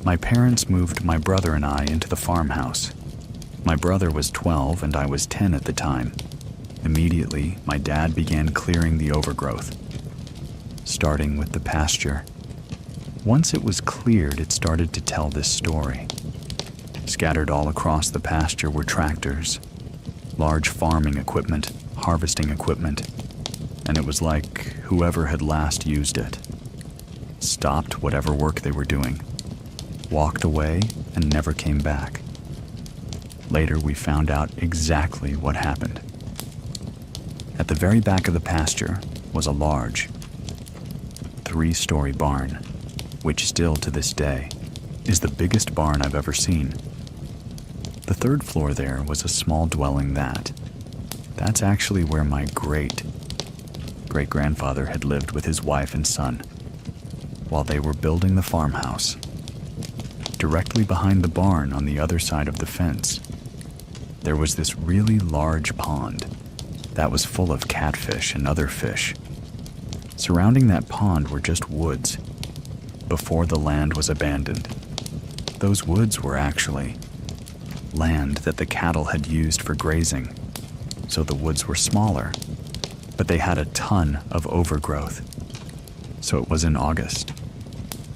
My parents moved my brother and I into the farmhouse. My brother was 12 and I was 10 at the time. Immediately, my dad began clearing the overgrowth, starting with the pasture. Once it was cleared, it started to tell this story. Scattered all across the pasture were tractors, large farming equipment, harvesting equipment, and it was like whoever had last used it stopped whatever work they were doing, walked away, and never came back. Later, we found out exactly what happened. At the very back of the pasture was a large 3-story barn, which still to this day is the biggest barn I've ever seen. The third floor there was a small dwelling that's actually where my great-grandfather had lived with his wife and son while they were building the farmhouse. Directly behind the barn on the other side of the fence, there was this really large pond that was full of catfish and other fish. Surrounding that pond were just woods before the land was abandoned. Those woods were actually land that the cattle had used for grazing, so the woods were smaller, but they had a ton of overgrowth. So it was in August.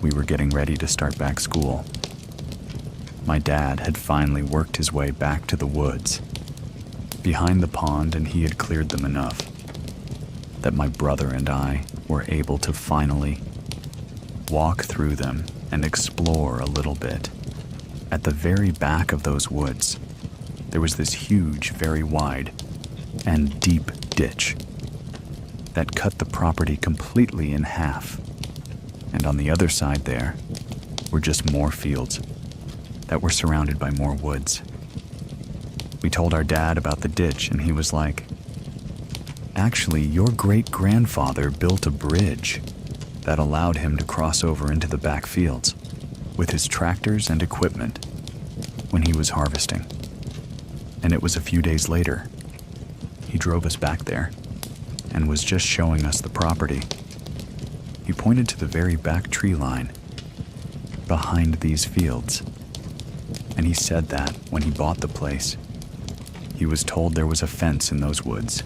We were getting ready to start back school. My dad had finally worked his way back to the woods behind the pond, and he had cleared them enough that my brother and I were able to finally walk through them and explore a little bit. At the very back of those woods, there was this huge, very wide and deep ditch that cut the property completely in half. And on the other side there were just more fields that were surrounded by more woods. We told our dad about the ditch, and he was like, "Actually, your great-grandfather built a bridge that allowed him to cross over into the back fields with his tractors and equipment when he was harvesting." And it was a few days later. He drove us back there and was just showing us the property. He pointed to the very back tree line behind these fields, and he said that when he bought the place, he was told there was a fence in those woods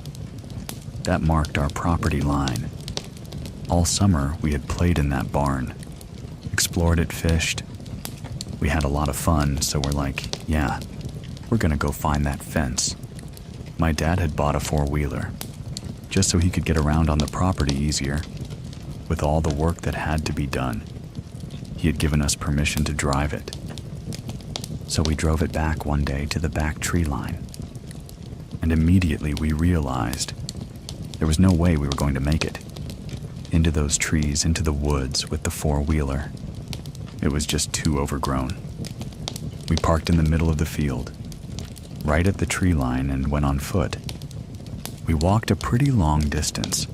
that marked our property line. All summer, we had played in that barn, explored it, fished. We had a lot of fun, so we're like, yeah, we're gonna go find that fence. My dad had bought a 4-wheeler, just so he could get around on the property easier. With all the work that had to be done, he had given us permission to drive it. So we drove it back one day to the back tree line, and immediately we realized there was no way we were going to make it into those trees, into the woods with the 4-wheeler. It was just too overgrown. We parked in the middle of the field, right at the tree line, and went on foot. We walked a pretty long distance,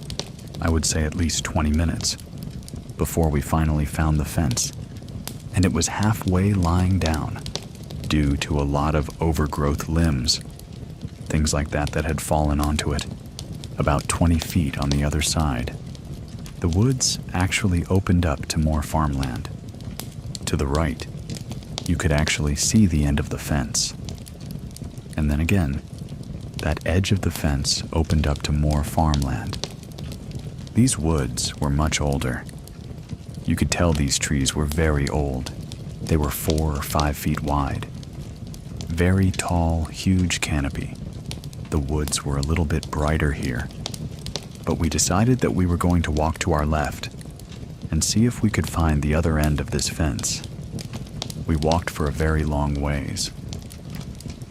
I would say at least 20 minutes, before we finally found the fence. And it was halfway lying down due to a lot of overgrowth limbs, things like that had fallen onto it, about 20 feet on the other side. The woods actually opened up to more farmland. To the right, you could actually see the end of the fence. And then again, that edge of the fence opened up to more farmland. These woods were much older. You could tell these trees were very old. They were 4 or 5 feet wide. Very tall, huge canopy. The woods were a little bit brighter here, but we decided that we were going to walk to our left and see if we could find the other end of this fence. We walked for a very long ways,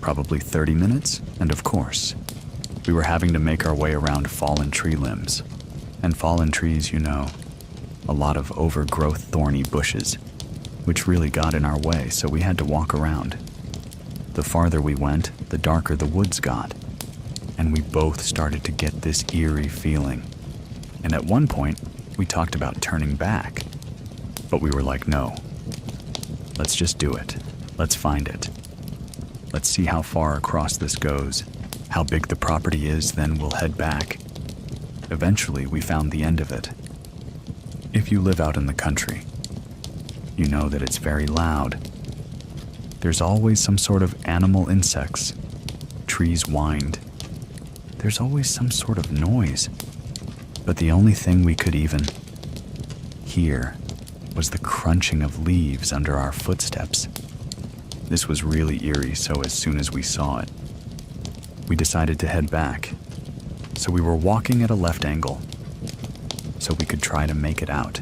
probably 30 minutes, and of course, we were having to make our way around fallen tree limbs. And fallen trees, you know, a lot of overgrowth thorny bushes, which really got in our way, so we had to walk around. The farther we went, the darker the woods got, and we both started to get this eerie feeling. And at one point, we talked about turning back, but we were like, no, let's just do it. Let's find it. Let's see how far across this goes, how big the property is, then we'll head back. Eventually, we found the end of it. If you live out in the country, you know that it's very loud. There's always some sort of animal insects. Trees whined. There's always some sort of noise. But the only thing we could even hear was the crunching of leaves under our footsteps. This was really eerie, so as soon as we saw it, we decided to head back. So we were walking at a left angle, so we could try to make it out.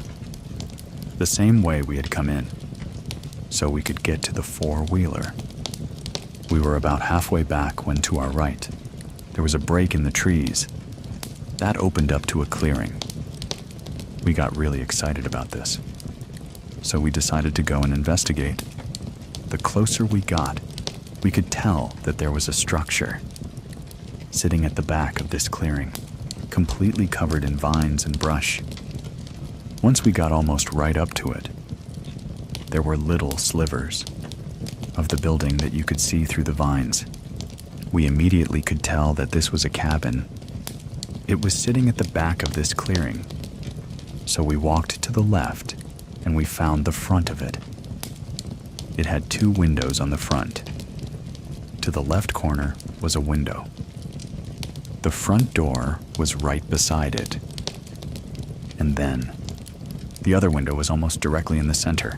The same way we had come in, so we could get to the four-wheeler. We were about halfway back when to our right, there was a break in the trees. That opened up to a clearing. We got really excited about this, so we decided to go and investigate. The closer we got, we could tell that there was a structure sitting at the back of this clearing, completely covered in vines and brush. Once we got almost right up to it, there were little slivers of the building that you could see through the vines. We immediately could tell that this was a cabin. It was sitting at the back of this clearing. So we walked to the left and we found the front of it. It had 2 windows on the front. To the left corner was a window. The front door was right beside it. And then, the other window was almost directly in the center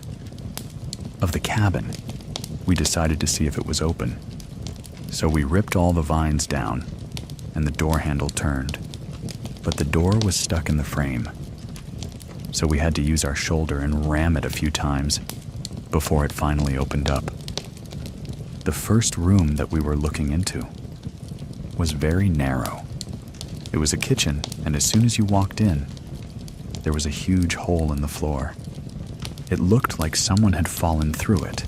of the cabin. We decided to see if it was open. So we ripped all the vines down, and the door handle turned. But the door was stuck in the frame. So we had to use our shoulder and ram it a few times before it finally opened up. The first room that we were looking into was very narrow. It was a kitchen, and as soon as you walked in, there was a huge hole in the floor. It looked like someone had fallen through it.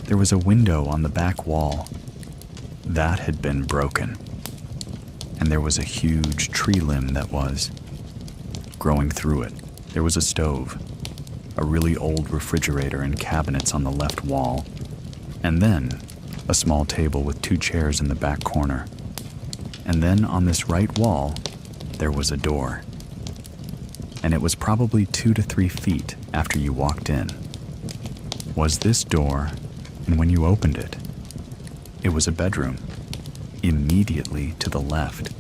There was a window on the back wall. That had been broken. And there was a huge tree limb that was growing through it. There was a stove, a really old refrigerator and cabinets on the left wall, and then a small table with 2 chairs in the back corner. And then on this right wall, there was a door. And it was probably 2 to 3 feet after you walked in. Was this door, and when you opened it, it was a bedroom. Immediately to the left,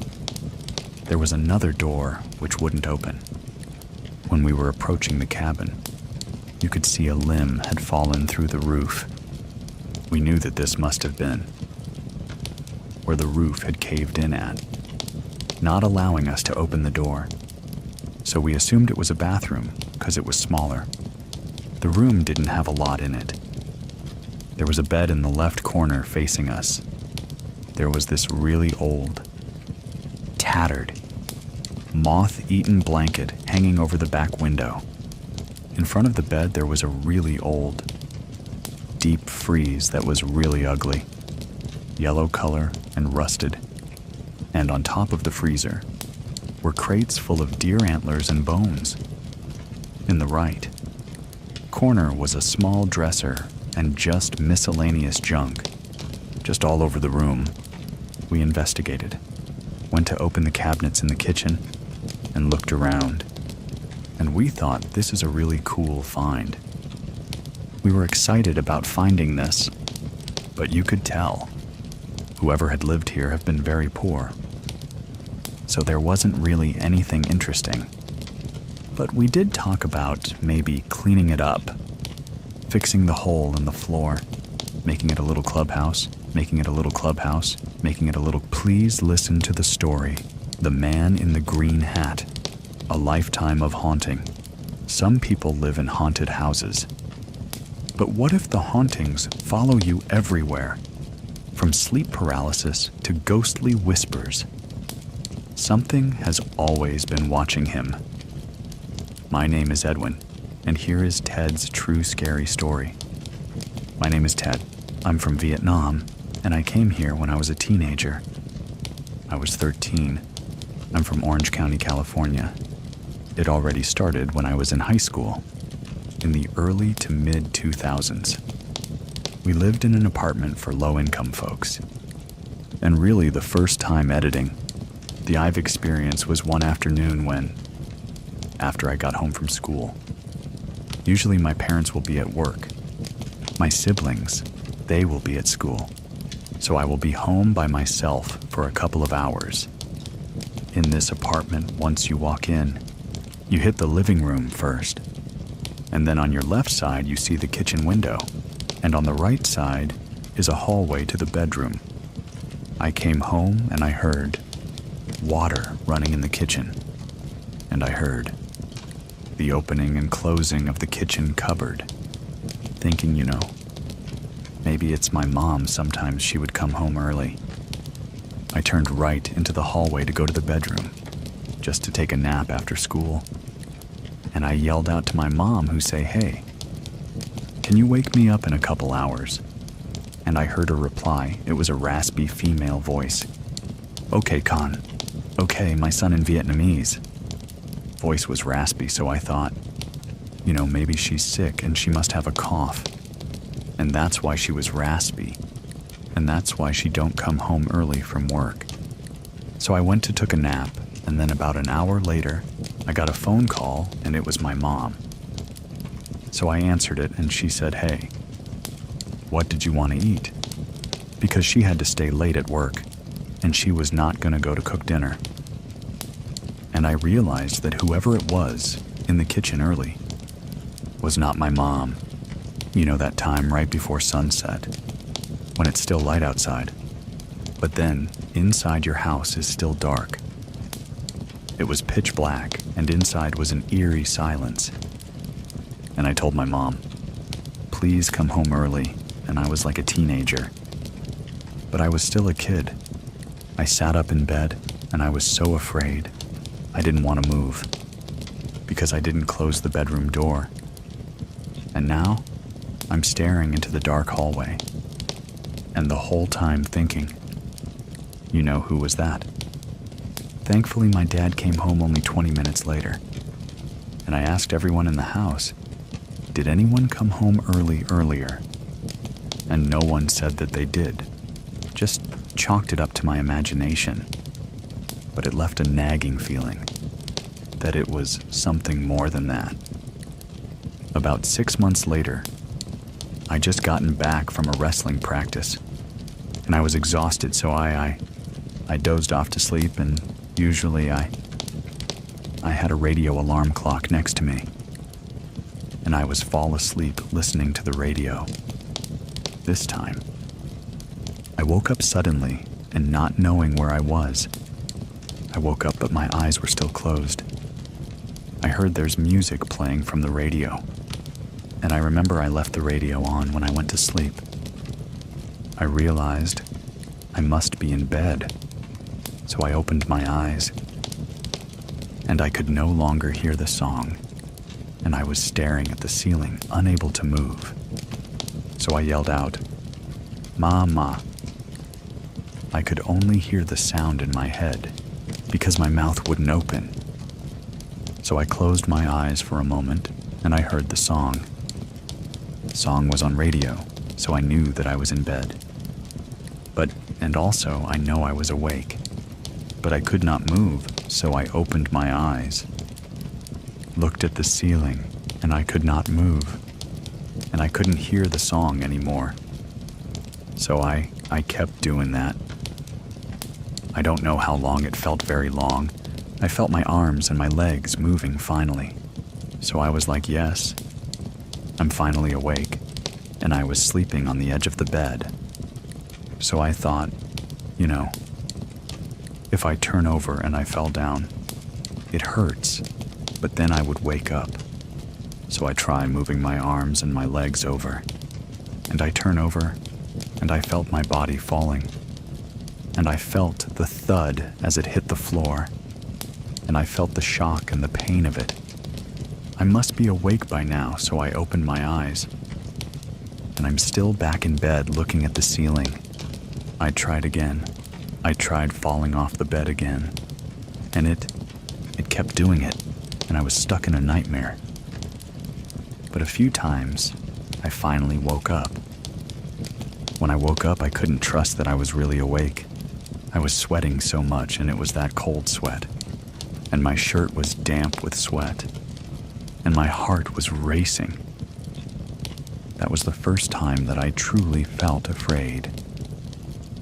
there was another door which wouldn't open. When we were approaching the cabin, you could see a limb had fallen through the roof. We knew that this must have been where the roof had caved in at, not allowing us to open the door. So we assumed it was a bathroom because it was smaller. The room didn't have a lot in it. There was a bed in the left corner facing us. There was this really old, tattered, moth-eaten blanket hanging over the back window. In front of the bed, there was a really old, deep freeze that was really ugly, yellow color and rusted. And on top of the freezer were crates full of deer antlers and bones. In the right corner was a small dresser and just miscellaneous junk, just all over the room. We investigated, went to open the cabinets in the kitchen, and looked around. And we thought this is a really cool find. We were excited about finding this, but you could tell whoever had lived here had been very poor. So there wasn't really anything interesting. But we did talk about maybe cleaning it up, fixing the hole in the floor, making it a little clubhouse, making it a little clubhouse, making it a little... Please listen to the story. The Man in the Green Hat. A lifetime of haunting. Some people live in haunted houses. But what if the hauntings follow you everywhere? From sleep paralysis to ghostly whispers. Something has always been watching him. My name is Edwin, and here is Ted's true scary story. My name is Ted. I'm from Vietnam, and I came here when I was a teenager. I was 13. I'm from Orange County, California. It already started when I was in high school, in the early to mid-2000s. We lived in an apartment for low-income folks. And really the first time editing the I've experienced was one afternoon when, after I got home from school, Usually my parents will be at work. My siblings, they will be at school. So I will be home by myself for a couple of hours. In this apartment, once you walk in, you hit the living room first. And then on your left side, you see the kitchen window. And on the right side is a hallway to the bedroom. I came home and I heard water running in the kitchen. And I heard the opening and closing of the kitchen cupboard. Thinking, maybe it's my mom. Sometimes she would come home early. I turned right into the hallway to go to the bedroom, just to take a nap after school. And I yelled out to my mom, who say, "Hey, can you wake me up in a couple hours?" And I heard her reply. It was a raspy female voice. "Okay, Con. Okay, my son in Vietnamese." Voice was raspy, so I thought, maybe she's sick and she must have a cough. And that's why she was raspy. And that's why she don't come home early from work. So I went to took a nap, and then about an hour later, I got a phone call, and it was my mom. So I answered it, and she said, "Hey, what did you want to eat?" Because she had to stay late at work, and she was not going to go to cook dinner. And I realized that whoever it was in the kitchen early was not my mom. That time right before sunset, when it's still light outside, but then inside your house is still dark. It was pitch black, and inside was an eerie silence. And I told my mom, "Please come home early," and I was like a teenager. But I was still a kid. I sat up in bed, and I was so afraid. I didn't want to move, because I didn't close the bedroom door. And now, I'm staring into the dark hallway, and the whole time thinking, who was that? Thankfully, my dad came home only 20 minutes later, and I asked everyone in the house, did anyone come home earlier? And no one said that they did. Just chalked it up to my imagination. But it left a nagging feeling that it was something more than that. About 6 months later, I just gotten back from a wrestling practice, and I was exhausted, so I dozed off to sleep, and usually I had a radio alarm clock next to me, and I was fall asleep listening to the radio. This time, I woke up suddenly and not knowing where I was. I woke up, but my eyes were still closed. I heard there's music playing from the radio, and I remember I left the radio on when I went to sleep. I realized I must be in bed, so I opened my eyes, and I could no longer hear the song, and I was staring at the ceiling, unable to move. So I yelled out, "Mama." I could only hear the sound in my head because my mouth wouldn't open. So I closed my eyes for a moment, and I heard the song. The song was on radio, so I knew that I was in bed. And also I know I was awake. But I could not move, so I opened my eyes, looked at the ceiling, and I could not move. And I couldn't hear the song anymore. So I kept doing that. I don't know how long. It felt very long. I felt my arms and my legs moving finally. So I was like, yes, I'm finally awake. And I was sleeping on the edge of the bed. So I thought, if I turn over and I fell down, it hurts, but then I would wake up. So I try moving my arms and my legs over, and I turn over, and I felt my body falling, and I felt the thud as it hit the floor, and I felt the shock and the pain of it. I must be awake by now, so I opened my eyes, and I'm still back in bed looking at the ceiling. I tried again. I tried falling off the bed again, and it kept doing it, and I was stuck in a nightmare. But a few times, I finally woke up. When I woke up, I couldn't trust that I was really awake. I was sweating so much, and it was that cold sweat, and my shirt was damp with sweat. and my heart was racing. That was the first time that I truly felt afraid.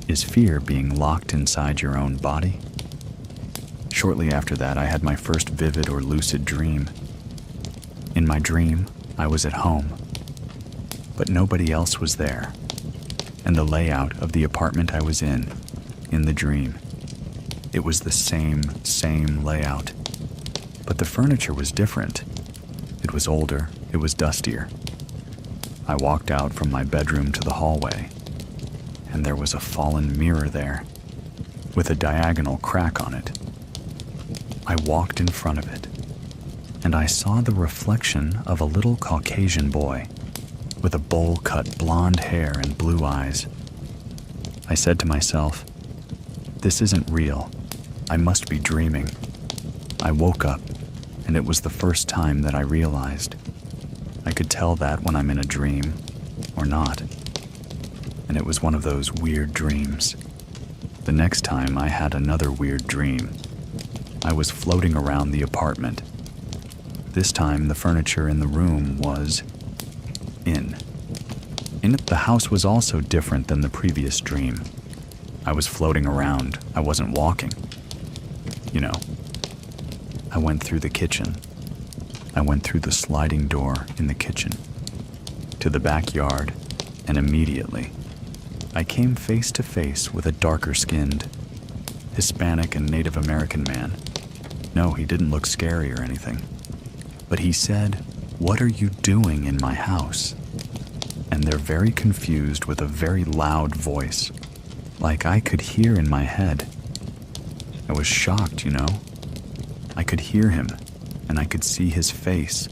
Is fear being locked inside your own body? Shortly after that, I had my first vivid or lucid dream. In my dream, I was at home, but nobody else was there, and the layout of the apartment I was in the dream, it was the same layout, but the furniture was different. It was older, it was dustier. I walked out from my bedroom to the hallway, and there was a fallen mirror there, with a diagonal crack on it. I walked in front of it, and I saw the reflection of a little Caucasian boy with a bowl-cut blonde hair and blue eyes. I said to myself, "This isn't real. I must be dreaming." I woke up, and it was the first time that I realized. I could tell that when I'm in a dream or not. And it was one of those weird dreams. The next time I had another weird dream. I was floating around the apartment. This time the furniture in the room was in it. The house was also different than the previous dream. I was floating around. I wasn't walking. I went through the kitchen. I went through the sliding door in the kitchen to the backyard, and immediately I came face to face with a darker-skinned Hispanic and Native American man. No, he didn't look scary or anything, but he said, "What are you doing in my house?" And they're very confused with a very loud voice, like I could hear in my head. I was shocked, I could hear him, and I could see his face.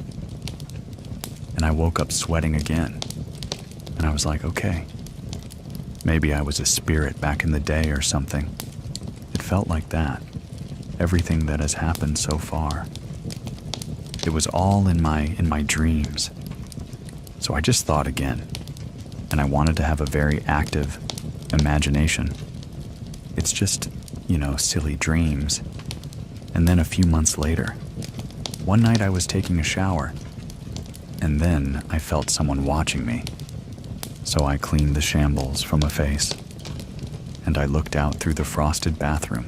And I woke up sweating again, and I was like, okay, maybe I was a spirit back in the day or something. It felt like that. Everything that has happened so far. It was all in my dreams. So I just thought again, and I wanted to have a very active imagination. It's just, silly dreams. And then a few months later, one night I was taking a shower, and then I felt someone watching me. So I cleaned the shambles from a face, and I looked out through the frosted bathroom.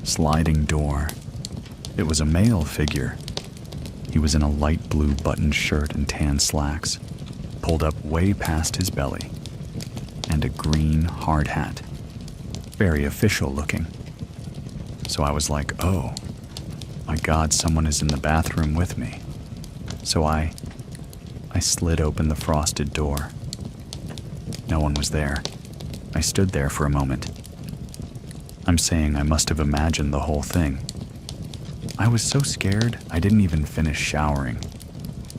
Sliding door. It was a male figure. He was in a light blue buttoned shirt and tan slacks, pulled up way past his belly, and a green hard hat. Very official looking. So I was like, oh, my God, someone is in the bathroom with me. So I slid open the frosted door. No one was there. I stood there for a moment. I'm saying I must have imagined the whole thing. I was so scared, I didn't even finish showering.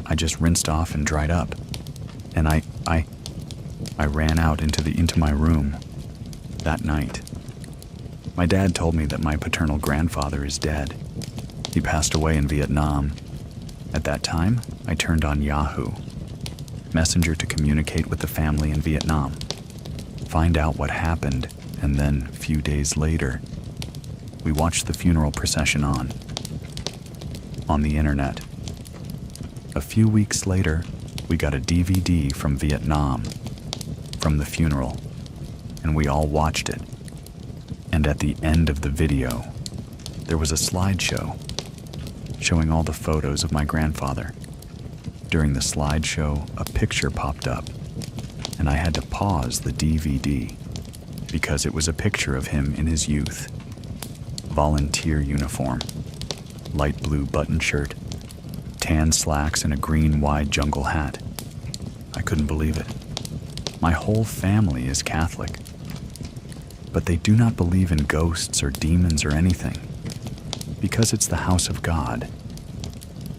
I just rinsed off and dried up. And I ran out into my room that night. My dad told me that my paternal grandfather is dead. He passed away in Vietnam. At that time, I turned on Yahoo Messenger to communicate with the family in Vietnam, find out what happened, and then, a few days later, we watched the funeral procession on the internet. A few weeks later, we got a DVD from Vietnam, from the funeral, and we all watched it. And at the end of the video, there was a slideshow showing all the photos of my grandfather. During the slideshow, a picture popped up, and I had to pause the DVD because it was a picture of him in his youth. Volunteer uniform, light blue button shirt, tan slacks, and a green wide jungle hat. I couldn't believe it. My whole family is Catholic, but they do not believe in ghosts or demons or anything, because it's the house of God,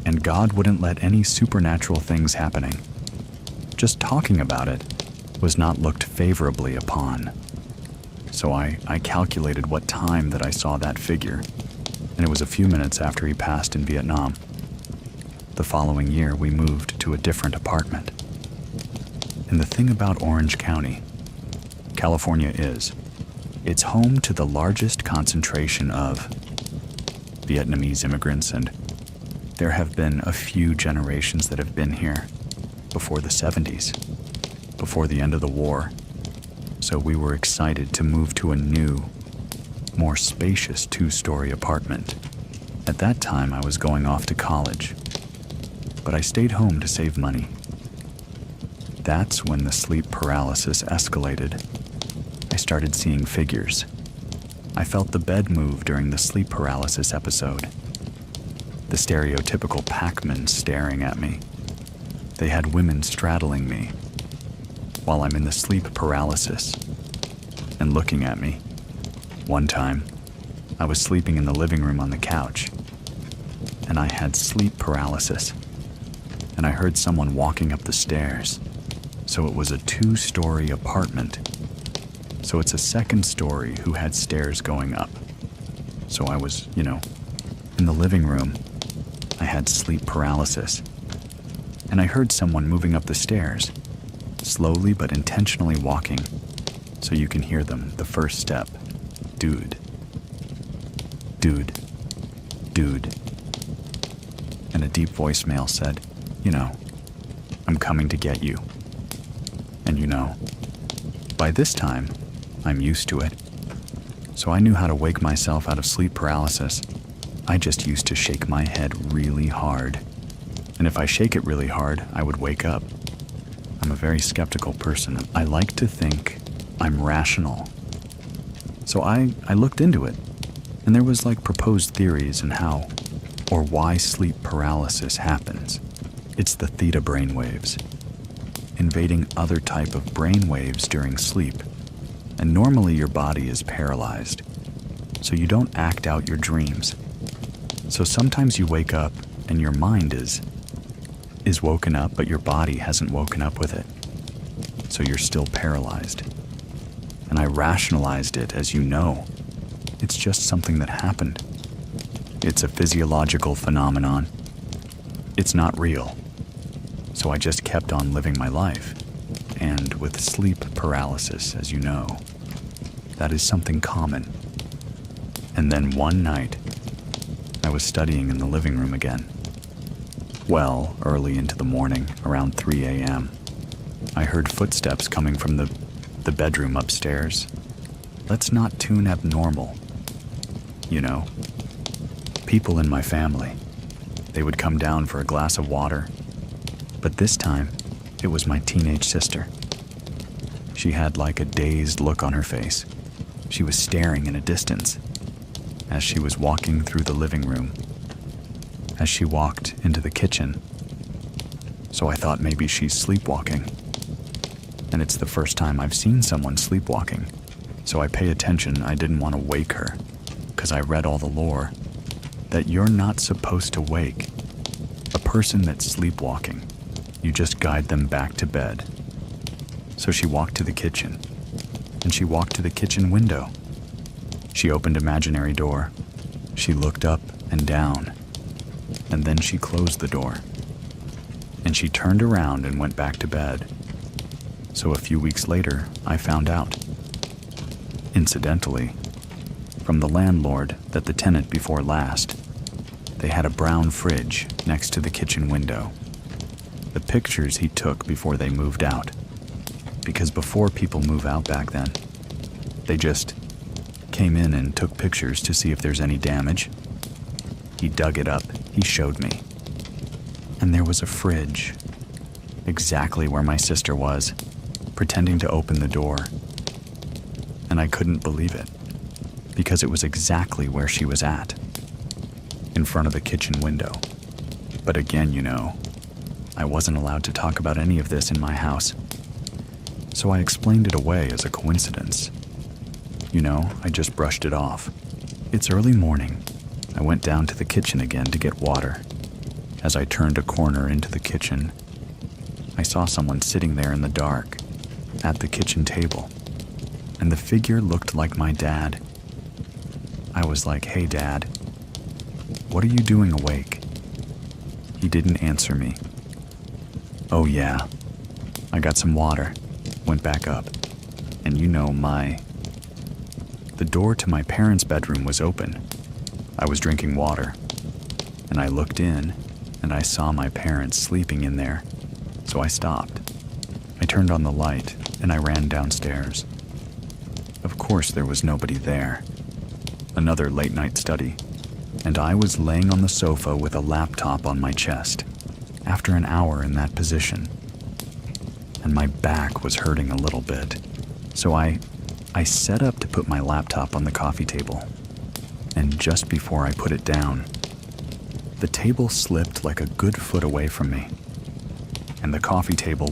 and God wouldn't let any supernatural things happening. Just talking about it was not looked favorably upon. So I calculated what time that I saw that figure, and it was a few minutes after he passed in Vietnam. The following year, we moved to a different apartment. And the thing about Orange County, California is, it's home to the largest concentration of Vietnamese immigrants, and There have been a few generations that have been here before the 70s, before the end of the war. So we were excited to move to a new, more spacious 2-story apartment. At that time, I was going off to college, but I stayed home to save money. That's when the sleep paralysis escalated. I started seeing figures. I felt the bed move during the sleep paralysis episode. The stereotypical packmen staring at me. They had women straddling me while I'm in the sleep paralysis and looking at me. One time, I was sleeping in the living room on the couch, and I had sleep paralysis, and I heard someone walking up the stairs. So it was a 2-story apartment. So it's a second story who had stairs going up. So I was, in the living room. I had sleep paralysis. And I heard someone moving up the stairs, slowly but intentionally walking, so you can hear them, the first step. Dude. Dude. Dude. And a deep voicemail said, I'm coming to get you. And by this time, I'm used to it. So I knew how to wake myself out of sleep paralysis. I just used to shake my head really hard. And if I shake it really hard, I would wake up. I'm a very skeptical person. I like to think I'm rational. So I looked into it, and there was proposed theories on how or why sleep paralysis happens. It's the theta brainwaves, invading other type of brainwaves during sleep. And normally your body is paralyzed, so you don't act out your dreams. So sometimes you wake up and your mind is woken up, but your body hasn't woken up with it. So you're still paralyzed. And I rationalized it as it's just something that happened. It's a physiological phenomenon. It's not real. So I just kept on living my life. And with sleep paralysis, as you know, that is something common. And then one night, I was studying in the living room again. Well, early into the morning, around 3 a.m., I heard footsteps coming from the bedroom upstairs. Let's not tune abnormal. People in my family, they would come down for a glass of water. But this time, it was my teenage sister. She had a dazed look on her face. She was staring in a distance as she was walking through the living room, as she walked into the kitchen. So I thought maybe she's sleepwalking. And it's the first time I've seen someone sleepwalking. So I pay attention. I didn't want to wake her, because I read all the lore that you're not supposed to wake a person that's sleepwalking. You just guide them back to bed. So she walked to the kitchen, and she walked to the kitchen window. She opened imaginary door. She looked up and down, and then she closed the door. And she turned around and went back to bed. So a few weeks later, I found out, incidentally, from the landlord that the tenant before last, they had a brown fridge next to the kitchen window. The pictures he took before they moved out. Because before people move out back then, they just came in and took pictures to see if there's any damage. He dug it up, he showed me. And there was a fridge, exactly where my sister was, pretending to open the door. And I couldn't believe it, because it was exactly where she was at, in front of the kitchen window. But again, I wasn't allowed to talk about any of this in my house. So I explained it away as a coincidence. I just brushed it off. It's early morning. I went down to the kitchen again to get water. As I turned a corner into the kitchen, I saw someone sitting there in the dark, at the kitchen table. And the figure looked like my dad. I was like, "Hey, Dad, what are you doing awake?" He didn't answer me. "Oh yeah, I got some water," went back up. And the door to my parents' bedroom was open. I was drinking water, and I looked in, and I saw my parents sleeping in there, so I stopped. I turned on the light, and I ran downstairs. Of course, there was nobody there. Another late-night study, and I was laying on the sofa with a laptop on my chest after an hour in that position. And my back was hurting a little bit, so I set up to put my laptop on the coffee table. And just before I put it down, the table slipped like a good foot away from me. And the coffee table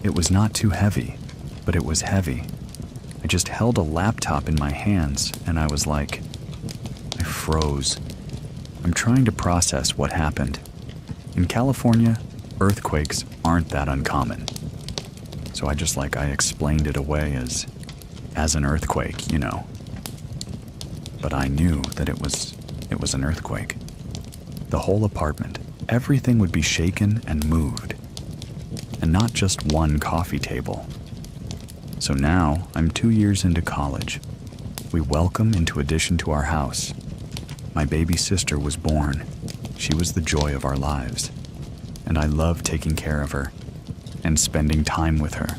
it was not too heavy, but it was heavy. I just held a laptop in my hands, and I was like, I froze. I'm trying to process what happened. In California, earthquakes aren't that uncommon. So I explained it away as an earthquake, you know. But I knew that it was an earthquake. The whole apartment, everything would be shaken and moved. And not just one coffee table. So now, I'm 2 years into college. We welcome into addition to our house. My baby sister was born. She was the joy of our lives. And I loved taking care of her and spending time with her.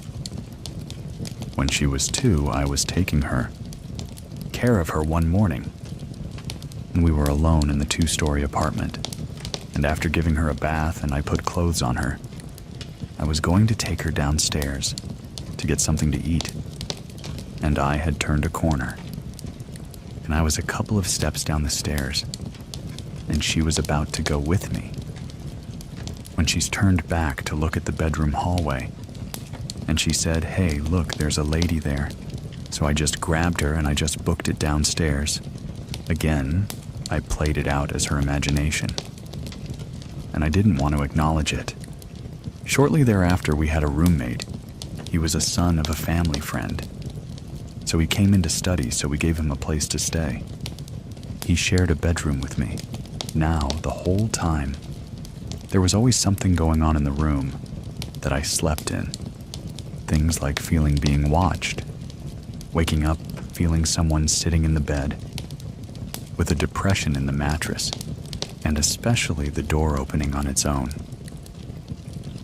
When she was 2, I was taking care of her one morning. And we were alone in the 2-story apartment. And after giving her a bath and I put clothes on her, I was going to take her downstairs to get something to eat. And I had turned a corner. And I was a couple of steps down the stairs. And she was about to go with me. When she's turned back to look at the bedroom hallway. And she said, "Hey, look, there's a lady there." So I just grabbed her and I just booked it downstairs. Again, I played it out as her imagination. And I didn't want to acknowledge it. Shortly thereafter, we had a roommate. He was a son of a family friend. So he came in to study, so we gave him a place to stay. He shared a bedroom with me. Now, the whole time, there was always something going on in the room that I slept in. Things like feeling being watched, waking up feeling someone sitting in the bed, with a depression in the mattress, and especially the door opening on its own.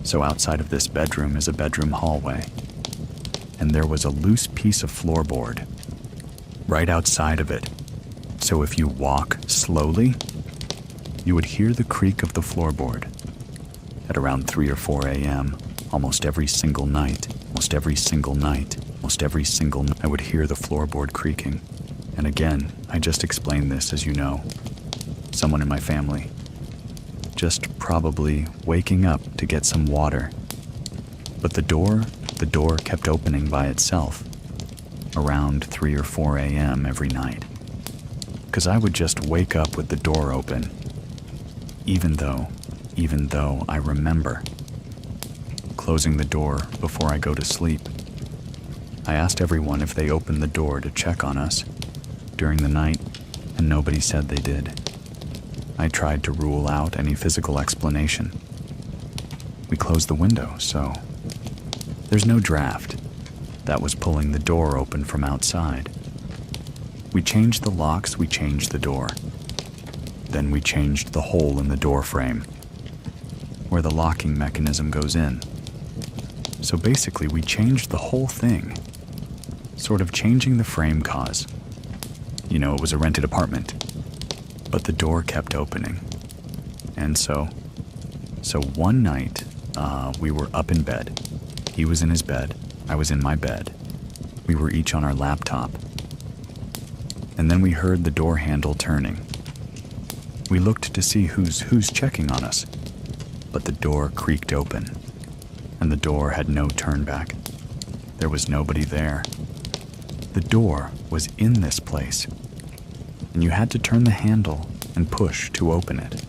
So outside of this bedroom is a bedroom hallway, and there was a loose piece of floorboard right outside of it. So if you walk slowly, you would hear the creak of the floorboard. At around 3 or 4 a.m., almost every single night, I would hear the floorboard creaking. And again, I just explained this as you know, someone in my family, just probably waking up to get some water. But the door kept opening by itself around 3 or 4 a.m. every night. Because I would just wake up with the door open, even though I remember closing the door before I go to sleep. I asked everyone if they opened the door to check on us during the night, and nobody said they did. I tried to rule out any physical explanation. We closed the window, so there's no draft. That was pulling the door open from outside. We changed the locks, we changed the door. Then we changed the hole in the door frame, where the locking mechanism goes in. So basically, we changed the whole thing. Sort of changing the frame cause. You know, it was a rented apartment, but the door kept opening. And so one night, we were up in bed. He was in his bed, I was in my bed. We were each on our laptop. And then we heard the door handle turning. We looked to see who's checking on us, but the door creaked open, and the door had no turnback. There was nobody there. The door was in this place, and you had to turn the handle and push to open it.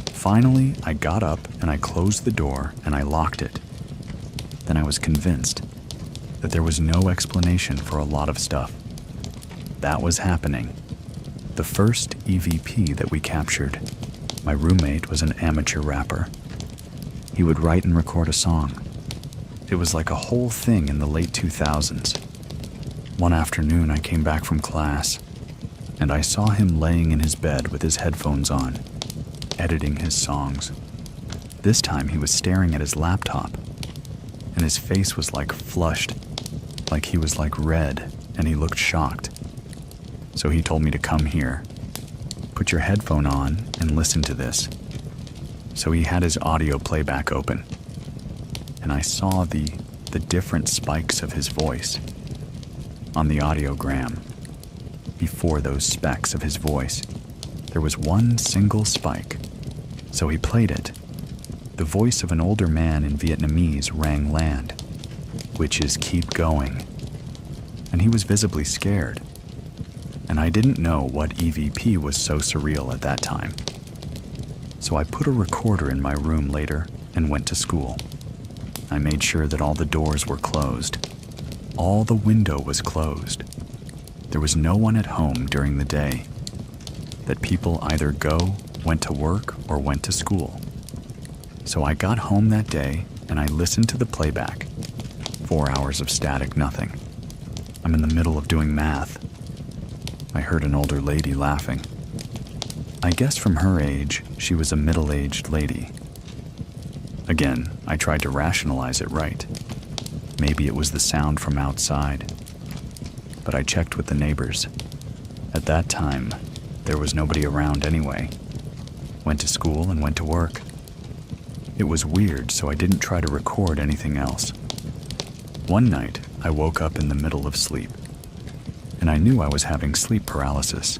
Finally, I got up and I closed the door and I locked it. Then I was convinced that there was no explanation for a lot of stuff. That was happening. The first EVP that we captured, my roommate was an amateur rapper. He would write and record a song. It was like a whole thing in the late 2000s. One afternoon I came back from class, and I saw him laying in his bed with his headphones on, editing his songs. This time he was staring at his laptop, and his face was like flushed, like he was like red, and he looked shocked. So he told me to come here. Put your headphone on and listen to this. So he had his audio playback open, and I saw the different spikes of his voice on the audiogram. Before those specks of his voice, there was one single spike. So he played it. The voice of an older man in Vietnamese rang land, which is keep going. And he was visibly scared. And I didn't know what EVP was so surreal at that time. So I put a recorder in my room later and went to school. I made sure that all the doors were closed. All the window was closed. There was no one at home during the day. That people either went to work, or went to school. So I got home that day and I listened to the playback. 4 hours of static nothing. I'm in the middle of doing math. I heard an older lady laughing. I guess from her age, she was a middle-aged lady. Again, I tried to rationalize it right. Maybe it was the sound from outside. But I checked with the neighbors. At that time, there was nobody around anyway. Went to school and went to work. It was weird, so I didn't try to record anything else. One night, I woke up in the middle of sleep, and I knew I was having sleep paralysis.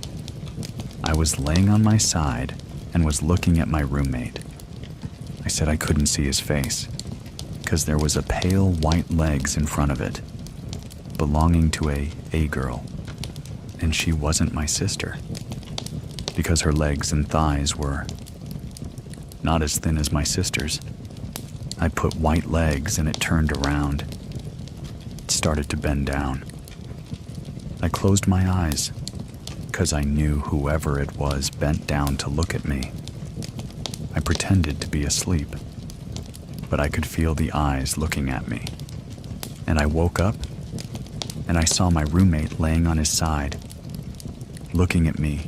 I was laying on my side and was looking at my roommate. I said I couldn't see his face, because there was a pale white legs in front of it, belonging to a girl, and she wasn't my sister, because her legs and thighs were not as thin as my sister's. I put white legs and it turned around. It started to bend down. I closed my eyes, because I knew whoever it was bent down to look at me. I pretended to be asleep, but I could feel the eyes looking at me. And I woke up, and I saw my roommate laying on his side, looking at me,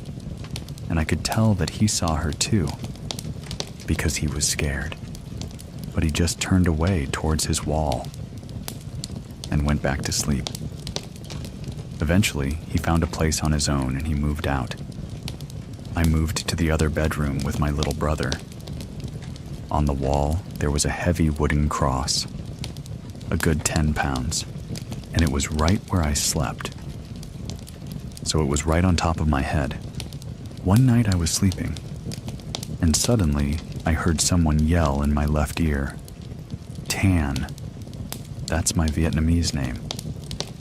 and I could tell that he saw her too, because he was scared. But he just turned away towards his wall and went back to sleep. Eventually, he found a place on his own and he moved out. I moved to the other bedroom with my little brother. On the wall, there was a heavy wooden cross, a good 10 pounds, and it was right where I slept. So it was right on top of my head. One night I was sleeping, and suddenly I heard someone yell in my left ear, "Tan." That's my Vietnamese name.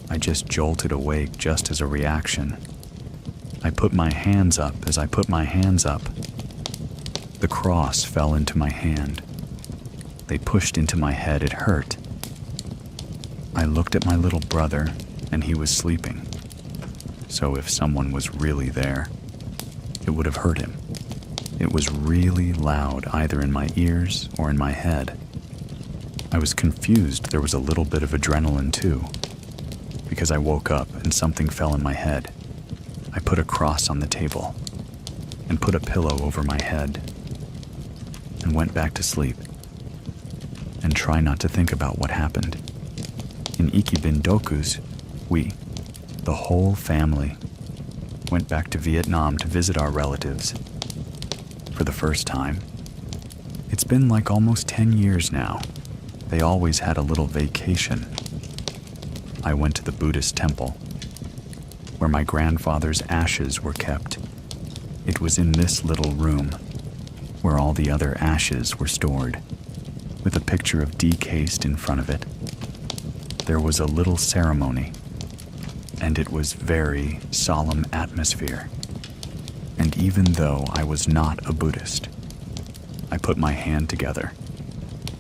I just jolted awake just as a reaction. I put my hands up. As I put my hands up, the cross fell into my hand. They pushed into my head. It hurt. I looked at my little brother, and he was sleeping. So if someone was really there, it would have hurt him. It was really loud, either in my ears or in my head. I was confused. There was a little bit of adrenaline too, because I woke up and something fell in my head. I put a cross on the table and put a pillow over my head and went back to sleep and try not to think about what happened. In Ikibindokus, we, the whole family, went back to Vietnam to visit our relatives. For the first time. It's been like almost 10 years now. They always had a little vacation. I went to the Buddhist temple, where my grandfather's ashes were kept. It was in this little room, where all the other ashes were stored, with a picture of decased in front of it. There was a little ceremony, and it was very solemn atmosphere. And even though I was not a Buddhist, I put my hand together,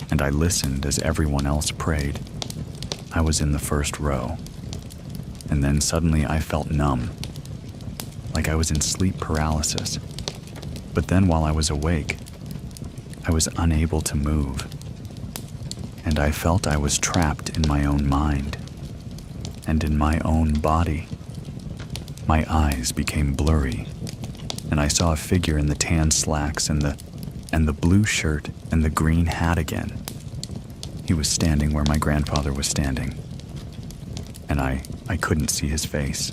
and I listened as everyone else prayed. I was in the first row, and then suddenly I felt numb, like I was in sleep paralysis. But then while I was awake, I was unable to move, and I felt I was trapped in my own mind and in my own body. My eyes became blurry, and I saw a figure in the tan slacks and the and the blue shirt and the green hat again. He was standing where my grandfather was standing, and I couldn't see his face,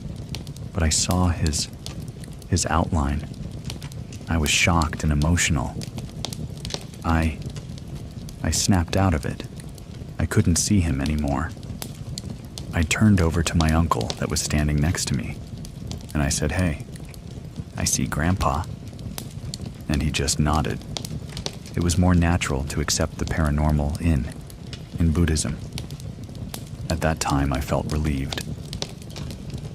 but I saw his outline. I was shocked and emotional. I snapped out of it. I couldn't see him anymore. I turned over to my uncle that was standing next to me, and I said, "Hey, I see Grandpa." And he just nodded. It was more natural to accept the paranormal in Buddhism. At that time, I felt relieved.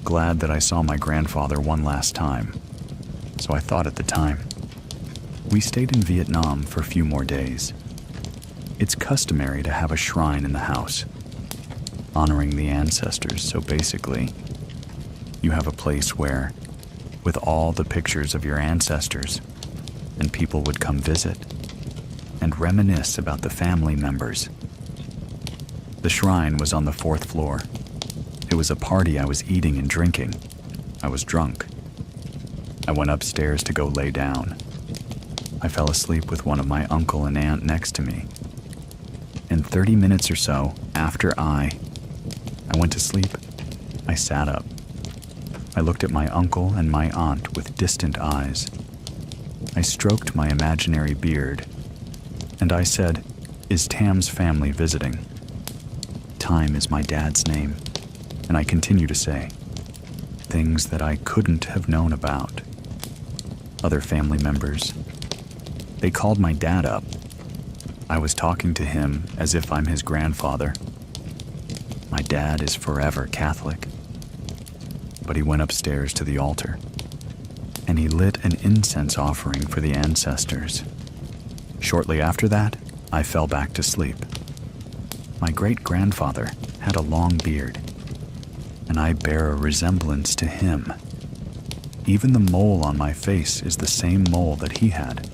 Glad that I saw my grandfather one last time, so I thought at the time. We stayed in Vietnam for a few more days. It's customary to have a shrine in the house, honoring the ancestors, so basically, you have a place where, with all the pictures of your ancestors, and people would come visit and reminisce about the family members. The shrine was on the 4th floor. It was a party I was eating and drinking. I was drunk. I went upstairs to go lay down. I fell asleep with one of my uncle and aunt next to me. And 30 minutes or so after I went to sleep, I sat up. I looked at my uncle and my aunt with distant eyes. I stroked my imaginary beard, and I said, "Is Tam's family visiting?" Time is my dad's name, and I continue to say things that I couldn't have known about. Other family members, they called my dad up. I was talking to him as if I'm his grandfather. My dad is forever Catholic. But he went upstairs to the altar, and he lit an incense offering for the ancestors. Shortly after that, I fell back to sleep. My great-grandfather had a long beard, and I bear a resemblance to him. Even the mole on my face is the same mole that he had.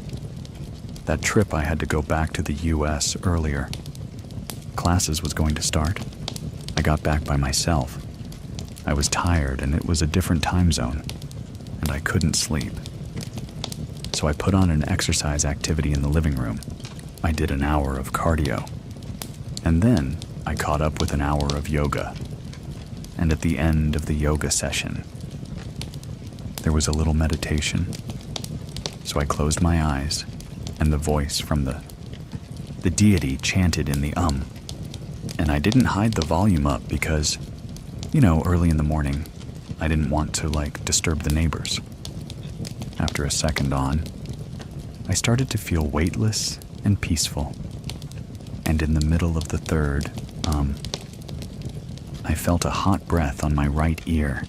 That trip I had to go back to the US earlier. Classes was going to start. I got back by myself. I was tired and it was a different time zone, and I couldn't sleep. So I put on an exercise activity in the living room. I did an hour of cardio. And then I caught up with an hour of yoga. And at the end of the yoga session, there was a little meditation. So I closed my eyes, and the voice from the deity chanted in the And I didn't hide the volume up because, early in the morning, I didn't want to, disturb the neighbors. After a second on, I started to feel weightless and peaceful. And in the middle of the third, I felt a hot breath on my right ear,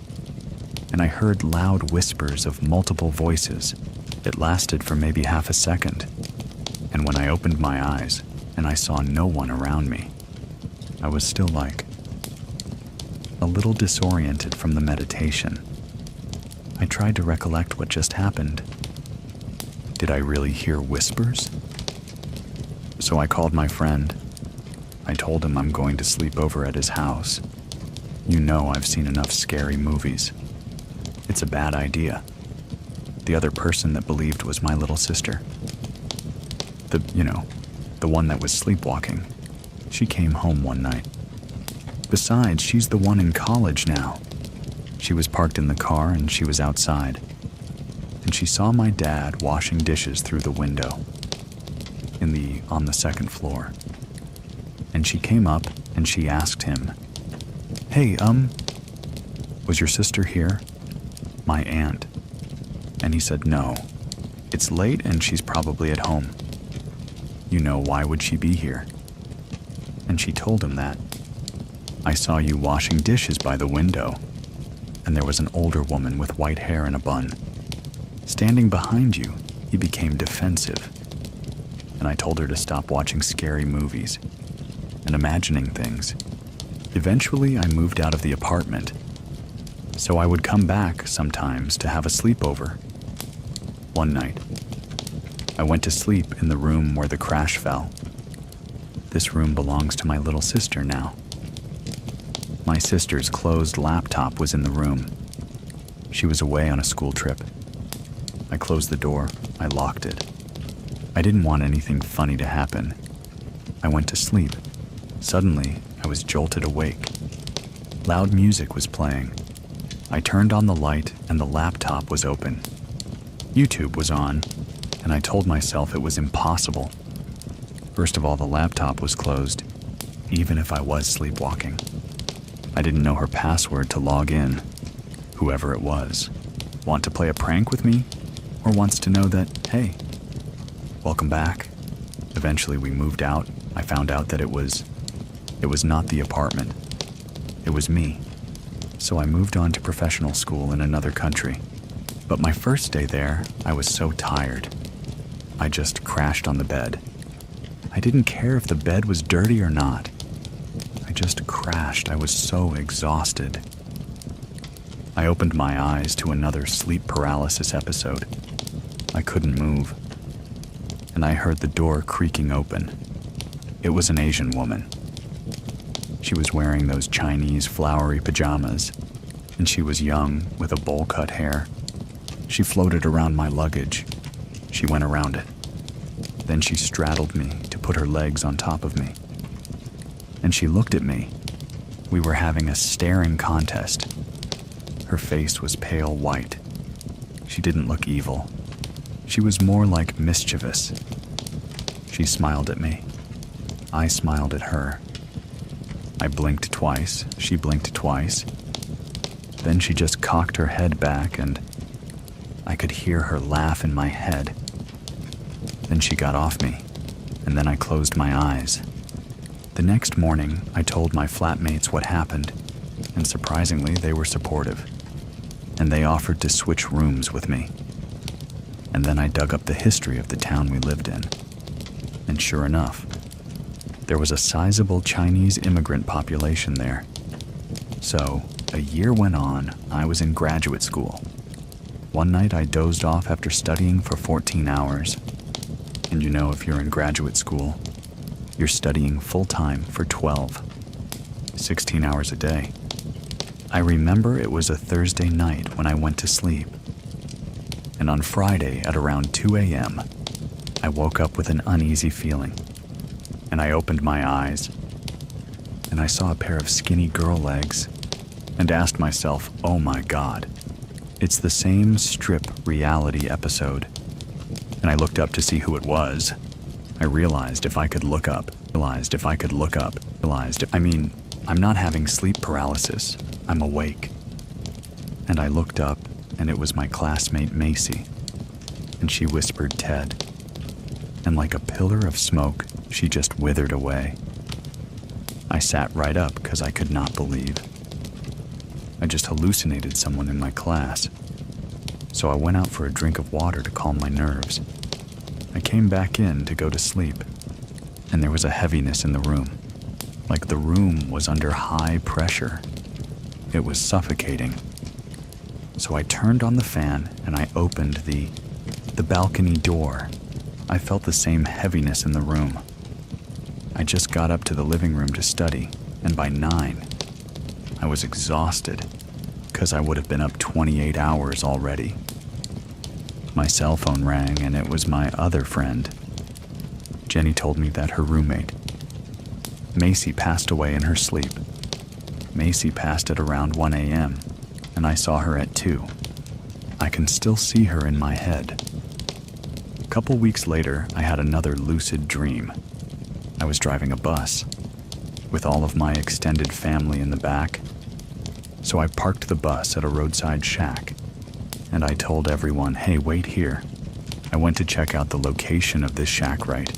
and I heard loud whispers of multiple voices. It lasted for maybe half a second, and when I opened my eyes and I saw no one around me, I was still a little disoriented from the meditation. I tried to recollect what just happened. Did I really hear whispers? So I called my friend. I told him I'm going to sleep over at his house. I've seen enough scary movies. It's a bad idea. The other person that believed was my little sister. The one that was sleepwalking. She came home one night. Besides, she's the one in college now. She was parked in the car and she was outside. And she saw my dad washing dishes through the window on the 2nd floor. And she came up and she asked him, "Hey, was your sister here?" My aunt. And he said, "No. It's late and she's probably at home." Why would she be here? And she told him that. "I saw you washing dishes by the window, and there was an older woman with white hair and a bun. Standing behind you, he became defensive. And I told her to stop watching scary movies and imagining things. Eventually, I moved out of the apartment, so I would come back sometimes to have a sleepover. One night, I went to sleep in the room where the crash fell. This room belongs to my little sister now. My sister's closed laptop was in the room. She was away on a school trip. I closed the door, I locked it, I didn't want anything funny to happen. I went to sleep. Suddenly, I was jolted awake. Loud music was playing. I turned on the light and the laptop was open. YouTube was on, and I told myself it was impossible. First of all, the laptop was closed, even if I was sleepwalking. I didn't know her password to log in. Whoever it was, want to play a prank with me, or wants to know that, hey, welcome back. Eventually we moved out. I found out that it was not the apartment. It was me. So I moved on to professional school in another country. But my first day there, I was so tired. I just crashed on the bed. I didn't care if the bed was dirty or not. I just crashed. I was so exhausted. I opened my eyes to another sleep paralysis episode. I couldn't move. And I heard the door creaking open. It was an Asian woman. She was wearing those Chinese flowery pajamas, and she was young with a bowl-cut hair. She floated around my luggage. She went around it. Then she straddled me to put her legs on top of me. And she looked at me. We were having a staring contest. Her face was pale white. She didn't look evil. She was more like mischievous. She smiled at me. I smiled at her. I blinked twice. She blinked twice. Then she just cocked her head back and I could hear her laugh in my head. Then she got off me, and then I closed my eyes. The next morning, I told my flatmates what happened, and surprisingly, they were supportive. And they offered to switch rooms with me. And then I dug up the history of the town we lived in. And sure enough, there was a sizable Chinese immigrant population there. So, a year went on, I was in graduate school. One night I dozed off after studying for 14 hours. And you know, if you're in graduate school, you're studying full-time for 12, 16 hours a day. I remember it was a Thursday night when I went to sleep. And on Friday at around 2 a.m., I woke up with an uneasy feeling. And I opened my eyes, and I saw a pair of skinny girl legs, and asked myself, oh my God, it's the same strip reality episode. And I looked up to see who it was. I realized if I could look up, I'm not having sleep paralysis, I'm awake. And I looked up, and it was my classmate Macy. And she whispered Ted. And like a pillar of smoke, she just withered away. I sat right up because I could not believe. I just hallucinated someone in my class. So I went out for a drink of water to calm my nerves. I came back in to go to sleep, and there was a heaviness in the room, like the room was under high pressure. It was suffocating. So I turned on the fan and I opened the balcony door. I felt the same heaviness in the room. I just got up to the living room to study, and by 9, I was exhausted because I would have been up 28 hours already. My cell phone rang, and it was my other friend. Jenny told me that her roommate, Macy, passed away in her sleep. Macy passed at around 1 a.m., and I saw her at 2. I can still see her in my head. A couple weeks later, I had another lucid dream. I was driving a bus with all of my extended family in the back. So I parked the bus at a roadside shack, and I told everyone, hey, wait here. I went to check out the location of this shack right.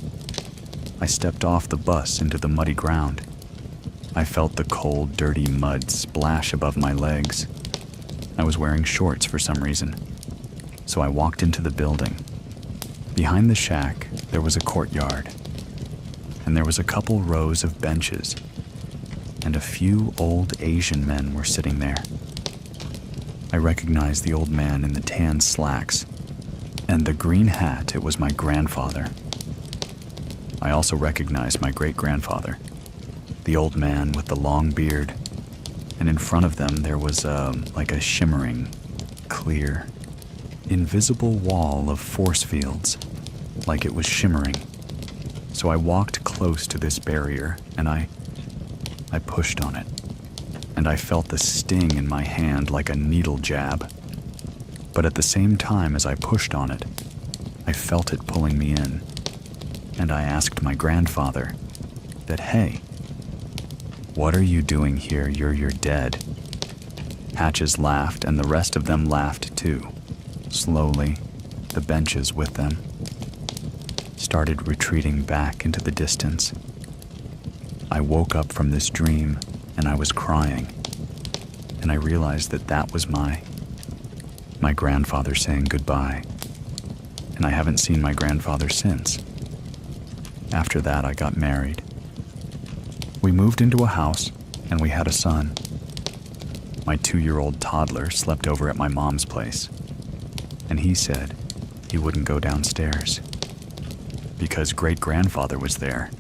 I stepped off the bus into the muddy ground. I felt the cold, dirty mud splash above my legs. I was wearing shorts for some reason. So I walked into the building. Behind the shack, there was a courtyard, and there was a couple rows of benches, and a few old Asian men were sitting there. I recognized the old man in the tan slacks, and the green hat. It was my grandfather. I also recognized my great-grandfather, the old man with the long beard, and in front of them there was like a shimmering, clear, invisible wall of force fields. like it was shimmering. So I walked close to this barrier, and I pushed on it, and I felt the sting in my hand like a needle jab. But at the same time as I pushed on it, I felt it pulling me in, and I asked my grandfather that, "Hey, what are you doing here? You're dead." Hatches laughed, and the rest of them laughed too. Slowly, the benches with them started retreating back into the distance. I woke up from this dream, and I was crying, and I realized that that was my grandfather saying goodbye, and I haven't seen my grandfather since. After that, I got married. We moved into a house, and we had a son. My 2-year-old toddler slept over at my mom's place, and he said he wouldn't go downstairs because great-grandfather was there.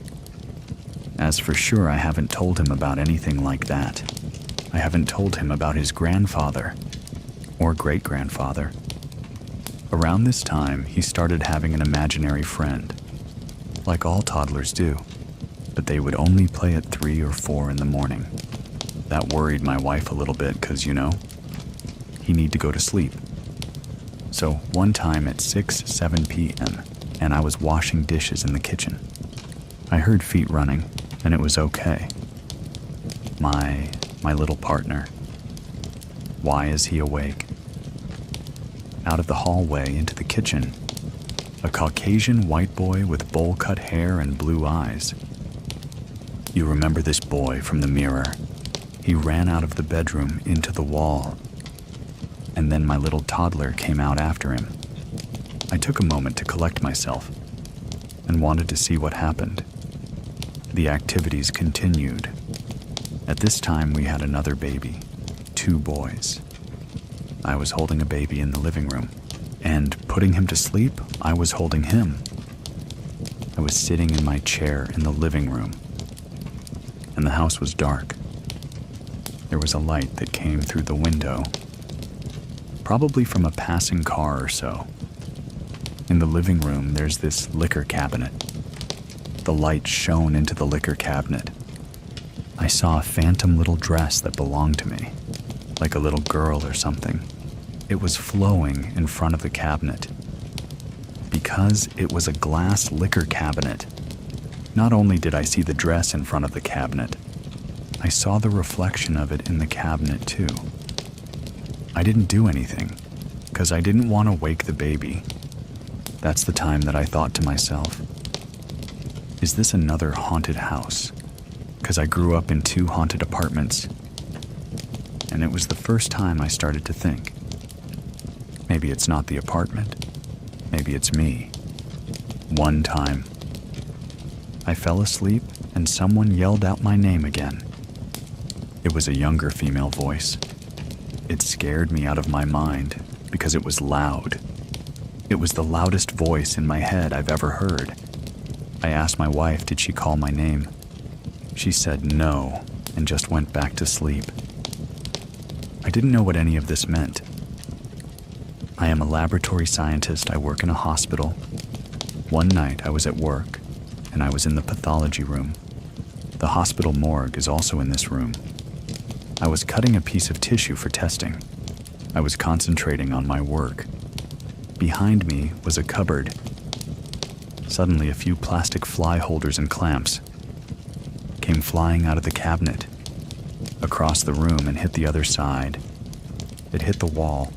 As for sure, I haven't told him about anything like that. I haven't told him about his grandfather or great-grandfather. Around this time, he started having an imaginary friend, like all toddlers do, but they would only play at 3 or 4 in the morning. That worried my wife a little bit because, he need to go to sleep. So one time at 6-7 p.m., and I was washing dishes in the kitchen. I heard feet running, and it was okay. My little partner. Why is he awake? Out of the hallway into the kitchen, a Caucasian white boy with bowl-cut hair and blue eyes. You remember this boy from the mirror. He ran out of the bedroom into the wall, and then my little toddler came out after him. I took a moment to collect myself and wanted to see what happened. The activities continued. At this time, we had another baby, 2 boys. I was holding a baby in the living room, and putting him to sleep, I was holding him. I was sitting in my chair in the living room, and the house was dark. There was a light that came through the window, probably from a passing car or so. In the living room, there's this liquor cabinet. The light shone into the liquor cabinet. I saw a phantom little dress that belonged to me, like a little girl or something. It was flowing in front of the cabinet. Because it was a glass liquor cabinet, not only did I see the dress in front of the cabinet, I saw the reflection of it in the cabinet too. I didn't do anything, because I didn't want to wake the baby. That's the time that I thought to myself, is this another haunted house? Because I grew up in 2 haunted apartments, and it was the first time I started to think, maybe it's not the apartment, maybe it's me. One time, I fell asleep and someone yelled out my name again. It was a younger female voice. It scared me out of my mind because it was loud. It was the loudest voice in my head I've ever heard. I asked my wife, did she call my name? She said no, and just went back to sleep. I didn't know what any of this meant. I am a laboratory scientist. I work in a hospital. One night I was at work, and I was in the pathology room. The hospital morgue is also in this room. I was cutting a piece of tissue for testing. I was concentrating on my work. Behind me was a cupboard. Suddenly, a few plastic fly holders and clamps came flying out of the cabinet, across the room and hit the other side. It hit the wall.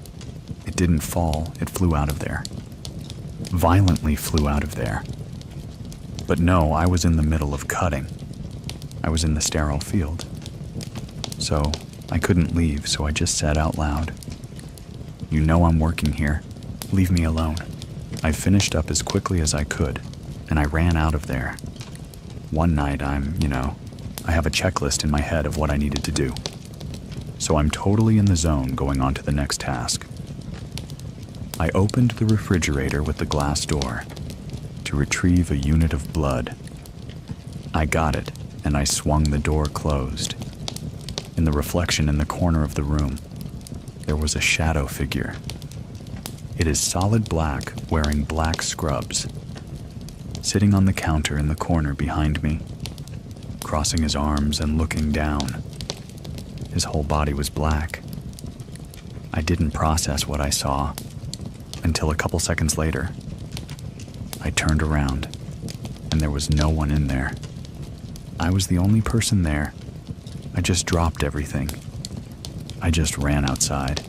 It didn't fall, it flew out of there. Violently flew out of there. But no, I was in the middle of cutting. I was in the sterile field. So, I couldn't leave, so I just said out loud, "You know I'm working here. Leave me alone." I finished up as quickly as I could, and I ran out of there. One night I have a checklist in my head of what I needed to do. So I'm totally in the zone going on to the next task. I opened the refrigerator with the glass door to retrieve a unit of blood. I got it, and I swung the door closed. In the reflection in the corner of the room, there was a shadow figure. It is solid black, wearing black scrubs. sitting on the counter in the corner behind me, crossing his arms and looking down. His whole body was black. I didn't process what I saw until a couple seconds later. I turned around, and there was no one in there. I was the only person there. I just dropped everything. I just ran outside.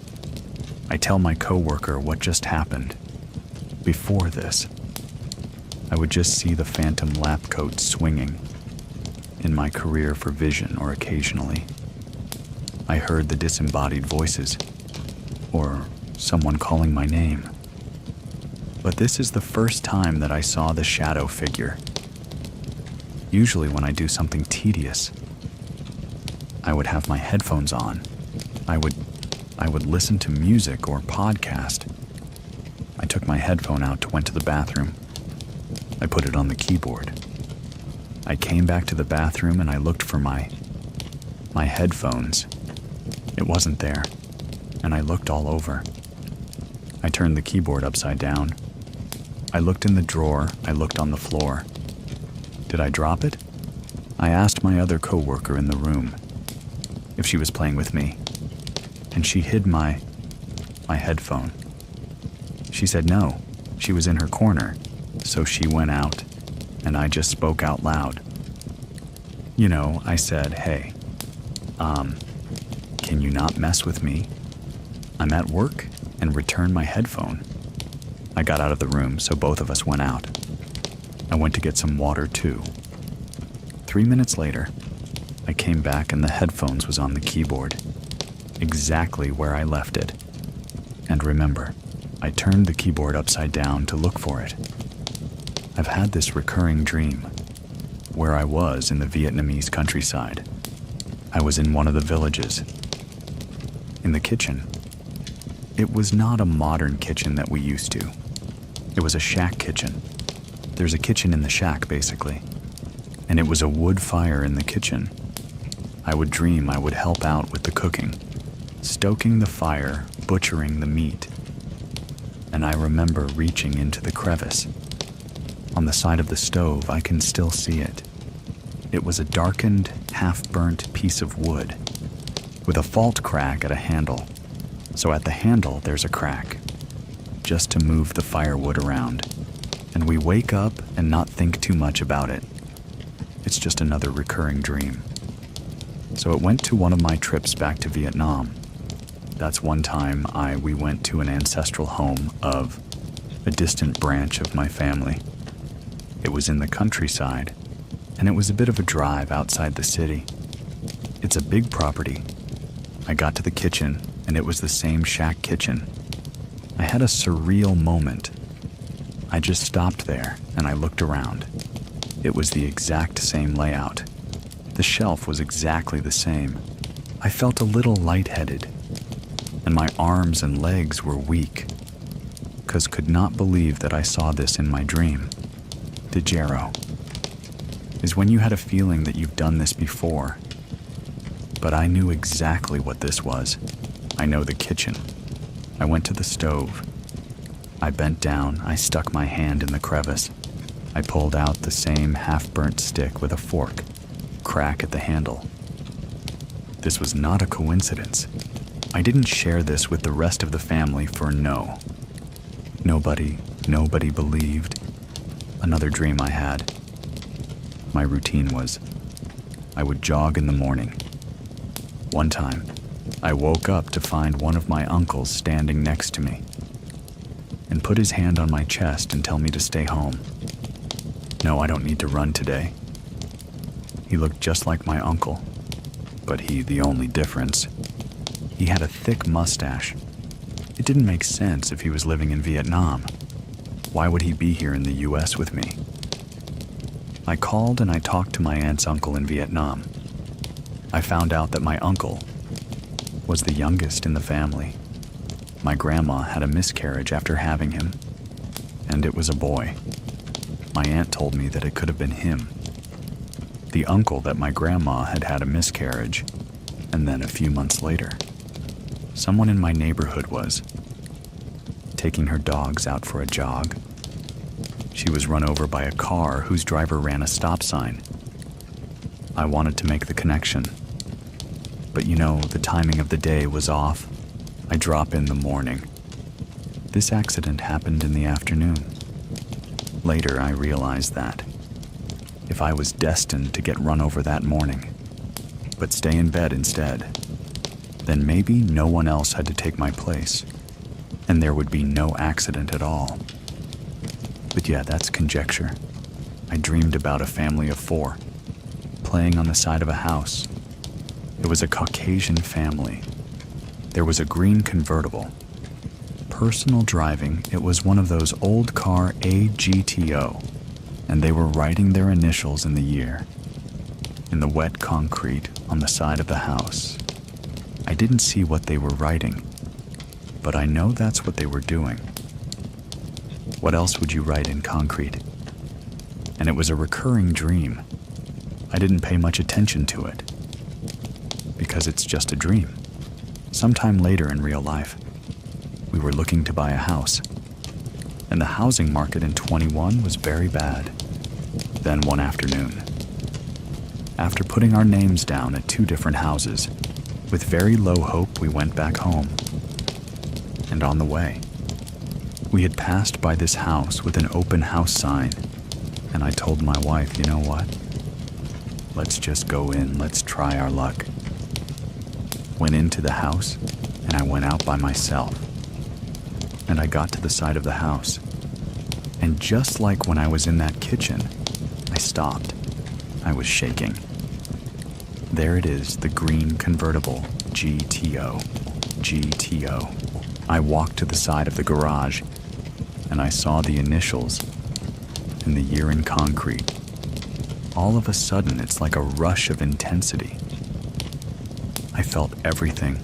I tell my coworker what just happened. Before this, I would just see the phantom lap coat swinging in my career for vision, or occasionally I heard the disembodied voices or someone calling my name. But this is the first time that I saw the shadow figure. Usually when I do something tedious, I would have my headphones on. I would listen to music or podcast. I took my headphone out, went to the bathroom. I put it on the keyboard. I came back to the bathroom and I looked for my headphones. It wasn't there, and I looked all over. I turned the keyboard upside down. I looked in the drawer, I looked on the floor. Did I drop it? I asked my other coworker in the room if she was playing with me, and she hid my headphone. She said no, she was in her corner, so she went out, and I just spoke out loud. You know, I said, hey, can you not mess with me? I'm at work, and return my headphone. I got out of the room, so both of us went out. I went to get some water too. 3 minutes later, I came back and the headphones was on the keyboard, exactly where I left it. And remember, I turned the keyboard upside down to look for it. I've had this recurring dream where I was in the Vietnamese countryside. I was in one of the villages, in the kitchen. It was not a modern kitchen that we used to. It was a shack kitchen. There's a kitchen in the shack, basically. And it was a wood fire in the kitchen. I would dream I would help out with the cooking, stoking the fire, butchering the meat. And I remember reaching into the crevice. On the side of the stove, I can still see it. It was a darkened, half-burnt piece of wood with a fault crack at a handle. So at the handle, there's a crack, just to move the firewood around. And we wake up and not think too much about it. It's just another recurring dream. So it went to one of my trips back to Vietnam. That's one time we went to an ancestral home of a distant branch of my family. It was in the countryside, and it was a bit of a drive outside the city. It's a big property. I got to the kitchen, and it was the same shack kitchen. I had a surreal moment. I just stopped there, and I looked around. It was the exact same layout. The shelf was exactly the same. I felt a little lightheaded, and my arms and legs were weak, 'cause could not believe that I saw this in my dream. Dejero is when you had a feeling that you've done this before. But I knew exactly what this was. I know the kitchen. I went to the stove. I bent down, I stuck my hand in the crevice. I pulled out the same half-burnt stick with a fork, crack at the handle. This was not a coincidence. I didn't share this with the rest of the family for no. Nobody believed. Another dream I had. My routine was, I would jog in the morning. One time, I woke up to find one of my uncles standing next to me and put his hand on my chest and tell me to stay home. No, I don't need to run today. He looked just like my uncle, but the only difference, he had a thick mustache. It didn't make sense if he was living in Vietnam. Why would he be here in the US with me? I called and I talked to my aunt's uncle in Vietnam. I found out that my uncle was the youngest in the family. My grandma had a miscarriage after having him, and it was a boy. My aunt told me that it could have been him. The uncle that my grandma had had a miscarriage, and then a few months later, someone in my neighborhood was taking her dogs out for a jog. She was run over by a car whose driver ran a stop sign. I wanted to make the connection. But the timing of the day was off. I drop in the morning. This accident happened in the afternoon. Later, I realized that if I was destined to get run over that morning, but stay in bed instead, then maybe no one else had to take my place, and there would be no accident at all. But yeah, that's conjecture. I dreamed about a family of 4, playing on the side of a house. It was a Caucasian family. There was a green convertible. Personal driving, it was one of those old car AGTO, and they were writing their initials in the year. In the wet concrete on the side of the house. I didn't see what they were writing, but I know that's what they were doing. What else would you write in concrete? And it was a recurring dream. I didn't pay much attention to it, because it's just a dream. Sometime later in real life, we were looking to buy a house, and the housing market in 21 was very bad. Then one afternoon, after putting our names down at 2 different houses, with very low hope, we went back home. And on the way, we had passed by this house with an open house sign, and I told my wife, you know what? Let's just go in, let's try our luck. Went into the house, and I went out by myself. And I got to the side of the house, and just like when I was in that kitchen, I stopped. I was shaking. There it is, the green convertible, GTO. I walked to the side of the garage, and I saw the initials and the year in concrete. All of a sudden, it's like a rush of intensity. I felt everything.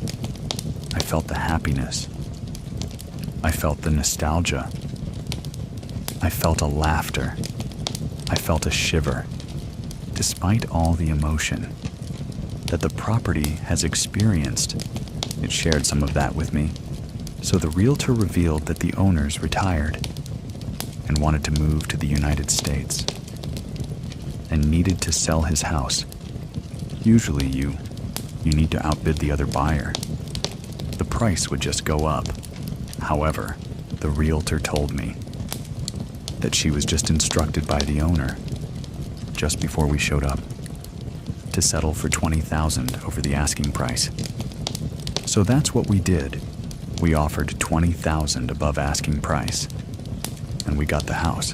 I felt the happiness. I felt the nostalgia. I felt a laughter. I felt a shiver, despite all the emotion that the property has experienced. It shared some of that with me. So the realtor revealed that the owners retired and wanted to move to the United States and needed to sell his house. Usually you need to outbid the other buyer. The price would just go up. However, the realtor told me that she was just instructed by the owner, just before we showed up, to settle for $20,000 over the asking price. So that's what we did. We offered $20,000 above asking price, and we got the house.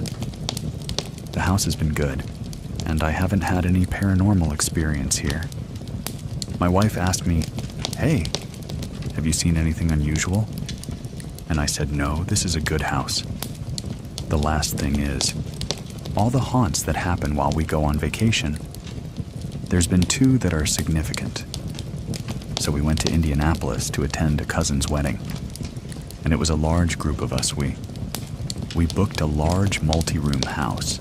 The house has been good, and I haven't had any paranormal experience here. My wife asked me, "Hey, have you seen anything unusual?" And I said, "No, this is a good house." The last thing is, all the haunts that happen while we go on vacation, there's been 2 that are significant. So we went to Indianapolis to attend a cousin's wedding, and it was a large group of us. We booked a large multi-room house,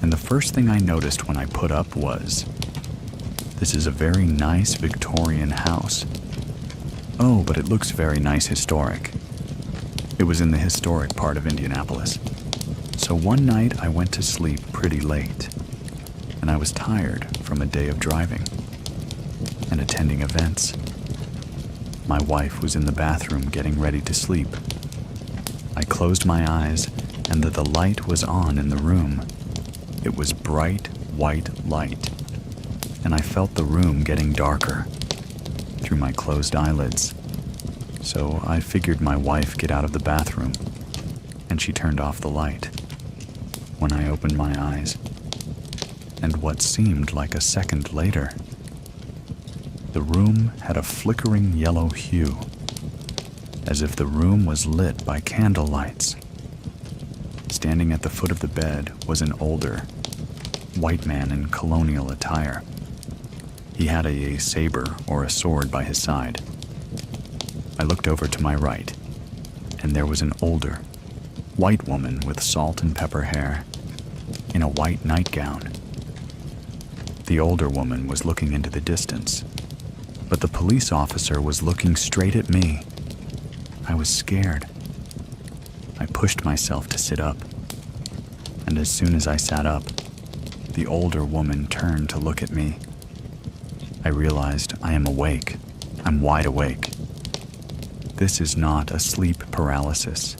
and the first thing I noticed when I put up was, this is a very nice Victorian house. Oh, but it looks very nice historic. It was in the historic part of Indianapolis. So one night I went to sleep pretty late, and I was tired from a day of driving and attending events. My wife was in the bathroom getting ready to sleep. I closed my eyes, and the light was on in the room. It was bright white light, and I felt the room getting darker through my closed eyelids. So I figured my wife get out of the bathroom, and she turned off the light. When I opened my eyes, and what seemed like a second later, the room had a flickering yellow hue, as if the room was lit by candle lights. Standing at the foot of the bed was an older, white man in colonial attire. He had a saber or a sword by his side. I looked over to my right, and there was an older, white woman with salt and pepper hair, in a white nightgown. The older woman was looking into the distance, but the police officer was looking straight at me. I was scared. I pushed myself to sit up, and as soon as I sat up, the older woman turned to look at me. I realized I am awake. I'm wide awake. This is not a sleep paralysis.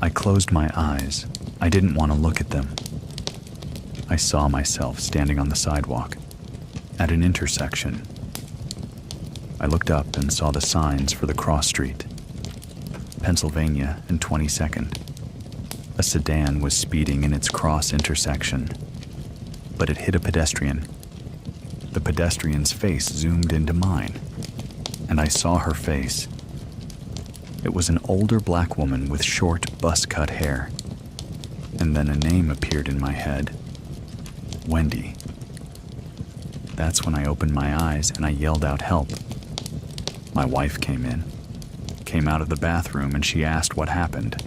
I closed my eyes. I didn't want to look at them. I saw myself standing on the sidewalk at an intersection. I looked up and saw the signs for the cross street. Pennsylvania and 22nd. A sedan was speeding in its cross intersection, but it hit a pedestrian. The pedestrian's face zoomed into mine, and I saw her face. It was an older black woman with short, buzz-cut hair. And then a name appeared in my head. Wendy. That's when I opened my eyes and I yelled out help. My wife came out of the bathroom, and she asked what happened.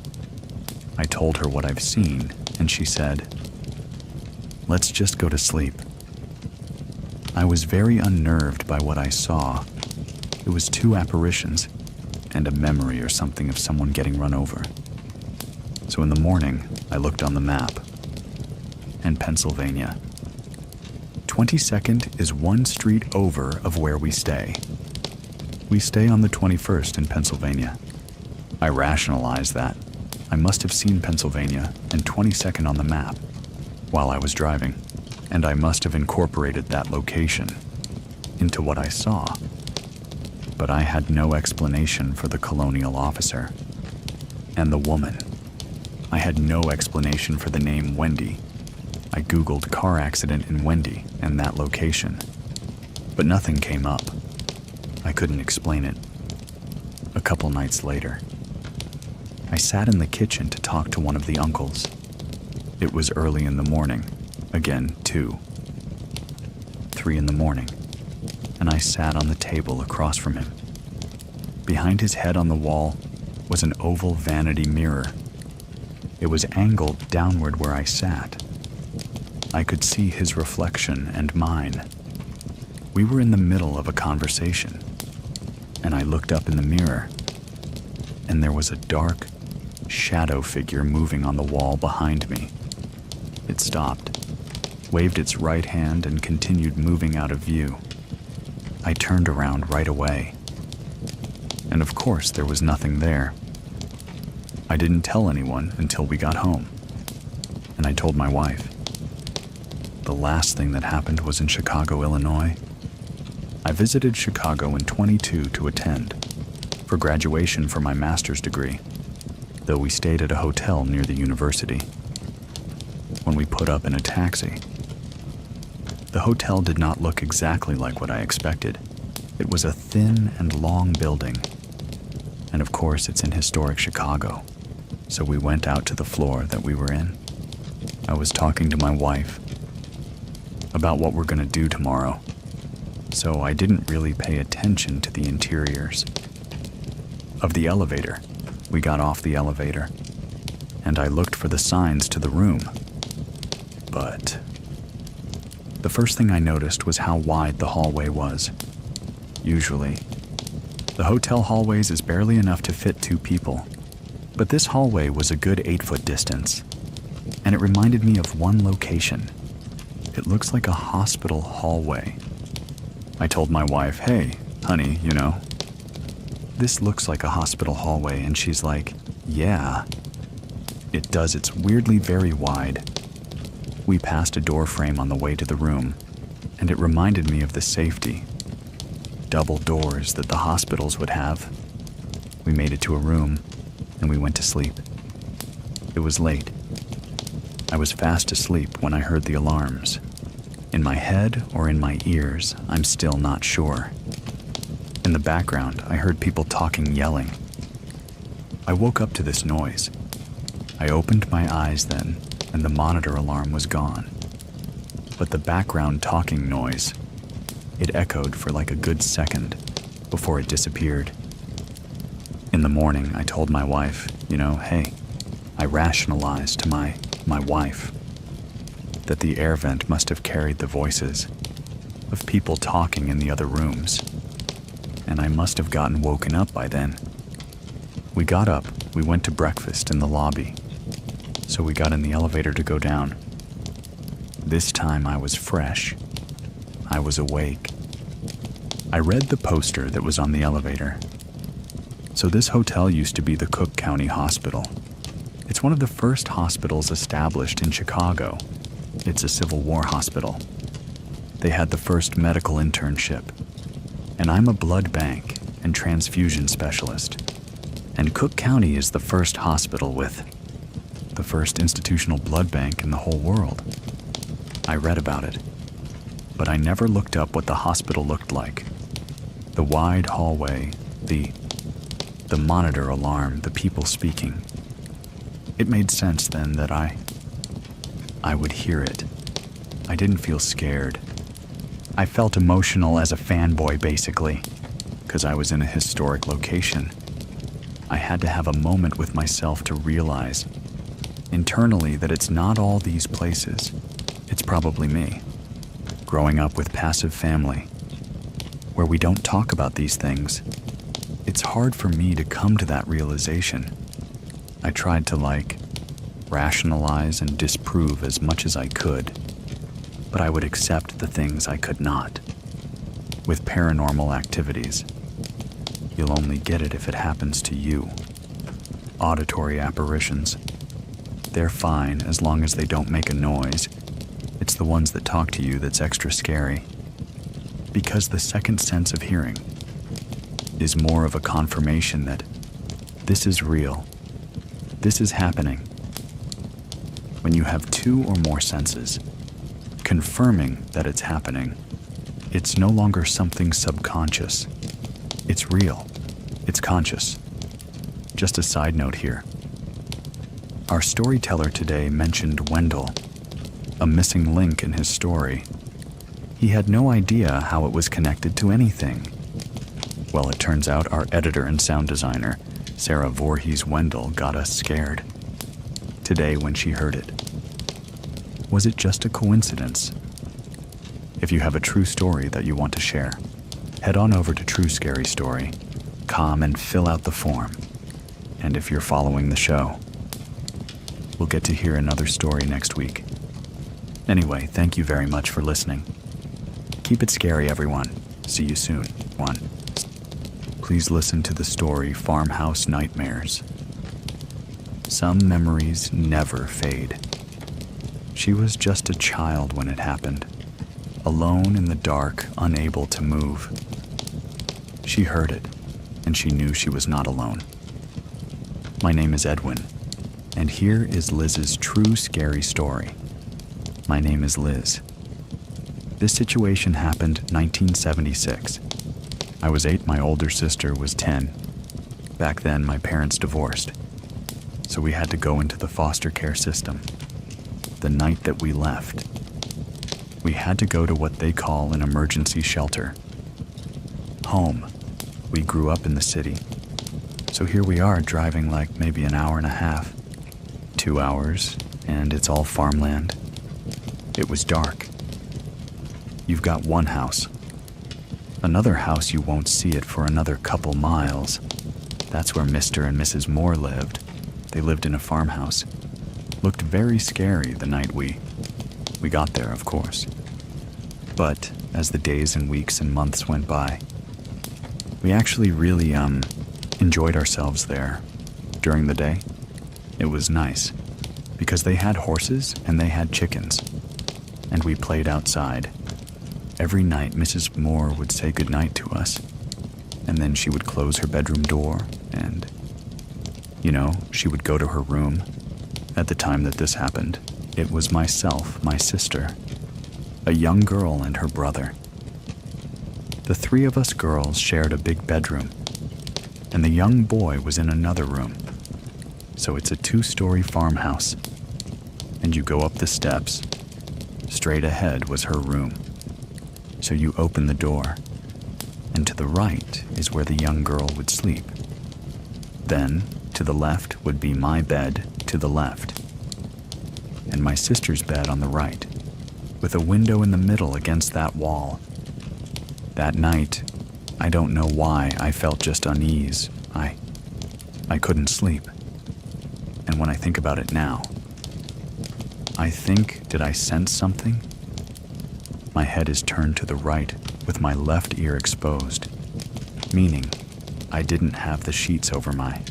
I told her what I've seen, and she said, "Let's just go to sleep." I was very unnerved by what I saw. It was 2 apparitions, and a memory or something of someone getting run over. So in the morning, I looked on the map. And Pennsylvania. 22nd is 1 street over of where we stay. We stay on the 21st in Pennsylvania. I rationalized that. I must have seen Pennsylvania and 22nd on the map while I was driving, and I must have incorporated that location into what I saw. But I had no explanation for the colonial officer and the woman. I had no explanation for the name Wendy. I Googled car accident in Wendy and that location, but nothing came up. I couldn't explain it. A couple nights later, I sat in the kitchen to talk to one of the uncles. It was early in the morning, again 2, 3 in the morning, and I sat on the table across from him. Behind his head on the wall was an oval vanity mirror. It was angled downward where I sat. I could see his reflection and mine. We were in the middle of a conversation, and I looked up in the mirror, and there was a dark shadow figure moving on the wall behind me. It stopped, waved its right hand, and continued moving out of view. I turned around right away, and of course there was nothing there. I didn't tell anyone until we got home, and I told my wife. The last thing that happened was in Chicago, Illinois. I visited Chicago in 22 to attend for graduation for my master's degree, though we stayed at a hotel near the university. When we put up in a taxi, the hotel did not look exactly like what I expected. It was a thin and long building, and of course it's in historic Chicago, so we went out to the floor that we were in. I was talking to my wife about what we're going to do tomorrow, so I didn't really pay attention to the interiors of the elevator. We got off the elevator, and I looked for the signs to the room, but the first thing I noticed was how wide the hallway was. Usually, the hotel hallways is barely enough to fit 2 people, but this hallway was a good 8-foot distance, and it reminded me of one location. It looks like a hospital hallway. I told my wife, "Hey, honey, this looks like a hospital hallway," and she's like, "Yeah, it does. It's weirdly very wide." We passed a door frame on the way to the room, and it reminded me of the safety double doors that the hospitals would have. We made it to a room, and we went to sleep. It was late. I was fast asleep when I heard the alarms. In my head or in my ears, I'm still not sure. In the background, I heard people talking, yelling. I woke up to this noise. I opened my eyes then, and the monitor alarm was gone. But the background talking noise, it echoed for like a good second before it disappeared. In the morning, I told my wife, hey, I rationalized to my wife that the air vent must have carried the voices of people talking in the other rooms, and I must have gotten woken up by then. We got up, we went to breakfast in the lobby. So we got in the elevator to go down. This time I was fresh. I was awake. I read the poster that was on the elevator. So this hotel used to be the Cook County Hospital. It's one of the first hospitals established in Chicago. It's a Civil War hospital. They had the first medical internship. And I'm a blood bank and transfusion specialist. And Cook County is the first hospital with the first institutional blood bank in the whole world. I read about it, but I never looked up what the hospital looked like. The wide hallway, the monitor alarm, the people speaking. It made sense then that I would hear it. I didn't feel scared. I felt emotional as a fanboy, basically, because I was in a historic location. I had to have a moment with myself to realize internally that it's not all these places. It's probably me, growing up with passive family, where we don't talk about these things. It's hard for me to come to that realization. I tried to rationalize and disprove as much as I could, but I would accept the things I could not. With paranormal activities, you'll only get it if it happens to you. Auditory apparitions, they're fine as long as they don't make a noise. It's the ones that talk to you that's extra scary. Because the second sense of hearing is more of a confirmation that this is real. This is happening. When you have two or more senses confirming that it's happening, it's no longer something subconscious. It's real. It's conscious. Just a side note here. Our storyteller today mentioned Wendell, a missing link in his story. He had no idea how it was connected to anything. Well, it turns out our editor and sound designer, Sarah Voorhees Wendell, got us scared today when she heard it. Was it just a coincidence? If you have a true story that you want to share, head on over to TrueScaryStory.com and fill out the form. And if you're following the show, we'll get to hear another story next week. Anyway, thank you very much for listening. Keep it scary, everyone. See you soon. Please listen to the story Farmhouse Nightmares. Some memories never fade. She was just a child when it happened, alone in the dark, unable to move. She heard it, and she knew she was not alone. My name is Edwin, and here is Liz's true scary story. My name is Liz. This situation happened 1976. I was 8, my older sister was 10. Back then, my parents divorced, so we had to go into the foster care system. The night that we left, we had to go to what they call an emergency shelter. Home. We grew up in the city, so here we are driving maybe an hour and a half, 2 hours, and it's all farmland. It was dark. You've got one house. Another house, you won't see it for another couple miles. That's where Mr. and Mrs. Moore lived. They lived in a farmhouse. Looked very scary the night we got there, of course. But as the days and weeks and months went by, we actually really enjoyed ourselves there during the day. It was nice because they had horses and they had chickens, and we played outside. Every night, Mrs. Moore would say goodnight to us, and then she would close her bedroom door, and, she would go to her room. At the time that this happened, it was myself, my sister, a young girl, and her brother. The three of us girls shared a big bedroom, and the young boy was in another room. So it's a 2-story farmhouse, and you go up the steps. Straight ahead was her room. So you open the door, and to the right is where the young girl would sleep. Then, to the left would be my bed to the left, and my sister's bed on the right, with a window in the middle against that wall. That night, I don't know why I felt just unease. I couldn't sleep. And when I think about it now, I think, did I sense something? My head is turned to the right with my left ear exposed, meaning I didn't have the sheets over my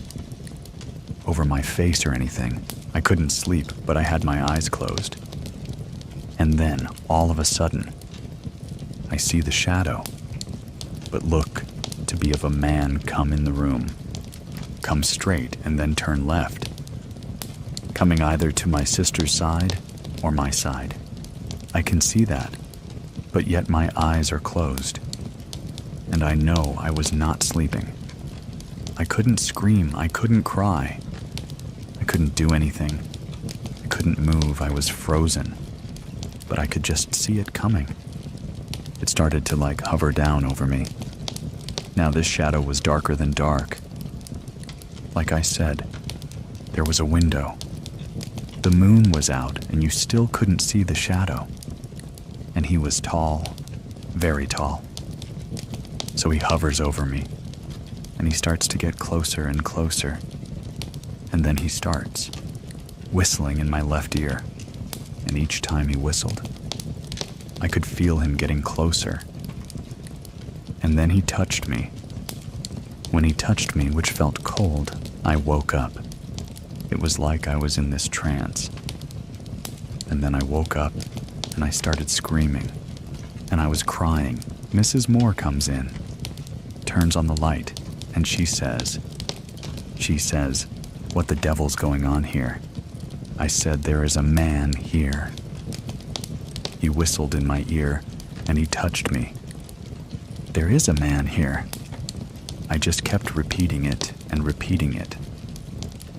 face or anything. I couldn't sleep, but I had my eyes closed. And then, all of a sudden, I see the shadow, but look to be of a man come in the room, come straight and then turn left, coming either to my sister's side or my side. I can see that, but yet my eyes are closed, and I know I was not sleeping. I couldn't scream, I couldn't cry, I couldn't do anything, I couldn't move, I was frozen, but I could just see it coming. It started to hover down over me. Now this shadow was darker than dark. Like I said, there was a window. The moon was out and you still couldn't see the shadow. And he was tall, very tall. So he hovers over me and he starts to get closer and closer. And then he starts whistling in my left ear. And each time he whistled, I could feel him getting closer. And then he touched me. When he touched me, which felt cold, I woke up. It was like I was in this trance. And then I woke up and I started screaming. And I was crying. Mrs. Moore comes in, turns on the light, and she says, "What the devil's going on here?" I said, "There is a man here." He whistled in my ear, and he touched me. "There is a man here." I just kept repeating it and repeating it.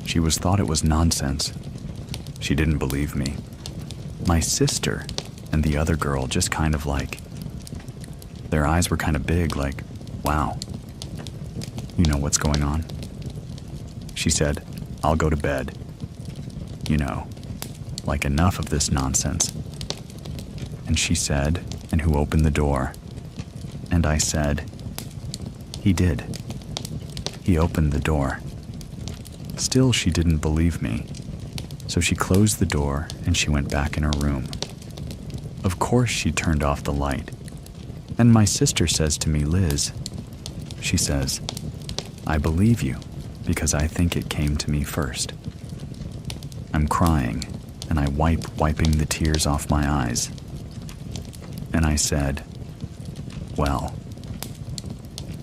She thought it was nonsense. She didn't believe me. My sister and the other girl just their eyes were kind of big, wow. You know what's going on? She said, "I'll go to bed. Enough of this nonsense." And she said, "And who opened the door?" And I said, "He did. He opened the door." Still, she didn't believe me. So she closed the door and she went back in her room. Of course, she turned off the light. And my sister says to me, "Liz," she says, "I believe you because I think it came to me first." I'm crying and I wiping the tears off my eyes. And I said, "Well,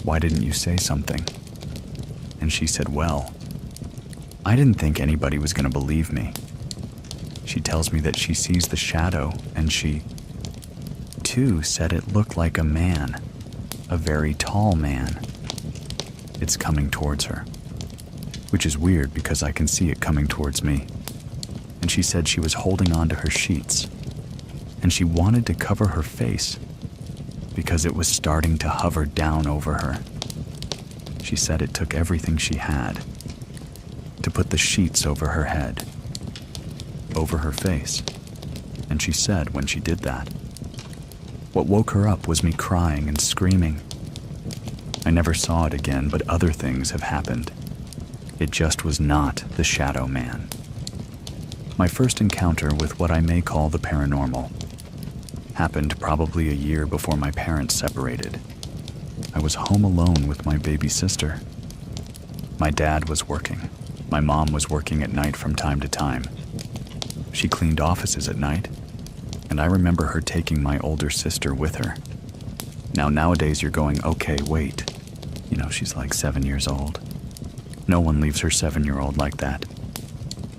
why didn't you say something?" And she said, "Well, I didn't think anybody was going to believe me." She tells me that she sees the shadow, and she, too, said it looked like a man, a very tall man. It's coming towards her, which is weird because I can see it coming towards me. And she said she was holding on to her sheets, and she wanted to cover her face because it was starting to hover down over her. She said it took everything she had to put the sheets over her head, over her face, and she said when she did that, what woke her up was me crying and screaming. I never saw it again, but other things have happened. It just was not the Shadow Man. My first encounter with what I may call the paranormal happened probably a year before my parents separated. I was home alone with my baby sister. My dad was working. My mom was working at night from time to time. She cleaned offices at night, and I remember her taking my older sister with her. Now, nowadays you're going, okay, wait. She's 7 years old. No one leaves her 7-year-old like that.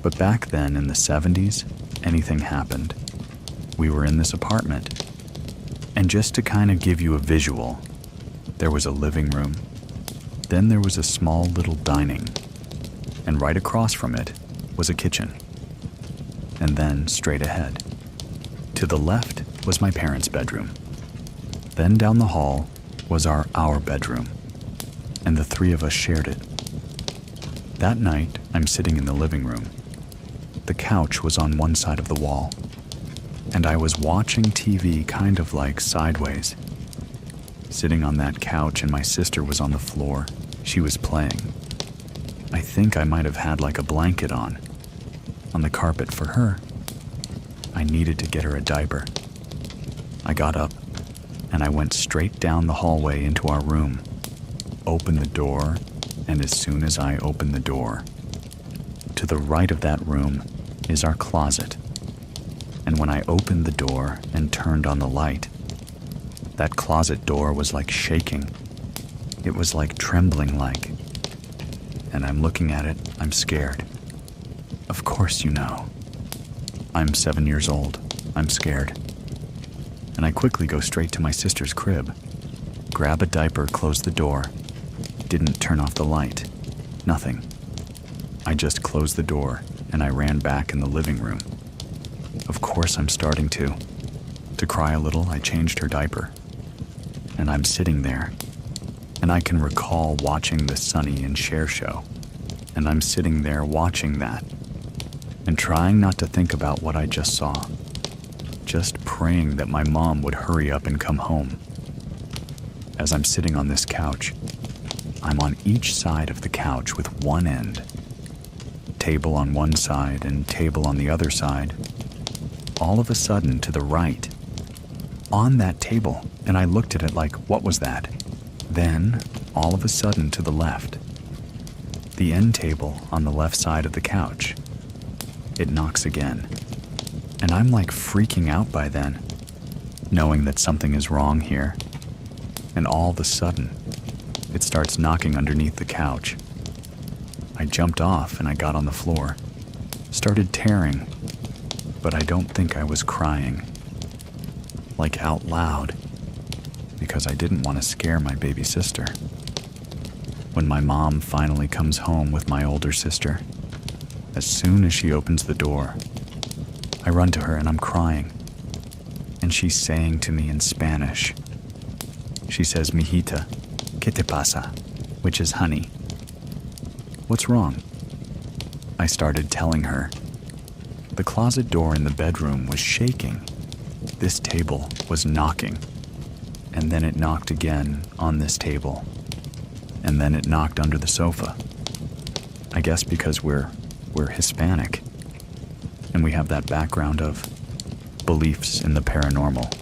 But back then, in the 70s, anything happened. We were in this apartment. And just to kind of give you a visual, there was a living room. Then there was a small little dining. And right across from it was a kitchen. And then straight ahead, to the left was my parents' bedroom. Then down the hall was our bedroom. And the three of us shared it. That night, I'm sitting in the living room. The couch was on one side of the wall, and I was watching TV kind of sideways. Sitting on that couch, and my sister was on the floor. She was playing. I think I might have had a blanket on the carpet for her. I needed to get her a diaper. I got up and I went straight down the hallway into our room, opened the door, and as soon as I opened the door, to the right of that room is our closet. And when I opened the door and turned on the light, that closet door was like shaking. It was like trembling like. And I'm looking at it, I'm scared. Of course you know. I'm 7 years old. I'm scared. And I quickly go straight to my sister's crib, grab a diaper, close the door, didn't turn off the light, nothing. I just closed the door and I ran back in the living room. Of course I'm starting to. To cry a little, I changed her diaper. And I'm sitting there, and I can recall watching the Sonny and Cher show. And I'm sitting there watching that, and trying not to think about what I just saw. Just praying that my mom would hurry up and come home. As I'm sitting on this couch, I'm on each side of the couch with one end. Table on one side and table on the other side. All of a sudden, to the right, on that table, and I looked at it like, what was that? Then, all of a sudden, to the left, the end table on the left side of the couch, it knocks again. And I'm like freaking out by then, knowing that something is wrong here. And all of a sudden, it starts knocking underneath the couch. I jumped off and I got on the floor, started tearing, but I don't think I was crying. Like out loud, because I didn't want to scare my baby sister. When my mom finally comes home with my older sister, as soon as she opens the door, I run to her and I'm crying. And she's saying to me in Spanish. She says, "Mijita, ¿qué te pasa?" which is honey. What's wrong? I started telling her. The closet door in the bedroom was shaking. This table was knocking. And then it knocked again on this table. And then it knocked under the sofa. I guess because we're Hispanic. And we have that background of beliefs in the paranormal.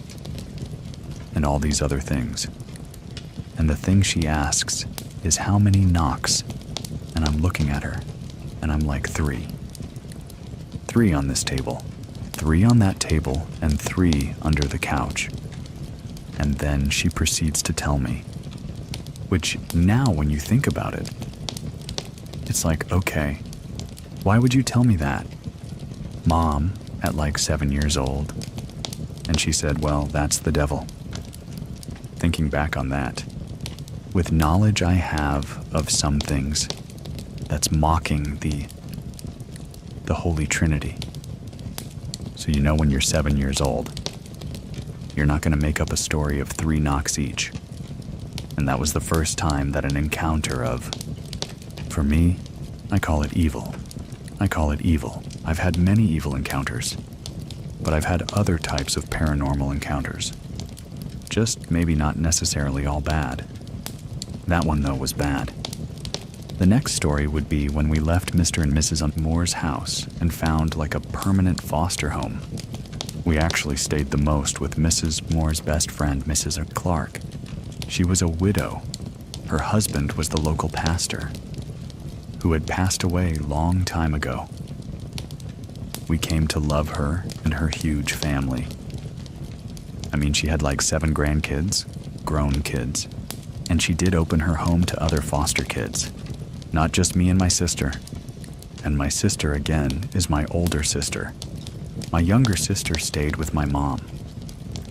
And all these other things. And the thing she asks is how many knocks? And I'm looking at her. And I'm like, 3. 3 on this table. 3 on that table, and 3 under the couch. And then she proceeds to tell me, which now when you think about it, it's like, okay, why would you tell me that? Mom, at like 7 years old. And she said, well, that's the devil. Thinking back on that, with knowledge I have of some things, that's mocking the Holy Trinity. So you know when you're 7 years old, you're not going to make up a story of 3 knocks each. And that was the first time that an encounter of, for me, I call it evil. I call it evil. I've had many evil encounters, but I've had other types of paranormal encounters. Just maybe not necessarily all bad. That one, though, was bad. The next story would be when we left Mr. and Mrs. Moore's house and found like a permanent foster home. We actually stayed the most with Mrs. Moore's best friend, Mrs. Clark. She was a widow. Her husband was the local pastor, who had passed away long time ago. We came to love her and her huge family. I mean, she had like 7 grandkids, grown kids, and she did open her home to other foster kids. Not just me and my sister. And my sister, again, is my older sister. My younger sister stayed with my mom.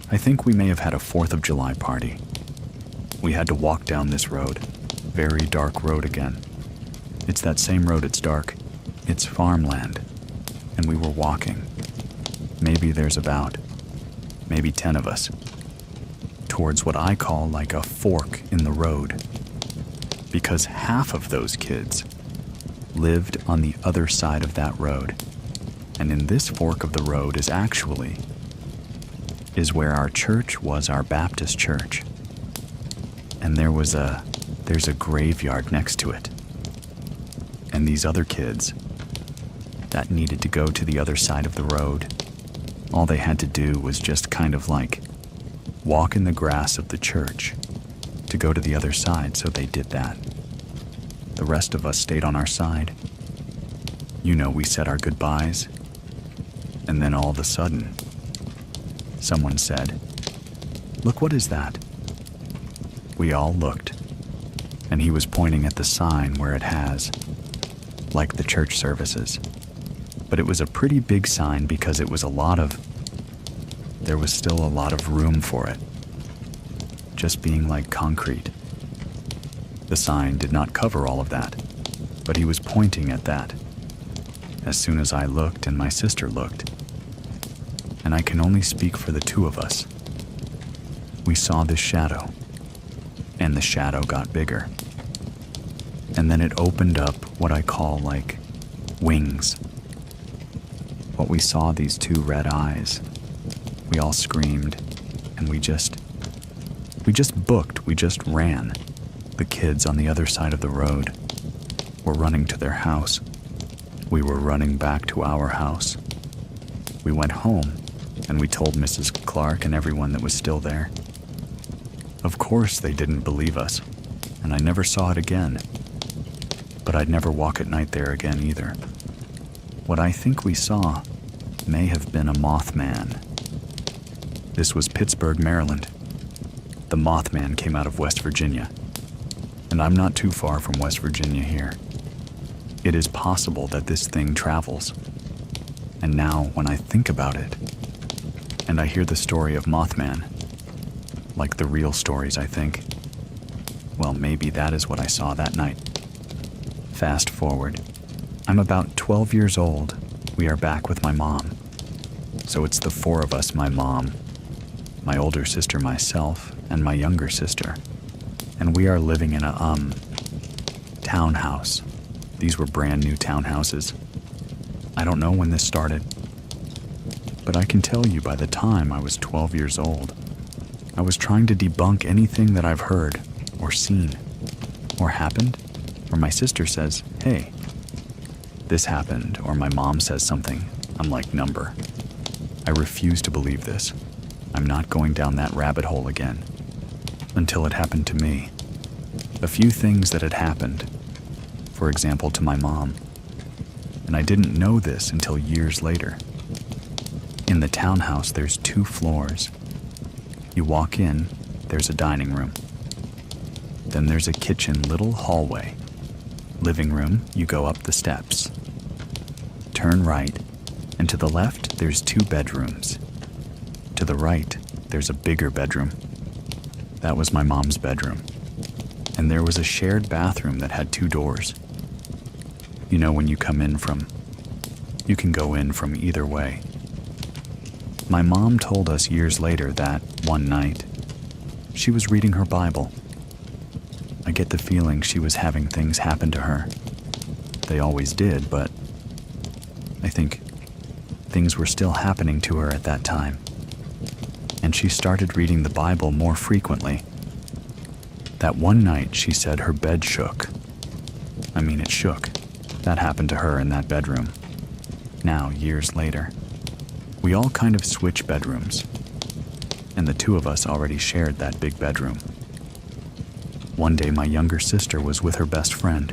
I think we may have had a 4th of July party. We had to walk down this road. Very dark road again. It's that same road, it's dark. It's farmland. And we were walking. Maybe there's about, maybe 10 of us. Towards what I call like a fork in the road. Because half of those kids lived on the other side of that road. And in this fork of the road is where our church was, our Baptist church. And there's a graveyard next to it. And these other kids that needed to go to the other side of the road, All they had to do was just kind of like walk in the grass of the church to go to the other side, so they did that. The rest of us stayed on our side. You know, we said our goodbyes, and then all of a sudden, someone said, "Look, what is that?" We all looked, and he was pointing at the sign where it has, like the church services. But it was a pretty big sign because it was there was still a lot of room for it, just being like concrete. The sign did not cover all of that, but he was pointing at that. As soon as I looked and my sister looked, and I can only speak for the two of us, we saw this shadow, and the shadow got bigger. And then it opened up what I call like wings. What we saw, these two red eyes. We all screamed, and we just booked, we just ran. The kids on the other side of the road were running to their house. We were running back to our house. We went home, and we told Mrs. Clark and everyone that was still there. Of course they didn't believe us, and I never saw it again. But I'd never walk at night there again either. What I think we saw may have been a Mothman. This was Pittsburgh, Maryland. The Mothman came out of West Virginia, and I'm not too far from West Virginia here. It is possible that this thing travels. And now, when I think about it, and I hear the story of Mothman, like the real stories, I think, well, maybe that is what I saw that night. Fast forward. I'm about 12 years old. We are back with my mom. So it's the four of us, my mom, my older sister, myself, and my younger sister. And we are living in a, townhouse. These were brand new townhouses. I don't know when this started, but I can tell you by the time I was 12 years old, I was trying to debunk anything that I've heard or seen or happened, or my sister says, "Hey, this happened," or my mom says something. I'm like, number. I refuse to believe this. I'm not going down that rabbit hole again. Until it happened to me. A few things that had happened, for example, to my mom. And I didn't know this until years later. In the townhouse, there's 2 floors. You walk in, there's a dining room. Then there's a kitchen, little hallway. Living room, you go up the steps. Turn right, and to the left, there's 2 bedrooms. To the right, there's a bigger bedroom. That was my mom's bedroom. And there was a shared bathroom that had 2 doors. You know, when you come in you can go in from either way. My mom told us years later that one night, she was reading her Bible. I get the feeling she was having things happen to her. They always did, but I think things were still happening to her at that time. And she started reading the Bible more frequently. That one night, she said her bed shook. I mean, it shook. That happened to her in that bedroom. Now, years later, we all kind of switch bedrooms, and the 2 of us already shared that big bedroom. One day, my younger sister was with her best friend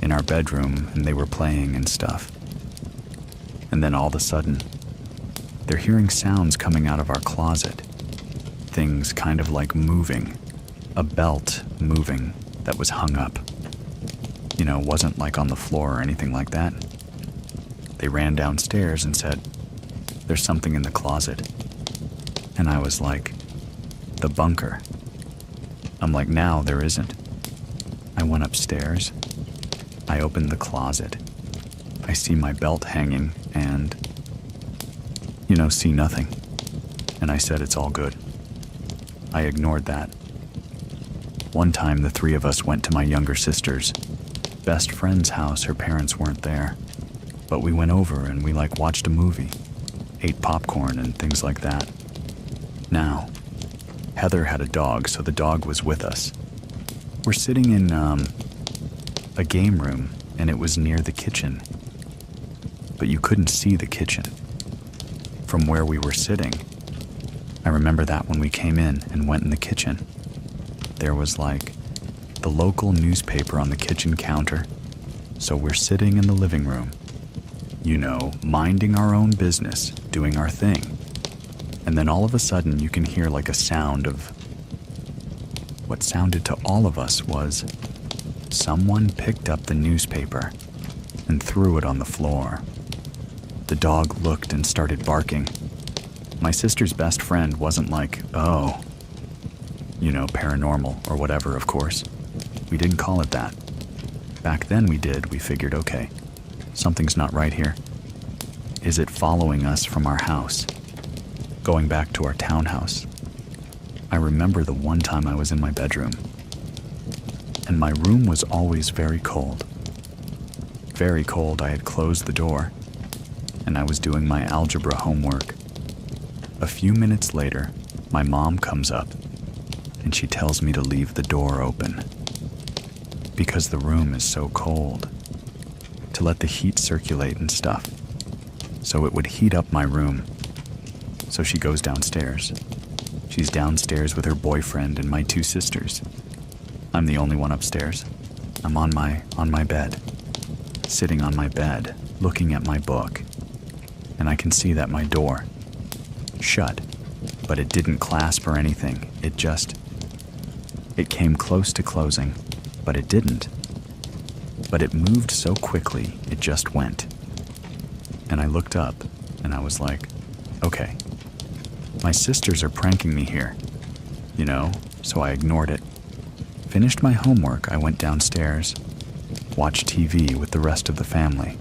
in our bedroom, and they were playing and stuff. And then all of a sudden, they're hearing sounds coming out of our closet. Things kind of like moving. A belt moving that was hung up. You know, wasn't like on the floor or anything like that. They ran downstairs and said, "There's something in the closet." And I was like, "The bunker." I'm like, "Now there isn't." I went upstairs. I opened the closet. I see my belt hanging and, see nothing. And I said, "It's all good." I ignored that. One time, the 3 of us went to my younger sister's best friend's house. Her parents weren't there. But we went over and we watched a movie, ate popcorn and things like that. Now, Heather had a dog, so the dog was with us. We're sitting in a game room, and it was near the kitchen. But you couldn't see the kitchen. from where we were sitting. I remember that when we came in and went in the kitchen, there was like the local newspaper on the kitchen counter. So we're sitting in the living room, you know, minding our own business, doing our thing. And then all of a sudden you can hear like a sound of what sounded to all of us was someone picked up the newspaper and threw it on the floor. The dog looked and started barking. My sister's best friend wasn't like, oh, you know, paranormal or whatever, of course. We didn't call it that. Back then we did. We figured, okay, something's not right here. Is it following us from our house? Going back to our townhouse. I remember the one time I was in my bedroom, and my room was always very cold. Very cold. I had closed the door, and I was doing my algebra homework. A few minutes later, my mom comes up, and she tells me to leave the door open because the room is so cold, to let the heat circulate and stuff, so it would heat up my room. So she goes downstairs. She's downstairs with her boyfriend and my two sisters. I'm the only one upstairs. I'm on my bed, sitting on my bed, looking at my book, and I can see that my door shut, but it didn't clasp or anything. It came close to closing, but it didn't. But it moved so quickly, it just went. And I looked up, and I was like, okay, my sisters are pranking me here, you know, so I ignored it. Finished my homework, I went downstairs, watched TV with the rest of the family.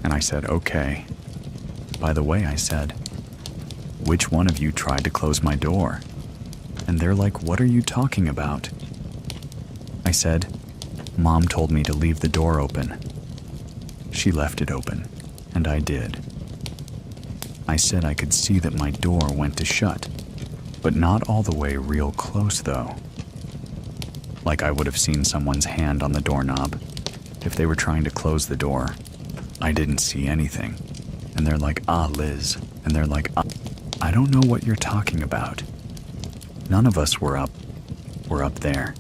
And I said, okay. By the way, I said, which one of you tried to close my door? And they're like, what are you talking about? I said, Mom told me to leave the door open. She left it open, and I did. I said I could see that my door went to shut, but not all the way real close though. Like I would have seen someone's hand on the doorknob if they were trying to close the door. I didn't see anything. And they're like, Liz. And they're like, I don't know what you're talking about. None of us were up there.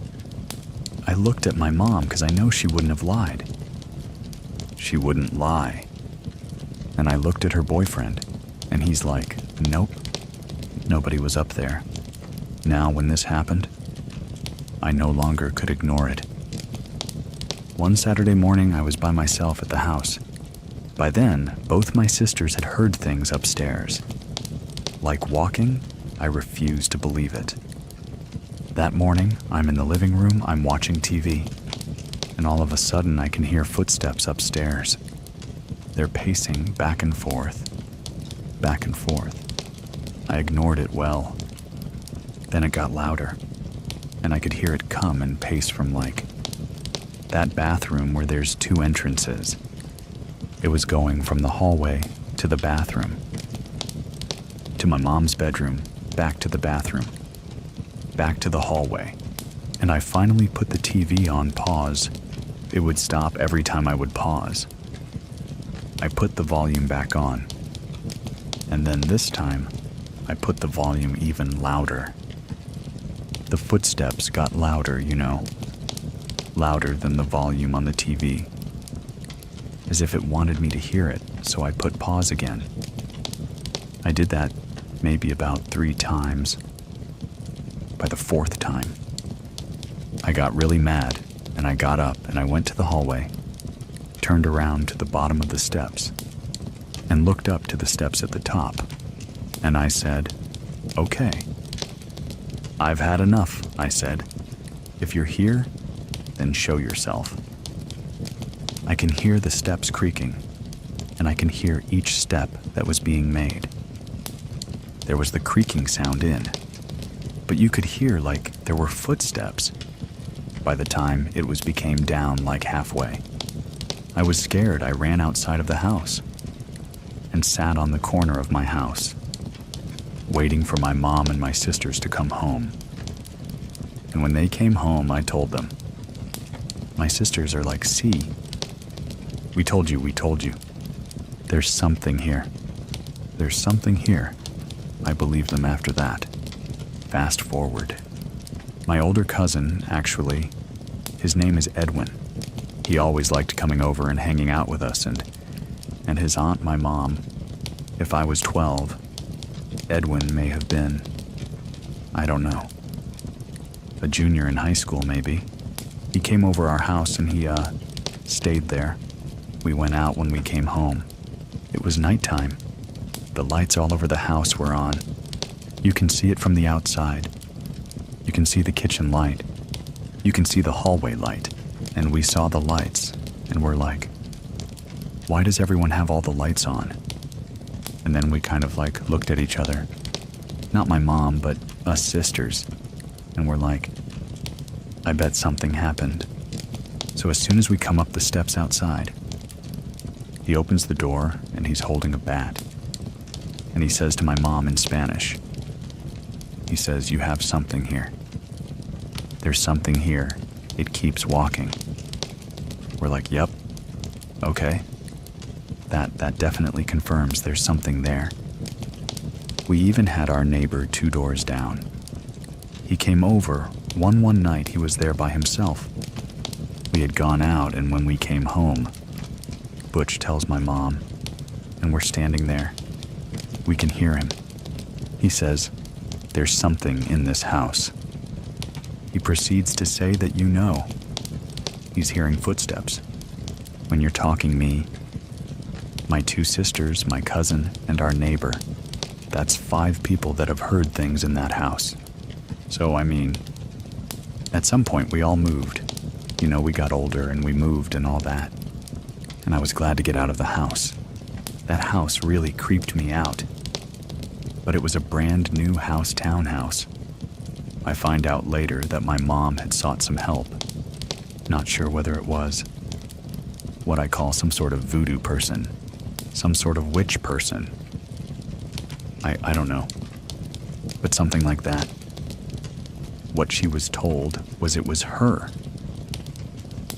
I looked at my mom because I know she wouldn't have lied. She wouldn't lie. And I looked at her boyfriend, and he's like, nope, nobody was up there. Now, when this happened, I no longer could ignore it. One Saturday morning, I was by myself at the house. By then, both my sisters had heard things upstairs. Like walking, I refused to believe it. That morning, I'm in the living room, I'm watching TV, and all of a sudden I can hear footsteps upstairs. They're pacing back and forth, back and forth. I ignored it well. Then it got louder, and I could hear it come and pace from like that bathroom where there's two entrances. It was going from the hallway to the bathroom, to my mom's bedroom, back to the bathroom, back to the hallway, and I finally put the TV on pause. It would stop every time I would pause. I put the volume back on, and then this time, I put the volume even louder. The footsteps got louder, you know, louder than the volume on the TV, as if it wanted me to hear it, so I put pause again. I did that maybe about 3 times. By the 4th time, I got really mad, and I got up and I went to the hallway, turned around to the bottom of the steps, and looked up to the steps at the top, and I said, okay, I've had enough, I said. If you're here, then show yourself. I can hear the steps creaking, and I can hear each step that was being made. There was the creaking sound in, but you could hear like there were footsteps. By the time it became down like halfway, I was scared. I ran outside of the house and sat on the corner of my house, waiting for my mom and my sisters to come home. And when they came home, I told them. My sisters are like, see, we told you. There's something here. there's something here. I believed them after that. Fast forward. My older cousin, actually, his name is Edwin. He always liked coming over and hanging out with us, and his aunt, my mom. If I was 12, Edwin may have been, I don't know, a junior in high school maybe. He came over our house and he stayed there. We went out when we came home. It was nighttime. The lights all over the house were on. You can see it from the outside. You can see the kitchen light. You can see the hallway light. And we saw the lights, and we're like, why does everyone have all the lights on? And then we kind of like looked at each other. Not my mom, but us sisters. And we're like, I bet something happened. So as soon as we come up the steps outside, he opens the door and he's holding a bat. And he says to my mom in Spanish, he says, you have something here. There's something here. It keeps walking. We're like, yep, okay. That definitely confirms there's something there. We even had our neighbor 2 doors down. He came over one night. He was there by himself. We had gone out, and when we came home, Butch tells my mom, and we're standing there. We can hear him. He says, there's something in this house. He proceeds to say that you know. He's hearing footsteps. When you're talking me, my 2 sisters, my cousin, and our neighbor, that's 5 people that have heard things in that house. So, I mean, at some point we all moved. You know, we got older and we moved and all that. And I was glad to get out of the house. That house really creeped me out. But it was a brand new townhouse. I find out later that my mom had sought some help. Not sure whether it was what I call some sort of voodoo person, some sort of witch person. I don't know, but something like that. What she was told was it was her,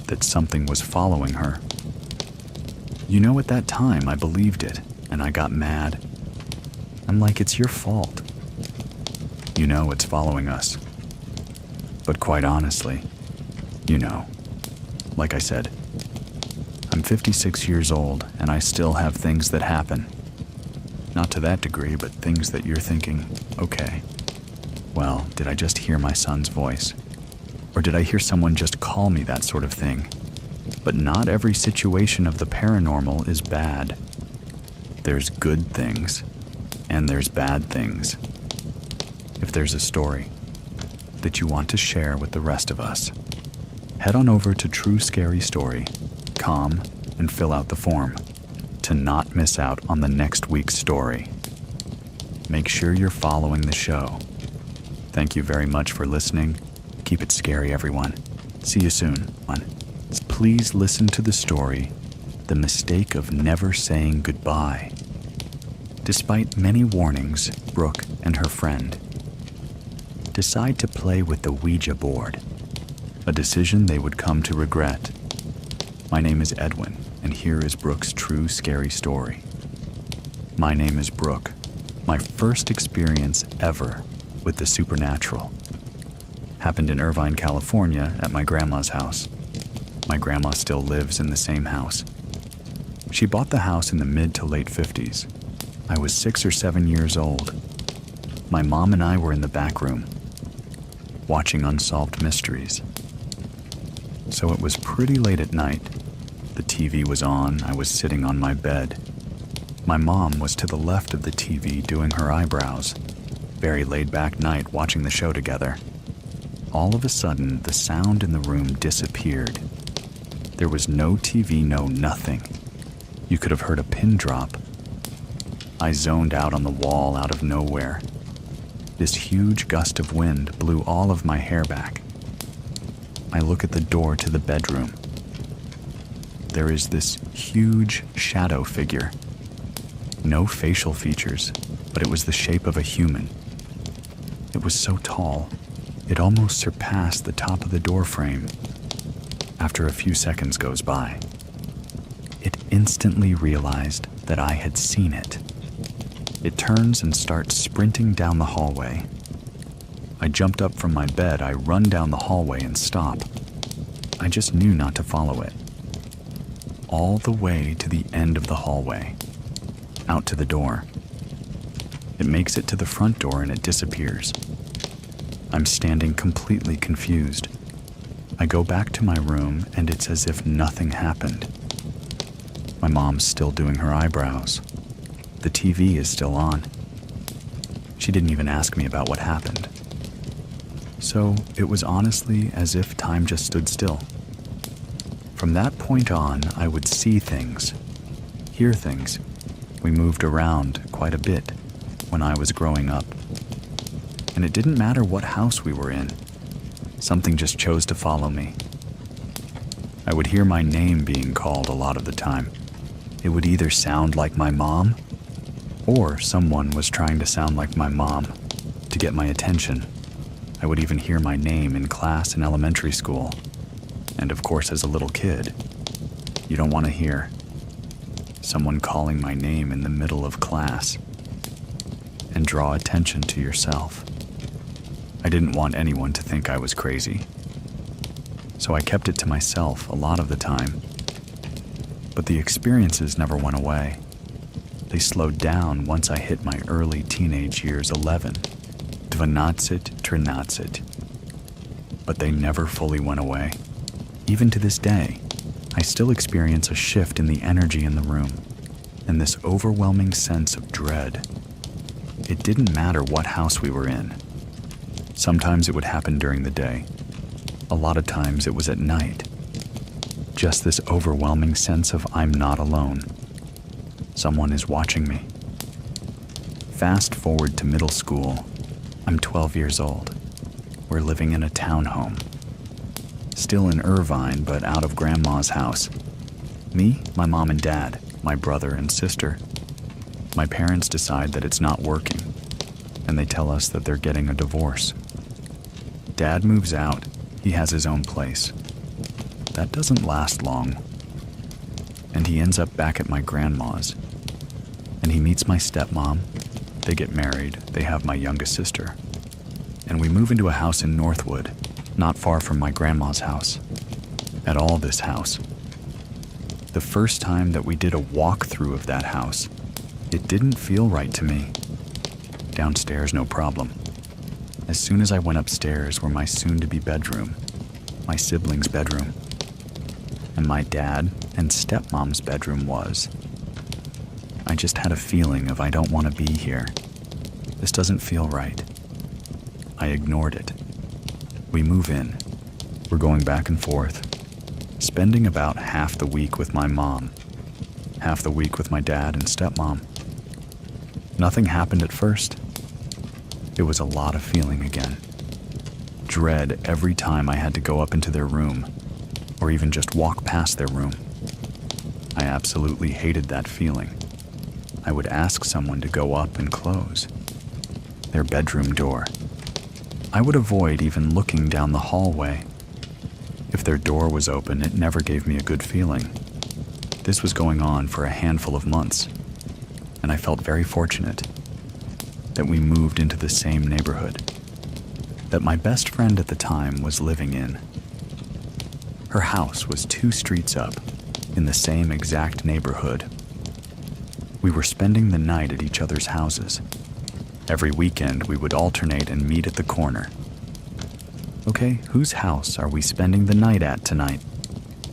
that something was following her. You know, at that time I believed it, and I got mad. I'm like, it's your fault. You know it's following us. But quite honestly, you know, like I said, I'm 56 years old and I still have things that happen. Not to that degree, but things that you're thinking, okay, well, did I just hear my son's voice? Or did I hear someone just call me that sort of thing? But not every situation of the paranormal is bad. There's good things, and there's bad things. If there's a story that you want to share with the rest of us, head on over to TrueScaryStory.com and fill out the form to not miss out on the next week's story. Make sure you're following the show. Thank you very much for listening. Keep it scary, everyone. See you soon. Please listen to the story, The Mistake of Never Saying Goodbye. Despite many warnings, Brooke and her friend decide to play with the Ouija board, a decision they would come to regret. My name is Edwin, and here is Brooke's true scary story. My name is Brooke. My first experience ever with the supernatural happened in Irvine, California at my grandma's house. My grandma still lives in the same house. She bought the house in the mid to late 50s. I was 6 or 7 years old. My mom and I were in the back room, watching Unsolved Mysteries. So it was pretty late at night. The TV was on. I was sitting on my bed. My mom was to the left of the TV doing her eyebrows. Very laid-back night watching the show together. All of a sudden, the sound in the room disappeared. There was no TV, no nothing. You could have heard a pin drop. I zoned out on the wall out of nowhere. This huge gust of wind blew all of my hair back. I look at the door to the bedroom. There is this huge shadow figure. No facial features, but it was the shape of a human. It was so tall, it almost surpassed the top of the door frame. After a few seconds goes by, it instantly realized that I had seen it. It turns and starts sprinting down the hallway. I jumped up from my bed, I run down the hallway and stop. I just knew not to follow it. All the way to the end of the hallway, out to the door. It makes it to the front door and it disappears. I'm standing completely confused. I go back to my room and it's as if nothing happened. My mom's still doing her eyebrows. The TV is still on. She didn't even ask me about what happened. So it was honestly as if time just stood still. From that point on, I would see things, hear things. We moved around quite a bit when I was growing up. And it didn't matter what house we were in. Something just chose to follow me. I would hear my name being called a lot of the time. It would either sound like my mom, or someone was trying to sound like my mom to get my attention. I would even hear my name in class in elementary school. And of course, as a little kid, you don't want to hear someone calling my name in the middle of class and draw attention to yourself. I didn't want anyone to think I was crazy, so I kept it to myself a lot of the time. But the experiences never went away. They slowed down once I hit my early teenage years, 11, 12, 13. But they never fully went away. Even to this day, I still experience a shift in the energy in the room and this overwhelming sense of dread. It didn't matter what house we were in. Sometimes it would happen during the day. A lot of times it was at night. Just this overwhelming sense of I'm not alone. Someone is watching me. Fast forward to middle school. I'm 12 years old. We're living in a townhome. Still in Irvine, but out of Grandma's house. Me, my mom and dad, my brother and sister. My parents decide that it's not working, and they tell us that they're getting a divorce. Dad moves out. He has his own place. That doesn't last long. And he ends up back at my grandma's. And he meets my stepmom. They get married. They have my youngest sister. And we move into a house in Northwood, not far from my grandma's house. At all this house. The first time that we did a walkthrough of that house, it didn't feel right to me. Downstairs, no problem. As soon as I went upstairs were my soon-to-be bedroom, my siblings' bedroom, and my dad and stepmom's bedroom was. I just had a feeling of I don't want to be here. This doesn't feel right. I ignored it. We move in. We're going back and forth, spending about half the week with my mom, half the week with my dad and stepmom. Nothing happened at first. It was a lot of feeling again. Dread every time I had to go up into their room, or even just walk past their room. I absolutely hated that feeling. I would ask someone to go up and close their bedroom door. I would avoid even looking down the hallway. If their door was open, it never gave me a good feeling. This was going on for a handful of months, and I felt very fortunate that we moved into the same neighborhood that my best friend at the time was living in. Her house was 2 streets up in the same exact neighborhood. We were spending the night at each other's houses. Every weekend we would alternate and meet at the corner. Okay, whose house are we spending the night at tonight?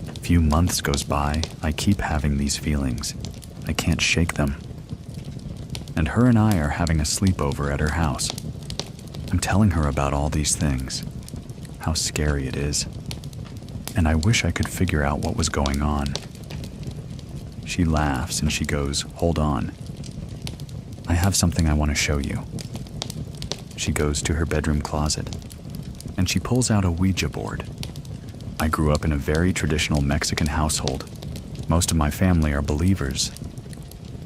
A few months goes by, I keep having these feelings. I can't shake them. And her and I are having a sleepover at her house. I'm telling her about all these things, how scary it is, and I wish I could figure out what was going on. She laughs and she goes, "Hold on. I have something I want to show you." She goes to her bedroom closet, and she pulls out a Ouija board. I grew up in a very traditional Mexican household. Most of my family are believers.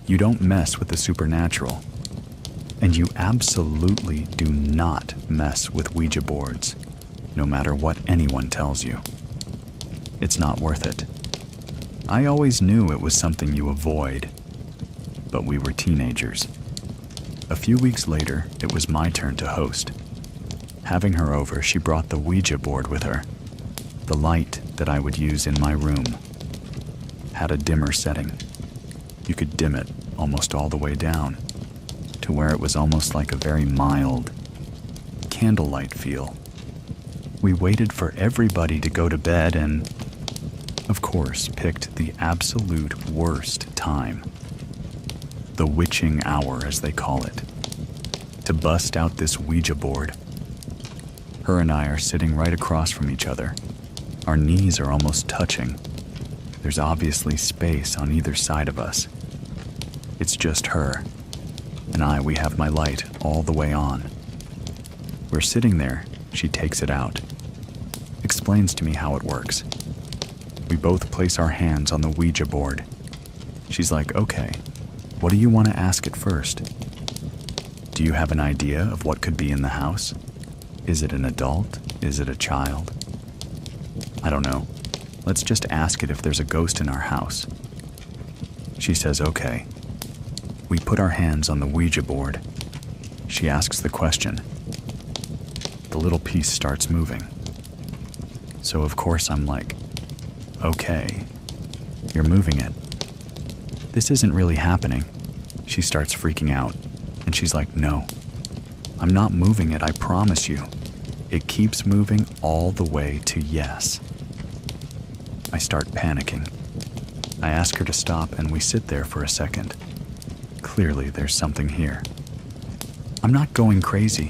You don't mess with the supernatural. And you absolutely do not mess with Ouija boards, no matter what anyone tells you. It's not worth it. I always knew it was something you avoid, but we were teenagers. A few weeks later, it was my turn to host. Having her over, she brought the Ouija board with her. The light that I would use in my room had a dimmer setting. You could dim it almost all the way down to where it was almost like a very mild candlelight feel. We waited for everybody to go to bed and, of course, picked the absolute worst time. The witching hour, as they call it, to bust out this Ouija board. Her and I are sitting right across from each other. Our knees are almost touching. There's obviously space on either side of us. It's just her, and we have my light all the way on. We're sitting there, she takes it out, explains to me how it works. We both place our hands on the Ouija board. She's like, okay, what do you want to ask it first? Do you have an idea of what could be in the house? Is it an adult? Is it a child? I don't know. Let's just ask it if there's a ghost in our house. She says, okay. We put our hands on the Ouija board. She asks the question. The little piece starts moving. So of course I'm like, okay, you're moving it. This isn't really happening. She starts freaking out, and she's like, no, I'm not moving it, I promise you. It keeps moving all the way to yes. I start panicking. I ask her to stop, and we sit there for a second. Clearly, there's something here. I'm not going crazy.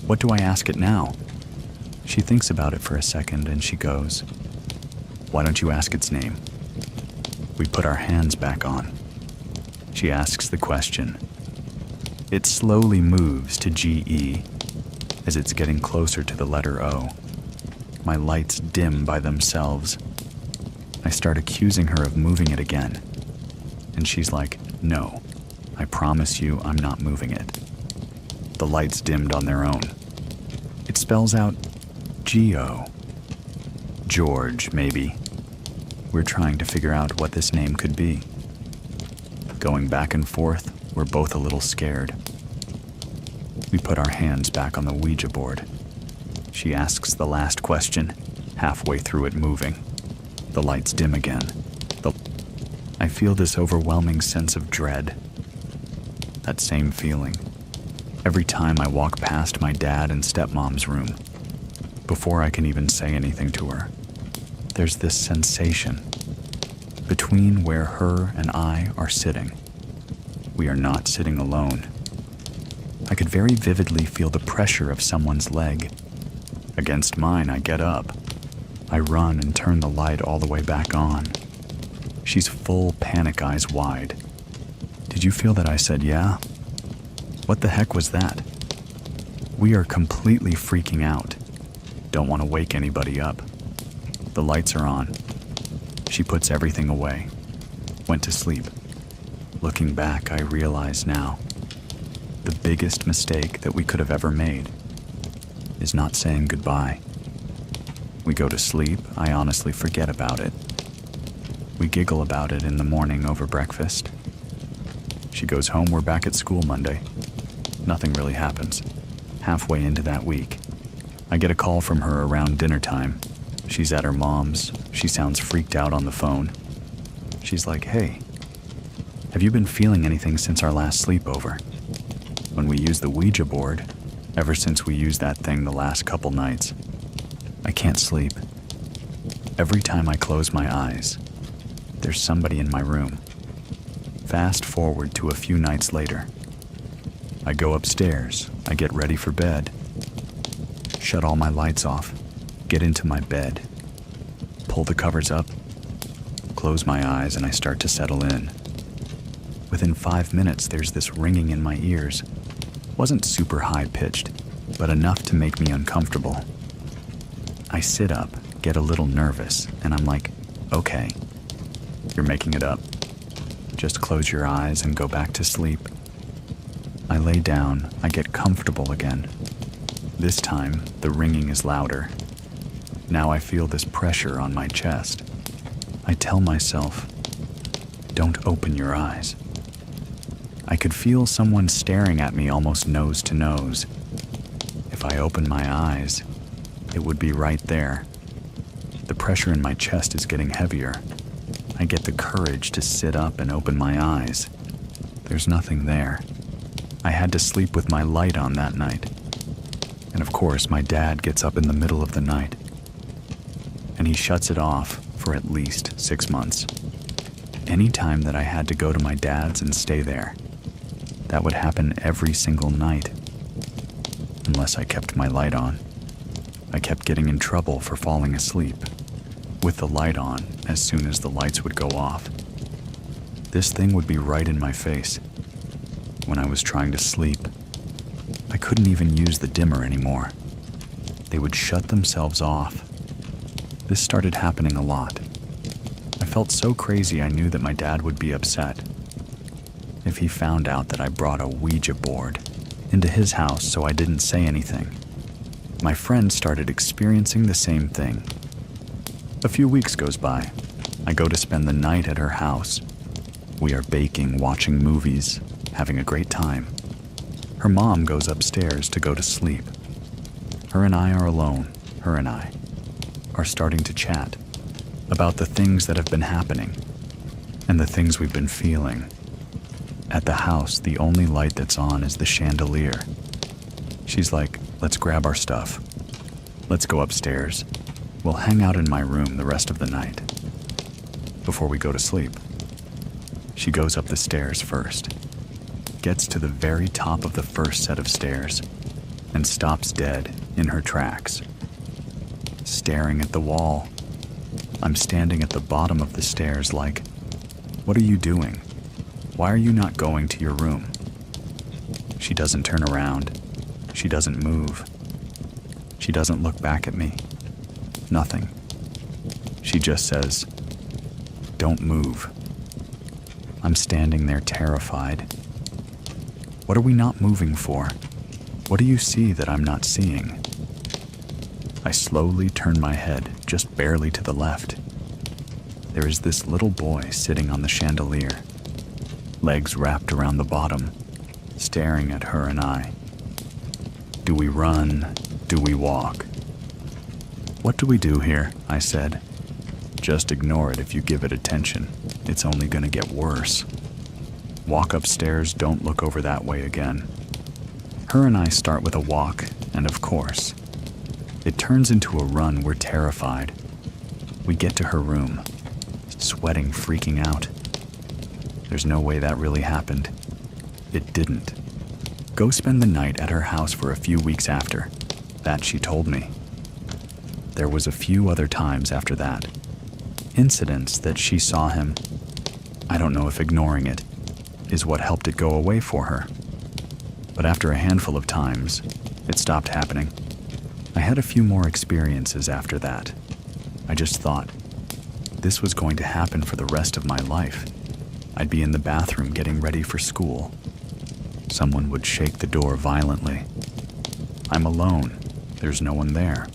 What do I ask it now? She thinks about it for a second, and she goes, why don't you ask its name? We put our hands back on. She asks the question. It slowly moves to GE as it's getting closer to the letter O. My lights dim by themselves. I start accusing her of moving it again. And she's like, no, I promise you I'm not moving it. The lights dimmed on their own. It spells out G-O. George, maybe. We're trying to figure out what this name could be. Going back and forth, we're both a little scared. We put our hands back on the Ouija board. She asks the last question, halfway through it moving. The lights dim again. I feel this overwhelming sense of dread. That same feeling. Every time I walk past my dad and stepmom's room, before I can even say anything to her, there's this sensation between where her and I are sitting. We are not sitting alone. I could very vividly feel the pressure of someone's leg. Against mine, I get up. I run and turn the light all the way back on. She's full panic, eyes wide. Did you feel that I said yeah? What the heck was that? We are completely freaking out. Don't want to wake anybody up. The lights are on. She puts everything away. Went to sleep. Looking back, I realize now, the biggest mistake that we could have ever made is not saying goodbye. We go to sleep, I honestly forget about it. We giggle about it in the morning over breakfast. She goes home, we're back at school Monday. Nothing really happens. Halfway into that week, I get a call from her around dinner time. She's at her mom's. She sounds freaked out on the phone. She's like, hey, have you been feeling anything since our last sleepover? When we used the Ouija board, ever since we used that thing the last couple nights, I can't sleep. Every time I close my eyes, there's somebody in my room. Fast forward to a few nights later. I go upstairs, I get ready for bed, shut all my lights off, get into my bed, pull the covers up, close my eyes, and I start to settle in. Within 5 minutes, there's this ringing in my ears. Wasn't super high-pitched, but enough to make me uncomfortable. I sit up, get a little nervous, and I'm like, okay, you're making it up. Just close your eyes and go back to sleep. I lay down, I get comfortable again. This time, the ringing is louder. Now I feel this pressure on my chest. I tell myself, don't open your eyes. I could feel someone staring at me almost nose to nose. If I opened my eyes, it would be right there. The pressure in my chest is getting heavier. I get the courage to sit up and open my eyes. There's nothing there. I had to sleep with my light on that night. And of course, my dad gets up in the middle of the night. And he shuts it off for at least 6 months. Any time that I had to go to my dad's and stay there, that would happen every single night. Unless I kept my light on. I kept getting in trouble for falling asleep, with the light on as soon as the lights would go off. This thing would be right in my face. When I was trying to sleep, I couldn't even use the dimmer anymore. They would shut themselves off. This started happening a lot. I felt so crazy I knew that my dad would be upset if he found out that I brought a Ouija board into his house so I didn't say anything. My friend started experiencing the same thing. A few weeks goes by. I go to spend the night at her house. We are baking, watching movies, having a great time. Her mom goes upstairs to go to sleep. Her and I are alone. Her and I are starting to chat about the things that have been happening and the things we've been feeling. At the house, the only light that's on is the chandelier. She's like, let's grab our stuff. Let's go upstairs. We'll hang out in my room the rest of the night before we go to sleep. She goes up the stairs first, gets to the very top of the first set of stairs, and stops dead in her tracks, staring at the wall. I'm standing at the bottom of the stairs like, what are you doing? Why are you not going to your room? She doesn't turn around. She doesn't move. She doesn't look back at me. Nothing. She just says, don't move. I'm standing there terrified. What are we not moving for? What do you see that I'm not seeing? I slowly turn my head just barely to the left. There is this little boy sitting on the chandelier, legs wrapped around the bottom, staring at her and I. Do we run? Do we walk? What do we do here? I said. Just ignore it if you give it attention. It's only going to get worse. Walk upstairs, don't look over that way again. Her and I start with a walk, and of course, it turns into a run. We're terrified. We get to her room, sweating, freaking out. There's no way that really happened. It didn't. Go spend the night at her house for a few weeks after. That she told me. There was a few other times after that. Incidents that she saw him. I don't know if ignoring it is what helped it go away for her. But after a handful of times, it stopped happening. I had a few more experiences after that. I just thought, this was going to happen for the rest of my life. I'd be in the bathroom getting ready for school. Someone would shake the door violently. I'm alone. There's no one there.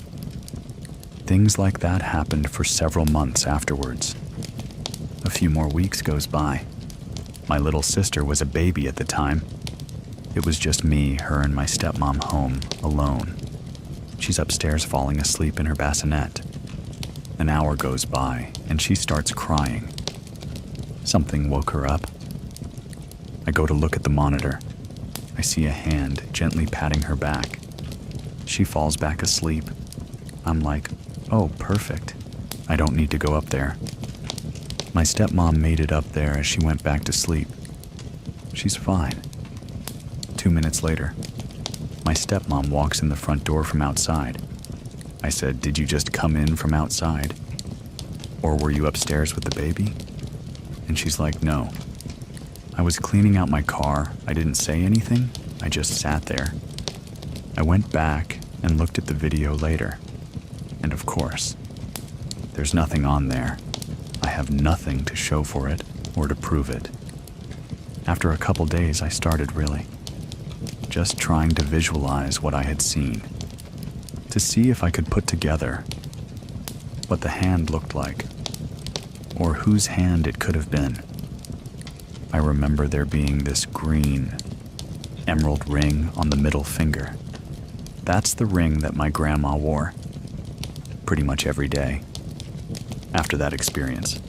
Things like that happened for several months afterwards. A few more weeks goes by. My little sister was a baby at the time. It was just me, her, and my stepmom home, alone. She's upstairs falling asleep in her bassinet. An hour goes by, and she starts crying. Something woke her up. I go to look at the monitor. I see a hand gently patting her back. She falls back asleep. I'm like, oh, perfect. I don't need to go up there. My stepmom made it up there as she went back to sleep. She's fine. 2 minutes later, my stepmom walks in the front door from outside. I said, did you just come in from outside? Or were you upstairs with the baby? And she's like, no. I was cleaning out my car. I didn't say anything. I just sat there. I went back and looked at the video later. And of course, there's nothing on there. I have nothing to show for it or to prove it. After a couple days, I started really just trying to visualize what I had seen, to see if I could put together what the hand looked like, or whose hand it could have been. I remember there being this green emerald ring on the middle finger. That's the ring that my grandma wore pretty much every day after that experience.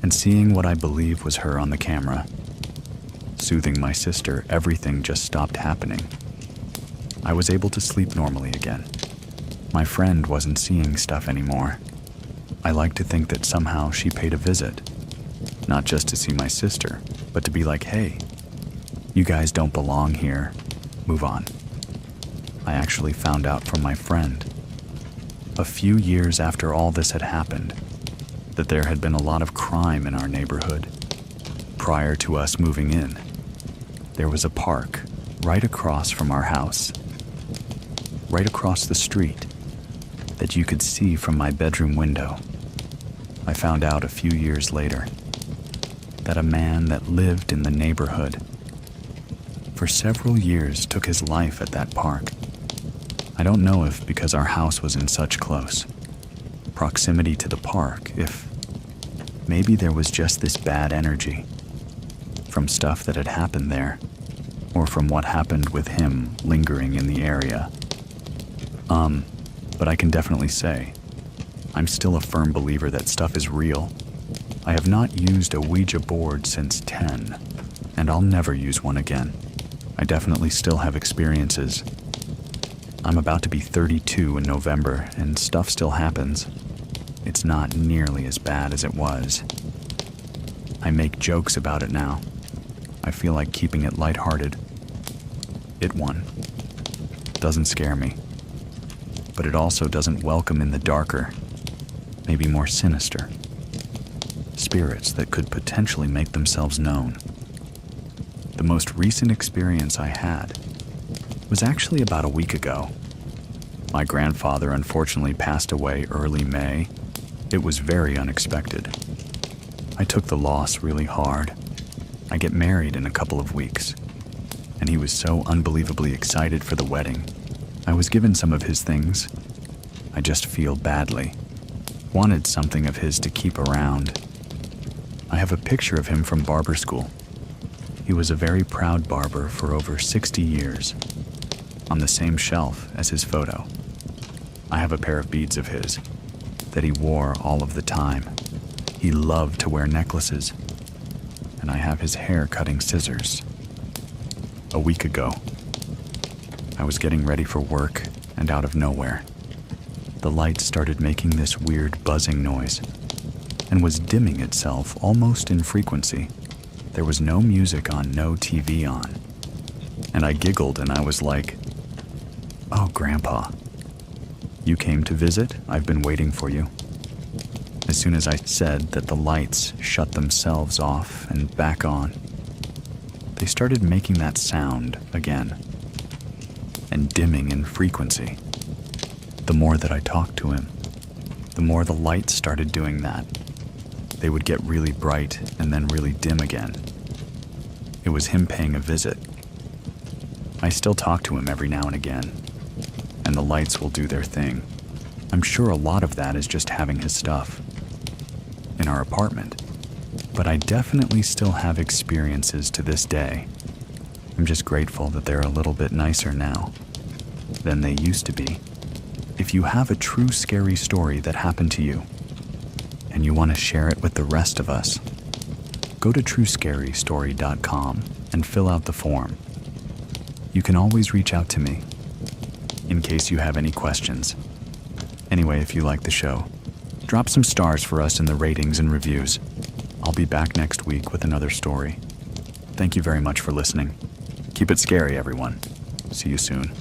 And seeing what I believe was her on the camera, soothing my sister, everything just stopped happening. I was able to sleep normally again. My friend wasn't seeing stuff anymore. I like to think that somehow she paid a visit, not just to see my sister, but to be like, hey, you guys don't belong here, move on. I actually found out from my friend, a few years after all this had happened, that there had been a lot of crime in our neighborhood. Prior to us moving in, there was a park right across from our house, right across the street, that you could see from my bedroom window. I found out a few years later that a man that lived in the neighborhood for several years took his life at that park. I don't know if because our house was in such close proximity to the park, if maybe there was just this bad energy from stuff that had happened there, or from what happened with him lingering in the area. But I can definitely say, I'm still a firm believer that stuff is real. I have not used a Ouija board since 10, and I'll never use one again. I definitely still have experiences. I'm about to be 32 in November, and stuff still happens. It's not nearly as bad as it was. I make jokes about it now. I feel like keeping it lighthearted. It won. Doesn't scare me. But it also doesn't welcome in the darker, maybe more sinister, spirits that could potentially make themselves known. The most recent experience I had was actually about a week ago. My grandfather unfortunately passed away early May. It was very unexpected. I took the loss really hard. I get married in a couple of weeks, and he was so unbelievably excited for the wedding. I was given some of his things. I just feel badly. Wanted something of his to keep around. I have a picture of him from barber school. He was a very proud barber for over 60 years, on the same shelf as his photo. I have a pair of beads of his that he wore all of the time. He loved to wear necklaces, and I have his hair cutting scissors. A week ago, I was getting ready for work, and out of nowhere, the light started making this weird buzzing noise and was dimming itself almost in frequency. There was no music on, no TV on. And I giggled and I was like, "Oh, Grandpa, you came to visit? I've been waiting for you." As soon as I said that, the lights shut themselves off and back on. They started making that sound again, and dimming in frequency. The more that I talked to him, the more the lights started doing that. They would get really bright and then really dim again. It was him paying a visit. I still talk to him every now and again, and the lights will do their thing. I'm sure a lot of that is just having his stuff in our apartment, but I definitely still have experiences to this day. I'm just grateful that they're a little bit nicer now than they used to be. If you have a true scary story that happened to you, and you want to share it with the rest of us, go to truescarystory.com and fill out the form. You can always reach out to me in case you have any questions. Anyway, if you like the show, drop some stars for us in the ratings and reviews. I'll be back next week with another story. Thank you very much for listening. Keep it scary, everyone. See you soon.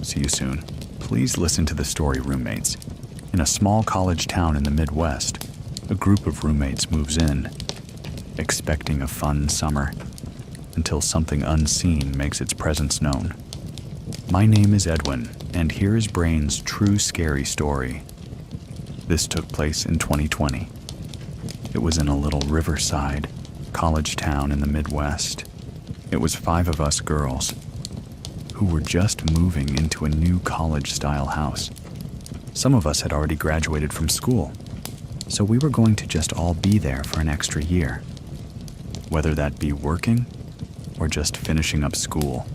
See you soon. Please listen to the story Roommates. In a small college town in the Midwest, a group of roommates moves in, expecting a fun summer, until something unseen makes its presence known. My name is Edwin, and here is Brain's true scary story. This took place in 2020. It was in a little riverside college town in the Midwest. It was 5 of us girls who were just moving into a new college-style house. Some of us had already graduated from school, so we were going to just all be there for an extra year. whether that be working or just finishing up school.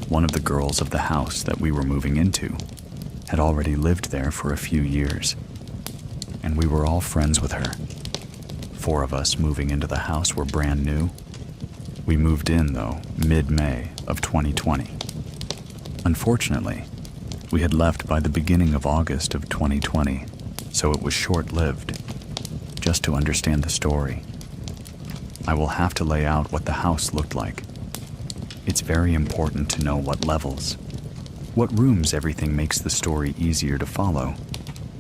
One of the girls of the house that we were moving into had already lived there for a few years, and we were all friends with her. 4 of us moving into the house were brand new. We moved in, though, mid-May of 2020. Unfortunately, we had left by the beginning of August of 2020, so it was short-lived. Just to understand the story, I will have to lay out what the house looked like. It's very important to know what levels, what rooms. Everything makes the story easier to follow.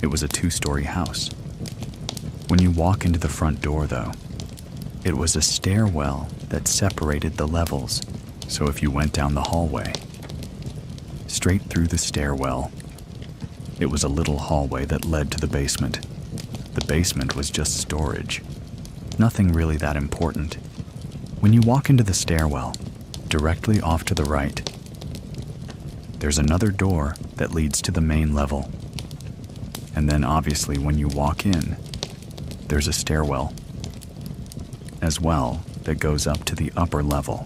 It was a 2-story house. When you walk into the front door, though, it was a stairwell that separated the levels, so if you went down the hallway, straight through the stairwell, it was a little hallway that led to the basement. The basement was just storage. Nothing really that important. When you walk into the stairwell, directly off to the right, there's another door that leads to the main level. And then obviously when you walk in, there's a stairwell as well that goes up to the upper level.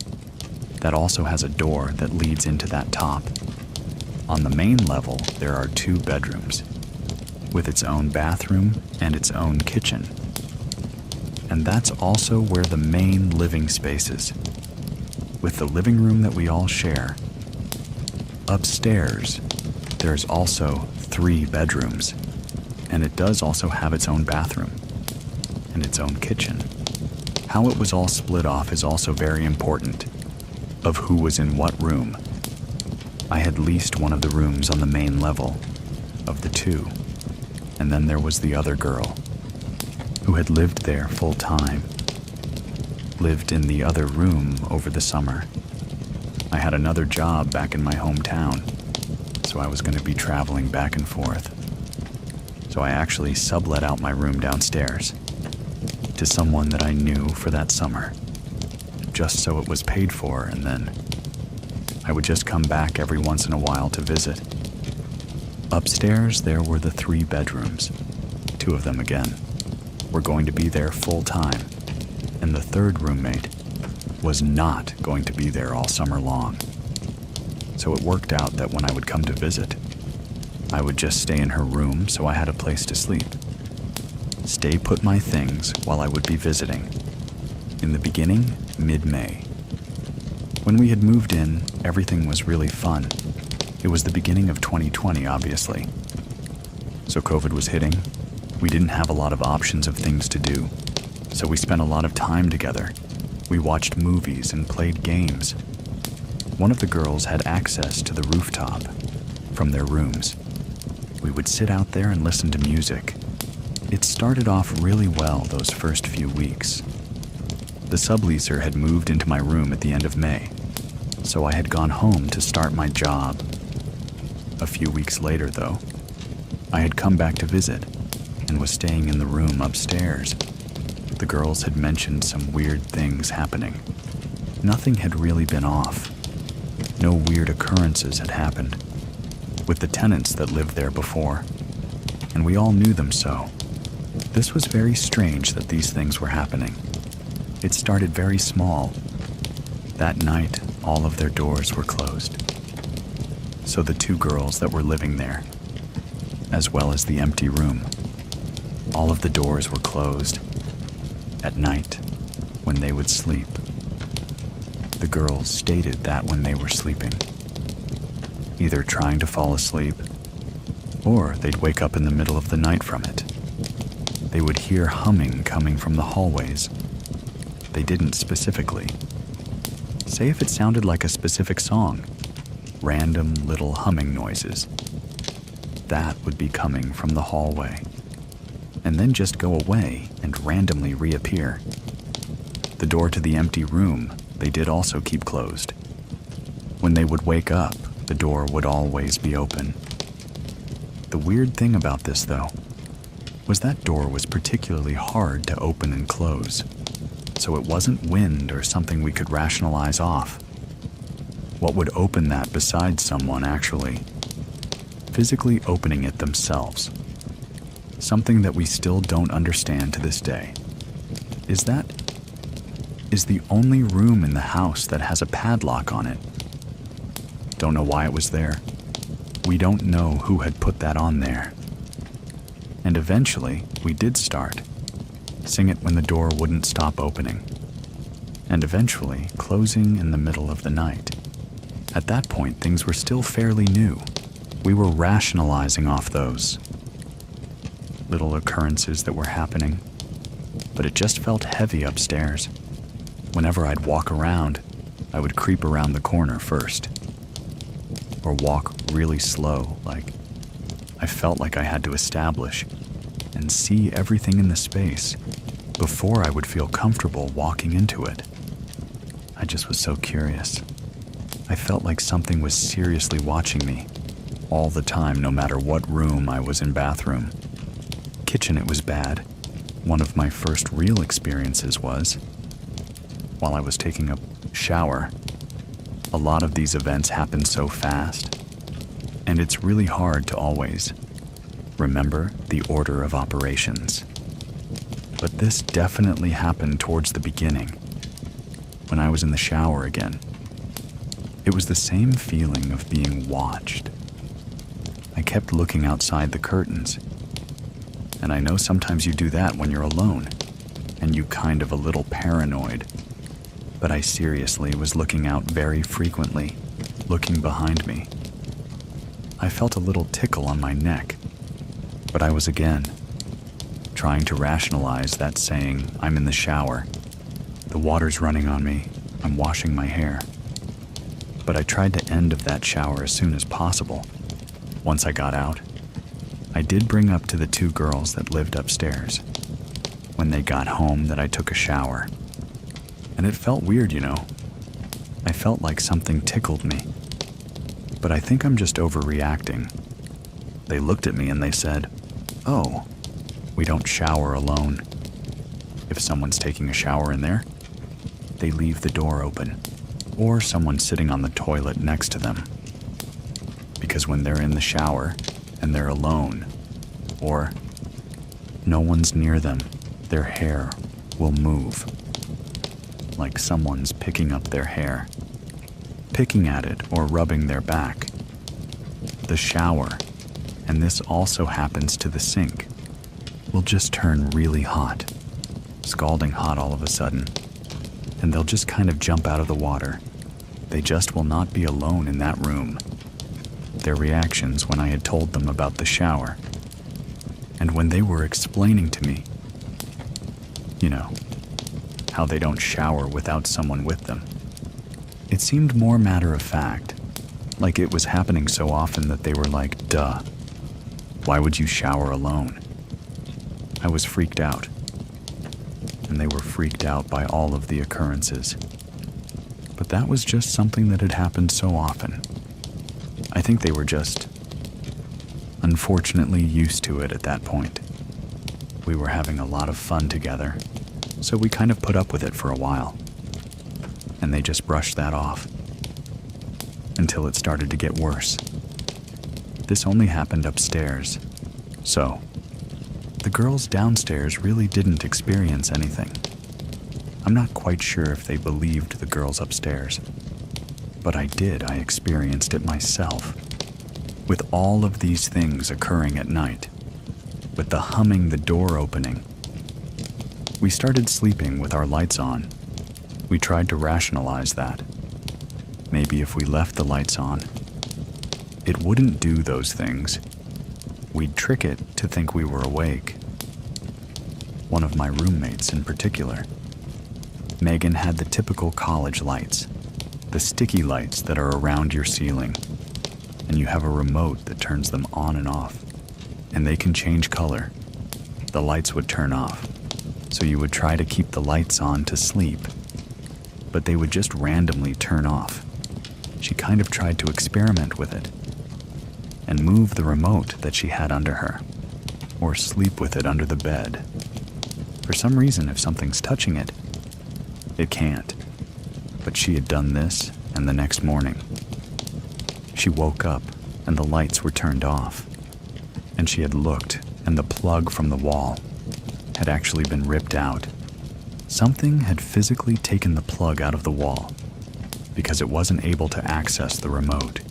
That also has a door that leads into that top. On the main level, there are 2 bedrooms with its own bathroom and its own kitchen. And that's also where the main living space is, with the living room that we all share. Upstairs, there's also 3 bedrooms, and it does also have its own bathroom and its own kitchen. How it was all split off is also very important, of who was in what room. I had leased one of the rooms on the main level of the 2, and then there was the other girl who had lived there full time, lived in the other room over the summer. I had another job back in my hometown, so I was going to be traveling back and forth. So I actually sublet out my room downstairs to someone that I knew for that summer, just so it was paid for, and then I would just come back every once in a while to visit. Upstairs, there were the 3 bedrooms. 2 of them, again, were going to be there full time, and the 3rd roommate was not going to be there all summer long. So it worked out that when I would come to visit, I would just stay in her room so I had a place to sleep. Stay put my things while I would be visiting. In the beginning, mid-May. When we had moved in, everything was really fun. It was the beginning of 2020, obviously. So COVID was hitting. We didn't have a lot of options of things to do, so we spent a lot of time together. We watched movies and played games. One of the girls had access to the rooftop from their rooms. We would sit out there and listen to music. It started off really well those first few weeks. The subleaser had moved into my room at the end of May, so I had gone home to start my job. A few weeks later, though, I had come back to visit and was staying in the room upstairs. The girls had mentioned some weird things happening. Nothing had really been off. No weird occurrences had happened with the tenants that lived there before, and we all knew them so. This was very strange that these things were happening. It started very small. That night, all of their doors were closed. So the 2 girls that were living there, as well as the empty room, all of the doors were closed. At night, when they would sleep, the girls stated that when they were sleeping, either trying to fall asleep, or they'd wake up in the middle of the night from it. They would hear humming coming from the hallways. They didn't specifically say if it sounded like a specific song, random little humming noises. That would be coming from the hallway, and then just go away and randomly reappear. The door to the empty room they did also keep closed. When they would wake up, the door would always be open. The weird thing about this, though, was that door was particularly hard to open and close, so it wasn't wind or something we could rationalize off. What would open that besides someone actually physically opening it themselves? Something that we still don't understand to this day is that is the only room in the house that has a padlock on it. Don't know why it was there. We don't know who had put that on there. And eventually, we did start. Sing it when the door wouldn't stop opening. And eventually, closing in the middle of the night. At that point, things were still fairly new. We were rationalizing off those little occurrences that were happening, but it just felt heavy upstairs. Whenever I'd walk around, I would creep around the corner first, or walk really slow, like I felt like I had to establish and see everything in the space before I would feel comfortable walking into it. I just was so curious. I felt like something was seriously watching me all the time, no matter what room I was in. Bathroom, kitchen, it was bad. One of my first real experiences was while I was taking a shower. A lot of these events happen so fast, and it's really hard to always remember the order of operations. But this definitely happened towards the beginning, when I was in the shower again. It was the same feeling of being watched. I kept looking outside the curtains, and I know sometimes you do that when you're alone, and you kind of a little paranoid. But I seriously was looking out very frequently, looking behind me. I felt a little tickle on my neck, but I was again trying to rationalize that, saying, I'm in the shower. The water's running on me. I'm washing my hair. But I tried the end of that shower as soon as possible. Once I got out, I did bring up to the two girls that lived upstairs when they got home that I took a shower. And it felt weird, you know. I felt like something tickled me. But I think I'm just overreacting. They looked at me and they said, "Oh, we don't shower alone. If someone's taking a shower in there, they leave the door open, or someone's sitting on the toilet next to them. Because when they're in the shower and they're alone, or no one's near them, their hair will move. Like someone's picking up their hair, picking at it or rubbing their back. The shower, and this also happens to the sink, will just turn really hot, scalding hot all of a sudden, and they'll just kind of jump out of the water. They just will not be alone in that room." Their reactions when I had told them about the shower, and when they were explaining to me, you know, how they don't shower without someone with them. It seemed more matter of fact, like it was happening so often that they were like, duh, why would you shower alone? I was freaked out, and they were freaked out by all of the occurrences. But that was just something that had happened so often. I think they were just, unfortunately, used to it at that point. We were having a lot of fun together, so we kind of put up with it for a while. And they just brushed that off, until it started to get worse. This only happened upstairs, so the girls downstairs really didn't experience anything. I'm not quite sure if they believed the girls upstairs, but I experienced it myself. With all of these things occurring at night, with the humming, the door opening. We started sleeping with our lights on. We tried to rationalize that. Maybe if we left the lights on, it wouldn't do those things. We'd trick it to think we were awake. One of my roommates in particular, Megan, had the typical college lights, the sticky lights that are around your ceiling, and you have a remote that turns them on and off, and they can change color. The lights would turn off, so you would try to keep the lights on to sleep, but they would just randomly turn off. She kind of tried to experiment with it, and move the remote that she had under her, or sleep with it under the bed. For some reason, if something's touching it, it can't. But she had done this, and the next morning, she woke up and the lights were turned off, and she had looked, and the plug from the wall had actually been ripped out, Something had physically taken the plug out of the wall because it wasn't able to access the remote,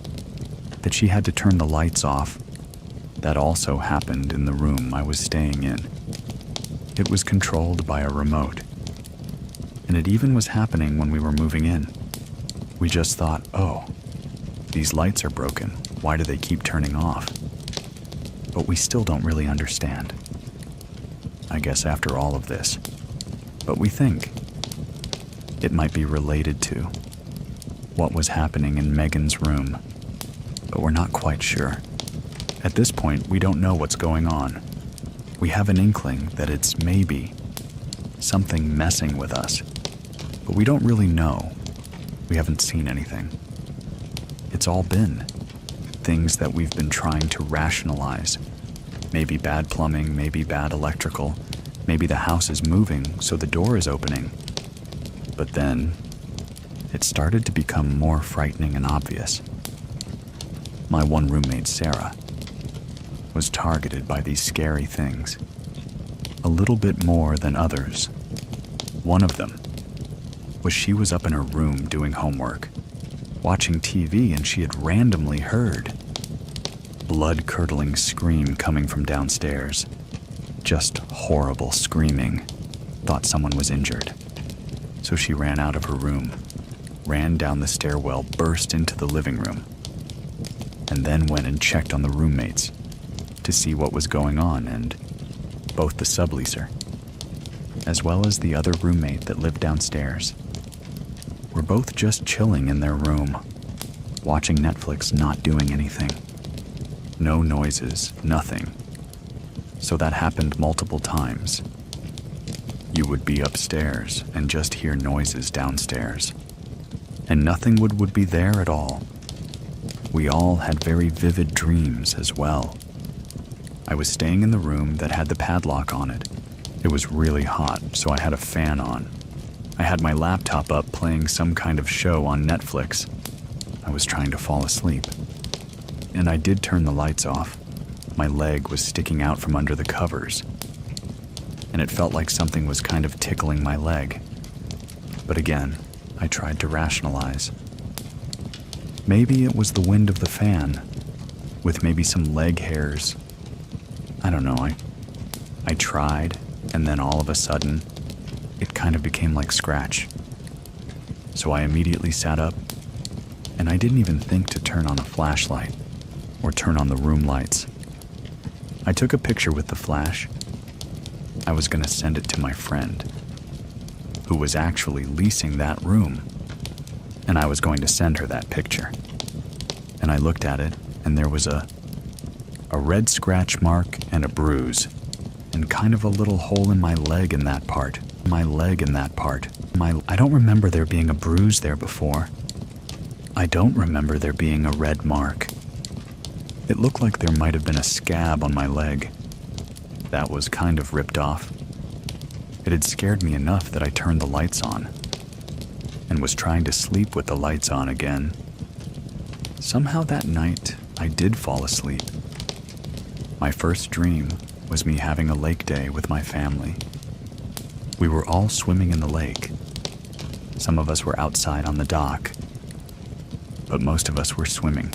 that she had to turn the lights off. That also happened in the room I was staying in. It was controlled by a remote, and it even was happening when we were moving in. We just thought, oh, these lights are broken. Why do they keep turning off? But we still don't really understand. I guess after all of this. But we think it might be related to what was happening in Megan's room, but we're not quite sure. At this point, we don't know what's going on. We have an inkling that it's maybe something messing with us, but we don't really know. We haven't seen anything. It's all been things that we've been trying to rationalize. Maybe bad plumbing, maybe bad electrical, maybe the house is moving, so the door is opening. But then, it started to become more frightening and obvious. My one roommate, Sarah, was targeted by these scary things, a little bit more than others. One of them was she was up in her room doing homework, watching TV, and she had randomly heard blood-curdling scream coming from downstairs. Just horrible screaming. Thought someone was injured. So she ran out of her room, ran down the stairwell, burst into the living room, and then went and checked on the roommates to see what was going on, and both the subleaser, as well as the other roommate that lived downstairs, were both just chilling in their room, watching Netflix, not doing anything. No noises, nothing. So that happened multiple times. You would be upstairs and just hear noises downstairs, and nothing would be there at all. We all had very vivid dreams as well. I was staying in the room that had the padlock on it. It was really hot, so I had a fan on. I had my laptop up playing some kind of show on Netflix. I was trying to fall asleep, and I did turn the lights off. My leg was sticking out from under the covers, and it felt like something was kind of tickling my leg. But again, I tried to rationalize. Maybe it was the wind of the fan, with maybe some leg hairs. I don't know, I tried, and then all of a sudden, it kind of became like scratch. So I immediately sat up, and I didn't even think to turn on a flashlight or turn on the room lights. I took a picture with the flash. I was going to send it to my friend, who was actually leasing that room, and I was going to send her that picture. And I looked at it, and there was a red scratch mark and a bruise, and kind of a little hole in my leg in that part. I don't remember there being a bruise there before. I don't remember there being a red mark. It looked like there might have been a scab on my leg. That was kind of ripped off. It had scared me enough that I turned the lights on and was trying to sleep with the lights on again. Somehow that night, I did fall asleep. My first dream was me having a lake day with my family. We were all swimming in the lake. Some of us were outside on the dock, but most of us were swimming.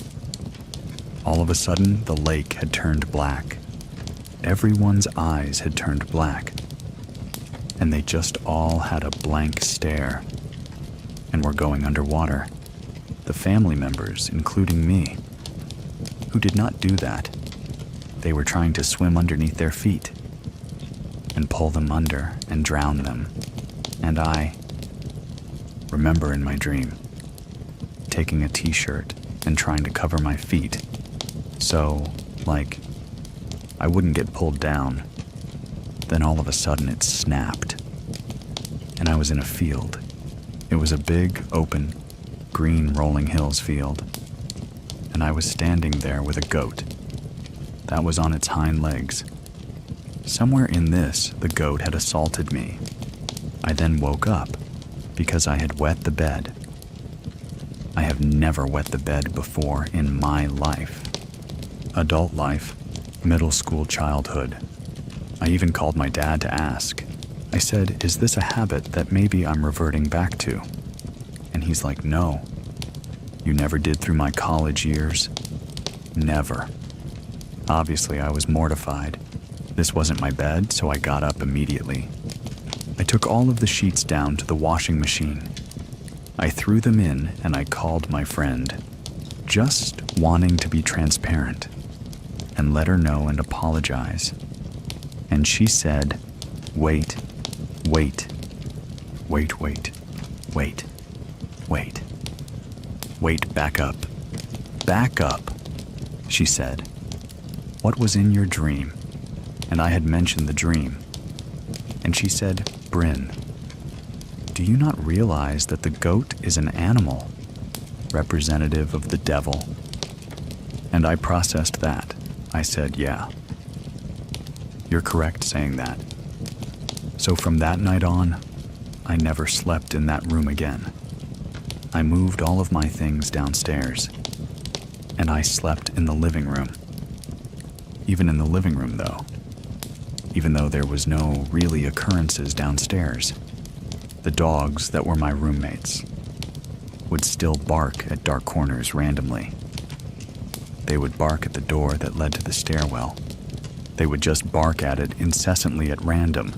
All of a sudden, the lake had turned black. Everyone's eyes had turned black, and they just all had a blank stare and were going underwater. The family members, including me, who did not do that. They were trying to swim underneath their feet and pull them under and drown them. And I remember in my dream taking a t-shirt and trying to cover my feet so, like, I wouldn't get pulled down. Then all of a sudden it snapped, and I was in a field. It was a big, open, green rolling hills field, and I was standing there with a goat that was on its hind legs. Somewhere in this, the goat had assaulted me. I then woke up because I had wet the bed. I have never wet the bed before in my life. Adult life, middle school childhood. I even called my dad to ask. I I said, "Is this a habit that maybe I'm reverting back to?" And he's like, "No. You never did through my college years. Never." Obviously, I was mortified. This wasn't my bed, so I got up immediately. I took all of the sheets down to the washing machine. I threw them in and I called my friend, just wanting to be transparent and let her know and apologize. And she said, "Wait, wait, wait, wait, wait, wait, wait, back up, back up," she said. "What was in your dream?" And I had mentioned the dream. And she said, "Bryn, do you not realize that the goat is an animal, representative of the devil?" And I processed that. I said, "Yeah. You're correct saying that." So from that night on, I never slept in that room again. I moved all of my things downstairs, and I slept in the living room. Even in the living room, though, even though there was no really occurrences downstairs, the dogs that were my roommates would still bark at dark corners randomly. They would bark at the door that led to the stairwell. They would just bark at it incessantly at random,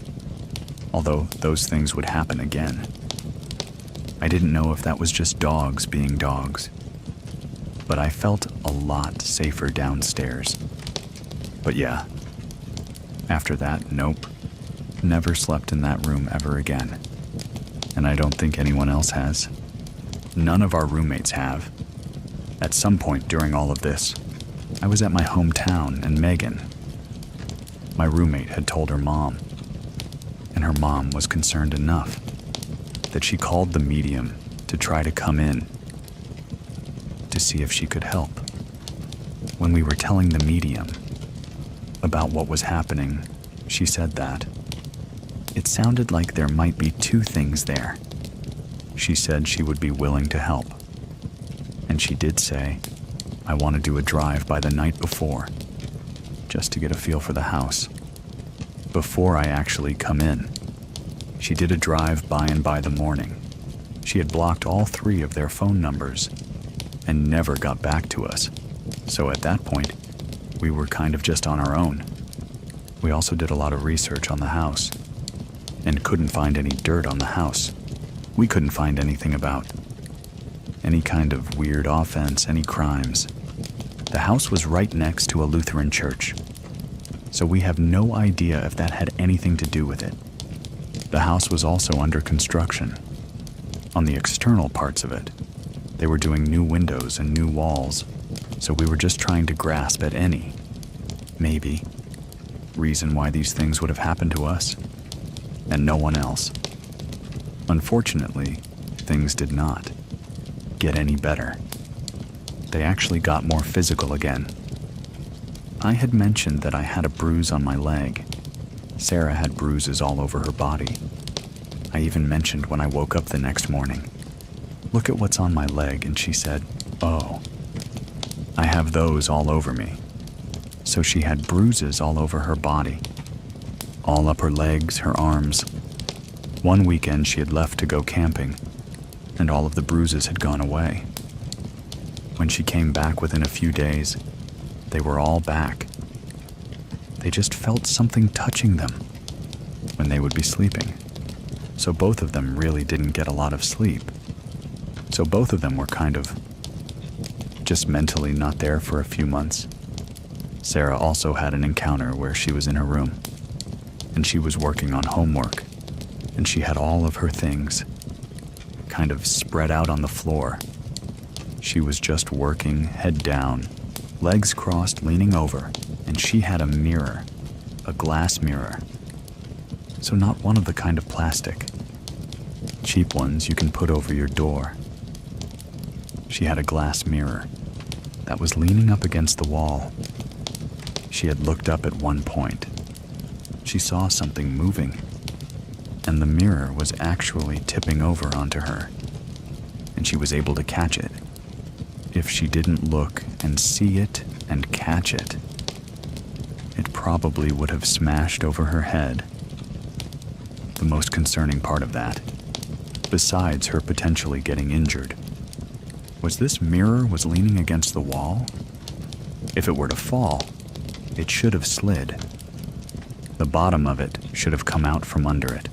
although those things would happen again. I didn't know if that was just dogs being dogs, but I felt a lot safer downstairs. But yeah, after that, nope, never slept in that room ever again. And I don't think anyone else has. None of our roommates have. At some point during all of this, I was at my hometown and Megan, my roommate, had told her mom, and her mom was concerned enough that she called the medium to try to come in to see if she could help. When we were telling the medium about what was happening, she said that it sounded like there might be two things there. She said she would be willing to help. And she did say, "I want to do a drive by the night before, just to get a feel for the house, before I actually come in." She did a drive by and by the morning. She had blocked all 3 of their phone numbers and never got back to us. So at that point, we were kind of just on our own. We also did a lot of research on the house and couldn't find any dirt on the house. We couldn't find anything about any kind of weird offense, any crimes. The house was right next to a Lutheran church, so we have no idea if that had anything to do with it. The house was also under construction. On the external parts of it, they were doing new windows and new walls, so we were just trying to grasp at any, maybe, reason why these things would have happened to us, and no one else. Unfortunately, things did not get any better. They actually got more physical again. I had mentioned that I had a bruise on my leg. Sarah had bruises all over her body. I even mentioned when I woke up the next morning, "Look at what's on my leg," and she said, "Oh, I have those all over me." So she had bruises all over her body, all up her legs, her arms. One weekend she had left to go camping, and all of the bruises had gone away. When she came back within a few days, they were all back. They just felt something touching them when they would be sleeping. So both of them really didn't get a lot of sleep. So both of them were kind of just mentally not there for a few months. Sarah also had an encounter where she was in her room, and she was working on homework, and she had all of her things kind of spread out on the floor. She was just working, head down, legs crossed, leaning over, and she had a mirror, a glass mirror. So not one of the kind of plastic, cheap ones you can put over your door. She had a glass mirror that was leaning up against the wall. She had looked up at one point. She saw something moving, and the mirror was actually tipping over onto her, and she was able to catch it. If she didn't look and see it and catch it, it probably would have smashed over her head. the most concerning part of that, besides her potentially getting injured. Was this mirror was leaning against the wall? If it were to fall, it should have slid. The bottom of it should have come out from under it,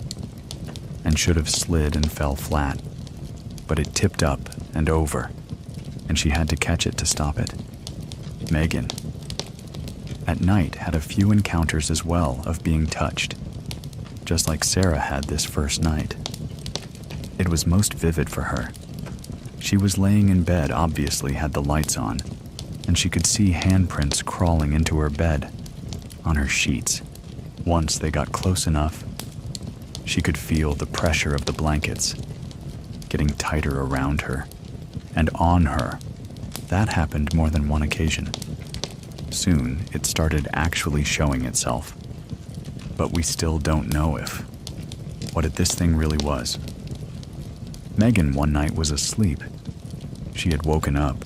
and should have slid and fell flat, but it tipped up and over, and she had to catch it to stop it. Megan, at night, had a few encounters as well of being touched, just like Sarah had this first night. It was most vivid for her. She was laying in bed, obviously had the lights on, and she could see handprints crawling into her bed, on her sheets. Once they got close enough, she could feel the pressure of the blankets getting tighter around her and on her. That happened more than one occasion. Soon, it started actually showing itself. But we still don't know what this thing really was. Megan one night was asleep. She had woken up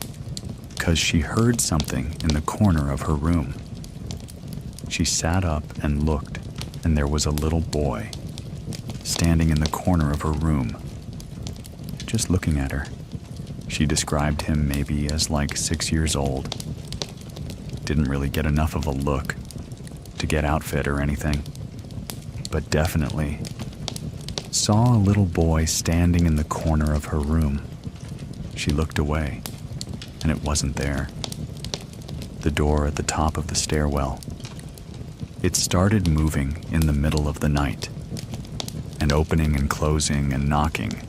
because she heard something in the corner of her room. She sat up and looked, and there was a little boy standing in the corner of her room, just looking at her. She described him maybe as like 6 years old. Didn't really get enough of a look to get outfit or anything, but definitely saw a little boy standing in the corner of her room. She looked away, and it wasn't there. The door at the top of the stairwell. It started moving in the middle of the night, and opening and closing and knocking.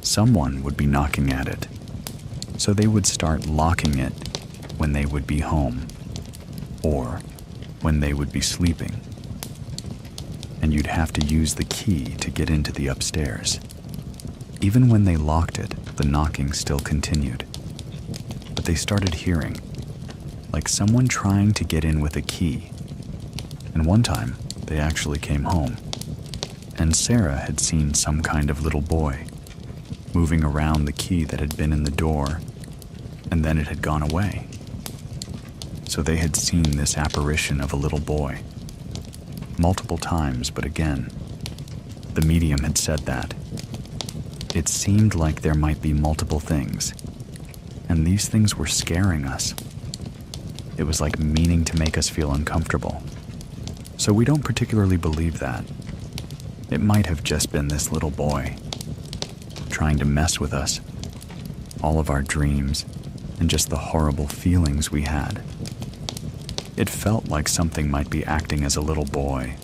Someone would be knocking at it, so they would start locking it when they would be home, or when they would be sleeping. And you'd have to use the key to get into the upstairs. Even when they locked it, the knocking still continued. But they started hearing, like someone trying to get in with a key. And one time, they actually came home, and Sarah had seen some kind of little boy moving around the key that had been in the door, and then it had gone away. So they had seen this apparition of a little boy multiple times, but again, the medium had said that it seemed like there might be multiple things, and these things were scaring us. It was like meaning to make us feel uncomfortable. So we don't particularly believe that. It might have just been this little boy trying to mess with us, all of our dreams, and just the horrible feelings we had. It felt like something might be acting as a little boy,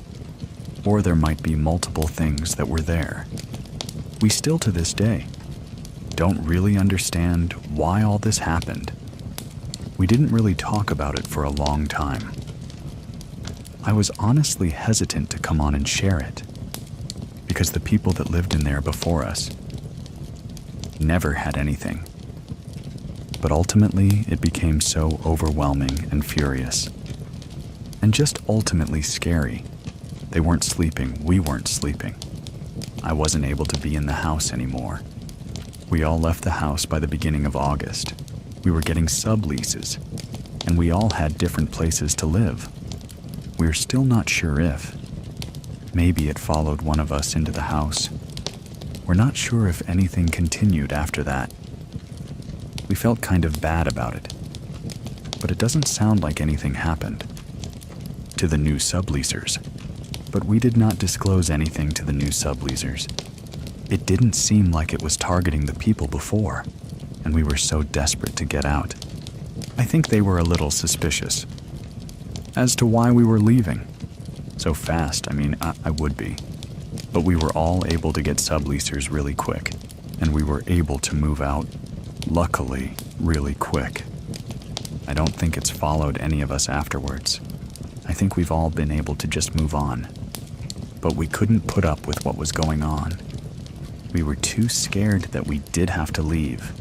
or there might be multiple things that were there. We still to this day don't really understand why all this happened. We didn't really talk about it for a long time. I was honestly hesitant to come on and share it, because the people that lived in there before us never had anything. But ultimately, it became so overwhelming and furious, and just ultimately scary. They weren't sleeping, we weren't sleeping. I wasn't able to be in the house anymore. We all left the house by the beginning of August. We were getting subleases, and we all had different places to live. We're still not sure if. Maybe it followed one of us into the house. We're not sure if anything continued after that. We felt kind of bad about it, but it doesn't sound like anything happened to the new subleasers. But we did not disclose anything to the new subleasers. It didn't seem like it was targeting the people before, and we were so desperate to get out. I think they were a little suspicious as to why we were leaving so fast. I would be. But we were all able to get subleasers really quick, and we were able to move out, luckily, really quick. I don't think it's followed any of us afterwards. I think we've all been able to just move on. But we couldn't put up with what was going on. We were too scared that we did have to leave.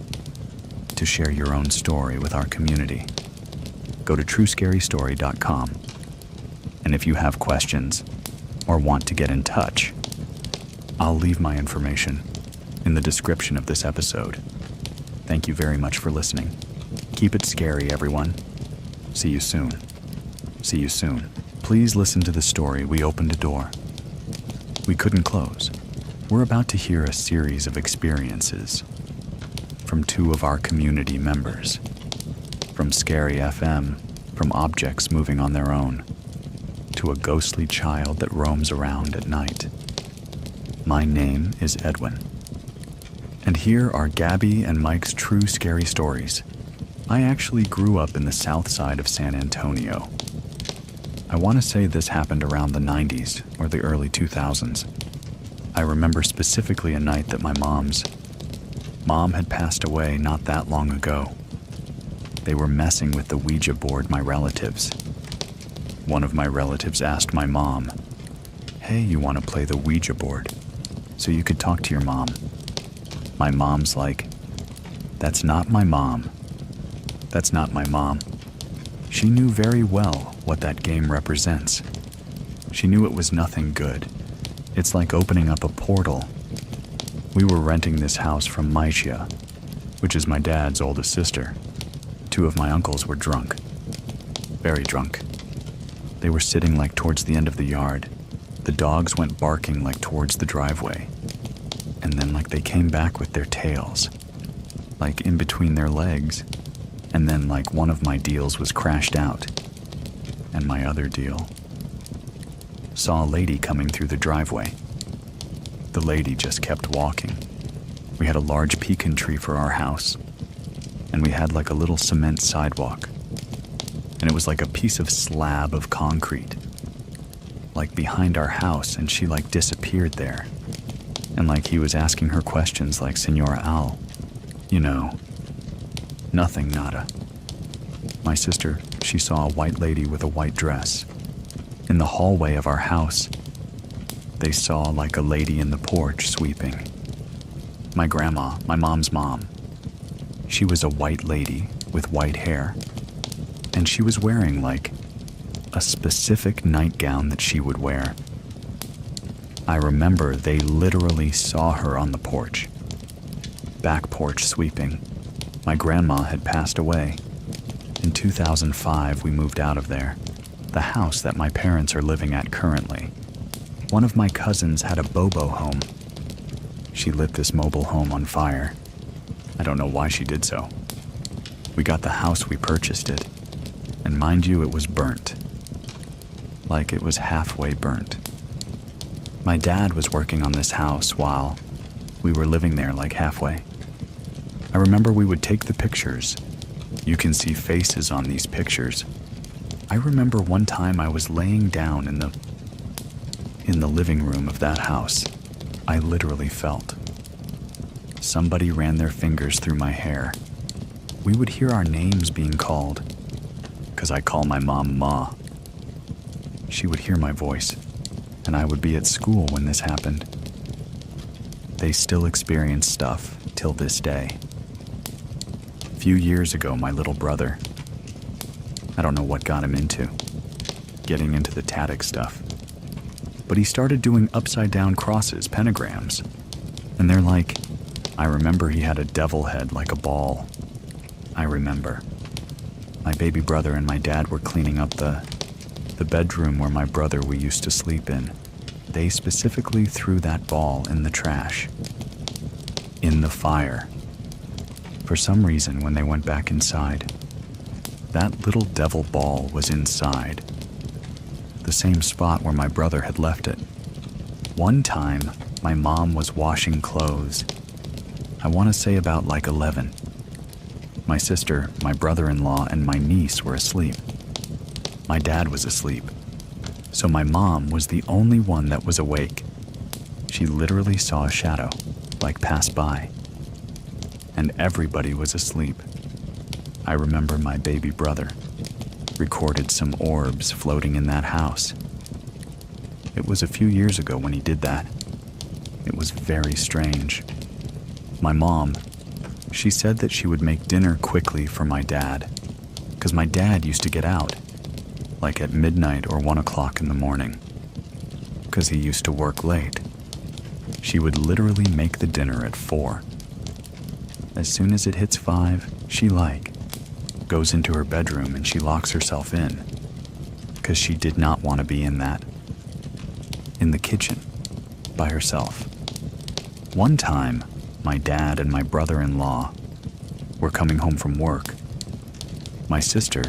To share your own story with our community, go to truescarystory.com. And if you have questions or want to get in touch, I'll leave my information in the description of this episode. Thank you very much for listening. Keep it scary, everyone. See you soon. See you soon. Please listen to the story We Opened a Door We couldn't close. We're about to hear a series of experiences from two of our community members, from Scary FM, from objects moving on their own, to a ghostly child that roams around at night. My name is Edwin, and here are Gabby and Mike's true scary stories. I actually grew up in the south side of San Antonio. I want to say this happened around the 90s or the early 2000s. I remember specifically a night that my mom's mom had passed away not that long ago. They were messing with the Ouija board, my relatives. One of my relatives asked my mom, "Hey, you want to play the Ouija board so you could talk to your mom?" My mom's like, "That's not my mom. That's not my mom." She knew very well what that game represents. She knew it was nothing good. It's like opening up a portal. We were renting this house from Maisha, which is my dad's oldest sister. Two of my uncles were drunk. Very drunk. They were sitting like towards the end of the yard. The dogs went barking like towards the driveway. And then like they came back with their tails, like in between their legs. And then like one of my deals was crashed out. And my other deal saw a lady coming through the driveway. The lady just kept walking. We had a large pecan tree for our house, and we had like a little cement sidewalk. And it was like a piece of slab of concrete, like behind our house, and she like disappeared there. And like he was asking her questions like, "Senora Al, you know, nothing, nada." My sister, she saw a white lady with a white dress. In the hallway of our house, they saw like a lady in the porch sweeping. My grandma, my mom's mom, she was a white lady with white hair, and she was wearing like a specific nightgown that she would wear. I remember they literally saw her on the porch, back porch sweeping. My grandma had passed away. In 2005, we moved out of there, the house that my parents are living at currently. One of my cousins had a Bobo home. She lit this mobile home on fire. I don't know why she did so. We got the house, we purchased it, and mind you, it was burnt. Like it was halfway burnt. My dad was working on this house while we were living there, like halfway. I remember we would take the pictures. You can see faces on these pictures. I remember one time I was laying down in the living room of that house. I literally felt somebody ran their fingers through my hair. We would hear our names being called, because I call my mom Ma. She would hear my voice, and I would be at school when this happened. They still experience stuff till this day. A few years ago, my little brother, I don't know what got him into getting into the Tadic stuff, but he started doing upside down crosses, pentagrams, and they're like, I remember he had a devil head like a ball. I remember. My baby brother and my dad were cleaning up the bedroom where my brother we used to sleep in. They specifically threw that ball in the trash, in the fire. For some reason, when they went back inside, that little devil ball was inside, the same spot where my brother had left it. One time, my mom was washing clothes. I want to say about like 11. My sister, my brother-in-law, and my niece were asleep. My dad was asleep, so my mom was the only one that was awake. She literally saw a shadow, like pass by, and everybody was asleep. I remember my baby brother recorded some orbs floating in that house. It was a few years ago when he did that. It was very strange. My mom, she said that she would make dinner quickly for my dad, because my dad used to get out, like at midnight or 1 o'clock in the morning, because he used to work late. She would literally make the dinner at 4. As soon as it hits 5, she goes into her bedroom and she locks herself in, because she did not want to be in the kitchen. by herself. One time, my dad and my brother-in-law were coming home from work. My sister,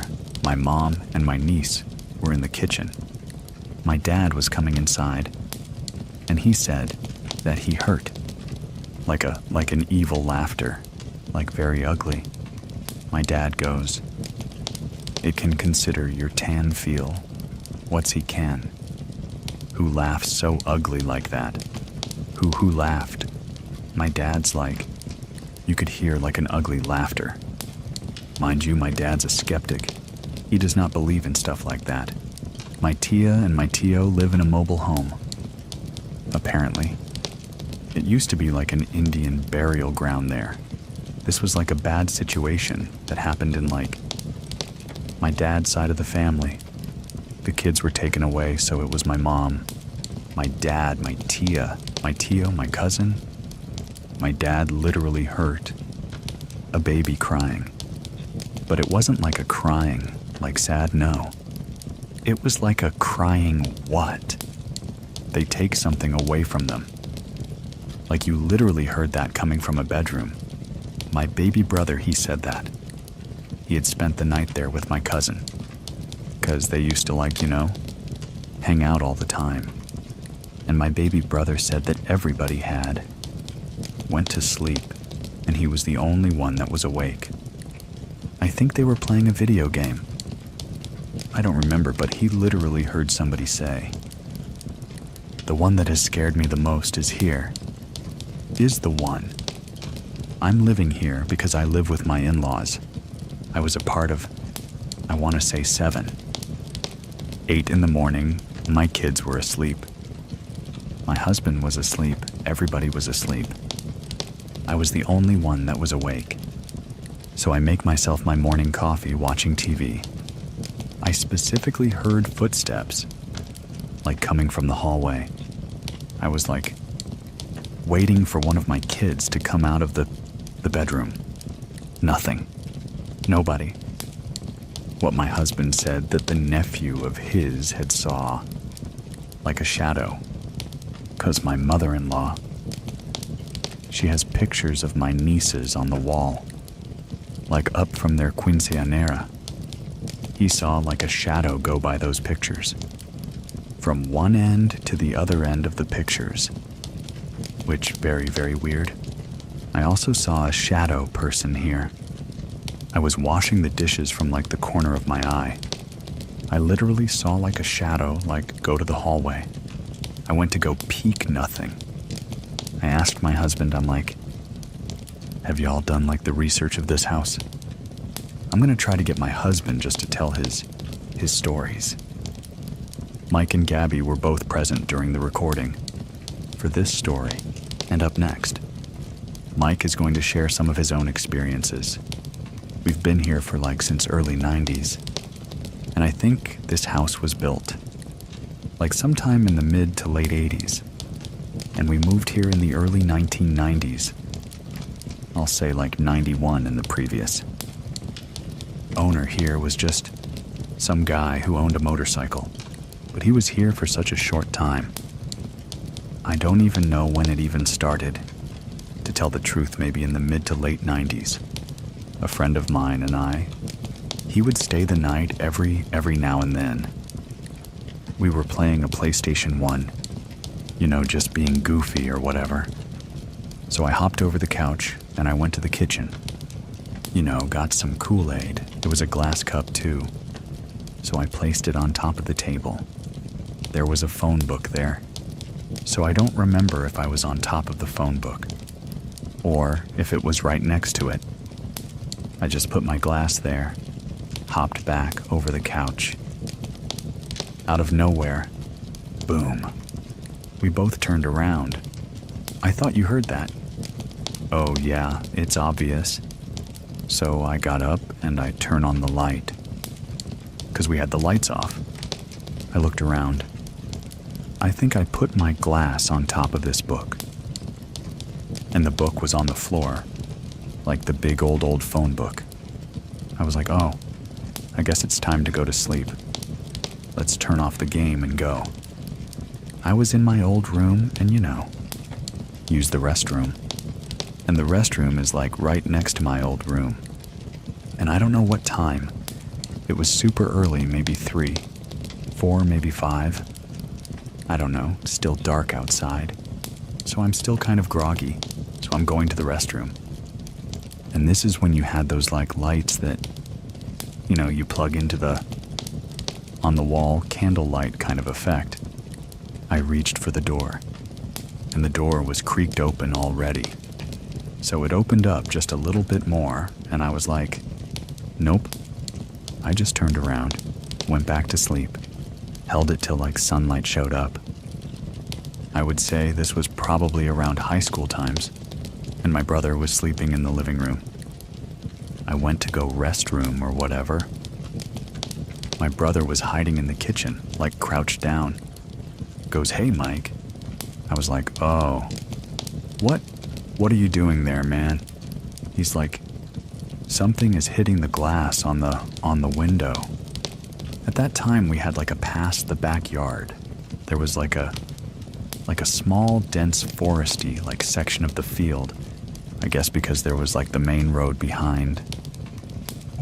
my mom, and my niece were in the kitchen. My dad was coming inside, and he said that he heard like an evil laughter, like very ugly. My dad goes, "It can consider your tan feel. What's he can? Who laughs so ugly like that? Who laughed?" My dad's like, you could hear like an ugly laughter. Mind you, my dad's a skeptic. He does not believe in stuff like that. My tia and my tio live in a mobile home. Apparently. It used to be like an Indian burial ground there. This was like a bad situation that happened in like my dad's side of the family. The kids were taken away, so it was my mom, my dad, my tia, my tio, my cousin. My dad literally heard a baby crying. But it wasn't like a crying, like sad, no. It was like a crying what? They take something away from them. Like you literally heard that coming from a bedroom. My baby brother, he said that. He had spent the night there with my cousin. 'Cause they used to like, hang out all the time. And my baby brother said that everybody went to sleep, and he was the only one that was awake. I think they were playing a video game. I don't remember, but he literally heard somebody say, "The one that has scared me the most is here. Is the one. I'm living here because I live with my in-laws. I was a part of, I want to say 7. 8 in the morning, my kids were asleep. My husband was asleep, everybody was asleep. I was the only one that was awake. So I make myself my morning coffee watching TV. I specifically heard footsteps, like coming from the hallway. I was like, waiting for one of my kids to come out of the bedroom. Nothing. Nobody. What my husband said that the nephew of his had saw, like a shadow. 'Cause my mother-in-law, she has pictures of my nieces on the wall, like up from their quinceañera. He saw like a shadow go by those pictures, from one end to the other end of the pictures, which very, very weird. I also saw a shadow person here. I was washing the dishes from like the corner of my eye. I literally saw like a shadow like go to the hallway. I went to go peek, nothing. I asked my husband, I'm like, have y'all done like the research of this house? I'm gonna try to get my husband just to tell his stories. Mike and Gabby were both present during the recording for this story. And up next, Mike is going to share some of his own experiences. We've been here for like since early 90s, and I think this house was built like sometime in the mid to late 80s, and we moved here in the early 1990s. I'll say like 91 in the previous. Owner here was just some guy who owned a motorcycle, but he was here for such a short time. I don't even know when it even started. To tell the truth, maybe in the mid to late 90s. A friend of mine and I, he would stay the night every now and then. We were playing a PlayStation 1, just being goofy or whatever. So I hopped over the couch and I went to the kitchen. Got some Kool-Aid. It was a glass cup too. So I placed it on top of the table. There was a phone book there. So I don't remember if I was on top of the phone book or if it was right next to it. I just put my glass there, hopped back over the couch. Out of nowhere, boom. We both turned around. I thought you heard that. Oh yeah, it's obvious. So I got up and I turned on the light. 'Cause we had the lights off. I looked around. I think I put my glass on top of this book. And the book was on the floor, like the big old phone book. I was like, oh, I guess it's time to go to sleep. Let's turn off the game and go. I was in my old room and, used the restroom. And the restroom is like right next to my old room. And I don't know what time. It was super early, maybe 3, 4, maybe 5. I don't know, still dark outside. So I'm still kind of groggy, so I'm going to the restroom. And this is when you had those like lights that, you plug into the on the wall candlelight kind of effect. I reached for the door, and the door was creaked open already. So it opened up just a little bit more, and I was like, nope. I just turned around, went back to sleep, held it till like sunlight showed up. I would say this was probably around high school times, and my brother was sleeping in the living room. I went to go restroom or whatever. My brother was hiding in the kitchen, like crouched down. Goes, "Hey, Mike." I was like, "Oh, what are you doing there, man?" He's like, "Something is hitting the glass on the window." At that time, we had like a past the backyard. There was like a small, dense foresty like section of the field. I guess because there was like the main road behind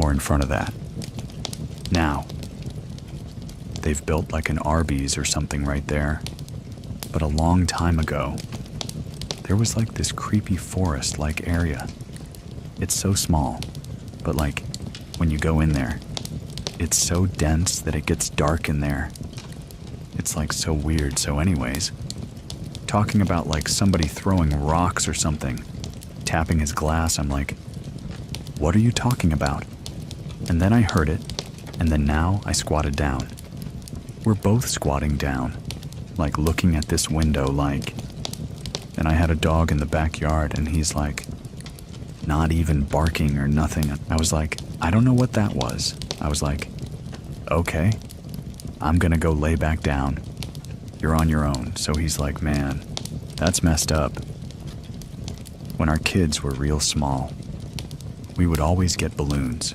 or in front of that. Now, they've built like an Arby's or something right there. But a long time ago, there was like this creepy forest-like area. It's so small, but like when you go in there, it's so dense that it gets dark in there. It's like so weird. So anyways, talking about like somebody throwing rocks or something, tapping his glass, I'm like, what are you talking about? And then I heard it, and then now I squatted down. We're both squatting down, like looking at this window like, and I had a dog in the backyard and he's like, not even barking or nothing. I was like, I don't know what that was. I was like, okay, I'm gonna go lay back down. You're on your own. So he's like, man, that's messed up. When our kids were real small, we would always get balloons,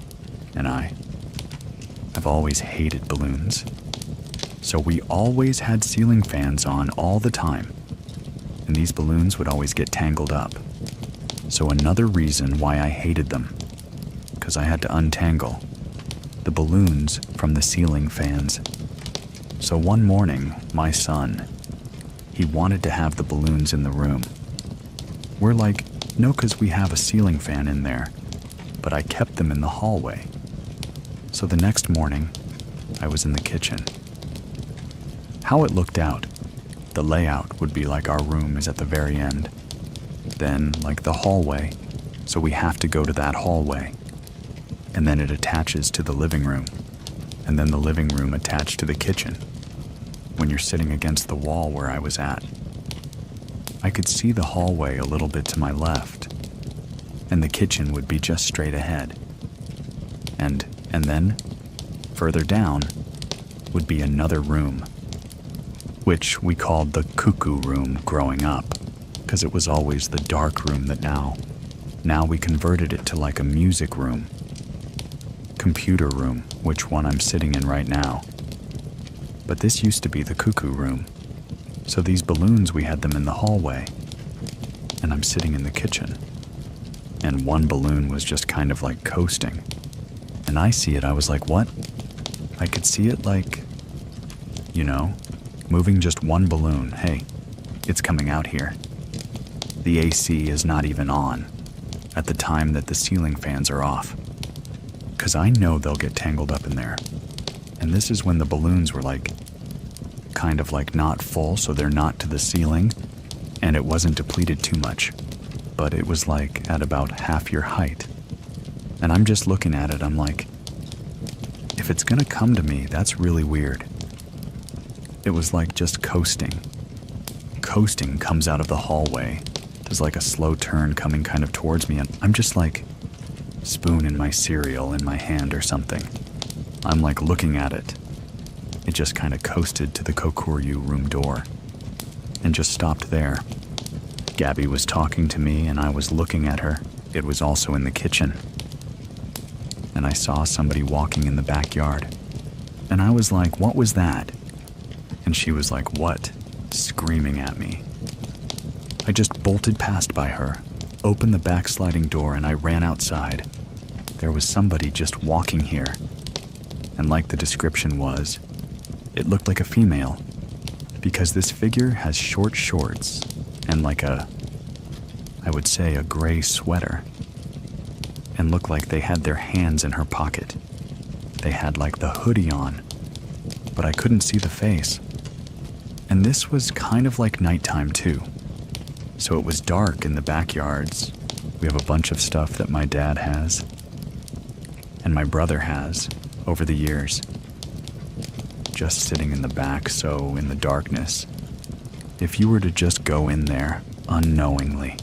and I've always hated balloons. So we always had ceiling fans on all the time, and these balloons would always get tangled up. So another reason why I hated them, because I had to untangle the balloons from the ceiling fans. So one morning, my son, he wanted to have the balloons in the room. We're like, no, because we have a ceiling fan in there, but I kept them in the hallway. So the next morning, I was in the kitchen. How it looked out, the layout would be like our room is at the very end. Then, like the hallway, so we have to go to that hallway. And then it attaches to the living room, and then the living room attached to the kitchen. When you're sitting against the wall where I was at, I could see the hallway a little bit to my left, and the kitchen would be just straight ahead. And then, further down, would be another room, which we called the cuckoo room growing up, because it was always the dark room that now we converted it to like a music room, computer room, which one I'm sitting in right now. But this used to be the cuckoo room. So these balloons, we had them in the hallway, and I'm sitting in the kitchen. And one balloon was just kind of like coasting. And I see it, I was like, what? I could see it like, moving just one balloon. Hey, it's coming out here. The AC is not even on at the time that the ceiling fans are off. Because I know they'll get tangled up in there. And this is when the balloons were like, kind of like not full, so they're not to the ceiling, and it wasn't depleted too much. But it was like at about half your height. And I'm just looking at it, I'm like, if it's gonna come to me, that's really weird. It was like just coasting. Coasting comes out of the hallway. There's like a slow turn coming kind of towards me, and I'm just like, spoon in my cereal in my hand or something. I'm like looking at it. It just kind of coasted to the Kokuryu room door and just stopped there. Gabby was talking to me and I was looking at her. It was also in the kitchen. And I saw somebody walking in the backyard. And I was like, what was that? And she was like, what? screaming at me. I just bolted past by her, opened the back sliding door, and I ran outside. There was somebody just walking here. And like the description was, it looked like a female, because this figure has short shorts and I would say a gray sweater, and looked like they had their hands in her pocket. They had like the hoodie on, but I couldn't see the face. And this was kind of like nighttime too. So it was dark in the backyards. We have a bunch of stuff that my dad has, and my brother has, over the years. Just sitting in the back, so in the darkness, if you were to just go in there unknowingly,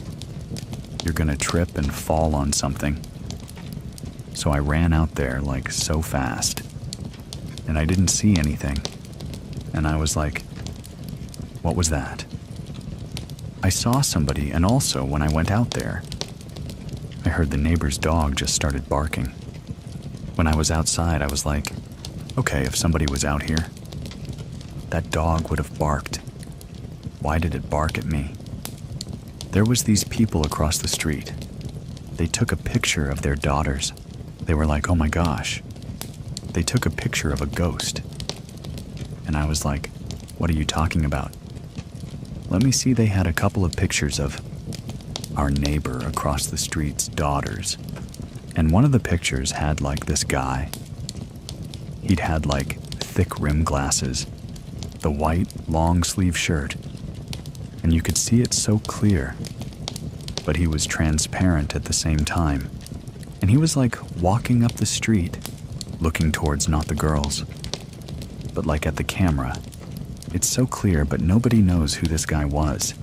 you're gonna trip and fall on something. So I ran out there like so fast, and I didn't see anything. And I was like, what was that? I saw somebody, and also when I went out there, I heard the neighbor's dog just started barking. When I was outside, I was like, okay, if somebody was out here, that dog would have barked. Why did it bark at me? There was these people across the street. They took a picture of their daughters. They were like, oh my gosh. They took a picture of a ghost. And I was like, what are you talking about? Let me see. They had a couple of pictures of our neighbor across the street's daughters. And one of the pictures had like this guy. He'd had like thick rim glasses, the white long sleeve shirt, and you could see it so clear, but he was transparent at the same time. And he was like walking up the street, looking towards not the girls, but like at the camera. It's so clear, but nobody knows who this guy was.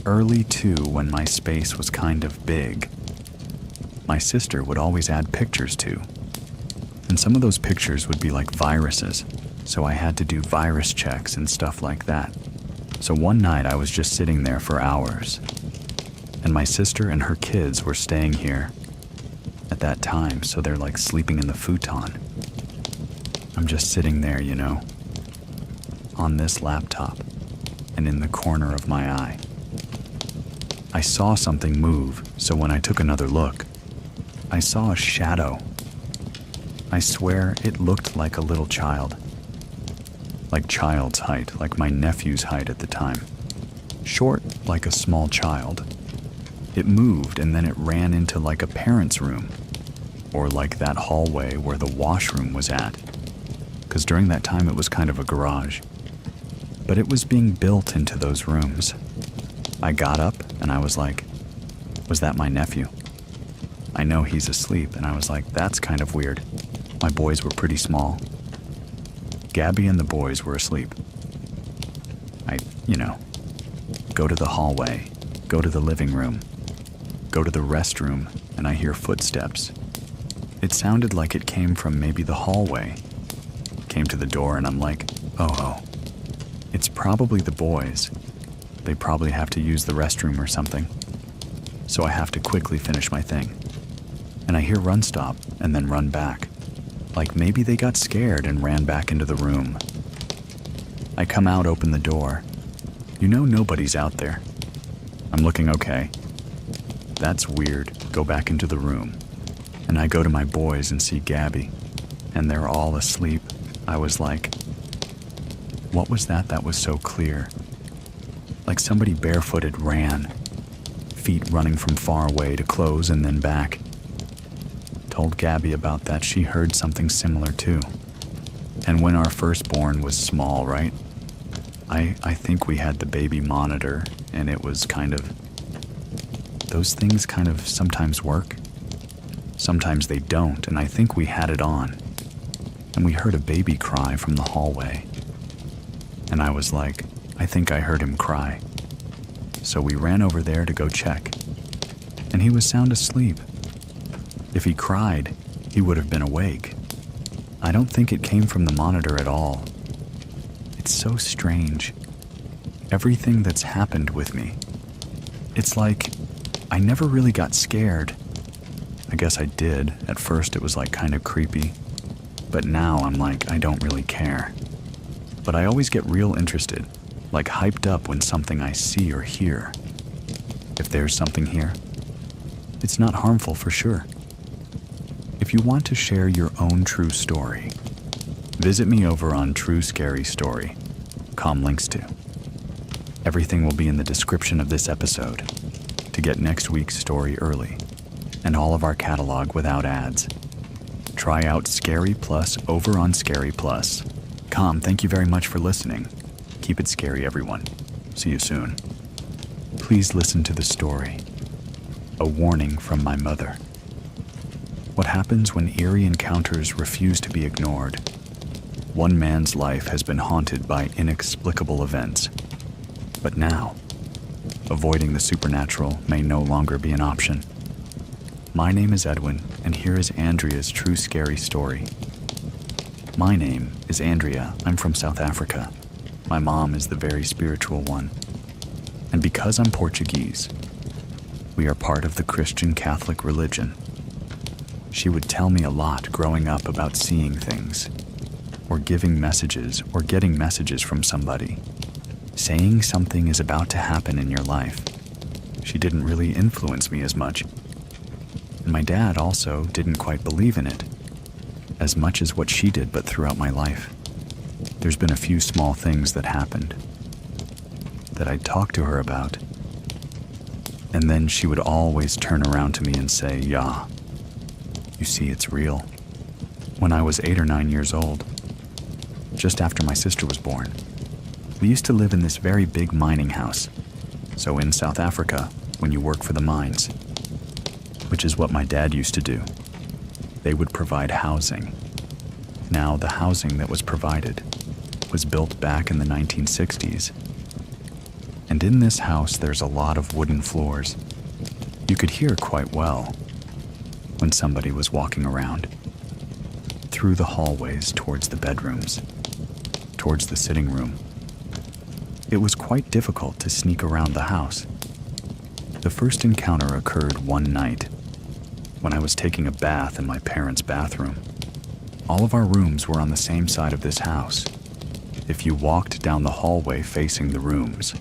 Early too, when my space was kind of big, my sister would always add pictures to. And some of those pictures would be like viruses, so I had to do virus checks and stuff like that. So one night I was just sitting there for hours, and my sister and her kids were staying here at that time, so they're like sleeping in the futon. I'm just sitting there, you know, on this laptop, and in the corner of my eye, I saw something move, so when I took another look, I saw a shadow. I swear it looked like a little child. Like child's height, like my nephew's height at the time. Short like a small child. It moved and then it ran into like a parent's room, or like that hallway where the washroom was at. Because during that time it was kind of a garage. But it was being built into those rooms. I got up and I was like, was that my nephew? I know he's asleep, and I was like, that's kind of weird. My boys were pretty small. Gabby and the boys were asleep. I, go to the hallway, go to the living room, go to the restroom, and I hear footsteps. It sounded like it came from maybe the hallway. Came to the door, and I'm like, oh, it's probably the boys. They probably have to use the restroom or something. So I have to quickly finish my thing. And I hear run stop and then run back. Like maybe they got scared and ran back into the room. I come out, open the door. Nobody's out there. I'm looking okay. That's weird. Go back into the room. And I go to my boys and see Gabby. And they're all asleep. I was like, what was that was so clear? Like somebody barefooted ran. Feet running from far away to close and then back. Told Gabby about that. She heard something similar too. And when our firstborn was small, right? I think we had the baby monitor, and it was kind of... Those things kind of sometimes work. Sometimes they don't, and I think we had it on. And we heard a baby cry from the hallway. And I was like, I think I heard him cry. So we ran over there to go check. And he was sound asleep. If he cried, he would have been awake. I don't think it came from the monitor at all. It's so strange. Everything that's happened with me. It's like I never really got scared. I guess I did. At first it was like kind of creepy. But now I'm like, I don't really care. But I always get real interested like hyped up when something I see or hear. If there's something here, it's not harmful for sure. If you want to share your own true story, visit me over on True Scary Story, links to. Everything will be in the description of this episode to get next week's story early and all of our catalog without ads. Try out Scary Plus over on Scary Plus. Thank you very much for listening. Keep it scary, everyone. See you soon. Please listen to the story. A warning from my mother. What happens when eerie encounters refuse to be ignored? One man's life has been haunted by inexplicable events. But now, avoiding the supernatural may no longer be an option. My name is Edwin, and here is Andrea's true scary story. My name is Andrea. I'm from South Africa. My mom is the very spiritual one. And because I'm Portuguese, we are part of the Christian Catholic religion. She would tell me a lot growing up about seeing things, or giving messages, or getting messages from somebody, saying something is about to happen in your life. She didn't really influence me as much. And my dad also didn't quite believe in it as much as what she did, but throughout my life, there's been a few small things that happened that I'd talk to her about, and then she would always turn around to me and say, "Yeah, you see, it's real." When I was 8 or 9 years old, just after my sister was born, we used to live in this very big mining house. So in South Africa, when you work for the mines, which is what my dad used to do, they would provide housing. Now, the housing that was provided was built back in the 1960s. And in this house, there's a lot of wooden floors. You could hear quite well when somebody was walking around through the hallways towards the bedrooms, towards the sitting room. It was quite difficult to sneak around the house. The first encounter occurred one night when I was taking a bath in my parents' bathroom. All of our rooms were on the same side of this house. If you walked down the hallway facing the rooms,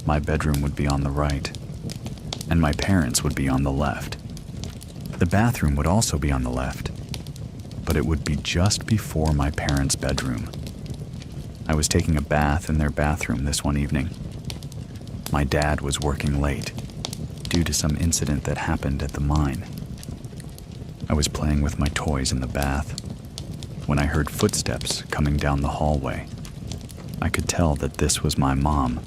my bedroom would be on the right, and my parents' would be on the left. The bathroom would also be on the left, but it would be just before my parents' bedroom. I was taking a bath in their bathroom this one evening. My dad was working late due to some incident that happened at the mine. I was playing with my toys in the bath when I heard footsteps coming down the hallway. I could tell that this was my mom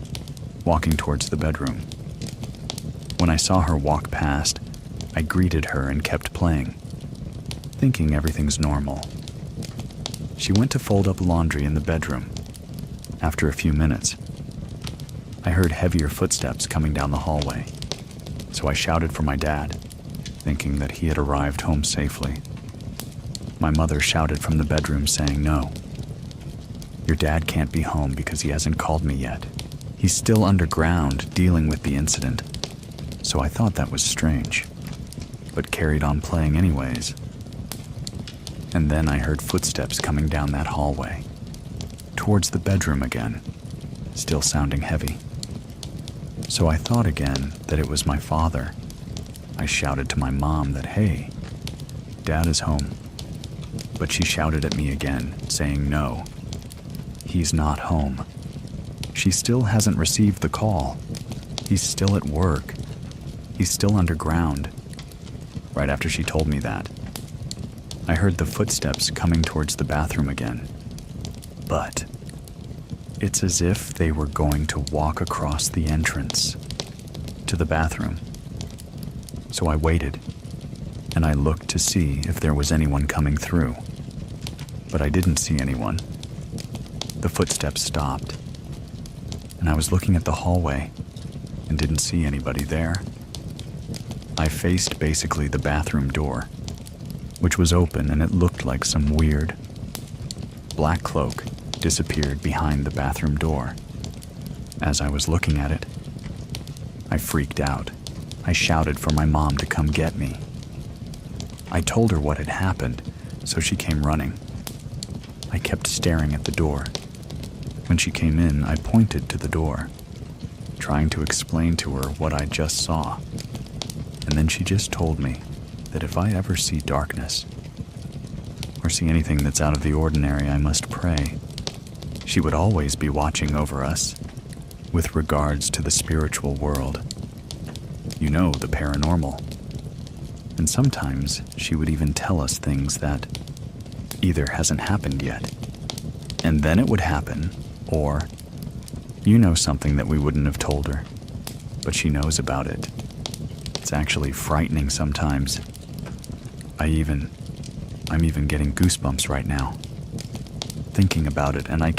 walking towards the bedroom. When I saw her walk past, I greeted her and kept playing, thinking everything's normal. She went to fold up laundry in the bedroom. After a few minutes, I heard heavier footsteps coming down the hallway, so I shouted for my dad, thinking that he had arrived home safely. My mother shouted from the bedroom saying, "No, your dad can't be home because he hasn't called me yet. He's still underground dealing with the incident." So I thought that was strange, but carried on playing anyways. And then I heard footsteps coming down that hallway, towards the bedroom again, still sounding heavy. So I thought again that it was my father. I shouted to my mom that, "Hey, Dad is home." But she shouted at me again, saying, "No, he's not home. She still hasn't received the call. He's still at work. He's still underground." Right after she told me that, I heard the footsteps coming towards the bathroom again. But it's as if they were going to walk across the entrance to the bathroom. So I waited, and I looked to see if there was anyone coming through. But I didn't see anyone. The footsteps stopped, and I was looking at the hallway and didn't see anybody there. I faced basically the bathroom door, which was open, and it looked like some weird black cloak disappeared behind the bathroom door. As I was looking at it, I freaked out. I shouted for my mom to come get me. I told her what had happened, so she came running. I kept staring at the door, When she came in, I pointed to the door, trying to explain to her what I just saw. And then she just told me that if I ever see darkness, or see anything that's out of the ordinary, I must pray. She would always be watching over us, with regards to the spiritual world. You know, the paranormal. And sometimes she would even tell us things that either hasn't happened yet, and then it would happen, or you know something that we wouldn't have told her, but she knows about it. It's actually frightening sometimes. I'm even getting goosebumps right now, thinking about it, and I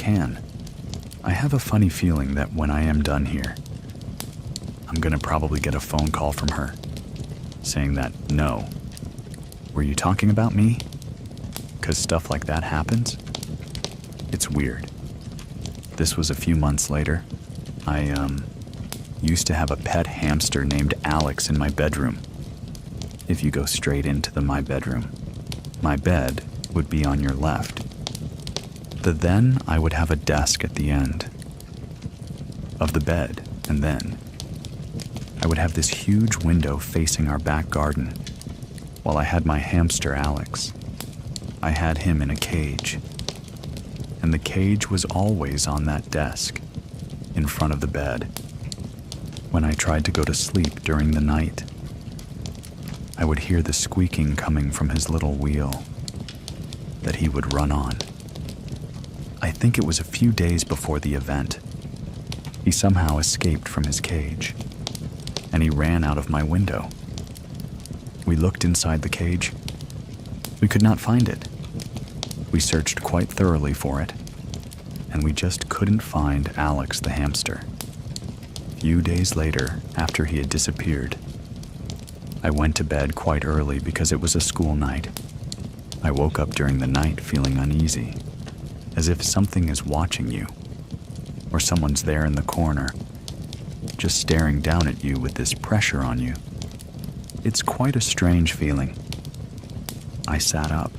have a funny feeling that when I am done here, I'm gonna probably get a phone call from her, saying that, no, were you talking about me? 'Cause stuff like that happens. It's weird. This was a few months later. I used to have a pet hamster named Alex in my bedroom. If you go straight into my bedroom, my bed would be on your left. Then I would have a desk at the end of the bed, and then I would have this huge window facing our back garden. While I had my hamster Alex, I had him in a cage, and the cage was always on that desk in front of the bed. When I tried to go to sleep during the night, I would hear the squeaking coming from his little wheel that he would run on. I think it was a few days before the event. He somehow escaped from his cage, and he ran out of my window. We looked inside the cage. We could not find it. We searched quite thoroughly for it, and we just couldn't find Alex the hamster. Few days later, after he had disappeared, I went to bed quite early because it was a school night. I woke up during the night feeling uneasy, as if something is watching you, or someone's there in the corner, just staring down at you with this pressure on you. It's quite a strange feeling. I sat up,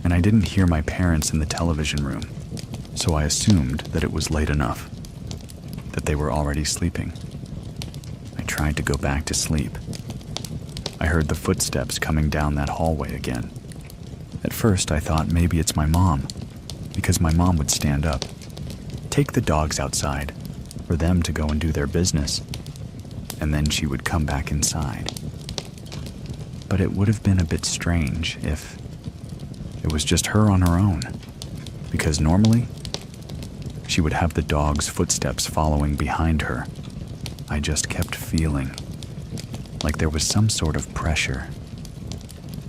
and I didn't hear my parents in the television room, so I assumed that it was late enough, that they were already sleeping. I tried to go back to sleep. I heard the footsteps coming down that hallway again. At first, I thought maybe it's my mom, because my mom would stand up, take the dogs outside for them to go and do their business, and then she would come back inside. But it would have been a bit strange if it was just her on her own, because normally she would have the dog's footsteps following behind her. I just kept feeling like there was some sort of pressure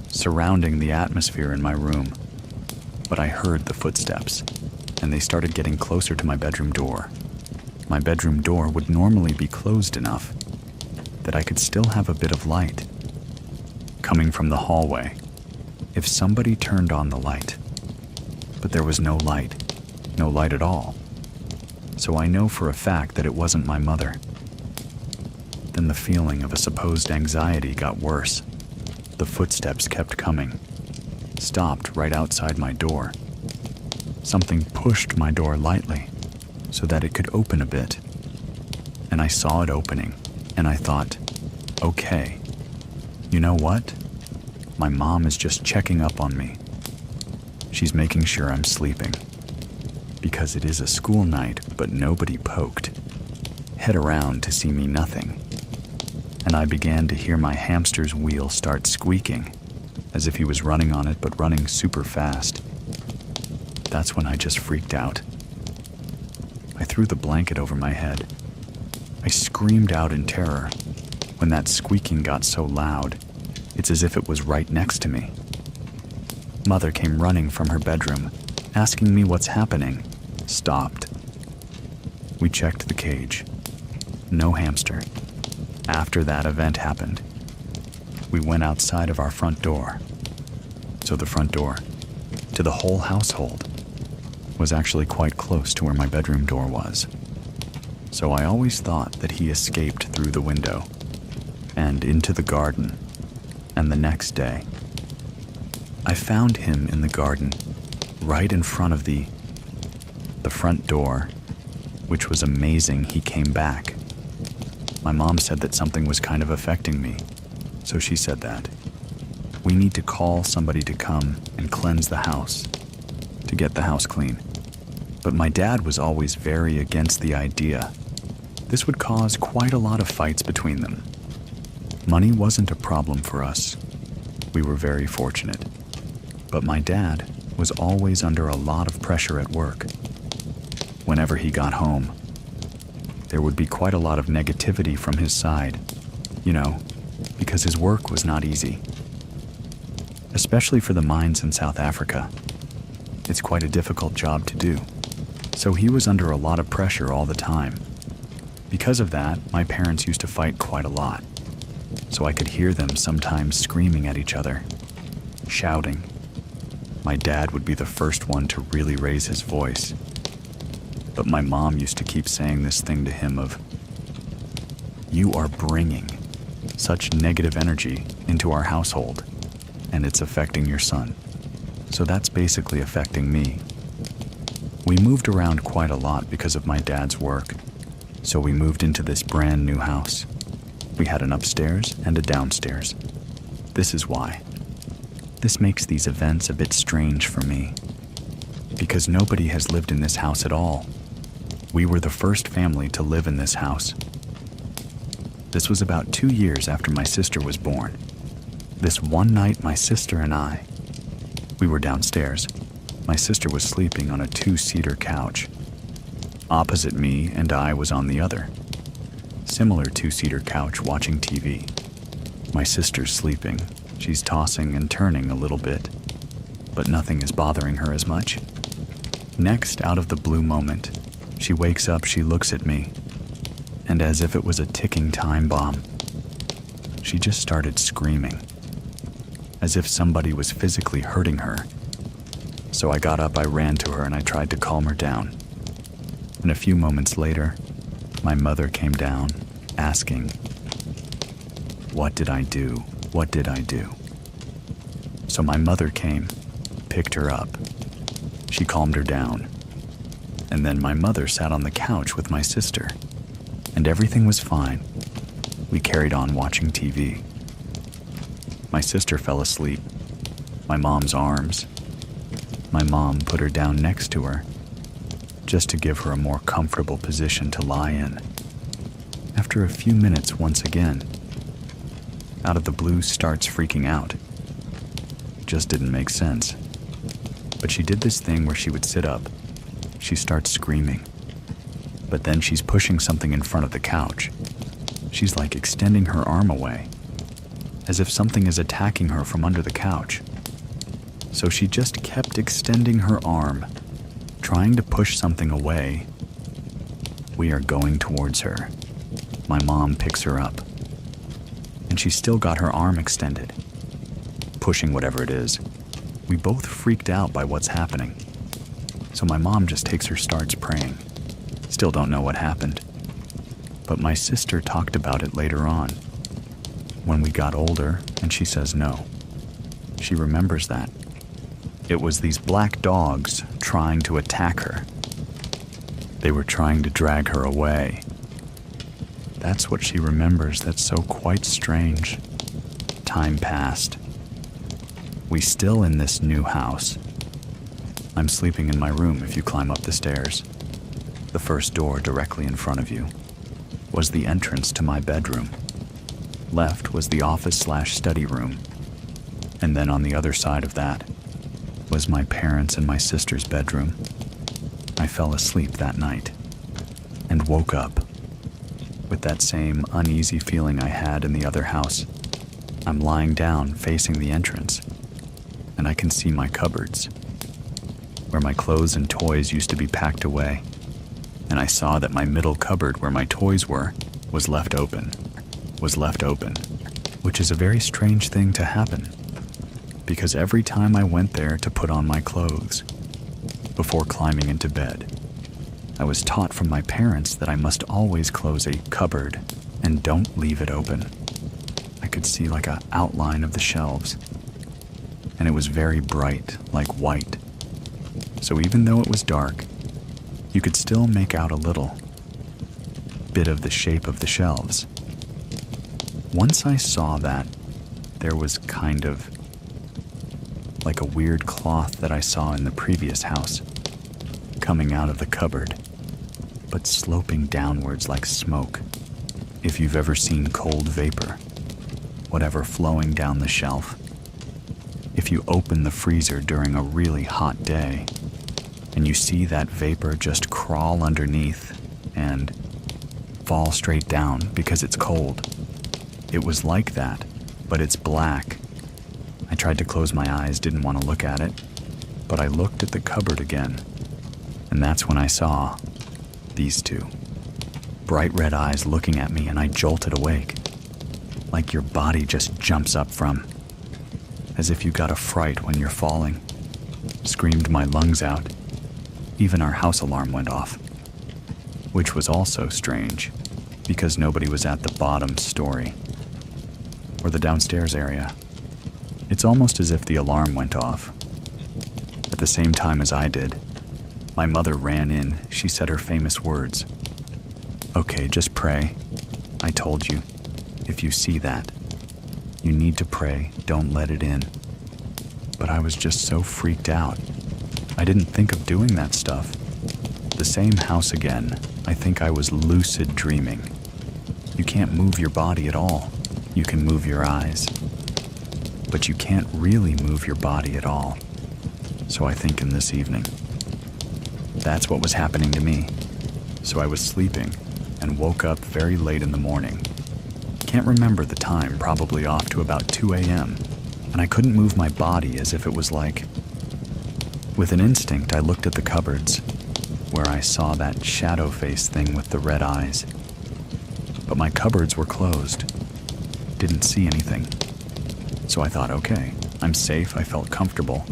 surrounding the atmosphere in my room. But I heard the footsteps, and they started getting closer to my bedroom door. My bedroom door would normally be closed enough that I could still have a bit of light coming from the hallway if somebody turned on the light. But there was no light at all. So I know for a fact that it wasn't my mother. Then the feeling of a supposed anxiety got worse. The footsteps kept coming, stopped right outside my door. Something pushed my door lightly so that it could open a bit. And I saw it opening, and I thought, okay, you know what? My mom is just checking up on me. She's making sure I'm sleeping. Because it is a school night, but nobody poked. Head around to see me nothing. And I began to hear my hamster's wheel start squeaking, as if he was running on it, but running super fast. That's when I just freaked out. I threw the blanket over my head. I screamed out in terror. When that squeaking got so loud, it's as if it was right next to me. Mother came running from her bedroom, asking me what's happening. Stopped. We checked the cage. No hamster. After that event happened, we went outside of our front door. So the front door to the whole household was actually quite close to where my bedroom door was. So I always thought that he escaped through the window and into the garden. And the next day, I found him in the garden right in front of the the front door, which was amazing he came back. My mom said that something was kind of affecting me, so she said that we need to call somebody to come and cleanse the house, to get the house clean. But my dad was always very against the idea. This would cause quite a lot of fights between them. Money wasn't a problem for us. We were very fortunate. But my dad was always under a lot of pressure at work. Whenever he got home, there would be quite a lot of negativity from his side, because his work was not easy. Especially for the mines in South Africa. It's quite a difficult job to do. So he was under a lot of pressure all the time. Because of that, my parents used to fight quite a lot. So I could hear them sometimes screaming at each other, shouting. My dad would be the first one to really raise his voice. But my mom used to keep saying this thing to him of, "You are bringing such negative energy into our household, and it's affecting your son. So that's basically affecting me." We moved around quite a lot because of my dad's work. So we moved into this brand new house. We had an upstairs and a downstairs. This is why. This makes these events a bit strange for me. Because nobody has lived in this house at all. We were the first family to live in this house. This was about 2 years after my sister was born. This one night, my sister and we were downstairs. My sister was sleeping on a 2-seater couch. Opposite me and I was on the other. Similar 2-seater couch watching TV. My sister's sleeping. She's tossing and turning a little bit, but nothing is bothering her as much. Next, out of the blue moment, she wakes up, she looks at me, and as if it was a ticking time bomb, she just started screaming, as if somebody was physically hurting her. So I got up, I ran to her, and I tried to calm her down. And a few moments later, my mother came down, asking, "What did I do? What did I do?" So my mother came, picked her up. She calmed her down. And then my mother sat on the couch with my sister, and everything was fine. We carried on watching TV. My sister fell asleep. My mom's arms. My mom put her down next to her, just to give her a more comfortable position to lie in. After a few minutes, once again, out of the blue starts freaking out. Just didn't make sense. But she did this thing where she would sit up. She starts screaming. But then she's pushing something in front of the couch. She's like extending her arm away, as if something is attacking her from under the couch. So she just kept extending her arm, trying to push something away. We are going towards her. My mom picks her up, and she's still got her arm extended, pushing whatever it is. We both freaked out by what's happening. So my mom just takes her, starts praying. Still don't know what happened. But my sister talked about it later on, when we got older, and she says no. She remembers that. It was these black dogs trying to attack her. They were trying to drag her away. That's what she remembers. That's so quite strange. Time passed. We still in this new house. I'm sleeping in my room if you climb up the stairs. The first door directly in front of you was the entrance to my bedroom. Left was the office/study room. And then on the other side of that was my parents' and my sister's bedroom. I fell asleep that night and woke up with that same uneasy feeling I had in the other house. I'm lying down facing the entrance, and I can see my cupboards, where my clothes and toys used to be packed away. And I saw that my middle cupboard where my toys were was left open, which is a very strange thing to happen, because every time I went there to put on my clothes, before climbing into bed, I was taught from my parents that I must always close a cupboard and don't leave it open. I could see like an outline of the shelves, and it was very bright, like white. So even though it was dark, You could still make out a little bit of the shape of the shelves. Once I saw that, there was kind of like a weird cloth that I saw in the previous house coming out of the cupboard, but sloping downwards like smoke. If you've ever seen cold vapor, whatever flowing down the shelf. If you open the freezer during a really hot day and you see that vapor just crawl underneath and fall straight down because it's cold. It was like that, but it's black. I tried to close my eyes, didn't want to look at it, but I looked at the cupboard again, and that's when I saw these two. Bright red eyes looking at me, and I jolted awake. Like your body just jumps up from, as if you got a fright when you're falling. Screamed my lungs out. Even our house alarm went off, which was also strange, because nobody was at the bottom story, or the downstairs area. It's almost as if the alarm went off at the same time as I did. My mother ran in. She said her famous words. "Okay, just pray. I told you, if you see that, you need to pray, don't let it in." But I was just so freaked out. I didn't think of doing that stuff. The same house again. I think I was lucid dreaming. You can't move your body at all. You can move your eyes, but you can't really move your body at all. So I think in this evening, that's what was happening to me. So I was sleeping and woke up very late in the morning. Can't remember the time, probably off to about 2 a.m., and I couldn't move my body as if it was like... With an instinct, I looked at the cupboards, where I saw that shadow face thing with the red eyes. But my cupboards were closed. Didn't see anything. So I thought, okay, I'm safe, I felt comfortable.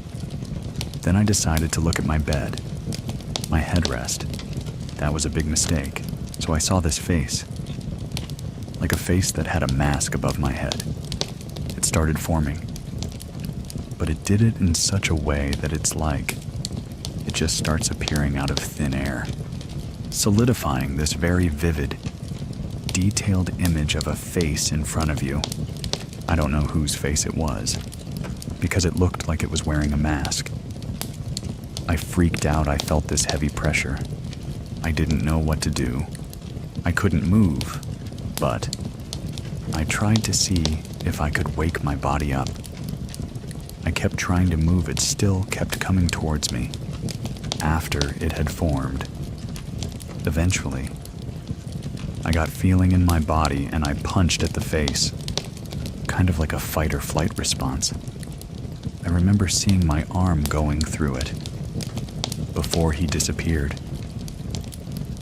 Then I decided to look at my bed, my headrest. That was a big mistake. So I saw this face, like a face that had a mask above my head. It started forming, but it did it in such a way that it's like it just starts appearing out of thin air, solidifying this very vivid, detailed image of a face in front of you. I don't know whose face it was, because it looked like it was wearing a mask. I freaked out. I felt this heavy pressure. I didn't know what to do. I couldn't move, but I tried to see if I could wake my body up. I kept trying to move. It still kept coming towards me after it had formed. Eventually, I got feeling in my body and I punched at the face, kind of like a fight or flight response. I remember seeing my arm going through it before he disappeared.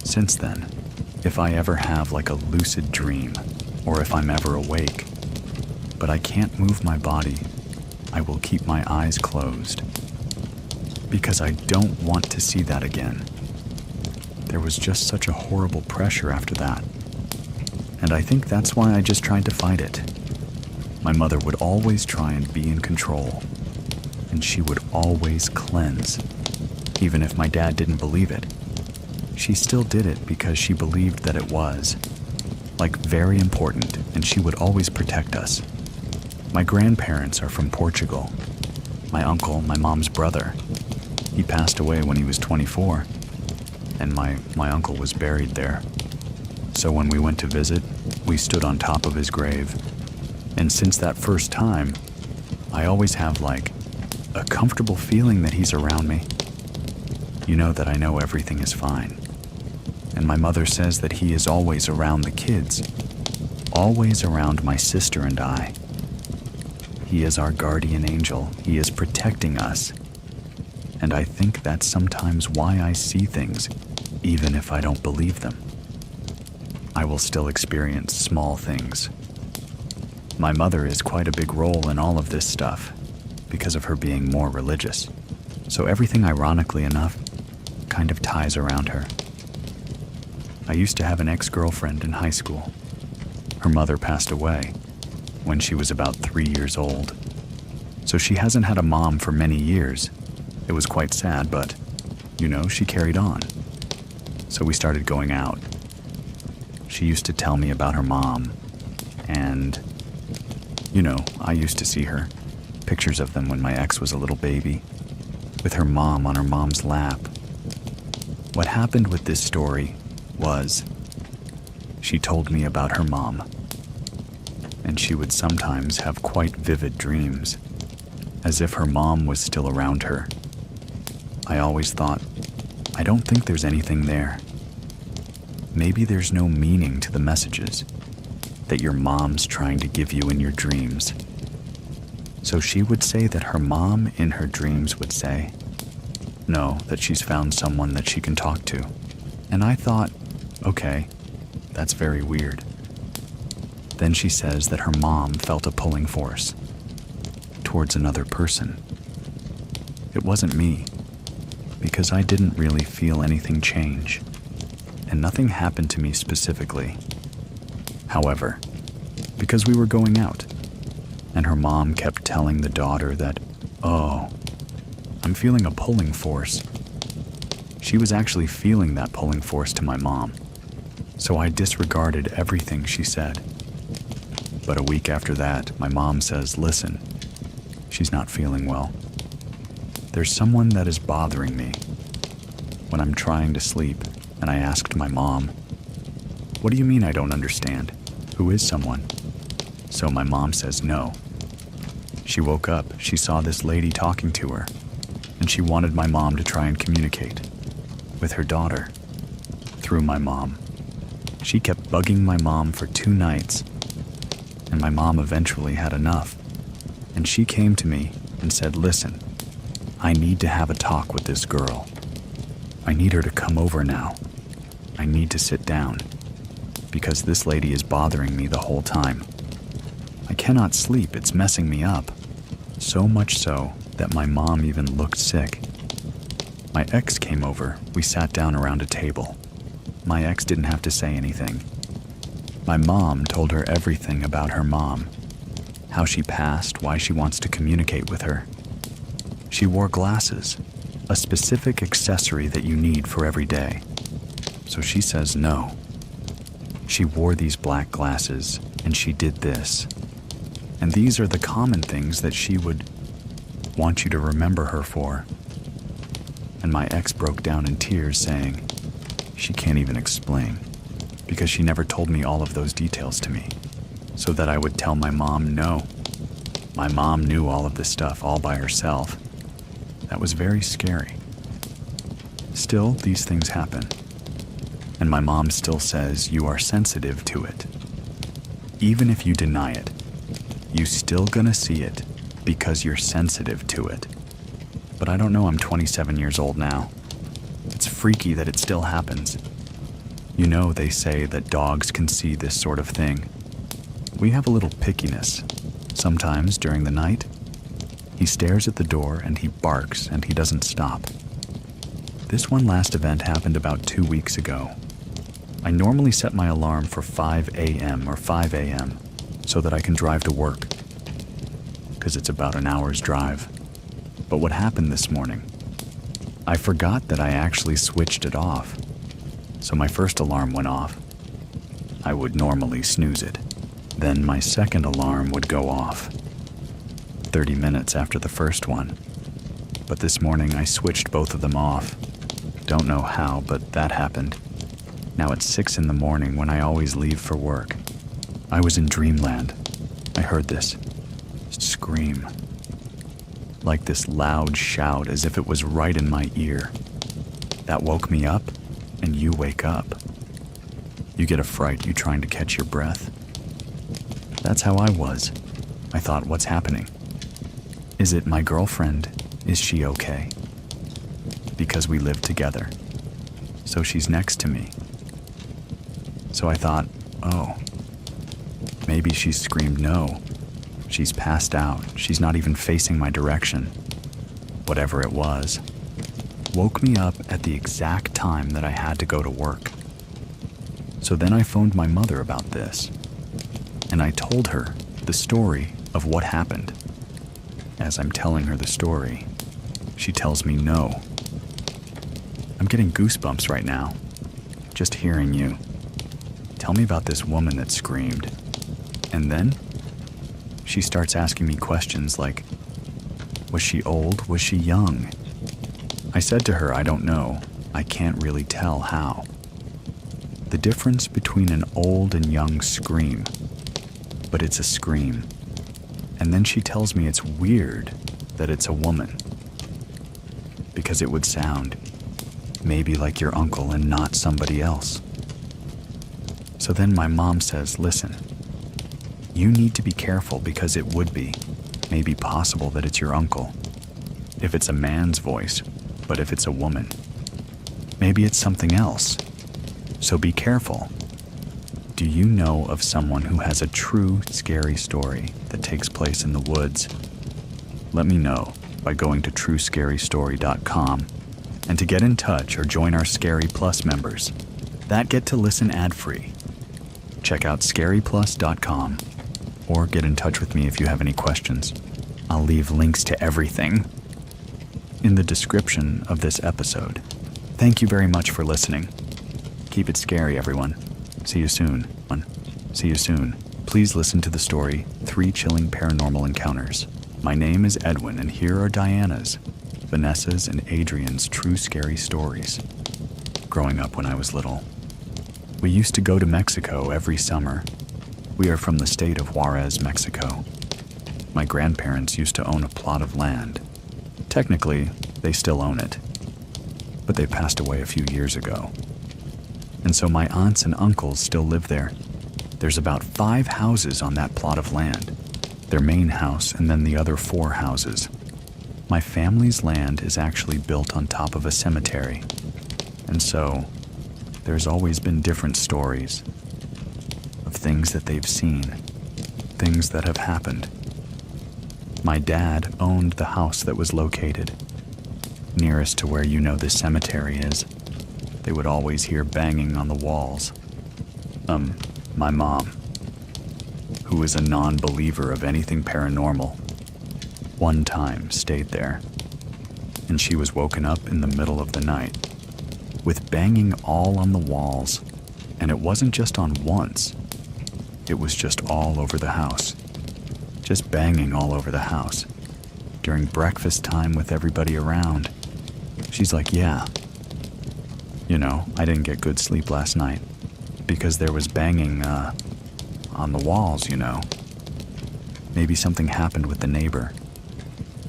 Since then, if I ever have like a lucid dream, or if I'm ever awake, but I can't move my body, I will keep my eyes closed, because I don't want to see that again. There was just such a horrible pressure after that, and I think that's why I just tried to fight it. My mother would always try and be in control, and she would always cleanse, even if my dad didn't believe it. She still did it because she believed that it was, like, very important, and she would always protect us. My grandparents are from Portugal. My uncle, my mom's brother, he passed away when he was 24, and my uncle was buried there. So when we went to visit, we stood on top of his grave. And since that first time, I always have, like, a comfortable feeling that he's around me. You know that I know everything is fine. And my mother says that he is always around the kids, always around my sister and I. He is our guardian angel. He is protecting us. And I think that's sometimes why I see things, even if I don't believe them. I will still experience small things. My mother is quite a big role in all of this stuff because of her being more religious. So everything, ironically enough, kind of ties around her. I used to have an ex-girlfriend in high school. Her mother passed away when she was about 3 years old. So she hasn't had a mom for many years. It was quite sad, but, you know, she carried on. So we started going out. She used to tell me about her mom, and, I used to see her. Pictures of them when my ex was a little baby, with her mom on her mom's lap. What happened with this story was, she told me about her mom, and she would sometimes have quite vivid dreams, as if her mom was still around her. I always thought, I don't think there's anything there. Maybe there's no meaning to the messages that your mom's trying to give you in your dreams. So she would say that her mom in her dreams would say, no, that she's found someone that she can talk to. And I thought, okay, that's very weird. Then she says that her mom felt a pulling force towards another person. It wasn't me, because I didn't really feel anything change, and nothing happened to me specifically. However, because we were going out, and her mom kept telling the daughter that, oh, I'm feeling a pulling force. She was actually feeling that pulling force to my mom, so I disregarded everything she said. But a week after that, my mom says, listen, she's not feeling well. There's someone that is bothering me. When I'm trying to sleep, and I asked my mom, what do you mean I don't understand? Who is someone? So my mom says no. She woke up, she saw this lady talking to her, and she wanted my mom to try and communicate with her daughter through my mom. She kept bugging my mom for 2 nights, and my mom eventually had enough, and she came to me and said, listen, I need to have a talk with this girl. I need her to come over now. I need to sit down, because this lady is bothering me the whole time. I cannot sleep, it's messing me up. So much so that my mom even looked sick. My ex came over, we sat down around a table. My ex didn't have to say anything. My mom told her everything about her mom, how she passed, why she wants to communicate with her. She wore glasses, a specific accessory that you need for every day. So she says no. She wore these black glasses, and she did this. And these are the common things that she would want you to remember her for. And my ex broke down in tears, saying she can't even explain, because she never told me all of those details to me, so that I would tell my mom no. My mom knew all of this stuff all by herself. That was very scary. Still, these things happen. And my mom still says you are sensitive to it. Even if you deny it, you still gonna see it because you're sensitive to it. But I don't know, I'm 27 years old now. It's freaky that it still happens. They say that dogs can see this sort of thing. We have a little pickiness. Sometimes during the night, he stares at the door and he barks and he doesn't stop. This one last event happened about 2 weeks ago. I normally set my alarm for 5 a.m. or 5 a.m. so that I can drive to work, because it's about an hour's drive. But what happened this morning? I forgot that I actually switched it off. So my first alarm went off. I would normally snooze it. Then my second alarm would go off 30 minutes after the first one. But this morning I switched both of them off. Don't know how, but that happened. Now it's 6 in the morning when I always leave for work. I was in dreamland. I heard this scream. Like this loud shout as if it was right in my ear. That woke me up, and you wake up. You get a fright, you trying to catch your breath. That's how I was. I thought, what's happening? Is it my girlfriend? Is she okay? Because we live together. So she's next to me. So I thought, oh, maybe she screamed no. She's passed out. She's not even facing my direction. Whatever it was, woke me up at the exact time that I had to go to work. So then I phoned my mother about this, and I told her the story of what happened. As I'm telling her the story, she tells me no. I'm getting goosebumps right now. just hearing you. Tell me about this woman that screamed. And then she starts asking me questions like, was she old? Was she young? I said to her, I don't know. I can't really tell how. The difference between an old and young scream, but it's a scream. And then she tells me it's weird that it's a woman, because it would sound maybe like your uncle and not somebody else. So then my mom says, listen, you need to be careful because it would be, maybe possible that it's your uncle. If it's a man's voice, but if it's a woman, maybe it's something else. So be careful. Do you know of someone who has a true scary story that takes place in the woods? Let me know by going to truescarystory.com and to get in touch or join our Scary Plus members that get to listen ad-free. Check out scaryplus.com or get in touch with me if you have any questions. I'll leave links to everything in the description of this episode. Thank you very much for listening. Keep it scary, everyone. See you soon. See you soon. Please listen to the story, 3 Chilling Paranormal Encounters. My name is Edwin, and here are Diana's, Vanessa's, and Adrian's true scary stories. Growing up when I was little, we used to go to Mexico every summer. We are from the state of Juarez, Mexico. My grandparents used to own a plot of land. Technically, they still own it, but they passed away a few years ago. And so my aunts and uncles still live there. There's about 5 houses on that plot of land. Their main house and then the other 4 houses. My family's land is actually built on top of a cemetery. And so there's always been different stories of things that they've seen, things that have happened. My dad owned the house that was located nearest to where you know this cemetery is. They would always hear banging on the walls. My mom, who is a non-believer of anything paranormal, one time stayed there, and she was woken up in the middle of the night with banging all on the walls, and it wasn't just on once, it was just all over the house, just banging all over the house. During breakfast time with everybody around, she's like, yeah, I didn't get good sleep last night because there was banging on the walls, Maybe something happened with the neighbor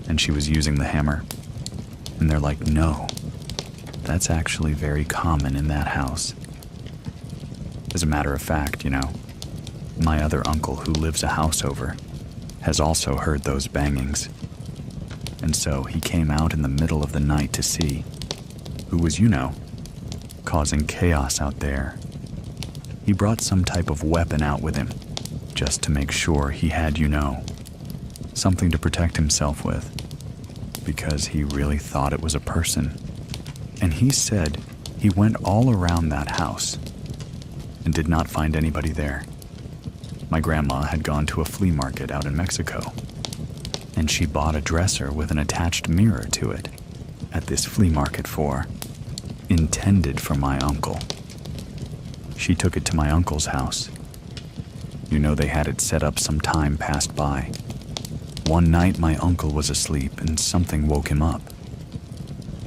and she was using the hammer. And they're like, no, that's actually very common in that house. As a matter of fact, my other uncle who lives a house over has also heard those bangings. And so he came out in the middle of the night to see who was, causing chaos out there. He brought some type of weapon out with him, just to make sure he had, something to protect himself with, because he really thought it was a person. And he said he went all around that house and did not find anybody there. My grandma had gone to a flea market out in Mexico, and she bought a dresser with an attached mirror to it at this flea market intended for my uncle. She took it to my uncle's house. They had it set up some time passed by. One night my uncle was asleep and something woke him up.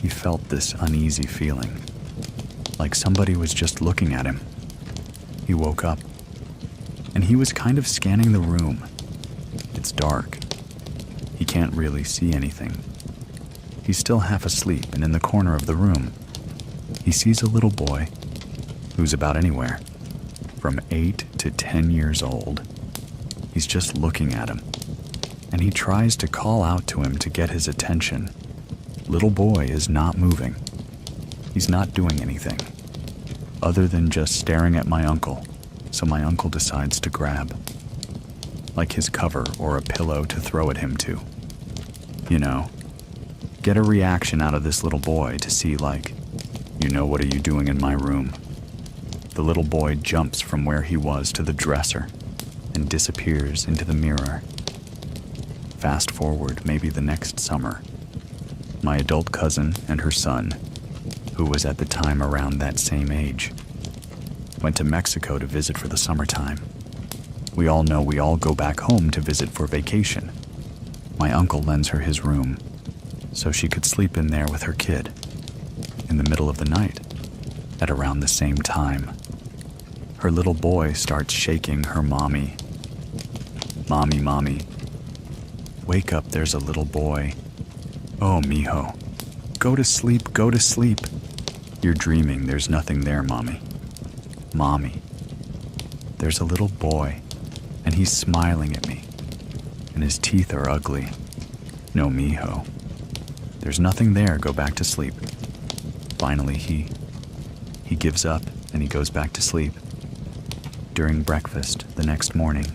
He felt this uneasy feeling, like somebody was just looking at him. He woke up, and he was kind of scanning the room. It's dark. He can't really see anything. He's still half asleep, and in the corner of the room, he sees a little boy who's about anywhere from 8 to 10 years old. He's just looking at him, and he tries to call out to him to get his attention. Little boy is not moving. He's not doing anything other than just staring at my uncle, so my uncle decides to grab, like his cover or a pillow to throw at him to. Get a reaction out of this little boy to see what are you doing in my room? The little boy jumps from where he was to the dresser and disappears into the mirror. Fast forward maybe the next summer. My adult cousin and her son, who was at the time around that same age, Went to Mexico to visit for the summertime. We all know we all go back home to visit for vacation. My uncle lends her his room, so she could sleep in there with her kid, in the middle of the night, at around the same time. Her little boy starts shaking her mommy. Mommy, mommy. Wake up, there's a little boy. Oh, mijo. Go to sleep, go to sleep. You're dreaming, there's nothing there, mommy. Mommy. There's a little boy, and he's smiling at me, and his teeth are ugly. No, mijo. There's nothing there, go back to sleep. Finally, he gives up, and he goes back to sleep. During breakfast the next morning,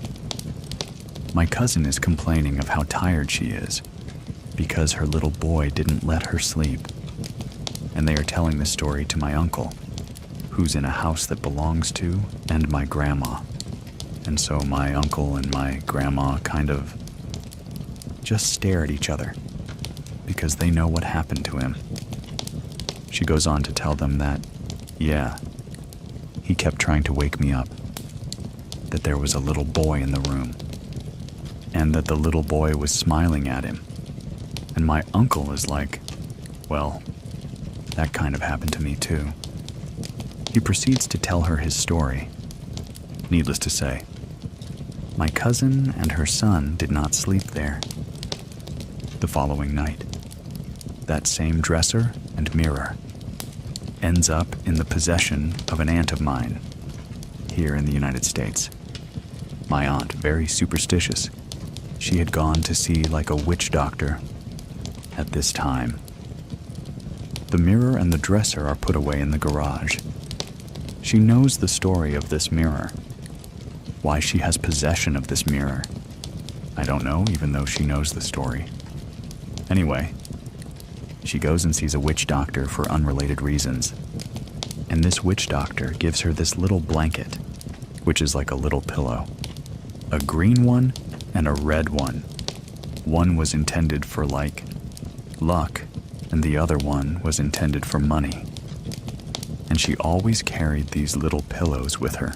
my cousin is complaining of how tired she is because her little boy didn't let her sleep. And they are telling the story to my uncle, who's in a house that belongs to, and my grandma. And so my uncle and my grandma kind of just stare at each other because they know what happened to him. She goes on to tell them that, yeah, he kept trying to wake me up, that there was a little boy in the room, and that the little boy was smiling at him. And my uncle is like, well, that kind of happened to me too. He proceeds to tell her his story. Needless to say, my cousin and her son did not sleep there. The following night, that same dresser and mirror ends up in the possession of an aunt of mine here in the United States. My aunt, very superstitious. She had gone to see like a witch doctor at this time. The mirror and the dresser are put away in the garage. She knows the story of this mirror. Why she has possession of this mirror, I don't know, even though she knows the story. Anyway, she goes and sees a witch doctor for unrelated reasons. And this witch doctor gives her this little blanket, which is like a little pillow. A green one and a red one. One was intended for like luck, and the other one was intended for money. And she always carried these little pillows with her,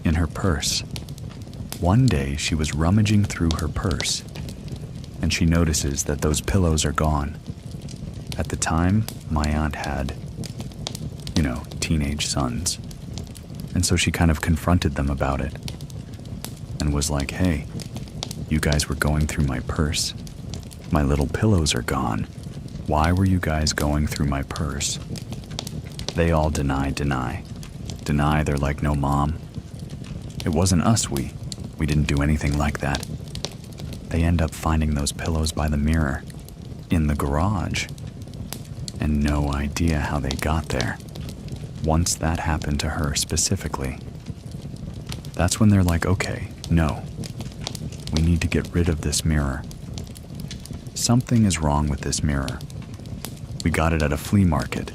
in her purse. One day she was rummaging through her purse, and she notices that those pillows are gone. At the time, my aunt had, teenage sons. And so she kind of confronted them about it, and was like, hey, you guys were going through my purse. My little pillows are gone. Why were you guys going through my purse? They all deny. They're like, no, Mom. It wasn't us, we didn't do anything like that. They end up finding those pillows by the mirror, in the garage, and no idea how they got there. Once that happened to her specifically, that's when they're like, okay, no, we need to get rid of this mirror. Something is wrong with this mirror. We got it at a flea market.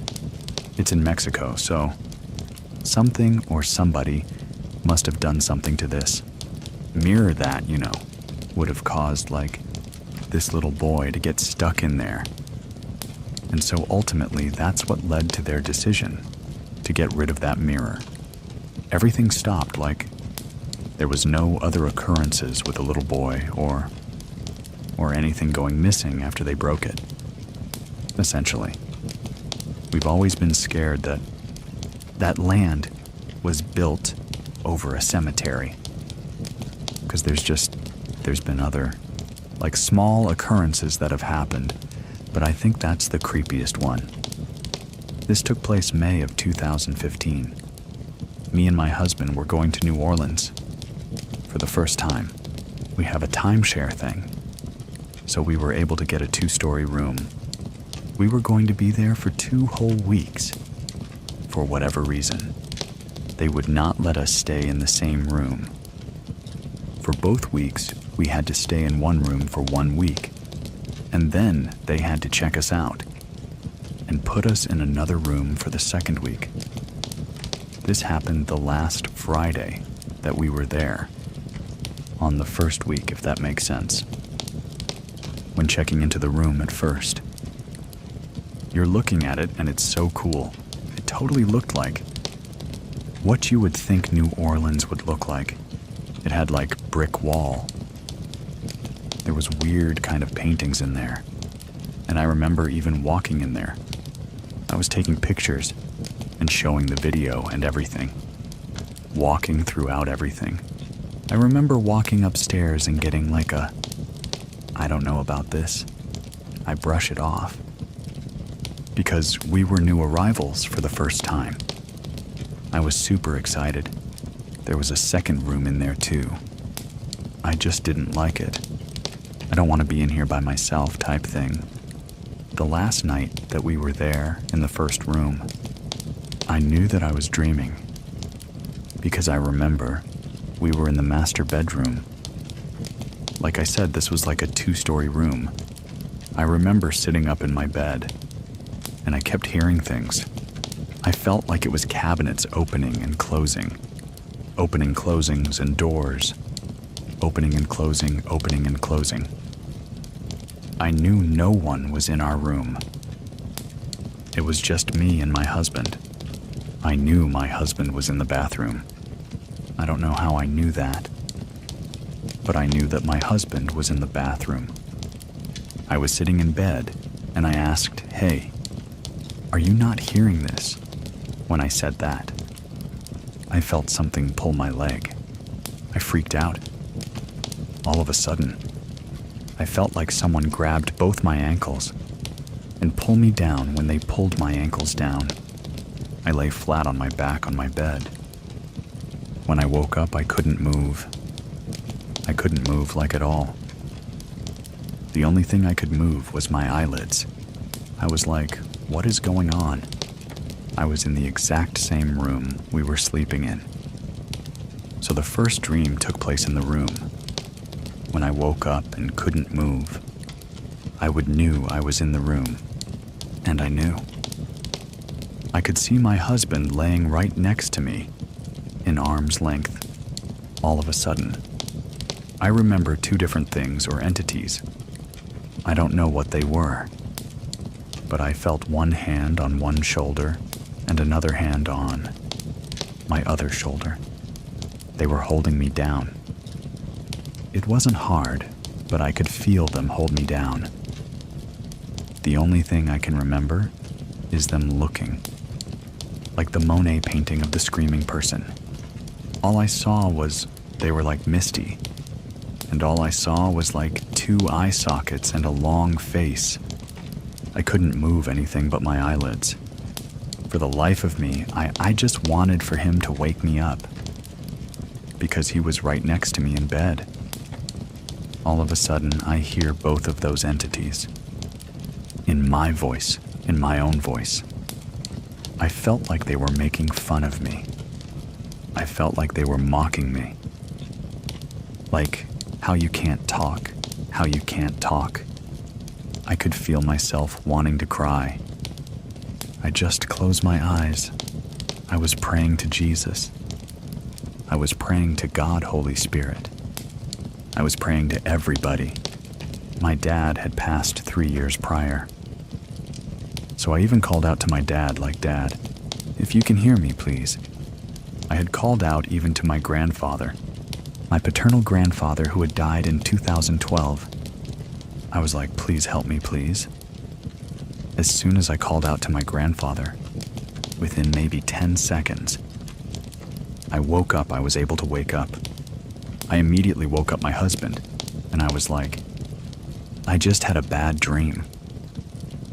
It's in Mexico, so something or somebody must have done something to this mirror that, would have caused, like, this little boy to get stuck in there. And so ultimately, that's what led to their decision to get rid of that mirror. Everything stopped, like there was no other occurrences with the little boy or anything going missing after they broke it. Essentially, we've always been scared that that land was built over a cemetery, because there's been other, like, small occurrences that have happened, but I think that's the creepiest one. This took place May of 2015. Me and my husband were going to New Orleans for the first time. We have a timeshare thing, so we were able to get a 2-story room. We were going to be there for 2 whole weeks. For whatever reason, they would not let us stay in the same room. For both weeks, we had to stay in one room for 1 week, and then they had to check us out and put us in another room for the second week. This happened the last Friday that we were there, on the first week, if that makes sense. When checking into the room at first, you're looking at it and it's so cool. It totally looked like what you would think New Orleans would look like. It had like brick wall. There was weird kind of paintings in there, and I remember even walking in there. I was taking pictures and showing the video and everything, walking throughout everything. I remember walking upstairs and getting like a, I don't know about this. I brush it off. Because we were new arrivals for the first time. I was super excited. There was a second room in there too. I just didn't like it. I don't want to be in here by myself type thing. The last night that we were there in the first room, I knew that I was dreaming. Because I remember we were in the master bedroom. Like I said, this was like a 2-story room. I remember sitting up in my bed, and I kept hearing things. I felt like it was cabinets opening and closing. Opening closings and doors. Opening and closing, opening and closing. I knew no one was in our room. It was just me and my husband. I knew my husband was in the bathroom. I don't know how I knew that, but I knew that my husband was in the bathroom. I was sitting in bed, and I asked, "Hey, are you not hearing this?" When I said that, I felt something pull my leg. I freaked out. All of a sudden, I felt like someone grabbed both my ankles and pulled me down. When they pulled my ankles down, I lay flat on my back on my bed. When I woke up, I couldn't move. I couldn't move like at all. The only thing I could move was my eyelids. I was like, what is going on? I was in the exact same room we were sleeping in. So the first dream took place in the room. When I woke up and couldn't move, I knew I was in the room, and I knew. I could see my husband laying right next to me, in arm's length. All of a sudden, I remember 2 different things or entities. I don't know what they were, but I felt one hand on one shoulder and another hand on my other shoulder. They were holding me down. It wasn't hard, but I could feel them hold me down. The only thing I can remember is them looking, like the Monet painting of the screaming person. All I saw was they were like misty, and all I saw was like 2 eye sockets and a long face. I couldn't move anything but my eyelids. For the life of me, I just wanted for him to wake me up, because he was right next to me in bed. All of a sudden, I hear both of those entities. In my voice, in my own voice. I felt like they were making fun of me. I felt like they were mocking me. Like, how you can't talk, how you can't talk. I could feel myself wanting to cry. I just closed my eyes. I was praying to Jesus. I was praying to God, Holy Spirit. I was praying to everybody. My dad had passed 3 years prior. So I even called out to my dad like, "Dad, if you can hear me, please." I had called out even to my grandfather, my paternal grandfather who had died in 2012. I was like, "Please help me, please." As soon as I called out to my grandfather, within maybe 10 seconds, I woke up. I was able to wake up. I immediately woke up my husband, and I was like, I just had a bad dream.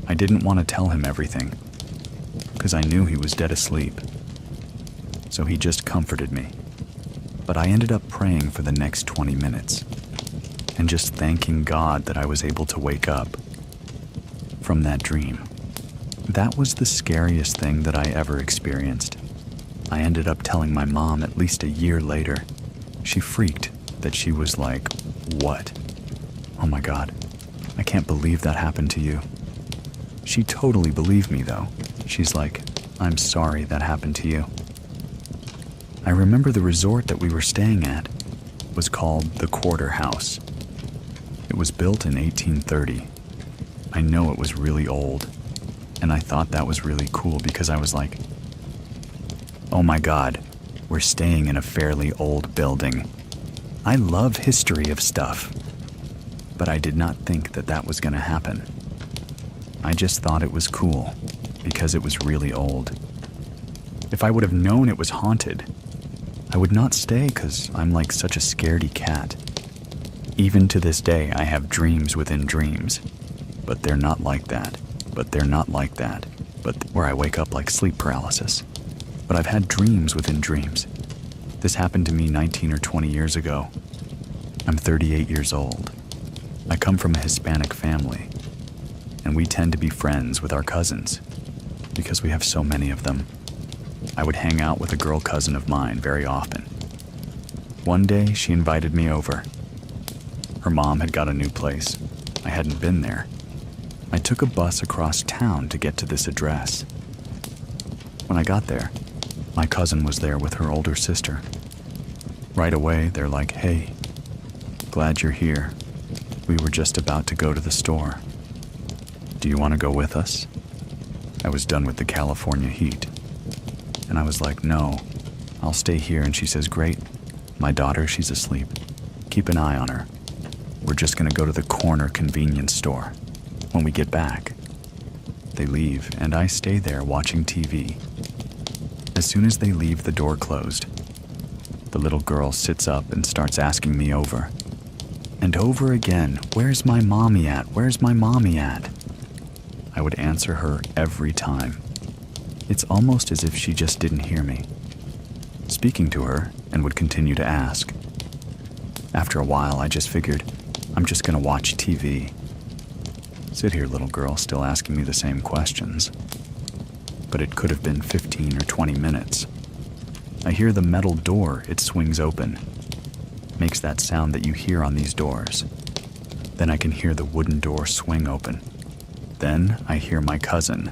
I didn't want to tell him everything, because I knew he was dead asleep. So he just comforted me. But I ended up praying for the next 20 minutes, and just thanking God that I was able to wake up from that dream. That was the scariest thing that I ever experienced. I ended up telling my mom at least a year later. She freaked that she was like, "What? Oh my God, I can't believe that happened to you." She totally believed me though. She's like, "I'm sorry that happened to you." I remember the resort that we were staying at was called the Quarter House. It was built in 1830. I know it was really old, and I thought that was really cool because I was like, oh my God, We're staying in a fairly old building. I love history of stuff, but I did not think that that was going to happen. I just thought it was cool because it was really old. If I would have known it was haunted, I would not stay because I'm like such a scaredy cat. Even to this day, I have dreams within dreams, but they're not like that, where I wake up like sleep paralysis. But I've had dreams within dreams. This happened to me 19 or 20 years ago. I'm 38 years old. I come from a Hispanic family, and we tend to be friends with our cousins because we have so many of them. I would hang out with a girl cousin of mine very often. One day, she invited me over. Her mom had got a new place. I hadn't been there. I took a bus across town to get to this address. When I got there, my cousin was there with her older sister. Right away, they're like, "Hey, glad you're here. We were just about to go to the store. Do you want to go with us?" I was done with the California heat. And I was like, "No, I'll stay here." And she says, "Great. My daughter, she's asleep. Keep an eye on her. We're just going to go to the corner convenience store. When we get back." They leave, and I stay there watching TV. As soon as they leave, the door closed. The little girl sits up and starts asking me over and over again, "Where's my mommy at? Where's my mommy at?" I would answer her every time. It's almost as if she just didn't hear me. Speaking to her, and would continue to ask. After a while, I just figured, I'm just gonna watch TV. Sit here, little girl, still asking me the same questions. But it could have been 15 or 20 minutes. I hear the metal door, it swings open. Makes that sound that you hear on these doors. Then I can hear the wooden door swing open. Then I hear my cousin.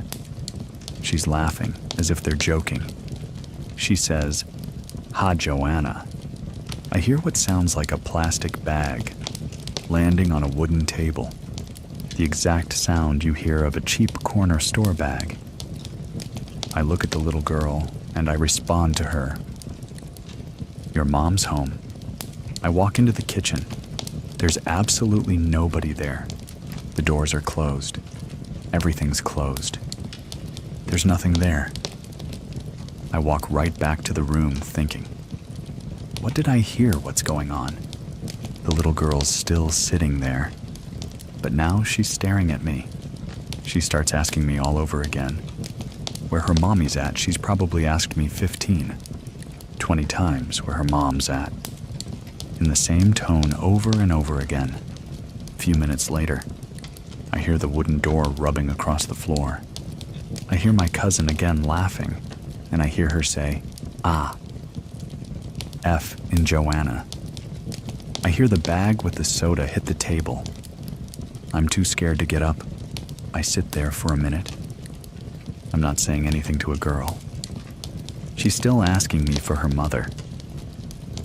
She's laughing, as if they're joking. She says, "Ha, Joanna." I hear what sounds like a plastic bag landing on a wooden table. The exact sound you hear of a cheap corner store bag. I look at the little girl, and I respond to her. "Your mom's home." I walk into the kitchen. There's absolutely nobody there. The doors are closed. Everything's closed. There's nothing there. I walk right back to the room thinking, what did I hear? What's going on? The little girl's still sitting there, but now she's staring at me. She starts asking me all over again. Where her mommy's at, she's probably asked me 15, 20 times where her mom's at. In the same tone over and over again. A few minutes later, I hear the wooden door rubbing across the floor. I hear my cousin again laughing, and I hear her say, "Ah." F in Joanna. I hear the bag with the soda hit the table. I'm too scared to get up. I sit there for a minute. I'm not saying anything to a girl. She's still asking me for her mother.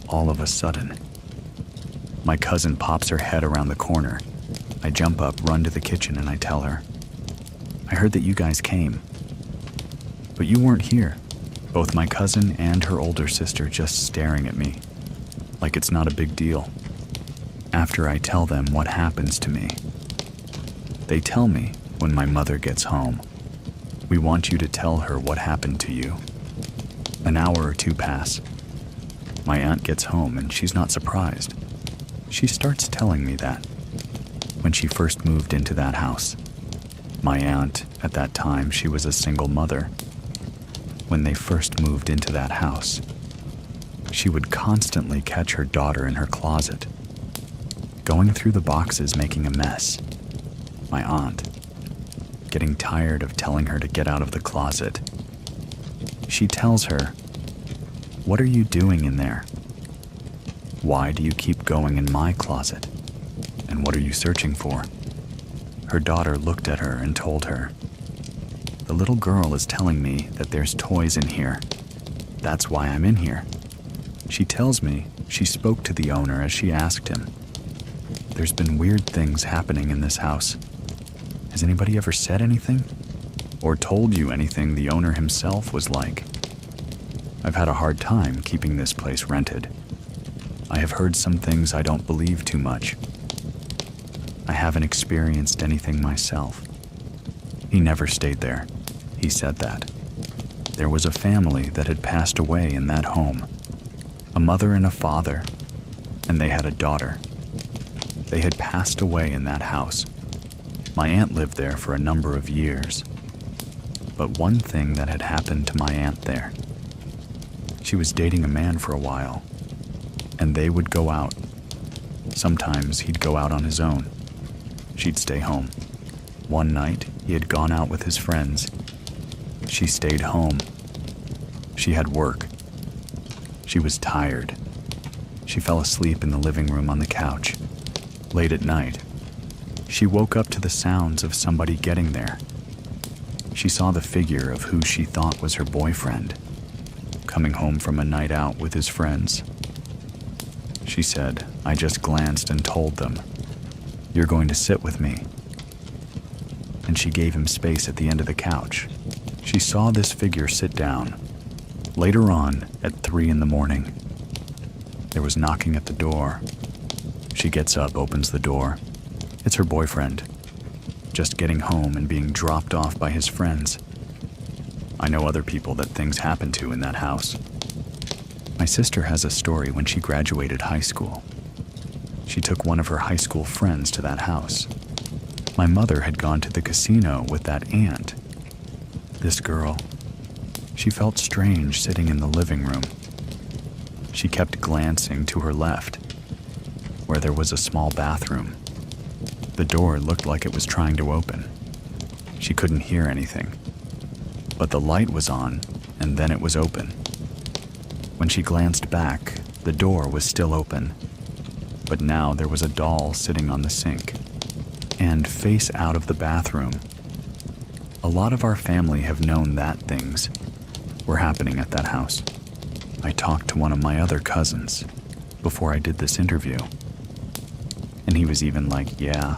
All of a sudden, my cousin pops her head around the corner. I jump up, run to the kitchen, and I tell her, "I heard that you guys came, but you weren't here." Both my cousin and her older sister just staring at me, like it's not a big deal. After I tell them what happens to me, they tell me when my mother gets home, "We want you to tell her what happened to you." An hour or two pass. My aunt gets home and she's not surprised. She starts telling me that when she first moved into that house, my aunt, at that time, she was a single mother. When they first moved into that house, she would constantly catch her daughter in her closet, going through the boxes making a mess. My aunt, getting tired of telling her to get out of the closet, she tells her, "What are you doing in there? Why do you keep going in my closet? And what are you searching for?" Her daughter looked at her and told her, "The little girl is telling me that there's toys in here. That's why I'm in here." She tells me she spoke to the owner as she asked him, "There's been weird things happening in this house. Has anybody ever said anything? Or told you anything the owner himself was like?" I've had a hard time keeping this place rented. I have heard some things I don't believe too much. I haven't experienced anything myself. He never stayed there. He said that. There was a family that had passed away in that home. A mother and a father, and they had a daughter. They had passed away in that house. My aunt lived there for a number of years. But one thing that had happened to my aunt there. She was dating a man for a while, and they would go out. Sometimes he'd go out on his own. She'd stay home. One night, he had gone out with his friends. She stayed home. She had work. She was tired. She fell asleep in the living room on the couch. Late at night, she woke up to the sounds of somebody getting there. She saw the figure of who she thought was her boyfriend, coming home from a night out with his friends. She said, "I just glanced and told them, 'You're going to sit with me.' And she gave him space at the end of the couch. She saw this figure sit down. Later on, at 3 a.m, there was knocking at the door. She gets up, opens the door. It's her boyfriend, just getting home and being dropped off by his friends. I know other people that things happen to in that house. My sister has a story when she graduated high school. She took one of her high school friends to that house. My mother had gone to the casino with that aunt. This girl, she felt strange sitting in the living room. She kept glancing to her left, where there was a small bathroom. The door looked like it was trying to open. She couldn't hear anything, but the light was on, and then it was open. When she glanced back, the door was still open, but now there was a doll sitting on the sink, and face out of the bathroom. A lot of our family have known that things were happening at that house. I talked to one of my other cousins before I did this interview, and he was even like, "Yeah,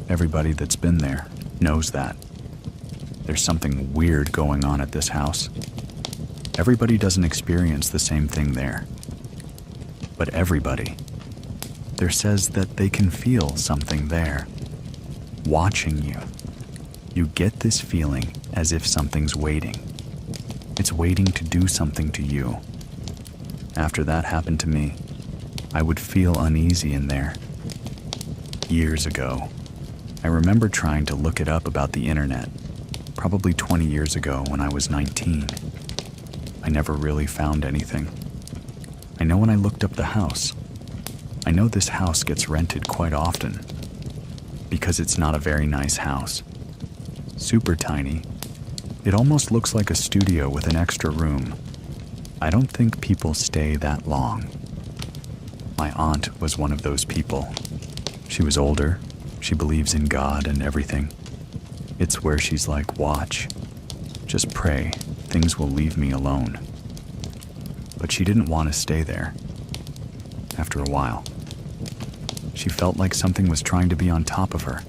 everybody that's been there knows that. There's something weird going on at this house. Everybody doesn't experience the same thing there, but everybody there says that they can feel something there, watching you. You get this feeling as if something's waiting. It's waiting to do something to you." After that happened to me, I would feel uneasy in there. Years ago, I remember trying to look it up about the internet, probably 20 years ago when I was 19. I never really found anything. I know when I looked up the house, I know this house gets rented quite often because it's not a very nice house. Super tiny. It almost looks like a studio with an extra room. I don't think people stay that long. My aunt was one of those people. She was older. She believes in God and everything. It's where she's like, "Watch. Just pray. Things will leave me alone." But she didn't want to stay there. After a while, she felt like something was trying to be on top of her,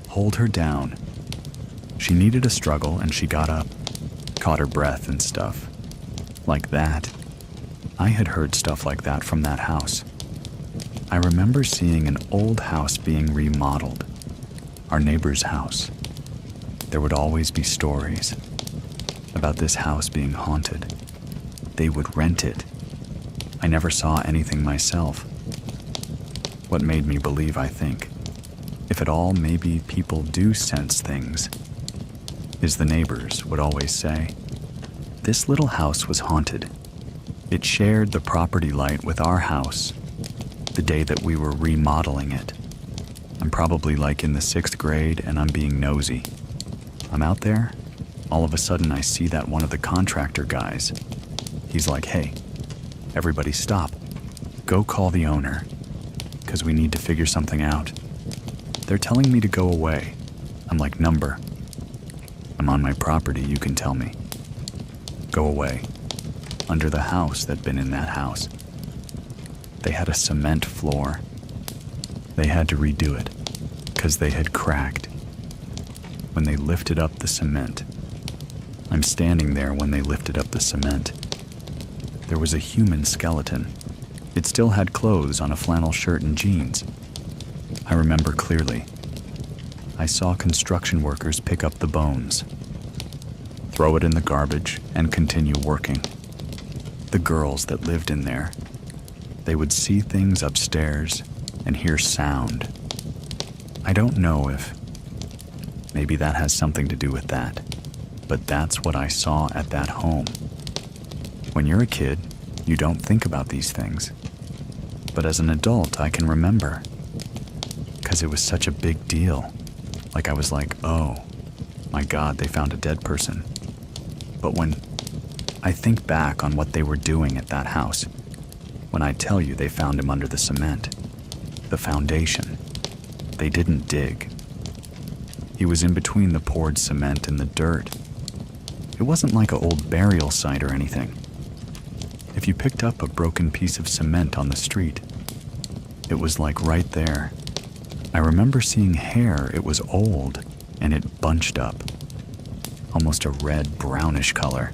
hold her down. She needed a struggle, and she got up, caught her breath and stuff. Like that. I had heard stuff like that from that house. I remember seeing an old house being remodeled, our neighbor's house. There would always be stories about this house being haunted. They would rent it. I never saw anything myself. What made me believe, I think, if at all maybe people do sense things, is the neighbors would always say, "This little house was haunted. It shared the property light with our house the day that we were remodeling it." I'm probably like in the 6th grade and I'm being nosy. I'm out there, all of a sudden I see that one of the contractor guys. He's like, "Hey, everybody stop. Go call the owner, because we need to figure something out. They're telling me to go away." I'm like, "Number. I'm on my property, you can tell me. Go away." Under the house that'd been in that house. They had a cement floor. They had to redo it, because they had cracked. When they lifted up the cement, I'm standing there when they lifted up the cement. There was a human skeleton. It still had clothes on, a flannel shirt and jeans. I remember clearly. I saw construction workers pick up the bones, throw it in the garbage, and continue working. The girls that lived in there, they would see things upstairs and hear sound. I don't know if maybe that has something to do with that, but that's what I saw at that home. When you're a kid, you don't think about these things. But as an adult, I can remember, because it was such a big deal. Like I was like, oh, my God, they found a dead person. But when I think back on what they were doing at that house, when I tell you they found him under the cement, the foundation, they didn't dig. He was in between the poured cement and the dirt. It wasn't like an old burial site or anything. If you picked up a broken piece of cement on the street, it was like right there. I remember seeing hair. It was old, and it bunched up. Almost a red, brownish color.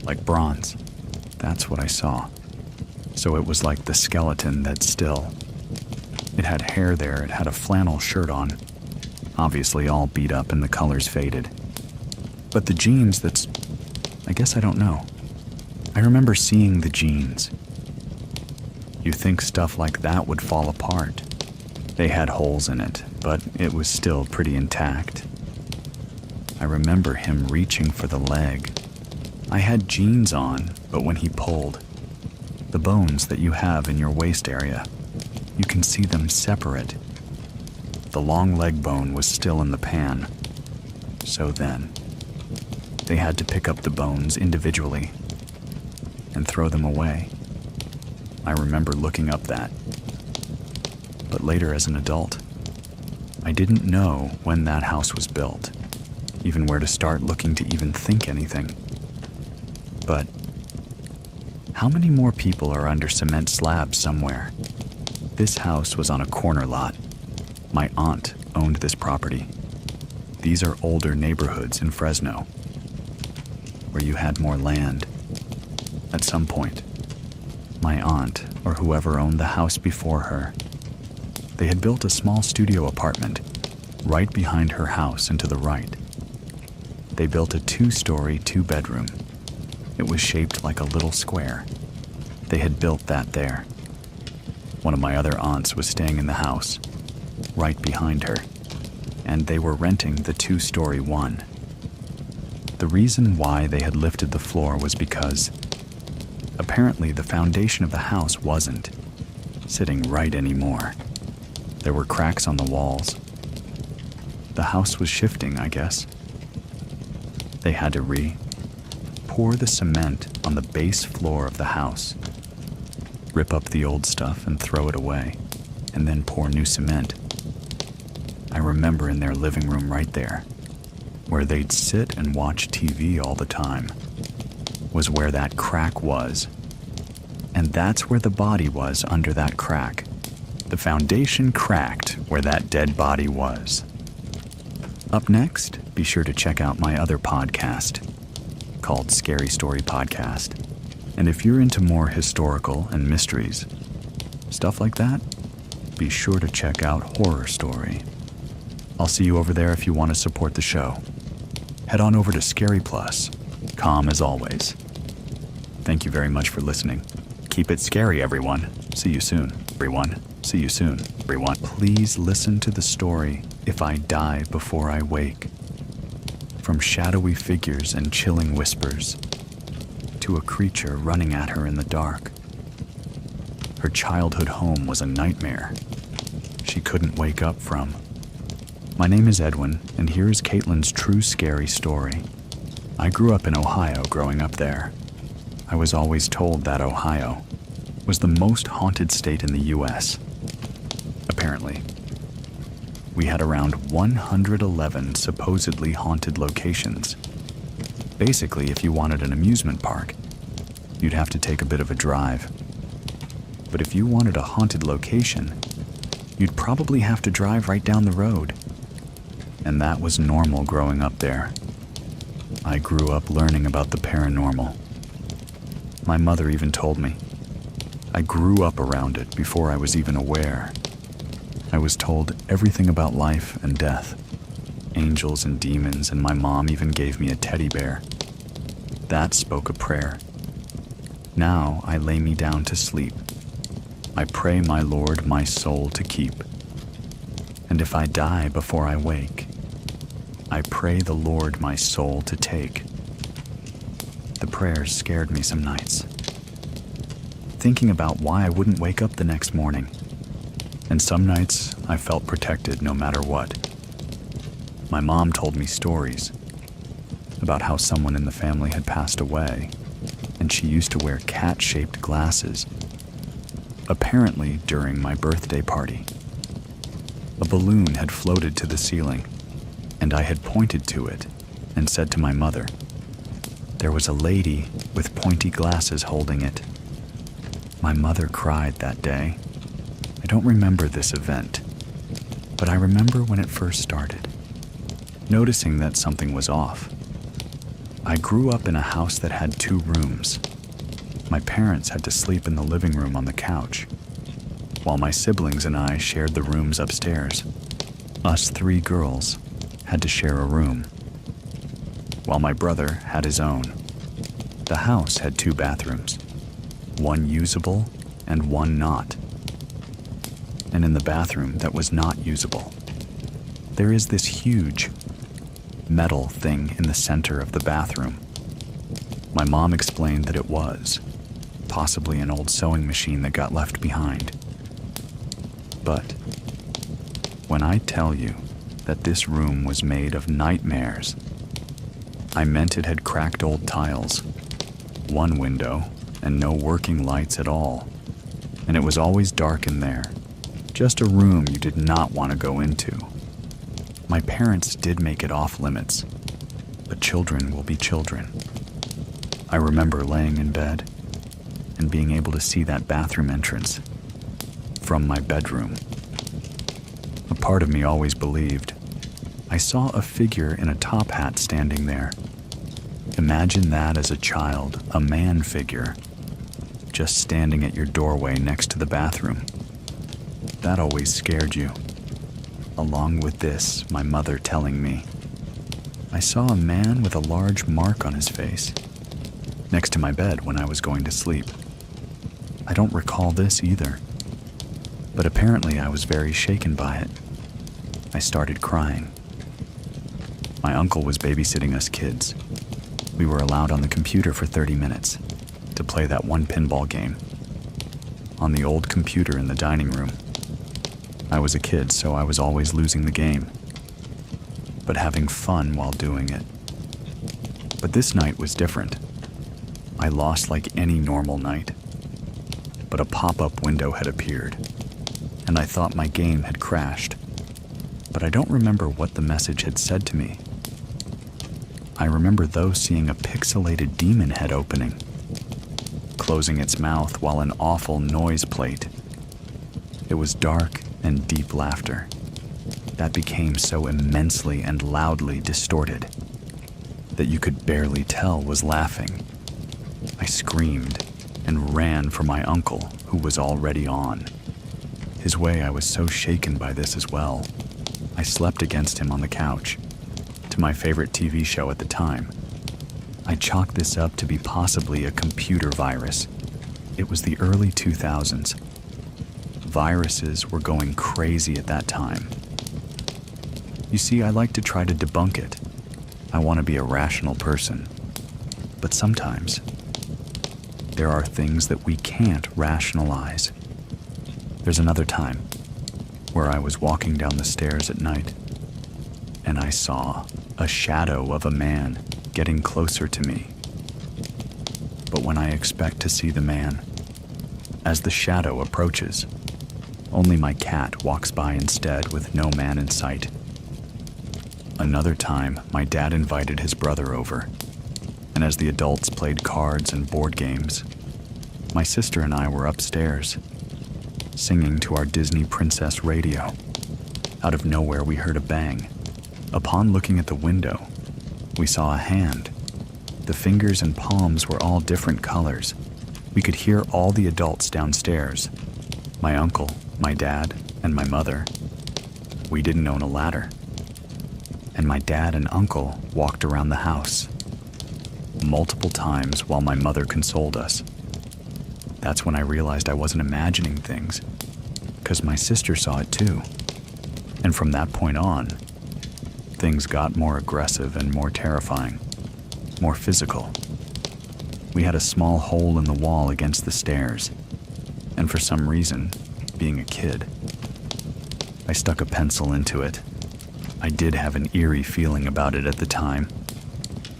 Like bronze. That's what I saw. So it was like the skeleton that's still. It had hair there. It had a flannel shirt on. Obviously all beat up and the colors faded. But the jeans, I guess I don't know. I remember seeing the jeans. You think stuff like that would fall apart. They had holes in it, but it was still pretty intact. I remember him reaching for the leg. I had jeans on, but when he pulled, the bones that you have in your waist area, you can see them separate. The long leg bone was still in the pan. So then, they had to pick up the bones individually and throw them away. I remember looking up that. But later as an adult, I didn't know when that house was built, even where to start looking to even think anything. But how many more people are under cement slabs somewhere? This house was on a corner lot. My aunt owned this property. These are older neighborhoods in Fresno, where you had more land. At some point, my aunt, or whoever owned the house before her, they had built a small studio apartment right behind her house and to the right. They built a 2-story, 2-bedroom. It was shaped like a little square. They had built that there. One of my other aunts was staying in the house, right behind her, and they were renting the 2-story one. The reason why they had lifted the floor was because apparently the foundation of the house wasn't sitting right anymore. There were cracks on the walls. The house was shifting, I guess. They had to pour the cement on the base floor of the house, rip up the old stuff and throw it away, and then pour new cement. I remember in their living room right there, where they'd sit and watch TV all the time, was where that crack was. And that's where the body was, under that crack. The foundation cracked where that dead body was. Up next, be sure to check out my other podcast called Scary Story Podcast. And if you're into more historical and mysteries, stuff like that, be sure to check out Horror Story. I'll see you over there if you want to support the show. Head on over to Scary Plus, calm as always. Thank you very much for listening. Keep it scary, everyone. See you soon, everyone. See you soon, everyone. Please listen to the story, If I Die Before I Wake. From shadowy figures and chilling whispers, to a creature running at her in the dark. Her childhood home was a nightmare she couldn't wake up from. My name is Edwin, and here is Caitlin's true scary story. I grew up in Ohio growing up there. I was always told that Ohio was the most haunted state in the U.S. Apparently, we had around 111 supposedly haunted locations. Basically, if you wanted an amusement park, you'd have to take a bit of a drive. But if you wanted a haunted location, you'd probably have to drive right down the road. And that was normal growing up there. I grew up learning about the paranormal. My mother even told me. I grew up around it before I was even aware. I was told everything about life and death, angels and demons, and my mom even gave me a teddy bear. That spoke a prayer. Now I lay me down to sleep. I pray my Lord my soul to keep. And if I die before I wake, I pray the Lord my soul to take. The prayers scared me some nights, thinking about why I wouldn't wake up the next morning. And some nights I felt protected no matter what. My mom told me stories about how someone in the family had passed away, and she used to wear cat-shaped glasses. Apparently during my birthday party, a balloon had floated to the ceiling, and I had pointed to it and said to my mother, "There was a lady with pointy glasses holding it." My mother cried that day. I don't remember this event, but I remember when it first started, noticing that something was off. I grew up in a house that had 2 rooms. My parents had to sleep in the living room on the couch, while my siblings and I shared the rooms upstairs. Us 3 girls had to share a room, while my brother had his own. The house had 2 bathrooms, one usable and one not. And in the bathroom that was not usable, there is this huge metal thing in the center of the bathroom. My mom explained that it was possibly an old sewing machine that got left behind. But when I tell you that this room was made of nightmares, I meant it had cracked old tiles, 1 window, and no working lights at all. And it was always dark in there, just a room you did not want to go into. My parents did make it off limits, but children will be children. I remember laying in bed and being able to see that bathroom entrance from my bedroom. A part of me always believed I saw a figure in a top hat standing there. Imagine that as a child, a man figure, just standing at your doorway next to the bathroom. That always scared you. Along with this, my mother telling me, I saw a man with a large mark on his face next to my bed when I was going to sleep. I don't recall this either, but apparently I was very shaken by it. I started crying. My uncle was babysitting us kids. We were allowed on the computer for 30 minutes to play that one pinball game on the old computer in the dining room. I was a kid, so I was always losing the game, but having fun while doing it. But this night was different. I lost like any normal night, but a pop-up window had appeared, and I thought my game had crashed, but I don't remember what the message had said to me. I remember though seeing a pixelated demon head opening, closing its mouth while an awful noise played. It was dark and deep laughter that became so immensely and loudly distorted that you could barely tell was laughing. I screamed and ran for my uncle, who was already on his way. I was so shaken by this as well. I slept against him on the couch to my favorite TV show at the time. I chalked this up to be possibly a computer virus. It was the early 2000s. Viruses were going crazy at that time. You see, I like to try to debunk it. I want to be a rational person. But sometimes, there are things that we can't rationalize. There's another time where I was walking down the stairs at night, and I saw a shadow of a man getting closer to me. But when I expect to see the man, as the shadow approaches, only my cat walks by instead with no man in sight. Another time, my dad invited his brother over, and as the adults played cards and board games, my sister and I were upstairs, singing to our Disney Princess radio. Out of nowhere, we heard a bang. Upon looking at the window, we saw a hand The fingers and palms were all different colors. We could hear all the adults downstairs. My uncle, my dad, and my mother. We didn't own a ladder. And my dad and uncle walked around the house multiple times while my mother consoled us. That's when I realized I wasn't imagining things, because my sister saw it too. And from that point on, things got more aggressive and more terrifying, more physical. We had a small hole in the wall against the stairs, and for some reason, being a kid, I stuck a pencil into it. I did have an eerie feeling about it at the time,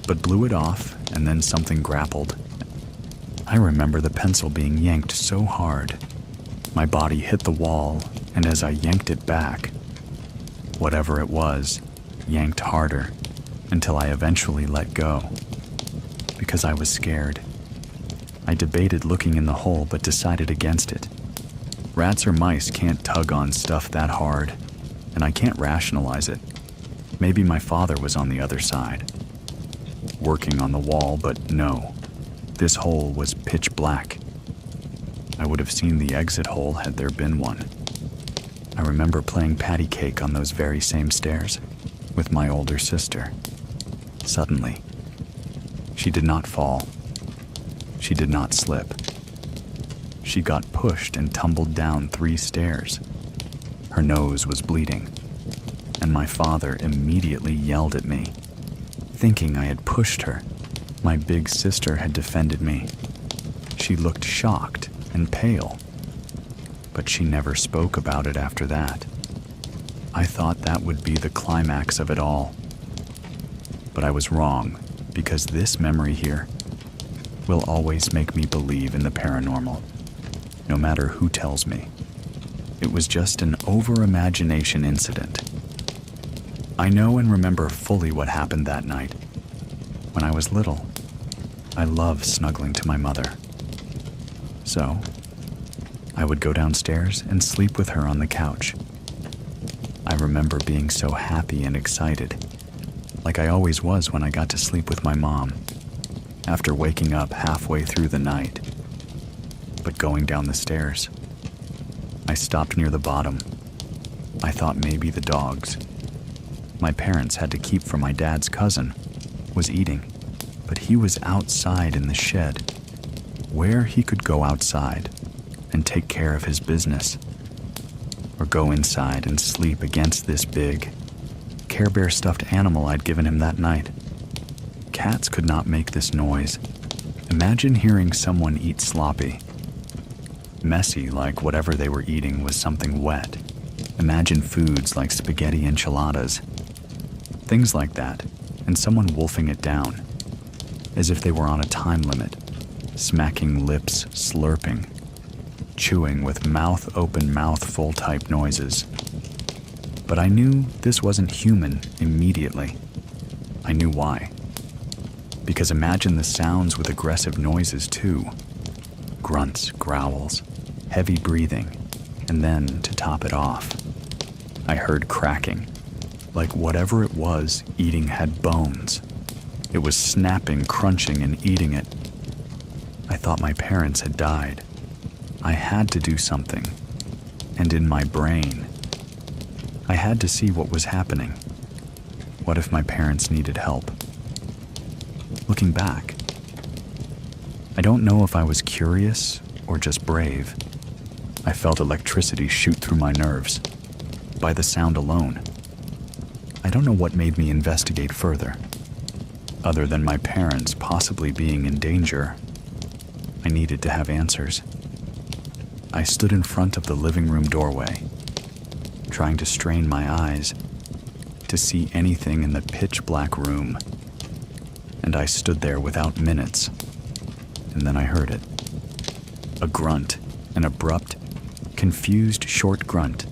but blew it off, and then something grappled. I remember the pencil being yanked so hard. My body hit the wall, and as I yanked it back, whatever it was, yanked harder until I eventually let go, because I was scared. I debated looking in the hole, but decided against it. Rats or mice can't tug on stuff that hard, and I can't rationalize it. Maybe my father was on the other side, working on the wall, but no. This hole was pitch black. I would have seen the exit hole had there been one. I remember playing patty cake on those very same stairs with my older sister. Suddenly, she did not fall. She did not slip. She got pushed and tumbled down 3 stairs. Her nose was bleeding, and my father immediately yelled at me, thinking I had pushed her. My big sister had defended me. She looked shocked and pale, but she never spoke about it after that. I thought that would be the climax of it all. But I was wrong, because this memory here will always make me believe in the paranormal, no matter who tells me. It was just an over-imagination incident. I know and remember fully what happened that night. When I was little, I loved snuggling to my mother. So, I would go downstairs and sleep with her on the couch. I remember being so happy and excited, like I always was when I got to sleep with my mom, after waking up halfway through the night. But going down the stairs, I stopped near the bottom. I thought maybe the dogs my parents had to keep for my dad's cousin was eating, but he was outside in the shed, where he could go outside and take care of his business, or go inside and sleep against this big Care Bear stuffed animal I'd given him that night. Cats could not make this noise. Imagine hearing someone eat sloppy. Messy, like whatever they were eating was something wet. Imagine foods like spaghetti enchiladas. Things like that, and someone wolfing it down, as if they were on a time limit, smacking lips, slurping, chewing with mouth open, mouthful type noises. But I knew this wasn't human immediately. I knew why. Because imagine the sounds with aggressive noises too. Grunts, growls, heavy breathing, and then, to top it off, I heard cracking, like whatever it was eating had bones. It was snapping, crunching, and eating it. I thought my parents had died. I had to do something. And in my brain, I had to see what was happening. What if my parents needed help? Looking back, I don't know if I was curious or just brave. I felt electricity shoot through my nerves, by the sound alone. I don't know what made me investigate further. Other than my parents possibly being in danger, I needed to have answers. I stood in front of the living room doorway, trying to strain my eyes to see anything in the pitch black room. And I stood there without minutes, and then I heard it. A grunt, an abrupt, confused short grunt,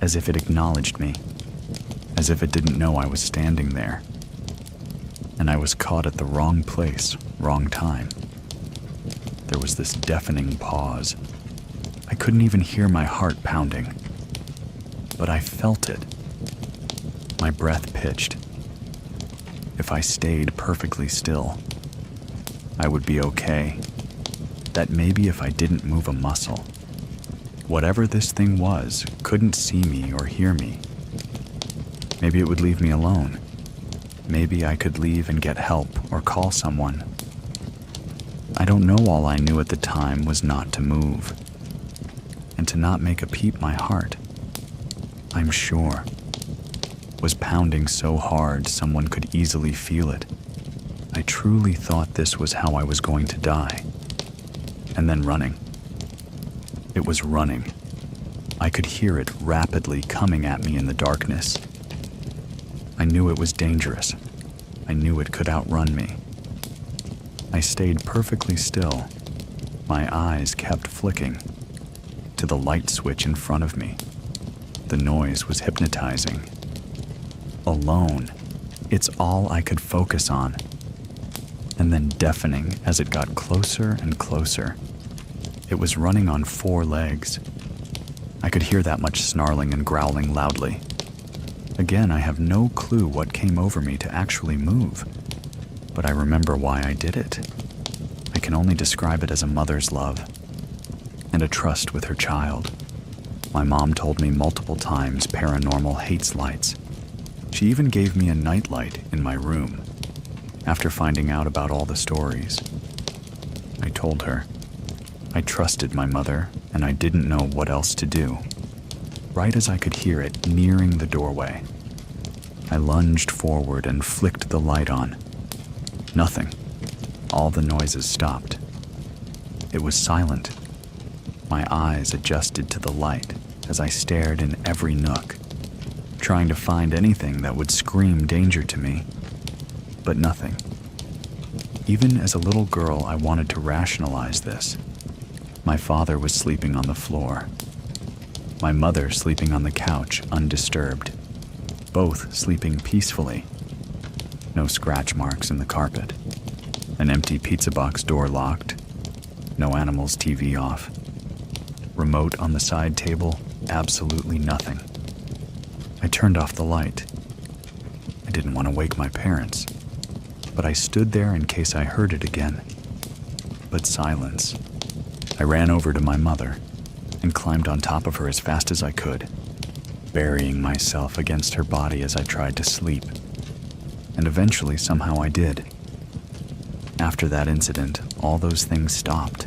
as if it acknowledged me, as if it didn't know I was standing there. And I was caught at the wrong place, wrong time. There was this deafening pause. I couldn't even hear my heart pounding, but I felt it. My breath pitched. If I stayed perfectly still, I would be okay, that maybe if I didn't move a muscle, whatever this thing was couldn't see me or hear me. Maybe it would leave me alone. Maybe I could leave and get help or call someone. I don't know. All I knew at the time was not to move and to not make a peep. My heart, I'm sure, was pounding so hard someone could easily feel it. I truly thought this was how I was going to die. And then running. It was running. I could hear it rapidly coming at me in the darkness. I knew it was dangerous. I knew it could outrun me. I stayed perfectly still. My eyes kept flicking to the light switch in front of me. The noise was hypnotizing. Alone, it's all I could focus on. And then deafening as it got closer and closer. It was running on 4 legs. I could hear that much snarling and growling loudly. Again, I have no clue what came over me to actually move, but I remember why I did it. I can only describe it as a mother's love and a trust with her child. My mom told me multiple times paranormal hates lights. She even gave me a nightlight in my room after finding out about all the stories. I told her I trusted my mother and I didn't know what else to do. Right as I could hear it nearing the doorway, I lunged forward and flicked the light on. Nothing. All the noises stopped. It was silent. My eyes adjusted to the light as I stared in every nook, trying to find anything that would scream danger to me, but nothing. Even as a little girl, I wanted to rationalize this. My father was sleeping on the floor. My mother sleeping on the couch, undisturbed. Both sleeping peacefully. No scratch marks in the carpet. An empty pizza box door locked. No animals' TV off. Remote on the side table, absolutely nothing. I turned off the light. I didn't want to wake my parents, but I stood there in case I heard it again. But silence. I ran over to my mother and climbed on top of her as fast as I could, burying myself against her body as I tried to sleep. And eventually, somehow I did. After that incident, all those things stopped.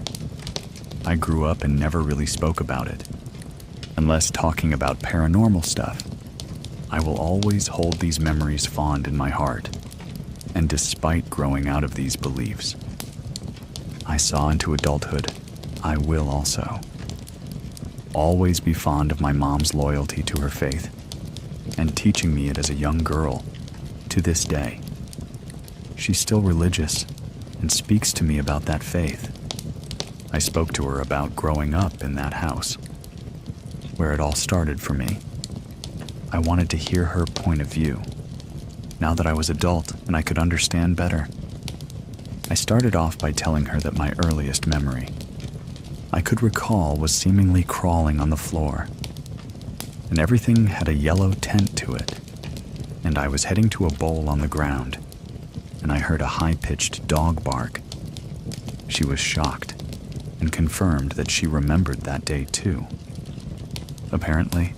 I grew up and never really spoke about it. Unless talking about paranormal stuff, I will always hold these memories fond in my heart. And despite growing out of these beliefs, I saw into adulthood. I will also always be fond of my mom's loyalty to her faith and teaching me it as a young girl to this day. She's still religious and speaks to me about that faith. I spoke to her about growing up in that house, where it all started for me. I wanted to hear her point of view, now that I was adult and I could understand better. I started off by telling her that my earliest memory I could recall was seemingly crawling on the floor, and everything had a yellow tint to it, and I was heading to a bowl on the ground, and I heard a high-pitched dog bark. She was shocked and confirmed that she remembered that day too. Apparently,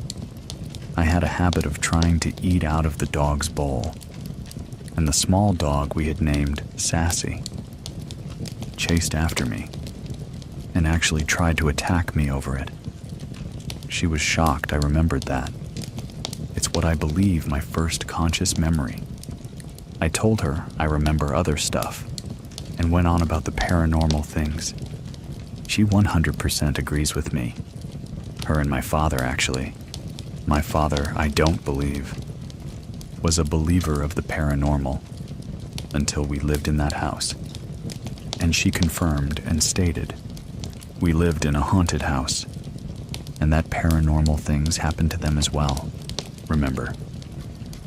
I had a habit of trying to eat out of the dog's bowl, and the small dog we had named Sassy chased after me and actually tried to attack me over it. She was shocked I remembered that. It's what I believe my first conscious memory. I told her I remember other stuff and went on about the paranormal things. She 100% agrees with me. Her and my father, actually. My father, I don't believe, was a believer of the paranormal until we lived in that house. And she confirmed and stated we lived in a haunted house, and that paranormal things happened to them as well. Remember,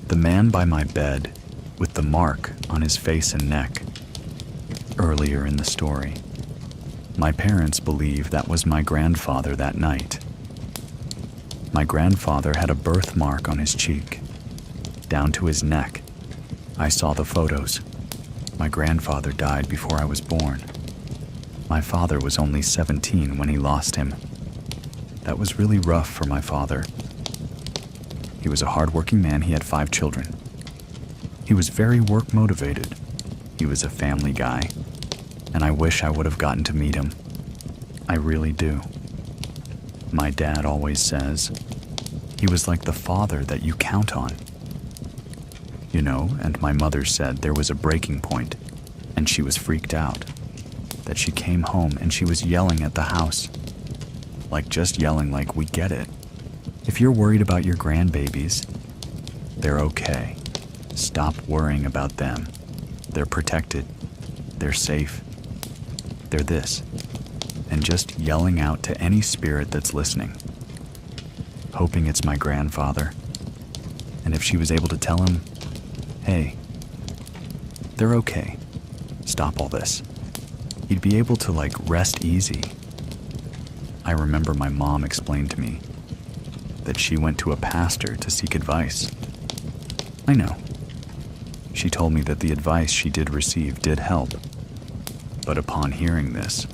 the man by my bed with the mark on his face and neck. Earlier in the story, my parents believe that was my grandfather that night. My grandfather had a birthmark on his cheek, down to his neck. I saw the photos. My grandfather died before I was born. My father was only 17 when he lost him. That was really rough for my father. He was a hardworking man. He had 5 children. He was very work-motivated. He was a family guy, and I wish I would have gotten to meet him. I really do. My dad always says, he was like the father that you count on. You know, and my mother said there was a breaking point, and she was freaked out. That she came home and she was yelling at the house. Like just yelling like, we get it. If you're worried about your grandbabies, they're okay. Stop worrying about them. They're protected. They're safe. They're this. And just yelling out to any spirit that's listening. Hoping it's my grandfather. And if she was able to tell him, hey, they're okay. Stop all this. He'd be able to rest easy. I remember my mom explained to me that she went to a pastor to seek advice. I know. She told me that the advice she did receive did help. But upon hearing this,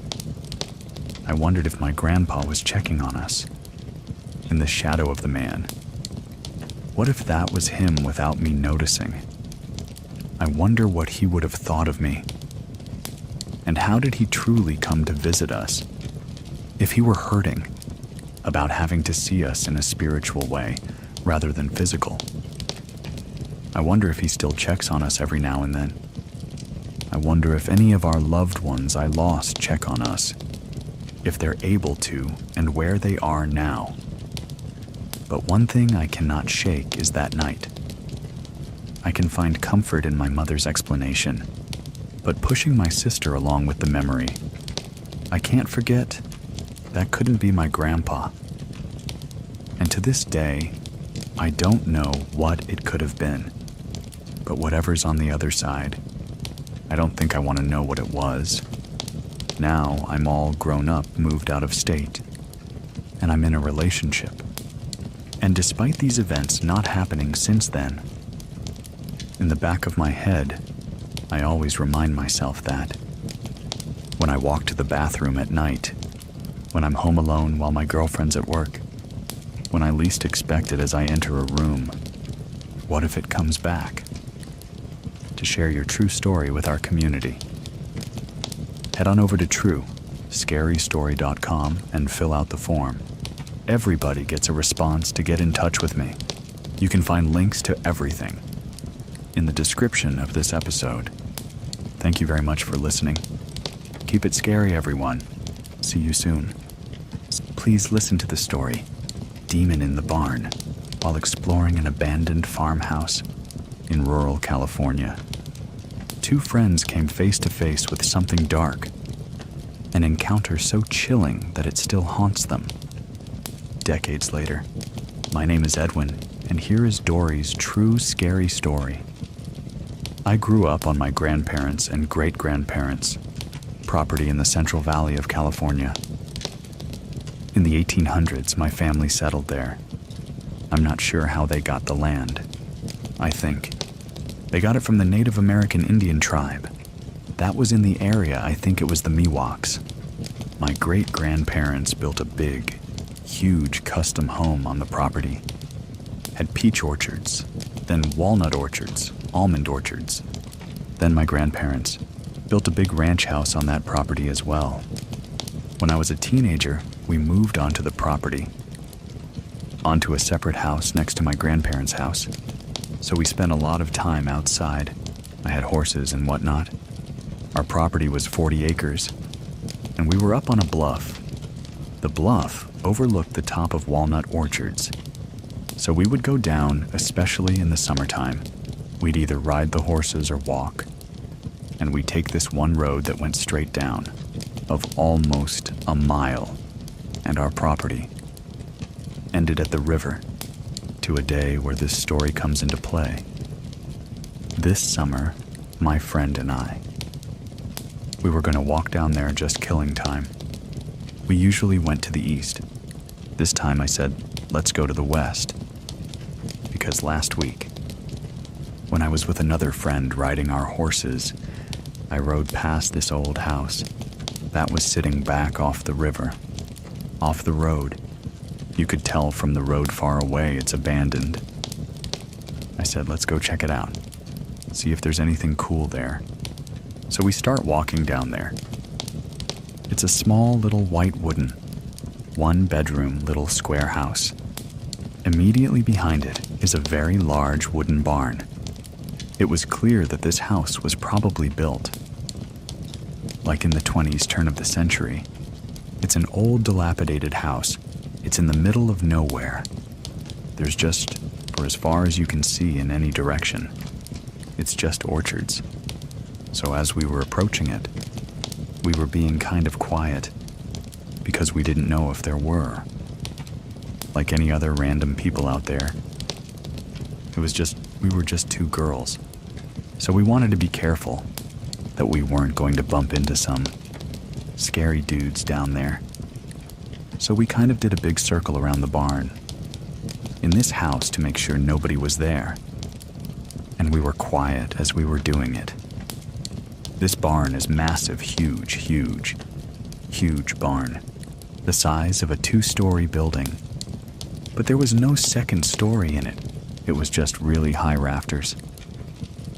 I wondered if my grandpa was checking on us. In the shadow of the man. What if that was him without me noticing? I wonder what he would have thought of me. And how did he truly come to visit us? If he were hurting about having to see us in a spiritual way rather than physical. I wonder if he still checks on us every now and then. I wonder if any of our loved ones I lost check on us, if they're able to, and where they are now. But one thing I cannot shake is that night. I can find comfort in my mother's explanation, but pushing my sister along with the memory, I can't forget that couldn't be my grandpa. And to this day, I don't know what it could have been. But whatever's on the other side, I don't think I want to know what it was. Now I'm all grown up, moved out of state, and I'm in a relationship. And despite these events not happening since then, in the back of my head, I always remind myself that. When I walk to the bathroom at night, when I'm home alone while my girlfriend's at work, when I least expect it as I enter a room, what if it comes back? To share your true story with our community, head on over to TrueScaryStory.com and fill out the form. Everybody gets a response to get in touch with me. You can find links to everything in the description of this episode. Thank you very much for listening. Keep it scary, everyone. See you soon. Please listen to the story, Demon in the Barn, while exploring an abandoned farmhouse in rural California. 2 friends came face to face with something dark, an encounter so chilling that it still haunts them. Decades later, my name is Edwin, and here is Dory's true scary story. I grew up on my grandparents' and great-grandparents' property in the Central Valley of California. In the 1800s, my family settled there. I'm not sure how they got the land. I think they got it from the Native American Indian tribe. That was in the area. I think it was the Miwoks. My great-grandparents built a big, huge custom home on the property. Had peach orchards, then walnut orchards, almond orchards. Then my grandparents built a big ranch house on that property as well. When I was a teenager, we moved onto the property, onto a separate house next to my grandparents' house. So we spent a lot of time outside. I had horses and whatnot. Our property was 40 acres, and we were up on a bluff. The bluff overlooked the top of walnut orchards. So we would go down, especially in the summertime. We'd either ride the horses or walk. And we'd take this one road that went straight down, of almost a mile, and our property ended at the river, to a day where this story comes into play. This summer, my friend and I, we were going to walk down there just killing time. We usually went to the east. This time I said, let's go to the west. Because last week, when I was with another friend riding our horses, I rode past this old house that was sitting back off the river, off the road. You could tell from the road far away it's abandoned. I said, let's go check it out, see if there's anything cool there. So we start walking down there. It's a small little white wooden, one-bedroom little square house. Immediately behind it is a very large wooden barn. It was clear that this house was probably built like in the 20s turn of the century. It's an old dilapidated house. It's in the middle of nowhere. There's just, for as far as you can see in any direction, it's just orchards. So as we were approaching it, we were being kind of quiet because we didn't know if there were. Like any other random people out there. We were just two girls. So we wanted to be careful that we weren't going to bump into some scary dudes down there. So we kind of did a big circle around the barn in this house to make sure nobody was there. And we were quiet as we were doing it. This barn is massive, huge barn, the size of a 2-story building. But there was no second story in it. It was just really high rafters.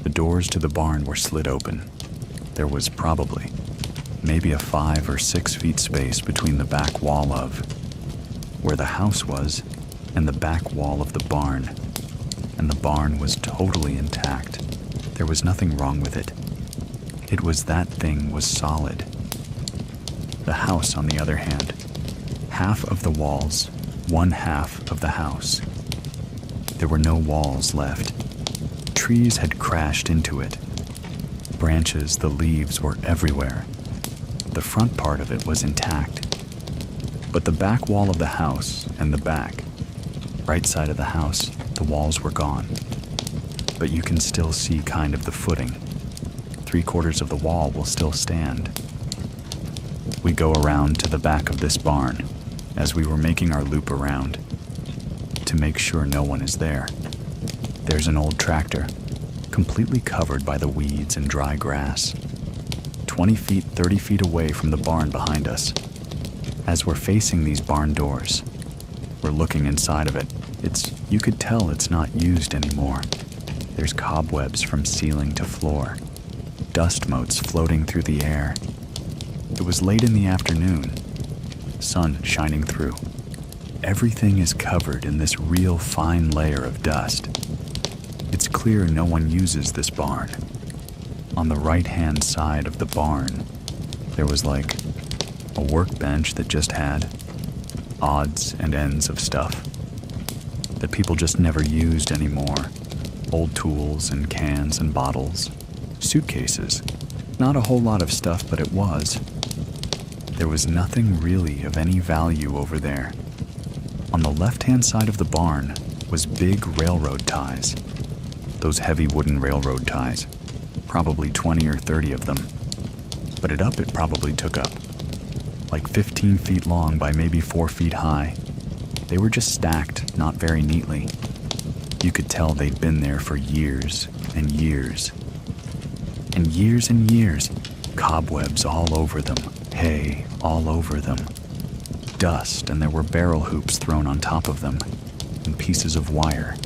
The doors to the barn were slid open. There was probably maybe a 5 or 6 feet space between the back wall of where the house was and the back wall of the barn. And the barn was totally intact. There was nothing wrong with it. It was that thing was solid. The house, on the other hand, half of the walls, one half of the house. There were no walls left. Trees had crashed into it. Branches, the leaves were everywhere. The front part of it was intact. But the back wall of the house and the back, right side of the house, the walls were gone. But you can still see kind of the footing. 3/4 of the wall will still stand. We go around to the back of this barn as we were making our loop around to make sure no one is there. There's an old tractor, completely covered by the weeds and dry grass, 20 feet, 30 feet away from the barn behind us. As we're facing these barn doors, we're looking inside of it. You could tell it's not used anymore. There's cobwebs from ceiling to floor, dust motes floating through the air. It was late in the afternoon, sun shining through. Everything is covered in this real fine layer of dust. It's clear no one uses this barn. On the right-hand side of the barn, there was like a workbench that just had odds and ends of stuff that people just never used anymore. Old tools and cans and bottles, suitcases. Not a whole lot of stuff, but it was. There was nothing really of any value over there. On the left-hand side of the barn was big railroad ties. Those heavy wooden railroad ties. Probably 20 or 30 of them. But it probably took up. Like 15 feet long by maybe 4 feet high. They were just stacked, not very neatly. You could tell they'd been there for years and years. And years, cobwebs all over them, hay all over them, dust, and there were barrel hoops thrown on top of them, and pieces of wire.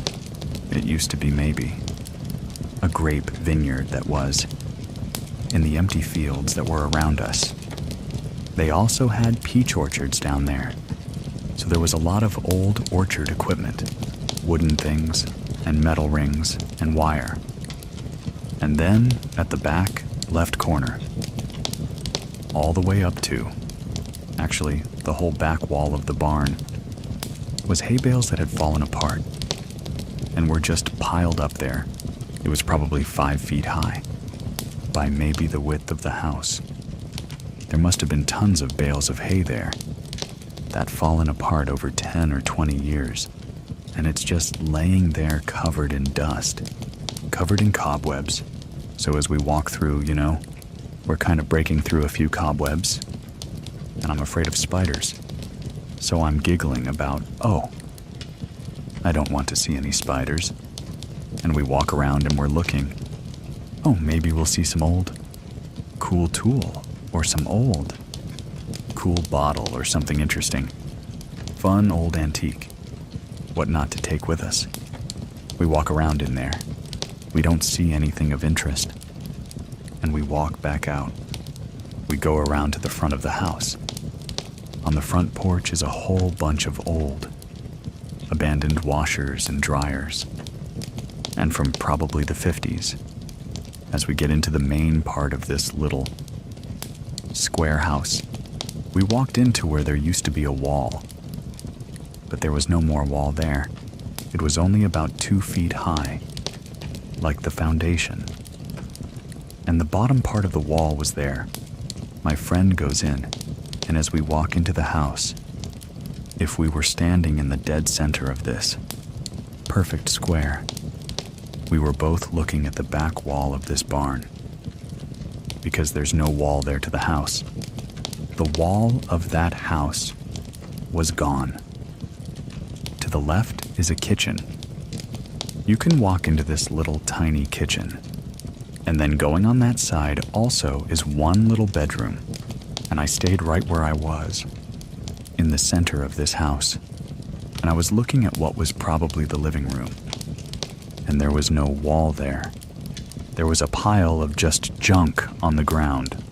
It used to be maybe a grape vineyard that was in the empty fields that were around us. They also had peach orchards down there, so there was a lot of old orchard equipment, wooden things, and metal rings, and wire. And then, at the back, left corner, all the way up to, actually, the whole back wall of the barn, was hay bales that had fallen apart and were just piled up there. It was probably 5 feet high, by maybe the width of the house. There must have been tons of bales of hay there, that fallen apart over 10 or 20 years, and it's just laying there covered in dust, covered in cobwebs. So as we walk through, we're kind of breaking through a few cobwebs, and I'm afraid of spiders. So I'm giggling about, I don't want to see any spiders. And we walk around and we're looking. Maybe we'll see some old cool tool or some cool bottle or something interesting. Fun old antique. What not to take with us. We walk around in there. We don't see anything of interest. And we walk back out. We go around to the front of the house. On the front porch is a whole bunch of old, abandoned washers and dryers. And from probably the 50s. As we get into the main part of this little square house, we walked into where there used to be a wall. But there was no more wall there. It was only about 2 feet high, like the foundation. And the bottom part of the wall was there. My friend goes in, and as we walk into the house, if we were standing in the dead center of this perfect square, we were both looking at the back wall of this barn. Because there's no wall there to the house. The wall of that house was gone. To the left is a kitchen. You can walk into this little tiny kitchen. And then going on that side also is one little bedroom. And I stayed right where I was, in the center of this house. And I was looking at what was probably the living room. And there was no wall there. There was a pile of just junk on the ground.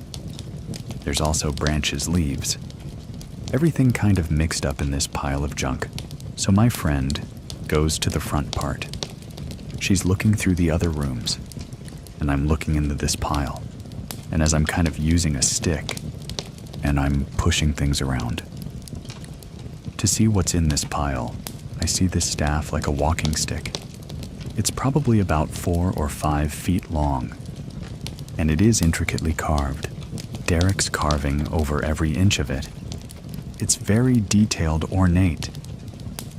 There's also branches, leaves. Everything kind of mixed up in this pile of junk. So my friend goes to the front part. She's looking through the other rooms, and I'm looking into this pile. And as I'm kind of using a stick, and I'm pushing things around. To see what's in this pile, I see this staff like a walking stick. It's probably about 4 or 5 feet long, and it is intricately carved. Derek's carving over every inch of it. It's very detailed, ornate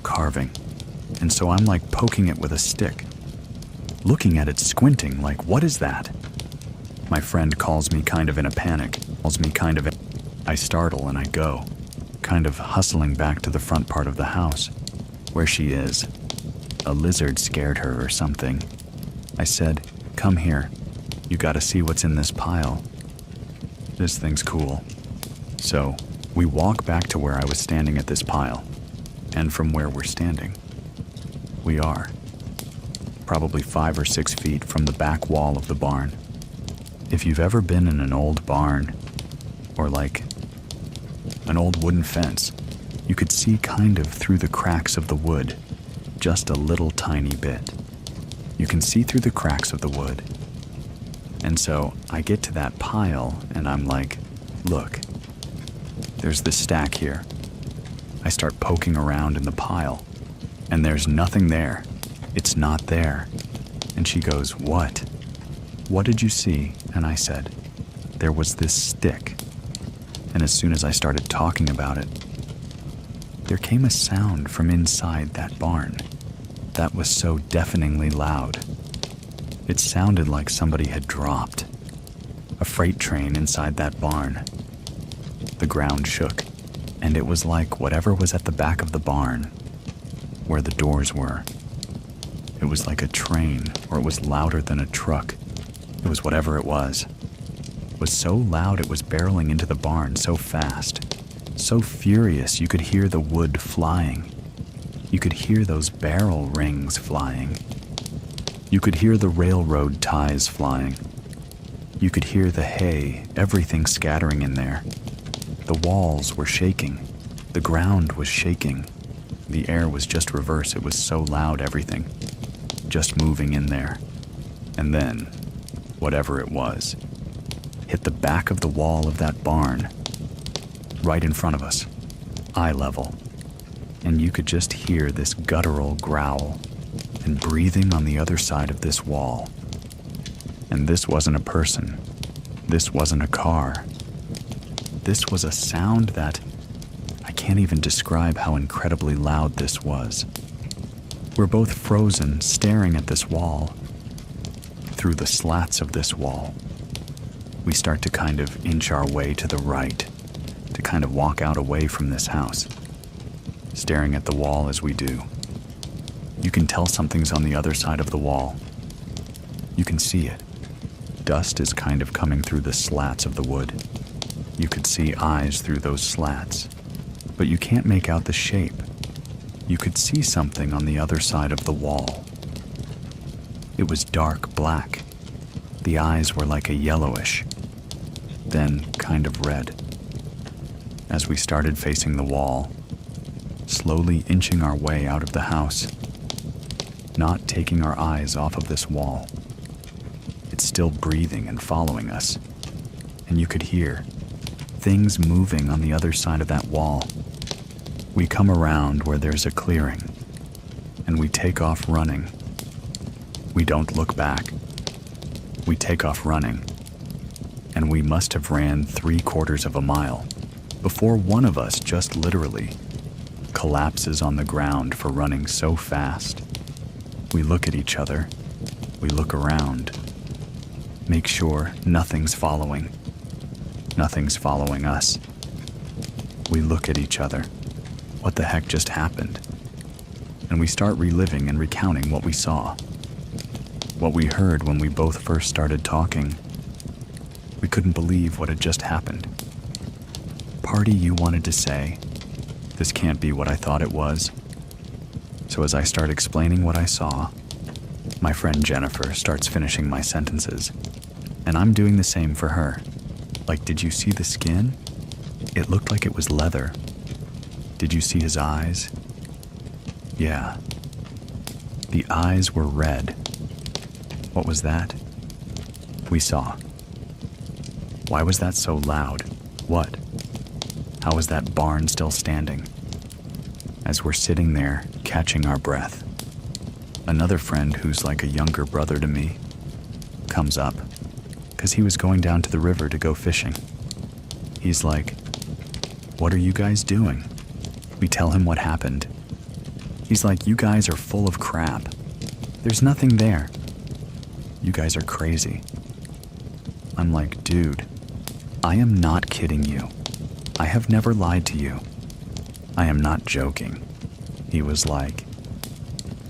carving, and so I'm like poking it with a stick, looking at it, squinting, like, what is that? My friend calls me kind of in a panic, I startle and I go, kind of hustling back to the front part of the house, where she is. A lizard scared her or something. I said, come here, you gotta see what's in this pile. This thing's cool. So, we walk back to where I was standing at this pile, and from where we're standing, we are probably 5 or 6 feet from the back wall of the barn. If you've ever been in an old barn, or like an old wooden fence, you could see kind of through the cracks of the wood, just a little tiny bit. You can see through the cracks of the wood. And so I get to that pile and I'm like, look, there's this stack here. I start poking around in the pile and there's nothing there. It's not there. And she goes, what? What did you see? And I said, there was this stick. And as soon as I started talking about it, there came a sound from inside that barn that was so deafeningly loud. It sounded like somebody had dropped a freight train inside that barn. The ground shook, and it was like whatever was at the back of the barn, where the doors were. It was like a train, or it was louder than a truck. It was whatever it was. It was so loud it was barreling into the barn so fast. So furious you could hear the wood flying. You could hear those barrel rings flying. You could hear the railroad ties flying. You could hear the hay, everything scattering in there. The walls were shaking. The ground was shaking. The air was just reverse. It was so loud, everything just moving in there. And then, whatever it was, hit the back of the wall of that barn, right in front of us, eye level, and you could just hear this guttural growl and breathing on the other side of this wall. And this wasn't a person. This wasn't a car. This was a sound that I can't even describe how incredibly loud this was. We're both frozen, staring at this wall. Through the slats of this wall, we start to kind of inch our way to the right, to kind of walk out away from this house, staring at the wall as we do. You can tell something's on the other side of the wall. You can see it. dust is kind of coming through the slats of the wood. You could see eyes through those slats, but you can't make out the shape. You could see something on the other side of the wall. It was dark black. The eyes were like a yellowish, then kind of red. As we started facing the wall, slowly inching our way out of the house, not taking our eyes off of this wall. It's still breathing and following us, and you could hear things moving on the other side of that wall. We come around where there's a clearing, and we take off running. We don't look back. We take off running, and we must have ran 3/4 of a mile before one of us just literally collapses on the ground for running so fast. We look at each other. We look around. Make sure nothing's following. Nothing's following us. We look at each other. What the heck just happened? And we start reliving and recounting what we saw. What we heard when we both first started talking. We couldn't believe what had just happened. Part of you wanted to say, this can't be what I thought it was. So as I start explaining what I saw, my friend Jennifer starts finishing my sentences, and I'm doing the same for her. Like, did you see the skin? It looked like it was leather. Did you see his eyes? Yeah. The eyes were red. What was that? We saw. Why was that so loud? What? How was that barn still standing? As we're sitting there, catching our breath, another friend who's like a younger brother to me comes up, because he was going down to the river to go fishing. He's like, "What are you guys doing?" We tell him what happened. He's like, "You guys are full of crap. There's nothing there. You guys are crazy." I'm like, "Dude, I am not kidding you. I have never lied to you. I am not joking." He was like,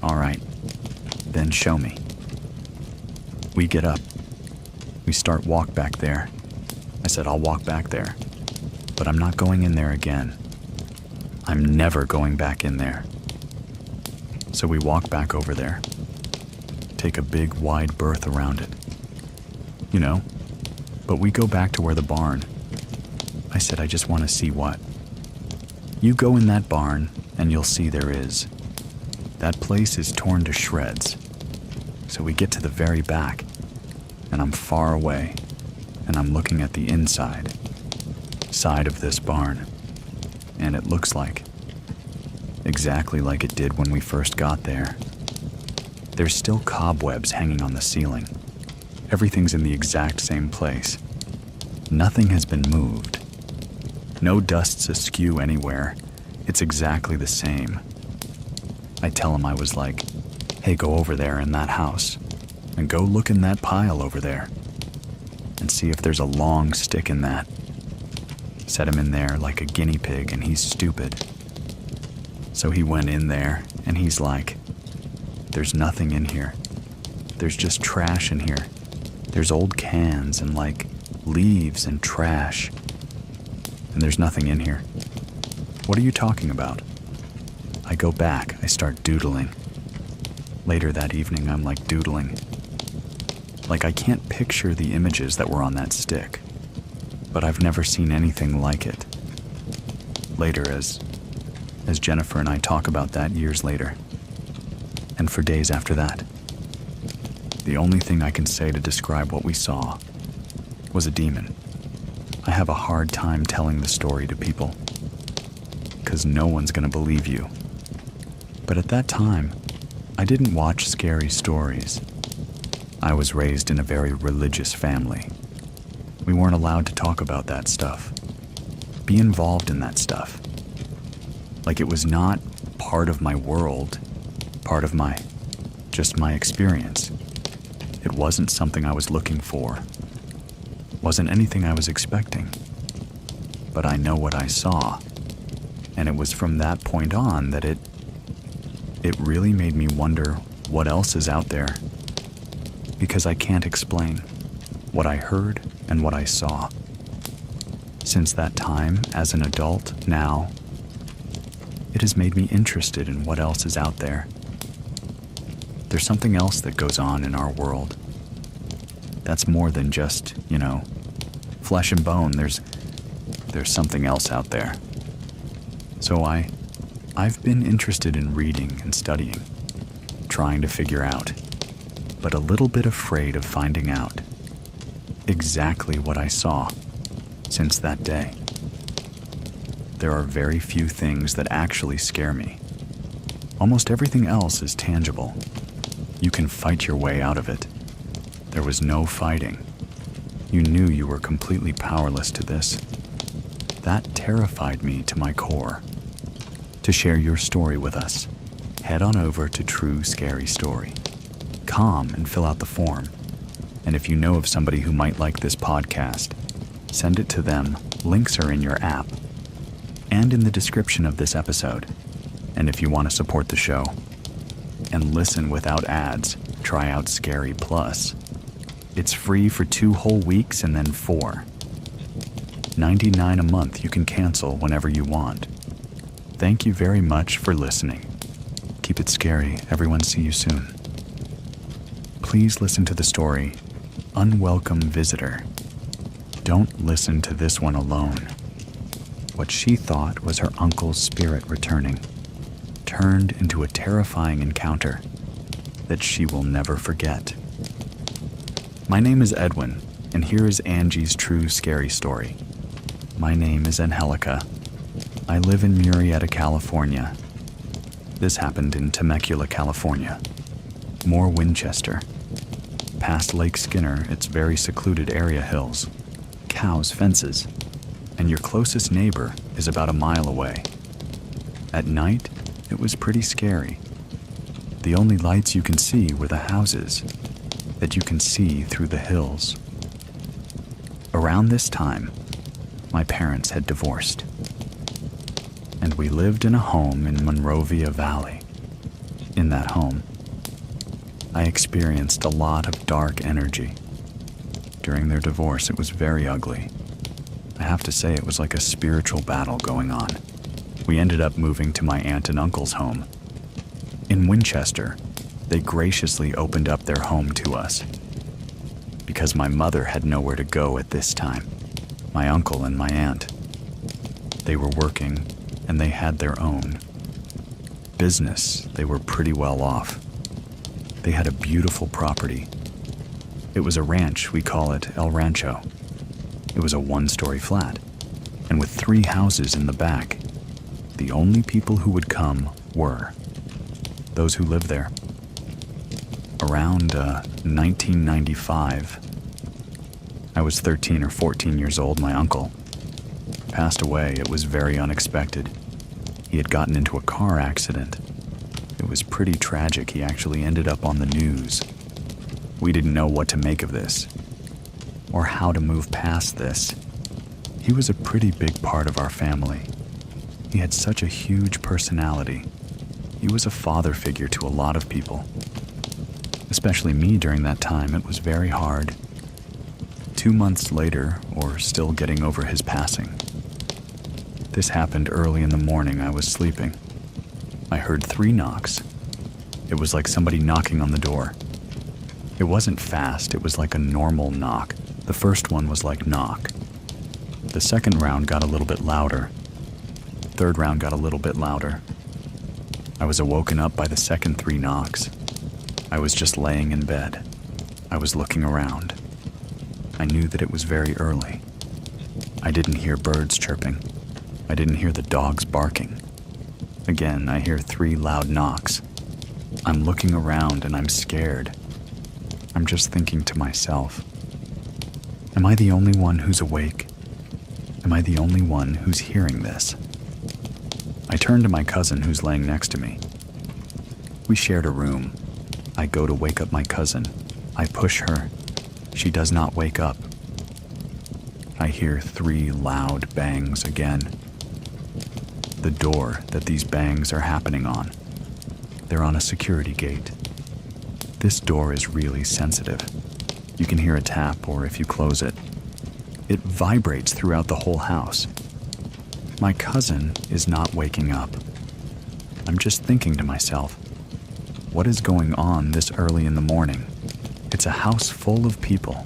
"All right, then show me." We get up. We start walk back there. I said, "I'll walk back there, but I'm not going in there again. I'm never going back in there." So we walk back over there, take a big wide berth around it, but we go back to where the barn. I said, "I just want to see what." "You go in that barn and you'll see there is. That place is torn to shreds." So we get to the very back, and I'm far away, and I'm looking at the inside side of this barn, and it looks like exactly like it did when we first got there. There's still cobwebs hanging on the ceiling. Everything's in the exact same place. Nothing has been moved. No dust's askew anywhere. It's exactly the same. I tell him, I was like, "Hey, go over there in that house and go look in that pile over there and see if there's a long stick in that." Set him in there like a guinea pig, and he's stupid. So he went in there and he's like, "There's nothing in here. There's just trash in here. There's old cans and like leaves and trash. And there's nothing in here." "What are you talking about?" I go back, I start doodling. Later that evening, I'm like doodling. Like, I can't picture the images that were on that stick, but I've never seen anything like it. Later, as Jennifer and I talk about that years later, and for days after that, the only thing I can say to describe what we saw was a demon. I have a hard time telling the story to people, because no one's going to believe you. But at that time, I didn't watch scary stories. I was raised in a very religious family. We weren't allowed to talk about that stuff, be involved in that stuff. Like, it was not part of my world, part of just my experience. It wasn't something I was looking for. Wasn't anything I was expecting. But I know what I saw, and it was from that point on that it really made me wonder what else is out there, because I can't explain. what I heard, and what I saw. Since that time, as an adult now, it has made me interested in what else is out there. There's something else that goes on in our world. That's more than just, flesh and bone. There's something else out there. So I've been interested in reading and studying, trying to figure out, but a little bit afraid of finding out exactly what I saw since that day. There are very few things that actually scare me. Almost everything else is tangible. You can fight your way out of it. There was no fighting. You knew you were completely powerless to this. That terrified me to my core. To share your story with us, head on over to True Scary Story. Come and fill out the form. And if you know of somebody who might like this podcast, send it to them. Links are in your app and in the description of this episode. And if you want to support the show and listen without ads, try out Scary Plus. It's free for 2 whole weeks and then 4. $99 a month. You can cancel whenever you want. Thank you very much for listening. Keep it scary. Everyone, see you soon. Please listen to the story, Unwelcome Visitor. Don't listen to this one alone. What she thought was her uncle's spirit returning turned into a terrifying encounter that she will never forget. My name is Edwin, and here is Angie's True Scary Story. My name is Angelica. I live in Murrieta, California. This happened in Temecula, California. More Winchester. Past Lake Skinner, its very secluded area hills. Cows, fences. And your closest neighbor is about a mile away. At night, it was pretty scary. The only lights you can see were the houses that you can see through the hills. Around this time, my parents had divorced, and we lived in a home in Monrovia Valley. In that home, I experienced a lot of dark energy. During their divorce, it was very ugly. I have to say, it was like a spiritual battle going on. We ended up moving to my aunt and uncle's home. In Winchester, they graciously opened up their home to us because my mother had nowhere to go at this time. My uncle and my aunt, they were working and they had their own business. They were pretty well off. They had a beautiful property. It was a ranch. We call it El Rancho. It was a 1-story flat, and with 3 houses in the back. The only people who would come were those who lived there. Around 1995, I was 13 or 14 years old. My uncle passed away. It was very unexpected. He had gotten into a car accident. It was pretty tragic. He actually ended up on the news. We didn't know what to make of this, or how to move past this. He was a pretty big part of our family. He had such a huge personality. He was a father figure to a lot of people. Especially me during that time, it was very hard. 2 months later, or still getting over his passing. This happened early in the morning. I was sleeping. I heard 3 knocks. It was like somebody knocking on the door. It wasn't fast, it was like a normal knock. The first one was like knock. The second round got a little bit louder. Third round got a little bit louder. I was awoken up by the second 3 knocks. I was just laying in bed. I was looking around. I knew that it was very early. I didn't hear birds chirping. I didn't hear the dogs barking. Again, I hear 3 loud knocks. I'm looking around and I'm scared. I'm just thinking to myself, am I the only one who's awake? Am I the only one who's hearing this? I turn to my cousin who's laying next to me. We shared a room. I go to wake up my cousin. I push her. She does not wake up. I hear 3 loud bangs again. The door that these bangs are happening on, they're on a security gate. This door is really sensitive. You can hear a tap, or if you close it, it vibrates throughout the whole house. My cousin is not waking up. I'm just thinking to myself, what is going on this early in the morning? It's a house full of people.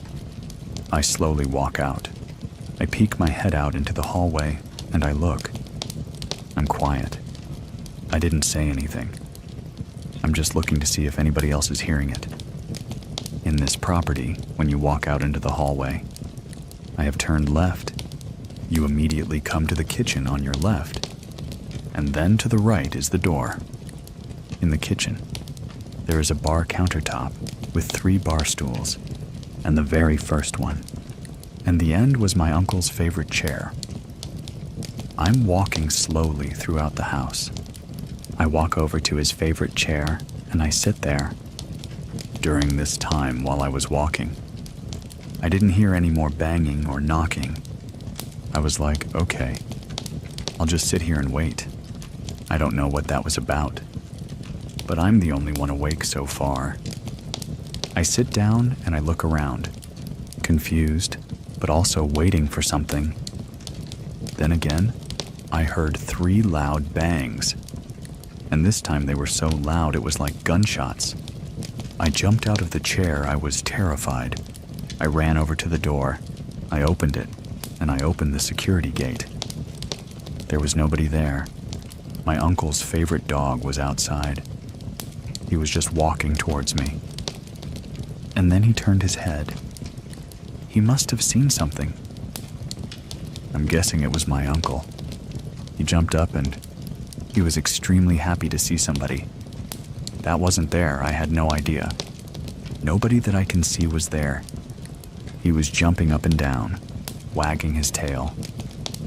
I slowly walk out. I peek my head out into the hallway, and I look. I'm quiet. I didn't say anything. I'm just looking to see if anybody else is hearing it. In this property, when you walk out into the hallway, I have turned left. You immediately come to the kitchen on your left, and then to the right is the door. In the kitchen, there is a bar countertop with 3 bar stools, and the very first one, and the end was my uncle's favorite chair. I'm walking slowly throughout the house. I walk over to his favorite chair, and I sit there. During this time while I was walking, I didn't hear any more banging or knocking. I was like, okay, I'll just sit here and wait. I don't know what that was about, but I'm the only one awake so far. I sit down and I look around, confused, but also waiting for something. Then again, I heard 3 loud bangs, and this time they were so loud it was like gunshots. I jumped out of the chair. I was terrified. I ran over to the door. I opened it, and I opened the security gate. There was nobody there. My uncle's favorite dog was outside. He was just walking towards me. And then he turned his head. He must have seen something. I'm guessing it was my uncle. He jumped up and he was extremely happy to see somebody. That wasn't there. I had no idea. Nobody that I can see was there. He was jumping up and down, wagging his tail.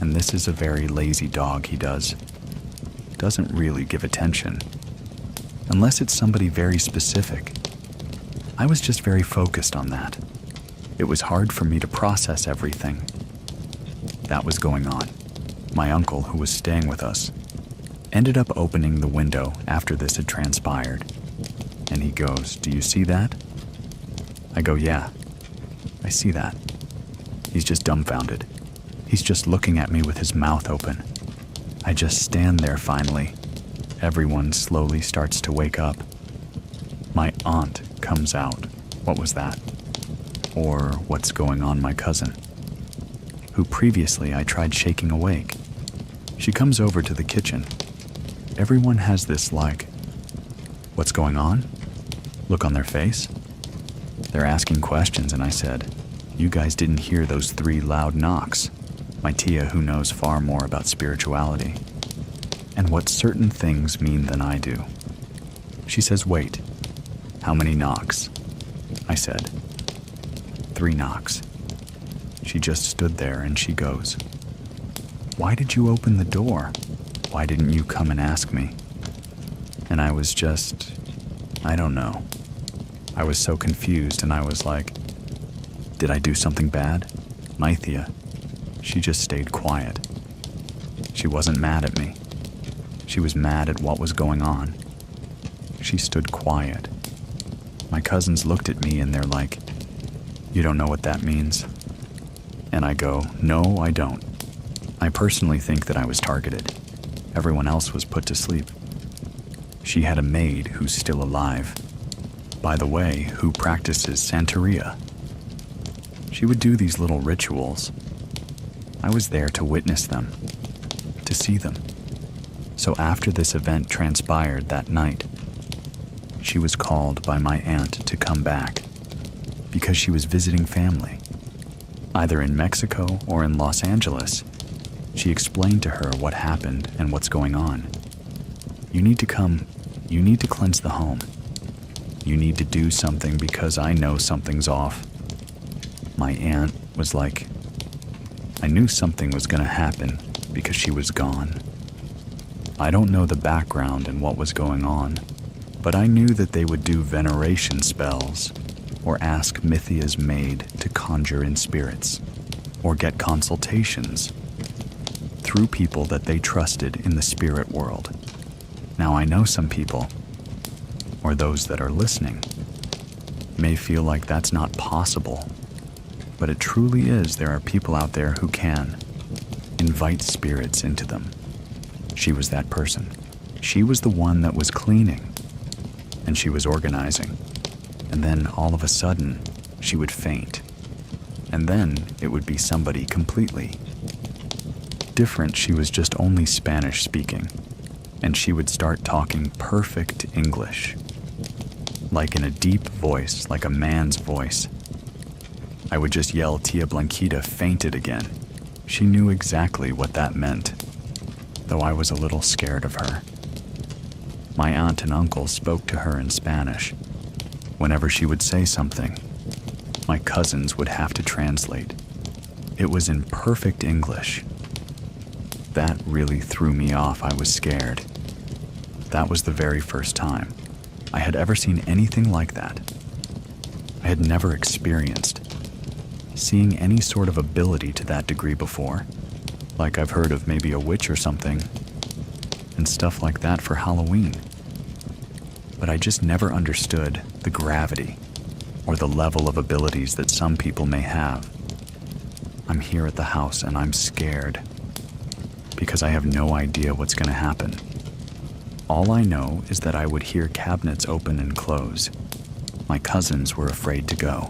And this is a very lazy dog, he does. Doesn't really give attention. Unless it's somebody very specific. I was just very focused on that. It was hard for me to process everything that was going on. My uncle, who was staying with us, ended up opening the window after this had transpired. And he goes, "Do you see that?" I go, "Yeah, I see that." He's just dumbfounded. He's just looking at me with his mouth open. I just stand there finally. Everyone slowly starts to wake up. My aunt comes out. What was that? Or what's going on, my cousin, who previously I tried shaking awake. She comes over to the kitchen. Everyone has this like, "What's going on?" look on their face. They're asking questions, and I said, "You guys didn't hear those 3 loud knocks." My tia, who knows far more about spirituality and what certain things mean than I do. She says, "Wait, how many knocks?" I said, 3 knocks. She just stood there and she goes, "Why did you open the door? Why didn't you come and ask me?" And I was just, I don't know. I was so confused, and I was like, did I do something bad? My tia, she just stayed quiet. She wasn't mad at me. She was mad at what was going on. She stood quiet. My cousins looked at me and they're like, "You don't know what that means?" And I go, "No, I don't. I personally think that I was targeted. Everyone else was put to sleep." She had a maid who's still alive, by the way, who practices Santeria. She would do these little rituals. I was there to witness them, to see them. So after this event transpired that night, she was called by my aunt to come back because she was visiting family, either in Mexico or in Los Angeles. She explained to her what happened and what's going on. "You need to come. You need to cleanse the home. You need to do something because I know something's off." My aunt was like, I knew something was going to happen because she was gone. I don't know the background and what was going on, but I knew that they would do veneration spells or ask Mythia's maid to conjure in spirits or get consultations through people that they trusted in the spirit world. Now I know some people, or those that are listening, may feel like that's not possible, but it truly is. There are people out there who can invite spirits into them. She was that person. She was the one that was cleaning, and she was organizing. And then all of a sudden, she would faint. And then it would be somebody completely different. She was just only Spanish speaking, and she would start talking perfect English, like in a deep voice, like a man's voice. I would just yell, "Tia Blanquita fainted again." She knew exactly what that meant, though I was a little scared of her. My aunt and uncle spoke to her in Spanish. Whenever she would say something, my cousins would have to translate. It was in perfect English. That really threw me off. I was scared. That was the very first time I had ever seen anything like that. I had never experienced seeing any sort of ability to that degree before. Like I've heard of maybe a witch or something, and stuff like that for Halloween. But I just never understood the gravity or the level of abilities that some people may have. I'm here at the house and I'm scared because I have no idea what's going to happen. All I know is that I would hear cabinets open and close. My cousins were afraid to go,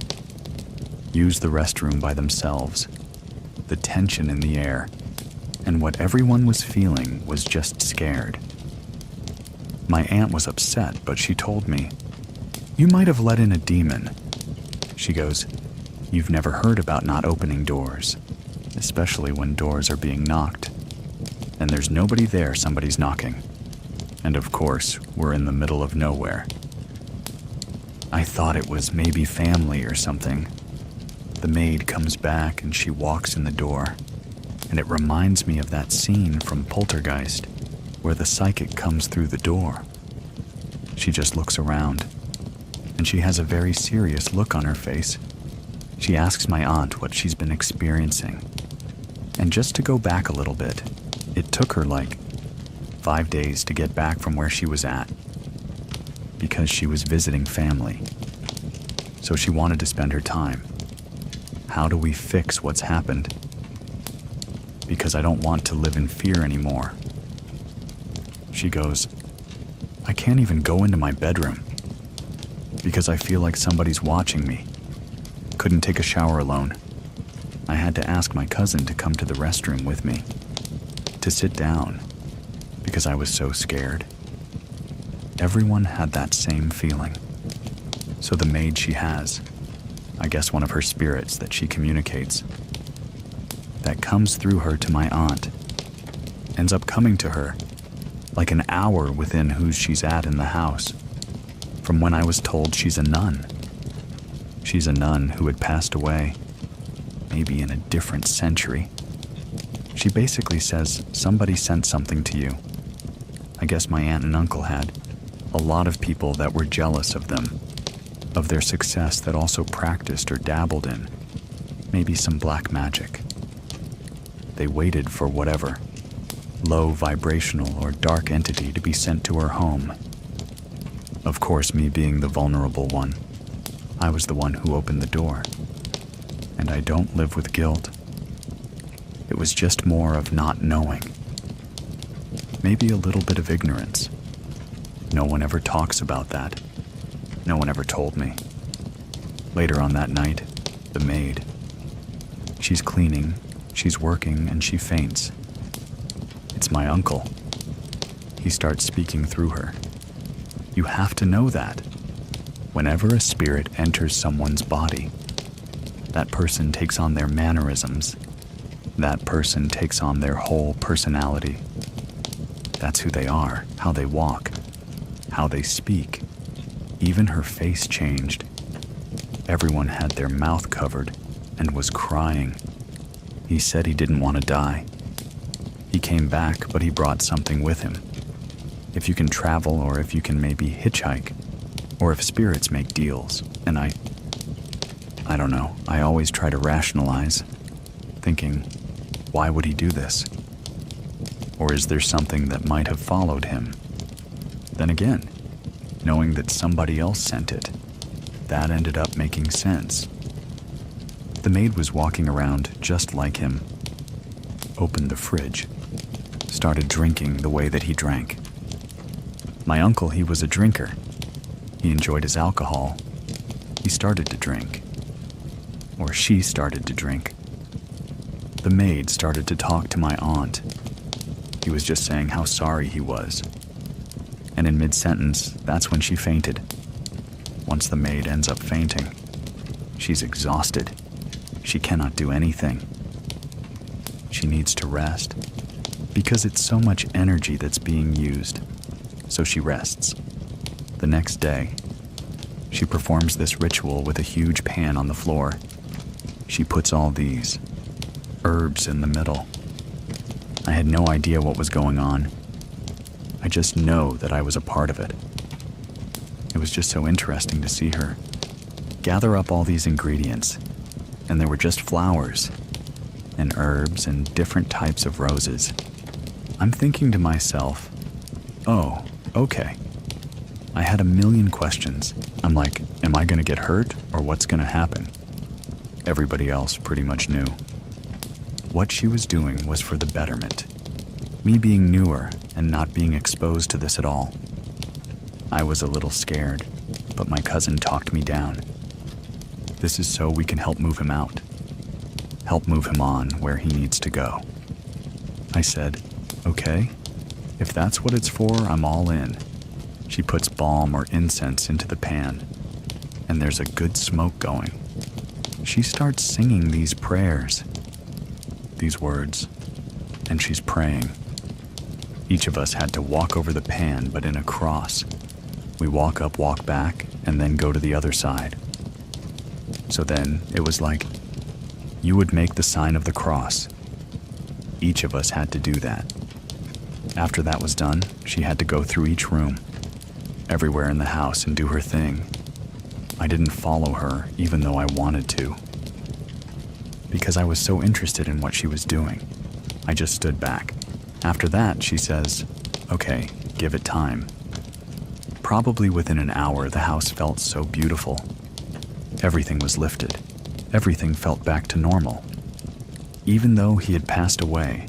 use the restroom by themselves. The tension in the air and what everyone was feeling was just scared. My aunt was upset, but she told me, "You might have let in a demon." She goes, "You've never heard about not opening doors, especially when doors are being knocked. And there's nobody there, somebody's knocking. And of course, we're in the middle of nowhere." I thought it was maybe family or something. The maid comes back and she walks in the door, and it reminds me of that scene from Poltergeist where the psychic comes through the door. She just looks around, and she has a very serious look on her face. She asks my aunt what she's been experiencing. And just to go back a little bit, it took her like 5 days to get back from where she was at, because she was visiting family. So she wanted to spend her time. How do we fix what's happened? Because I don't want to live in fear anymore. She goes, "I can't even go into my bedroom because I feel like somebody's watching me. Couldn't take a shower alone. I had to ask my cousin to come to the restroom with me, to sit down, because I was so scared." Everyone had that same feeling. So the maid she has, I guess one of her spirits that she communicates, that comes through her to my aunt, ends up coming to her like an hour within who she's at in the house, from when I was told she's a nun. She's a nun who had passed away, maybe in a different century. She basically says somebody sent something to you. I guess my aunt and uncle had a lot of people that were jealous of them, of their success, that also practiced or dabbled in maybe some black magic. They waited for whatever low vibrational or dark entity to be sent to her home. Of course, me being the vulnerable one, I was the one who opened the door. And I don't live with guilt. It was just more of not knowing. Maybe a little bit of ignorance. No one ever talks about that. No one ever told me. Later on that night, the maid. She's cleaning, she's working, and she faints. It's my uncle. He starts speaking through her. You have to know that. Whenever a spirit enters someone's body, that person takes on their mannerisms. That person takes on their whole personality. That's who they are, how they walk, how they speak. Even her face changed. Everyone had their mouth covered and was crying. He said he didn't want to die. He came back, but he brought something with him. If you can travel, or if you can maybe hitchhike, or if spirits make deals. And I don't know, I always try to rationalize, thinking, why would he do this? Or is there something that might have followed him? Then again, knowing that somebody else sent it, that ended up making sense. The maid was walking around just like him, opened the fridge, started drinking the way that he drank. My uncle, he was a drinker. He enjoyed his alcohol. He started to drink. Or she started to drink. The maid started to talk to my aunt. He was just saying how sorry he was. And in mid-sentence, that's when she fainted. Once the maid ends up fainting, she's exhausted. She cannot do anything. She needs to rest because it's so much energy that's being used. So she rests. The next day, she performs this ritual with a huge pan on the floor. She puts all these herbs in the middle. I had no idea what was going on. I just know that I was a part of it. It was just so interesting to see her gather up all these ingredients, and there were just flowers and herbs and different types of roses. I'm thinking to myself, oh, okay. I had a million questions. I'm like, am I going to get hurt or what's going to happen? Everybody else pretty much knew. What she was doing was for the betterment. Me being newer and not being exposed to this at all. I was a little scared, but my cousin talked me down. This is so we can help move him out. Help move him on where he needs to go. I said, okay, if that's what it's for, I'm all in. She puts balm or incense into the pan, and there's a good smoke going. She starts singing these prayers, these words, and she's praying. Each of us had to walk over the pan, but in a cross. We walk up, walk back, and then go to the other side. So then it was like, you would make the sign of the cross. Each of us had to do that. After that was done, she had to go through each room, everywhere in the house, and do her thing. I didn't follow her, even though I wanted to, because I was so interested in what she was doing. I just stood back. After that, she says, okay, give it time. Probably within an hour, the house felt so beautiful. Everything was lifted. Everything felt back to normal. Even though he had passed away,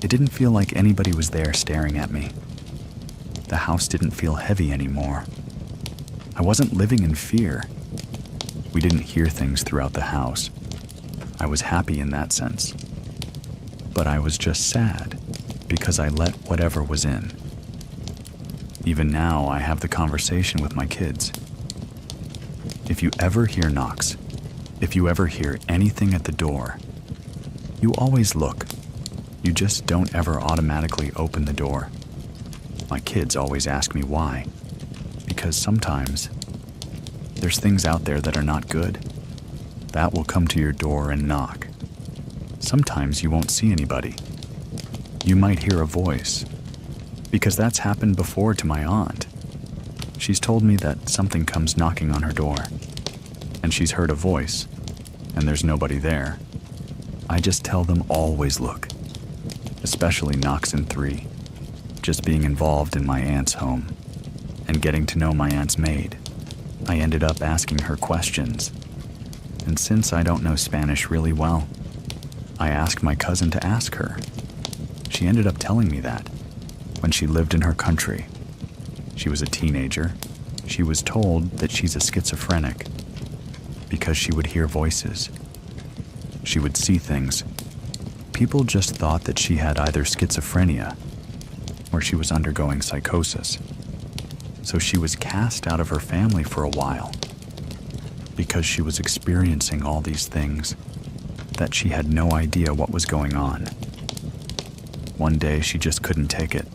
it didn't feel like anybody was there staring at me. The house didn't feel heavy anymore. I wasn't living in fear. We didn't hear things throughout the house. I was happy in that sense. But I was just sad because I let whatever was in. Even now, I have the conversation with my kids. If you ever hear knocks, if you ever hear anything at the door, you always look. You just don't ever automatically open the door. My kids always ask me why. Because sometimes there's things out there that are not good. That will come to your door and knock. Sometimes you won't see anybody. You might hear a voice, because that's happened before to my aunt. She's told me that something comes knocking on her door, and she's heard a voice, and there's nobody there. I just tell them always look, especially knocks in 3. Just being involved in my aunt's home and getting to know my aunt's maid, I ended up asking her questions. And since I don't know Spanish really well, I asked my cousin to ask her. She ended up telling me that when she lived in her country, she was a teenager, she was told that she's a schizophrenic because she would hear voices. She would see things. People just thought that she had either schizophrenia or she was undergoing psychosis. So she was cast out of her family for a while because she was experiencing all these things that she had no idea what was going on. One day she just couldn't take it.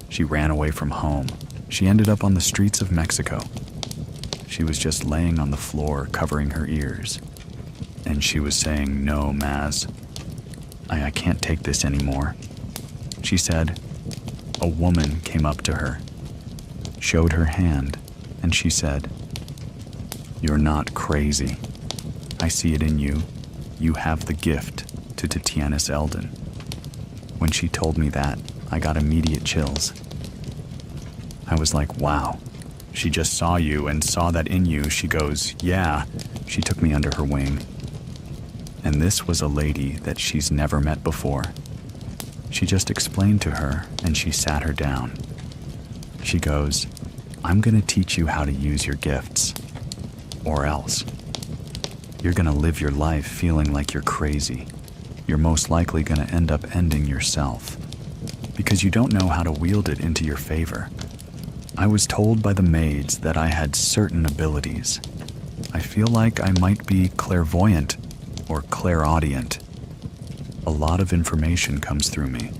She ran away from home. She ended up on the streets of Mexico. She was just laying on the floor covering her ears. And she was saying, "No, Maz, I can't take this anymore." She said a woman came up to her, showed her hand, and she said, "You're not crazy. I see it in you. You have the gift to Tatianis Eldon." When she told me that, I got immediate chills. I was like, wow, She just saw you and saw that in you. She goes, yeah. She took me under her wing. And this was a lady that she's never met before. She just explained to her, and she sat her down. She goes, I'm gonna teach you how to use your gifts, or else. You're gonna live your life feeling like you're crazy. You're most likely gonna end up ending yourself, because you don't know how to wield it into your favor. I was told by the maids that I had certain abilities. I feel like I might be clairvoyant or clairaudient. A lot of information comes through me,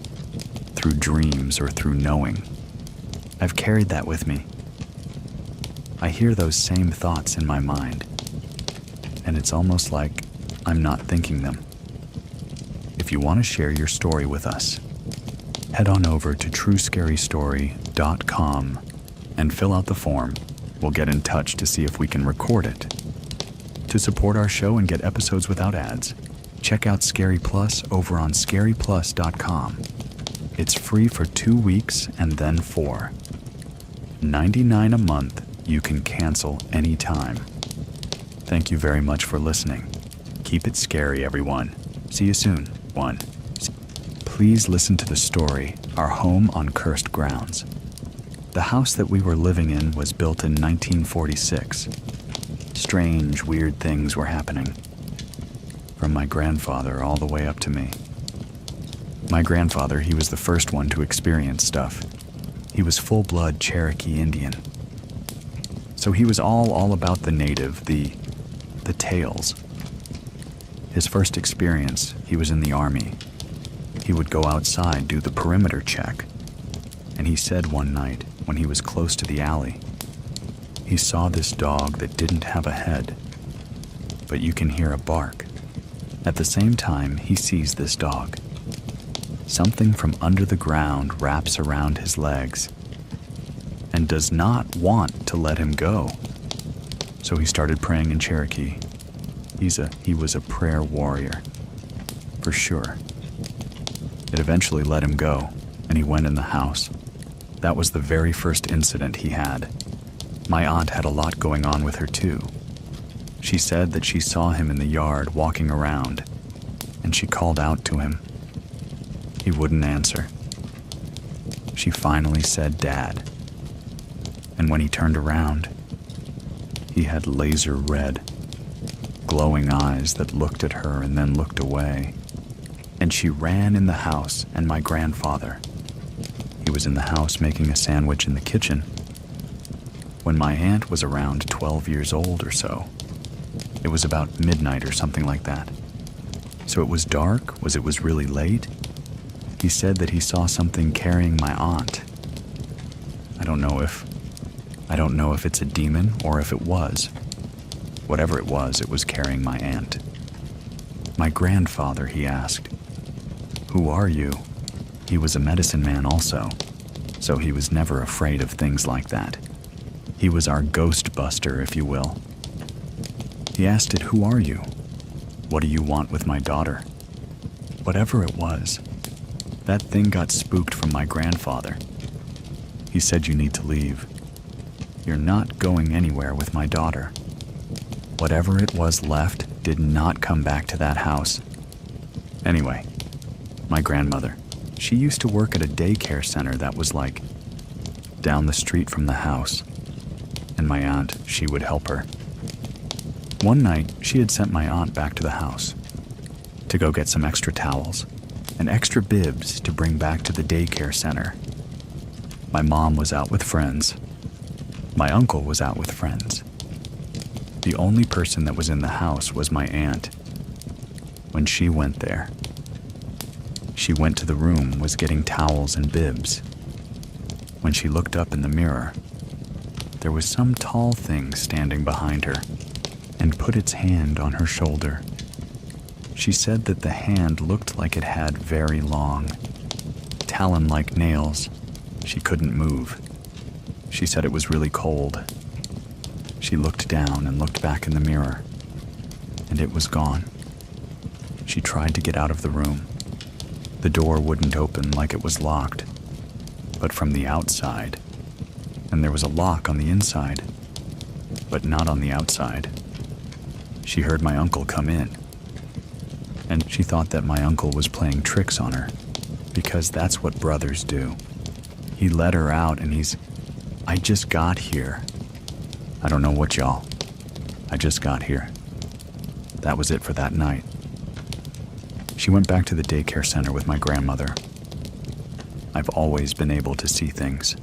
through dreams or through knowing. I've carried that with me. I hear those same thoughts in my mind, and it's almost like I'm not thinking them. If you want to share your story with us, head on over to truescarystory.com and fill out the form. We'll get in touch to see if we can record it. To support our show and get episodes without ads, check out Scary Plus over on scaryplus.com. It's free for 2 weeks and then for $99 a month. You can cancel anytime. Thank you very much for listening. Keep it scary, everyone. See you soon. 1. Please listen to the story, Our Home on Cursed Grounds. The house that we were living in was built in 1946. Strange, weird things were happening. From my grandfather all the way up to me. My grandfather, he was the first one to experience stuff. He was full-blood Cherokee Indian. So he was all about the native, the tales. His first experience, he was in the army. He would go outside, do the perimeter check. And he said one night, when he was close to the alley, he saw this dog that didn't have a head, but you can hear a bark. At the same time, he sees this dog. Something from under the ground wraps around his legs and does not want to let him go. So he started praying in Cherokee. He was a prayer warrior, for sure. It eventually let him go, and he went in the house. That was the very first incident he had. My aunt had a lot going on with her too. She said that she saw him in the yard walking around, and she called out to him. He wouldn't answer. She finally said, "Dad." And when he turned around, he had laser red, glowing eyes that looked at her and then looked away. And she ran in the house, and my grandfather, he was in the house making a sandwich in the kitchen. When my aunt was around 12 years old or so, it was about midnight or something like that. So it was dark, it was really late. He said that he saw something carrying my aunt. I don't know if it's a demon or if it was. Whatever it was carrying my aunt. My grandfather, he asked, "Who are you?" He was a medicine man also, so he was never afraid of things like that. He was our ghost buster, if you will. He asked it, "Who are you? What do you want with my daughter?" Whatever it was, that thing got spooked from my grandfather. He said, "You need to leave. You're not going anywhere with my daughter." Whatever it was left did not come back to that house. Anyway, my grandmother, she used to work at a daycare center that was like down the street from the house, and my aunt, she would help her. One night, she had sent my aunt back to the house to go get some extra towels and extra bibs to bring back to the daycare center. My mom was out with friends. My uncle was out with friends. The only person that was in the house was my aunt. When she went there, she went to the room, was getting towels and bibs. When she looked up in the mirror, there was some tall thing standing behind her and put its hand on her shoulder. She said that the hand looked like it had very long, talon-like nails. She couldn't move. She said it was really cold. She looked down and looked back in the mirror, and it was gone. She tried to get out of the room. The door wouldn't open like it was locked, but from the outside, and there was a lock on the inside, but not on the outside. She heard my uncle come in, and she thought that my uncle was playing tricks on her, because that's what brothers do. He let her out and I just got here. I don't know what, y'all. I just got here. That was it for that night. She went back to the daycare center with my grandmother. I've always been able to see things.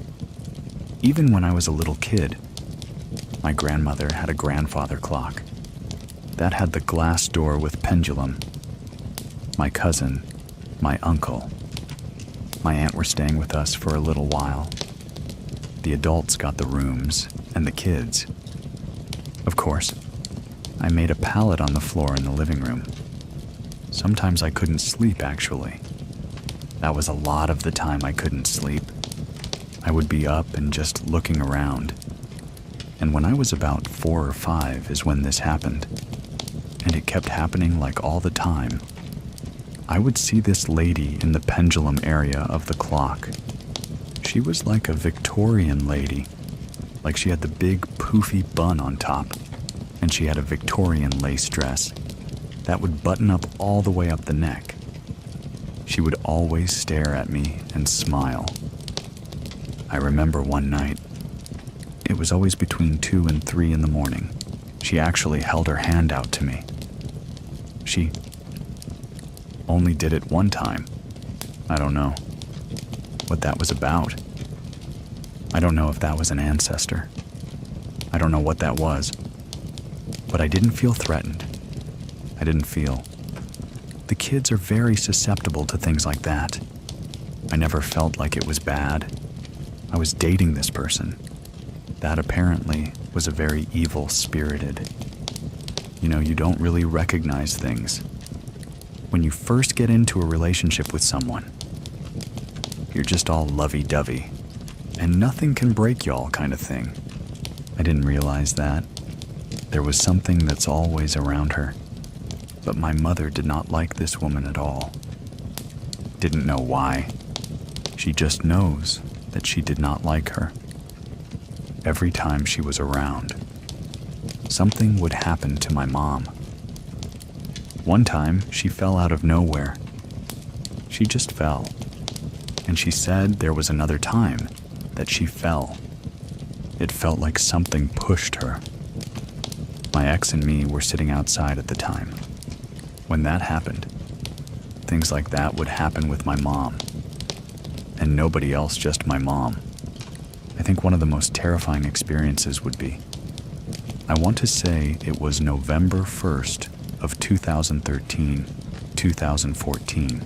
Even when I was a little kid, my grandmother had a grandfather clock that had the glass door with pendulum. My cousin, my uncle, my aunt were staying with us for a little while. The adults got the rooms and the kids. Of course, I made a pallet on the floor in the living room. Sometimes I couldn't sleep, actually. That was a lot of the time I couldn't sleep. I would be up and just looking around. And when I was about 4 or 5 is when this happened. And it kept happening like all the time. I would see this lady in the pendulum area of the clock. She was like a Victorian lady. Like she had the big poofy bun on top. And she had a Victorian lace dress that would button up all the way up the neck. She would always stare at me and smile. I remember one night, it was always between 2 and 3 in the morning. She actually held her hand out to me. She only did it one time. I don't know what that was about. I don't know if that was an ancestor. I don't know what that was. But I didn't feel threatened. I didn't feel. The kids are very susceptible to things like that. I never felt like it was bad. I was dating this person. That apparently was a very evil-spirited. You know, you don't really recognize things. When you first get into a relationship with someone, you're just all lovey-dovey, and nothing can break y'all kind of thing. I didn't realize that. There was something that's always around her. But my mother did not like this woman at all. Didn't know why. She just knows that she did not like her. Every time she was around, something would happen to my mom. One time, she fell out of nowhere. She just fell. And she said there was another time that she fell. It felt like something pushed her. My ex and me were sitting outside at the time. When that happened, things like that would happen with my mom. And nobody else, just my mom. I think one of the most terrifying experiences would be, I want to say it was November 1st of 2013, 2014.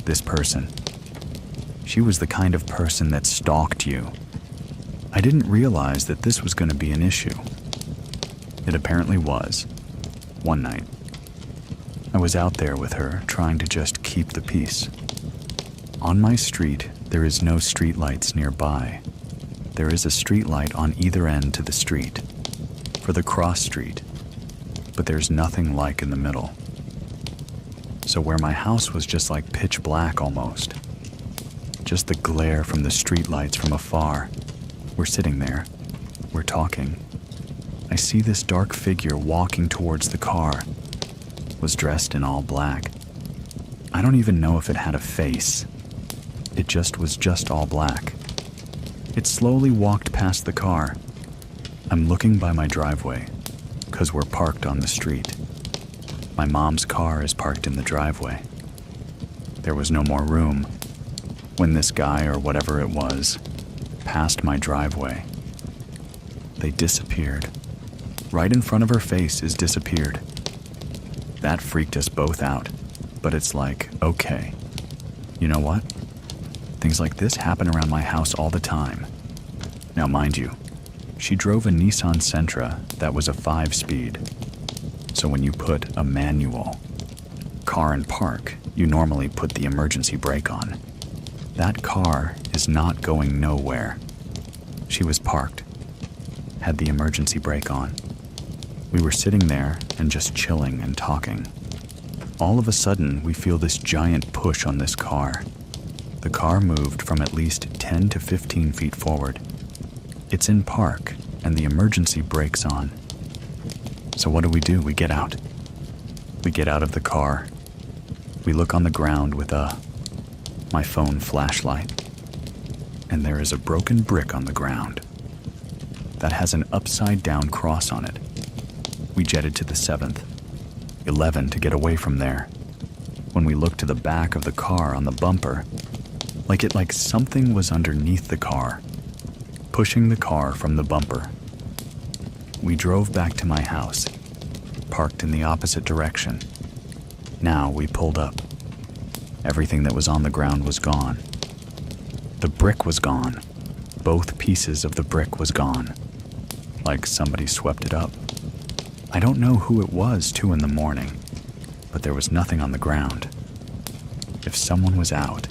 This person. She was the kind of person that stalked you. I didn't realize that this was going to be an issue. It apparently was. One night, I was out there with her trying to just keep the peace. On my street, there is no street lights nearby. There is a street light on either end to the street, for the cross street, but there's nothing like in the middle. So where my house was just like pitch black almost, just the glare from the street lights from afar, we're sitting there, we're talking. I see this dark figure walking towards the car, was dressed in all black. I don't even know if it had a face. It just was just all black. It slowly walked past the car. I'm looking by my driveway, 'cause we're parked on the street. My mom's car is parked in the driveway. There was no more room when this guy, or whatever it was, passed my driveway. They disappeared. Right in front of her face is disappeared. That freaked us both out, but it's like, okay, you know what? Things like this happen around my house all the time. Now mind you, she drove a Nissan Sentra that was a 5-speed. So when you put a manual car in park, you normally put the emergency brake on. That car is not going nowhere. She was parked, had the emergency brake on. We were sitting there and just chilling and talking. All of a sudden, we feel this giant push on this car. The car moved from at least 10 to 15 feet forward. It's in park, and the emergency brake's on. So what do? We get out. We get out of the car. We look on the ground with my phone flashlight. And there is a broken brick on the ground that has an upside-down cross on it. We jetted to the 7th, 11 to get away from there. When we looked to the back of the car on the bumper, like something was underneath the car, pushing the car from the bumper. We drove back to my house, parked in the opposite direction. Now we pulled up. Everything that was on the ground was gone. The brick was gone. Both pieces of the brick was gone. Like somebody swept it up. I don't know who it was 2 a.m, but there was nothing on the ground. If someone was out,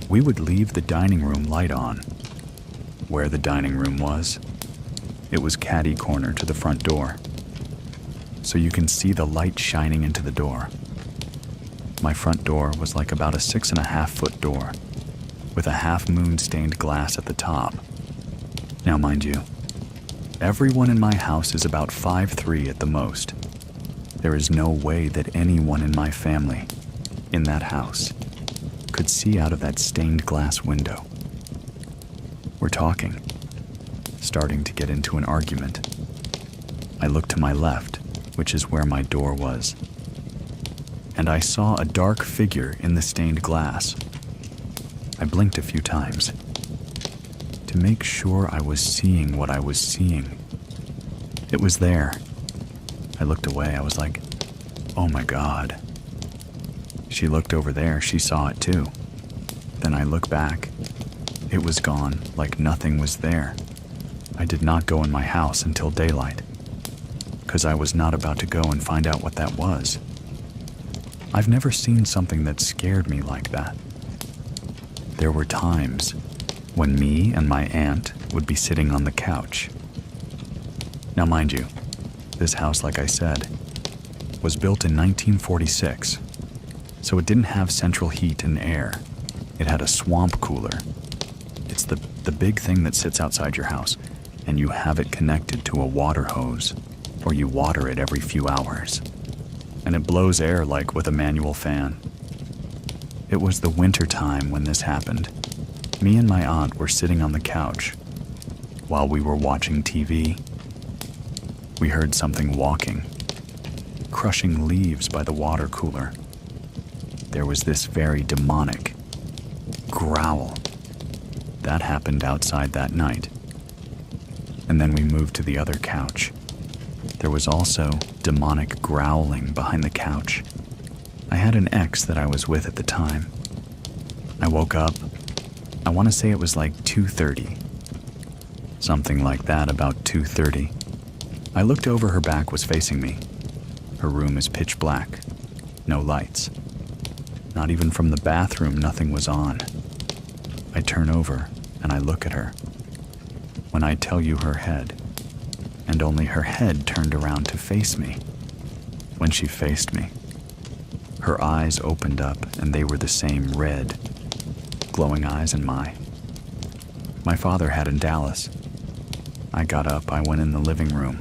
we would leave the dining room light on. Where the dining room was, it was catty corner to the front door. So you can see the light shining into the door. My front door was like about a 6.5-foot door, with a half-moon stained glass at the top. Now mind you, everyone in my house is about 5'3" at the most. There is no way that anyone in my family, in that house, could see out of that stained glass window. We're talking, starting to get into an argument. I look to my left, which is where my door was, and I saw a dark figure in the stained glass. I blinked a few times to make sure I was seeing what I was seeing. It was there. I looked away. I was like, oh my God. She looked over there. She saw it too. Then I look back. It was gone, like nothing was there. I did not go in my house until daylight, because I was not about to go and find out what that was. I've never seen something that scared me like that. There were times when me and my aunt would be sitting on the couch. Now mind you, this house, like I said, was built in 1946, so it didn't have central heat and air. It had a swamp cooler. It's the big thing that sits outside your house, and you have it connected to a water hose, or you water it every few hours. And it blows air like with a manual fan. It was the winter time when this happened. Me and my aunt were sitting on the couch while we were watching TV. We heard something walking, crushing leaves by the water cooler. There was this very demonic growl. That happened outside that night. And then we moved to the other couch. There was also demonic growling behind the couch. I had an ex that I was with at the time. I woke up. I want to say it was like 2:30. Something like that, about 2:30. I looked over, her back was facing me. Her room is pitch black. No lights. Not even from the bathroom, nothing was on. I turn over and I look at her. When I tell you her head, and only her head turned around to face me. When she faced me, her eyes opened up and they were the same red, glowing eyes in my father had in Dallas. I got up, I went in the living room.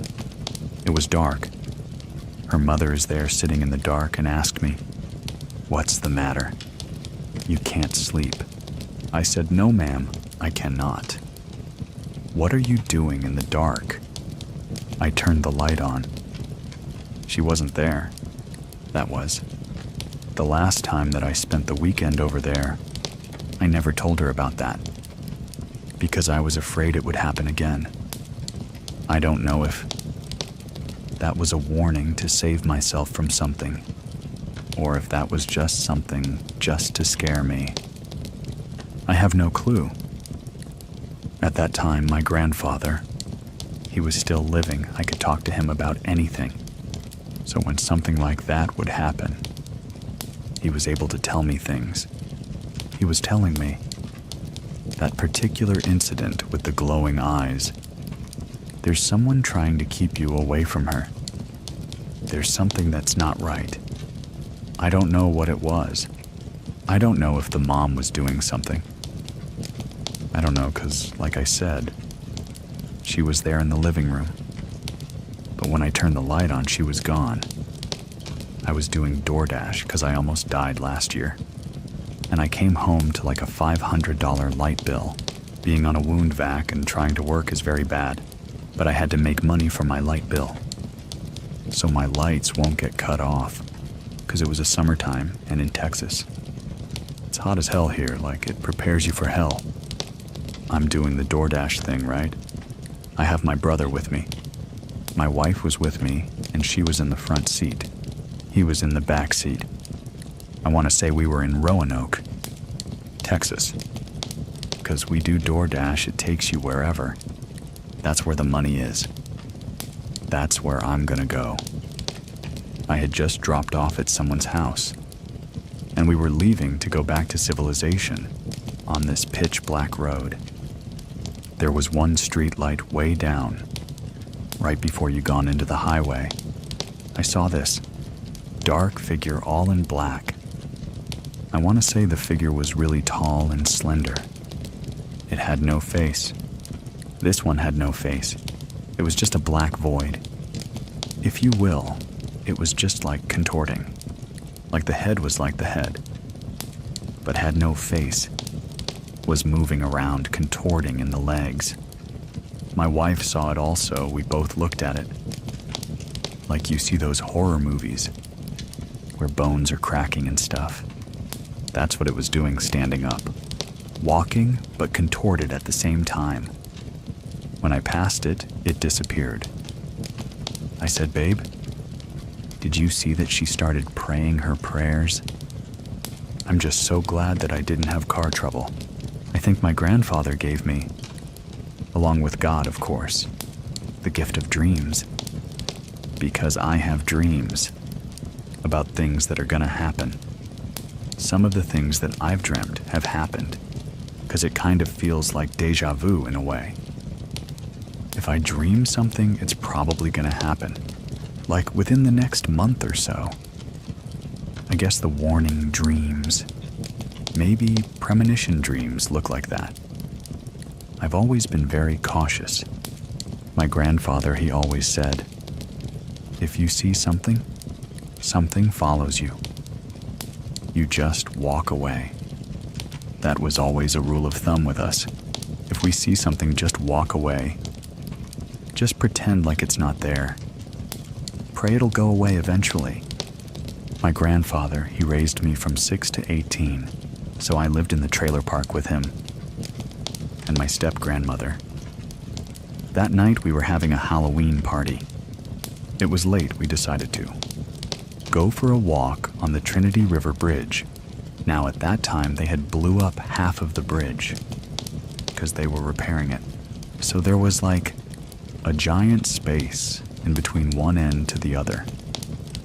It was dark. Her mother is there sitting in the dark and asked me, "What's the matter? You can't sleep." I said, "No, ma'am, I cannot." "What are you doing in the dark?" I turned the light on. She wasn't there. That was the last time that I spent the weekend over there. I never told her about that, because I was afraid it would happen again. I don't know if that was a warning to save myself from something, or if that was just something just to scare me. I have no clue. At that time, my grandfather, he was still living. I could talk to him about anything. So when something like that would happen, he was able to tell me things. He was telling me that particular incident with the glowing eyes. There's someone trying to keep you away from her. There's something that's not right. I don't know what it was. I don't know if the mom was doing something. I don't know, because, like I said, She was there in the living room. But when I turned the light on, she was gone. I was doing DoorDash because I almost died last year. And I came home to like a $500 light bill. Being on a wound vac and trying to work is very bad, but I had to make money for my light bill. So my lights won't get cut off, because it was a summertime and in Texas. It's hot as hell here, like it prepares you for hell. I'm doing the DoorDash thing, right? I have my brother with me. My wife was with me, and she was in the front seat. He was in the back seat. I want to say we were in Roanoke, Texas. Because we do DoorDash, it takes you wherever. That's where the money is. That's where I'm gonna go. I had just dropped off at someone's house, and we were leaving to go back to civilization on this pitch black road. There was one street light way down, right before you gone into the highway. I saw this dark figure all in black. I want to say the figure was really tall and slender. It had no face. This one had no face. It was just a black void. If you will, it was just like contorting. Like the head was like the head, but had no face. Was moving around, contorting in the legs. My wife saw it also. We both looked at it. Like you see those horror movies where bones are cracking and stuff. That's what it was doing standing up. Walking, but contorted at the same time. When I passed it, it disappeared. I said, "Babe, did you see that she started praying her prayers?" I'm just so glad that I didn't have car trouble. I think my grandfather gave me, along with God, of course, the gift of dreams. Because I have dreams about things that are gonna happen. Some of the things that I've dreamt have happened, because it kind of feels like deja vu in a way. If I dream something, it's probably gonna happen, like within the next month or so. I guess the warning dreams, maybe premonition dreams look like that. I've always been very cautious. My grandfather, he always said, if you see something, something follows you. You just walk away. That was always a rule of thumb with us. If we see something, just walk away. Just pretend like it's not there. Pray it'll go away eventually. My grandfather, he raised me from 6 to 18, so I lived in the trailer park with him. And my step-grandmother. That night we were having a Halloween party. It was late, we decided to go for a walk on the Trinity River Bridge. Now at that time they had blew up half of the bridge because they were repairing it. So there was like a giant space in between one end to the other.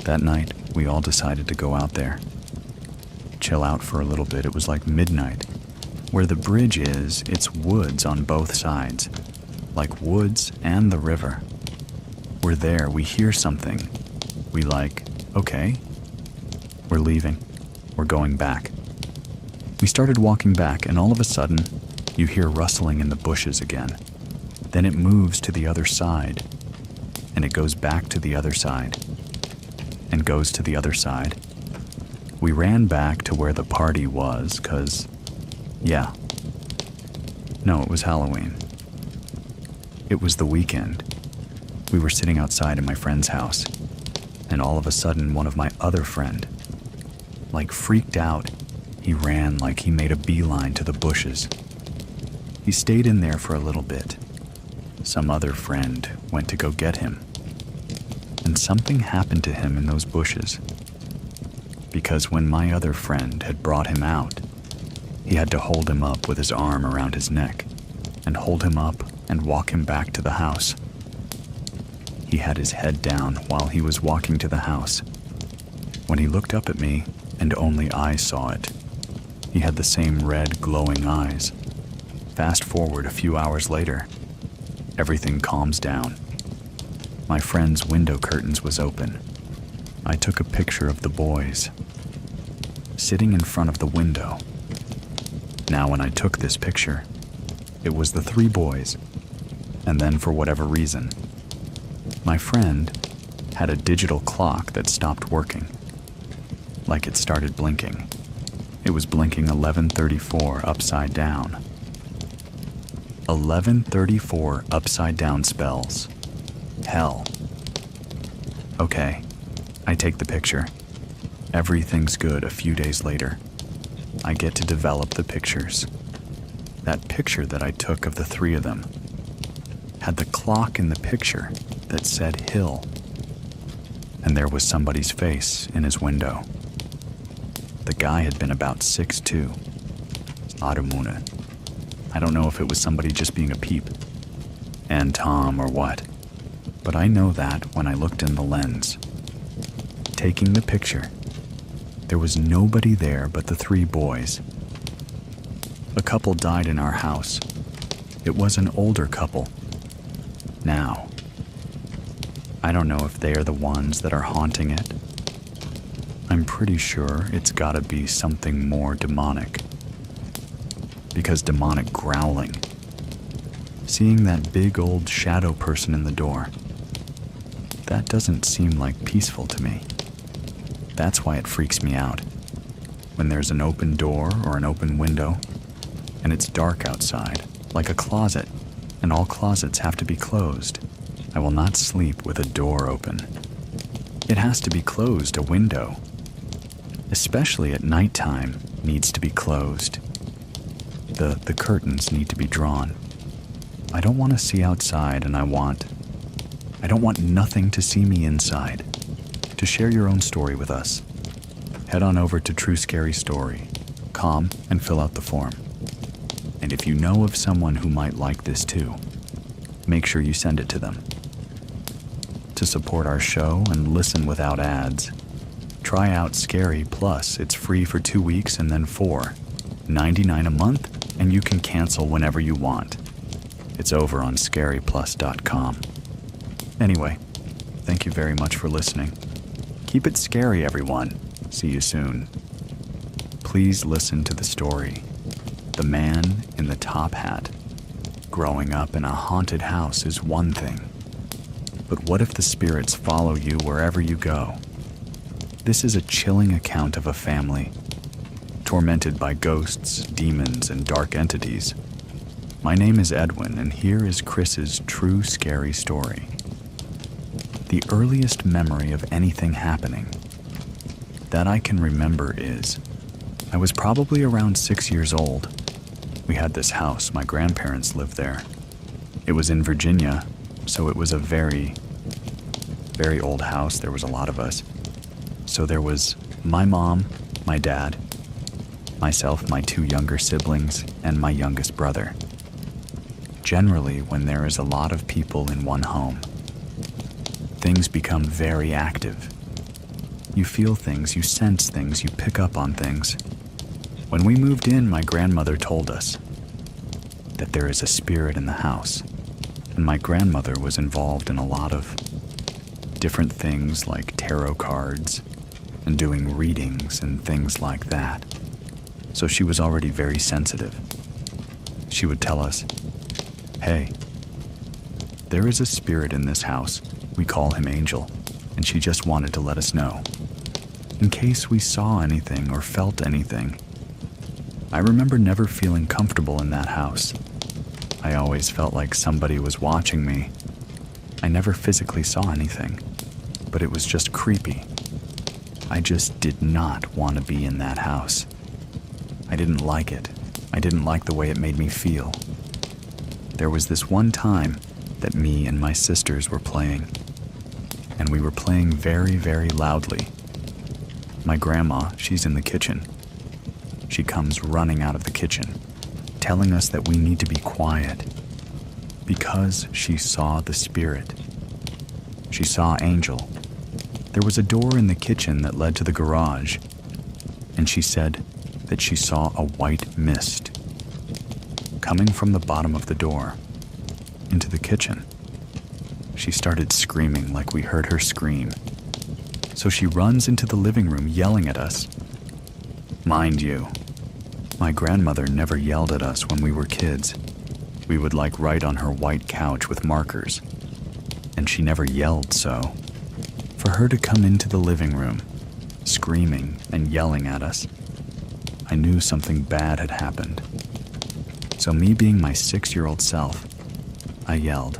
That night we all decided to go out there. Chill out for a little bit. It was like midnight. Where the bridge is, it's woods on both sides. Like woods and the river. We're there, we hear something. We like, okay, we're leaving. We're going back. We started walking back, and all of a sudden, you hear rustling in the bushes again. Then it moves to the other side, and it goes back to the other side, and goes to the other side. We ran back to where the party was, 'cause, yeah. No, it was Halloween. It was the weekend. We were sitting outside in my friend's house, and all of a sudden, one of my other friend, like freaked out, he ran like he made a beeline to the bushes. He stayed in there for a little bit. Some other friend went to go get him. And something happened to him in those bushes. Because when my other friend had brought him out, he had to hold him up with his arm around his neck and hold him up and walk him back to the house. He had his head down while he was walking to the house. When he looked up at me, and only I saw it, he had the same red, glowing eyes. Fast forward a few hours later, everything calms down. My friend's window curtains was open. I took a picture of the boys, sitting in front of the window. Now when I took this picture, it was the 3 boys, And then, for whatever reason, my friend had a digital clock that stopped working. Like it started blinking. It was blinking 11:34 upside down. 11:34 upside down spells. Hell. Okay, I take the picture. Everything's good a few days later. I get to develop the pictures. That picture that I took of the three of them had the clock in the picture that said hill. And there was somebody's face in his window. The guy had been about 6'2". Adamuna. I don't know if it was somebody just being a peep. And Tom or what. But I know that when I looked in the lens. Taking the picture, there was nobody there but the three boys. A couple died in our house. It was an older couple. Now, I don't know if they are the ones that are haunting it. I'm pretty sure it's gotta be something more demonic. Because demonic growling. Seeing that big old shadow person in the door, that doesn't seem like peaceful to me. That's why it freaks me out. When there's an open door or an open window, and it's dark outside, like a closet, and all closets have to be closed, I will not sleep with a door open. It has to be closed, a window. Especially at nighttime, needs to be closed. The curtains need to be drawn. I don't want to see outside, and I don't want nothing to see me inside. To share your own story with us, head on over to TrueScaryStory.com and fill out the form. And if you know of someone who might like this too, make sure you send it to them. To support our show and listen without ads, try out Scary Plus. It's free for 2 weeks and then $4.99 a month, and you can cancel whenever you want. It's over on scaryplus.com. Anyway, thank you very much for listening. Keep it scary, everyone. See you soon. Please listen to the story. The man in the top hat. Growing up in a haunted house is one thing. But what if the spirits follow you wherever you go? This is a chilling account of a family tormented by ghosts, demons, and dark entities. My name is Edwin, and here is Chris's true scary story. The earliest memory of anything happening that I can remember is, I was probably around 6 years old. We had this house, my grandparents lived there. It was in Virginia, so it was a very, very old house. There was a lot of us. So there was my mom, my dad, myself, my 2 younger siblings, and my youngest brother. Generally, when there is a lot of people in one home, things become very active. You feel things, you sense things, you pick up on things. When we moved in, my grandmother told us that there is a spirit in the house, and my grandmother was involved in a lot of different things like tarot cards and doing readings and things like that. So she was already very sensitive. She would tell us, "Hey, there is a spirit in this house. We call him Angel," and she just wanted to let us know, in case we saw anything or felt anything. I remember never feeling comfortable in that house. I always felt like somebody was watching me. I never physically saw anything, but it was just creepy. I just did not want to be in that house. I didn't like it. I didn't like the way it made me feel. There was this one time that me and my sisters were playing, and we were playing very, very loudly. My grandma, she's in the kitchen. She comes running out of the kitchen, telling us that we need to be quiet, because she saw the spirit. She saw Angel. There was a door in the kitchen that led to the garage, and she said that she saw a white mist coming from the bottom of the door into the kitchen. She started screaming like we heard her scream. So she runs into the living room yelling at us. Mind you, my grandmother never yelled at us when we were kids. We would write on her white couch with markers, and she never yelled so. For her to come into the living room, screaming and yelling at us, I knew something bad had happened. So me being my 6-year-old self, I yelled,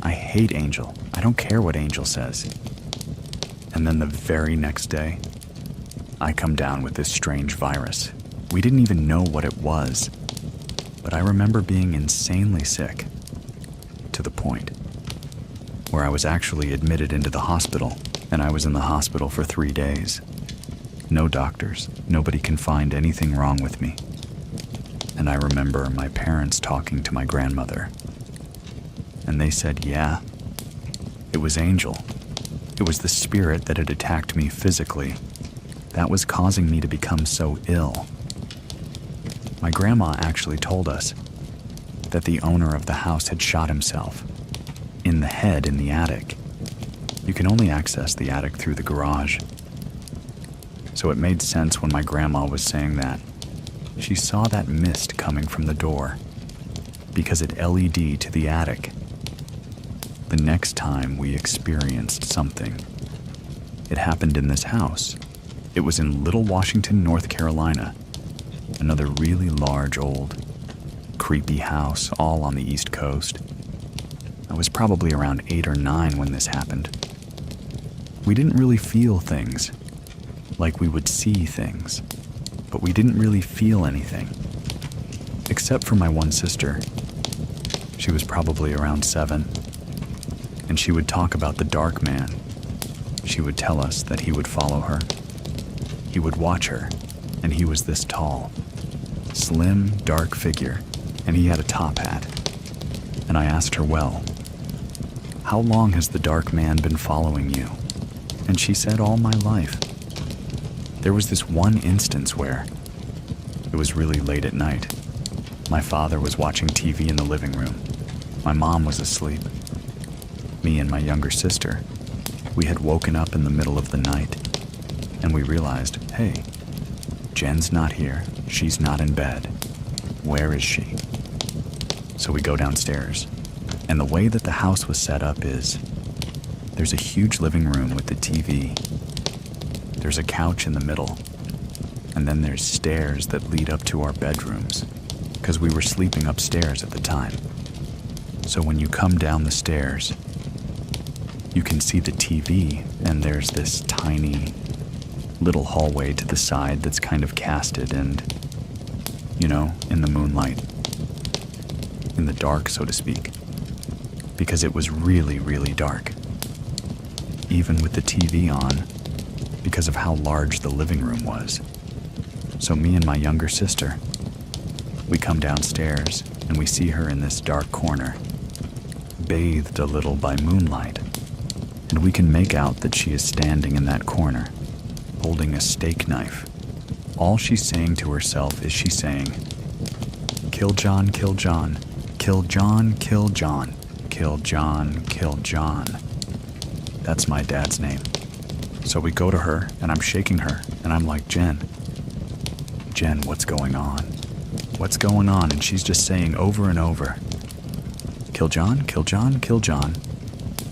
"I hate Angel. I don't care what Angel says." And then the very next day, I come down with this strange virus. We didn't even know what it was, but I remember being insanely sick, to the point where I was actually admitted into the hospital, and I was in the hospital for 3 days. No doctors, nobody can find anything wrong with me. And I remember my parents talking to my grandmother, and they said, yeah, it was Angel. It was the spirit that had attacked me physically that was causing me to become so ill. My grandma actually told us that the owner of the house had shot himself in the head in the attic. You can only access the attic through the garage. So it made sense when my grandma was saying that. She saw that mist coming from the door because it LED'd to the attic. The next time we experienced something, it happened in this house. It was in Little Washington, North Carolina. Another really large, old, creepy house all on the East Coast. I was probably around 8 or 9 when this happened. We didn't really feel things, like we would see things, but we didn't really feel anything, except for my one sister. She was probably around 7, and she would talk about the dark man. She would tell us that he would follow her. He would watch her, and he was this tall, slim, dark figure, and he had a top hat. And I asked her, well, how long has the dark man been following you? And she said, all my life. There was this one instance where it was really late at night. My father was watching TV in the living room. My mom was asleep. Me and my younger sister, we had woken up in the middle of the night, and we realized, hey, Jen's not here. She's not in bed. Where is she? So we go downstairs, and the way that the house was set up is there's a huge living room with the TV. There's a couch in the middle, and then there's stairs that lead up to our bedrooms, because we were sleeping upstairs at the time. So when you come down the stairs, you can see the TV, and there's this tiny little hallway to the side that's kind of casted and, you know, in the moonlight, in the dark, so to speak, because it was really, really dark, even with the TV on, because of how large the living room was. So me and my younger sister, we come downstairs and we see her in this dark corner, bathed a little by moonlight, and we can make out that she is standing in that corner, holding a steak knife. All she's saying to herself is she's saying, kill John, kill John, kill John, kill John, kill John, kill John. That's my dad's name. So we go to her, and I'm shaking her, and I'm like, Jen, what's going on? What's going on? And she's just saying over and over, kill John, kill John, kill John.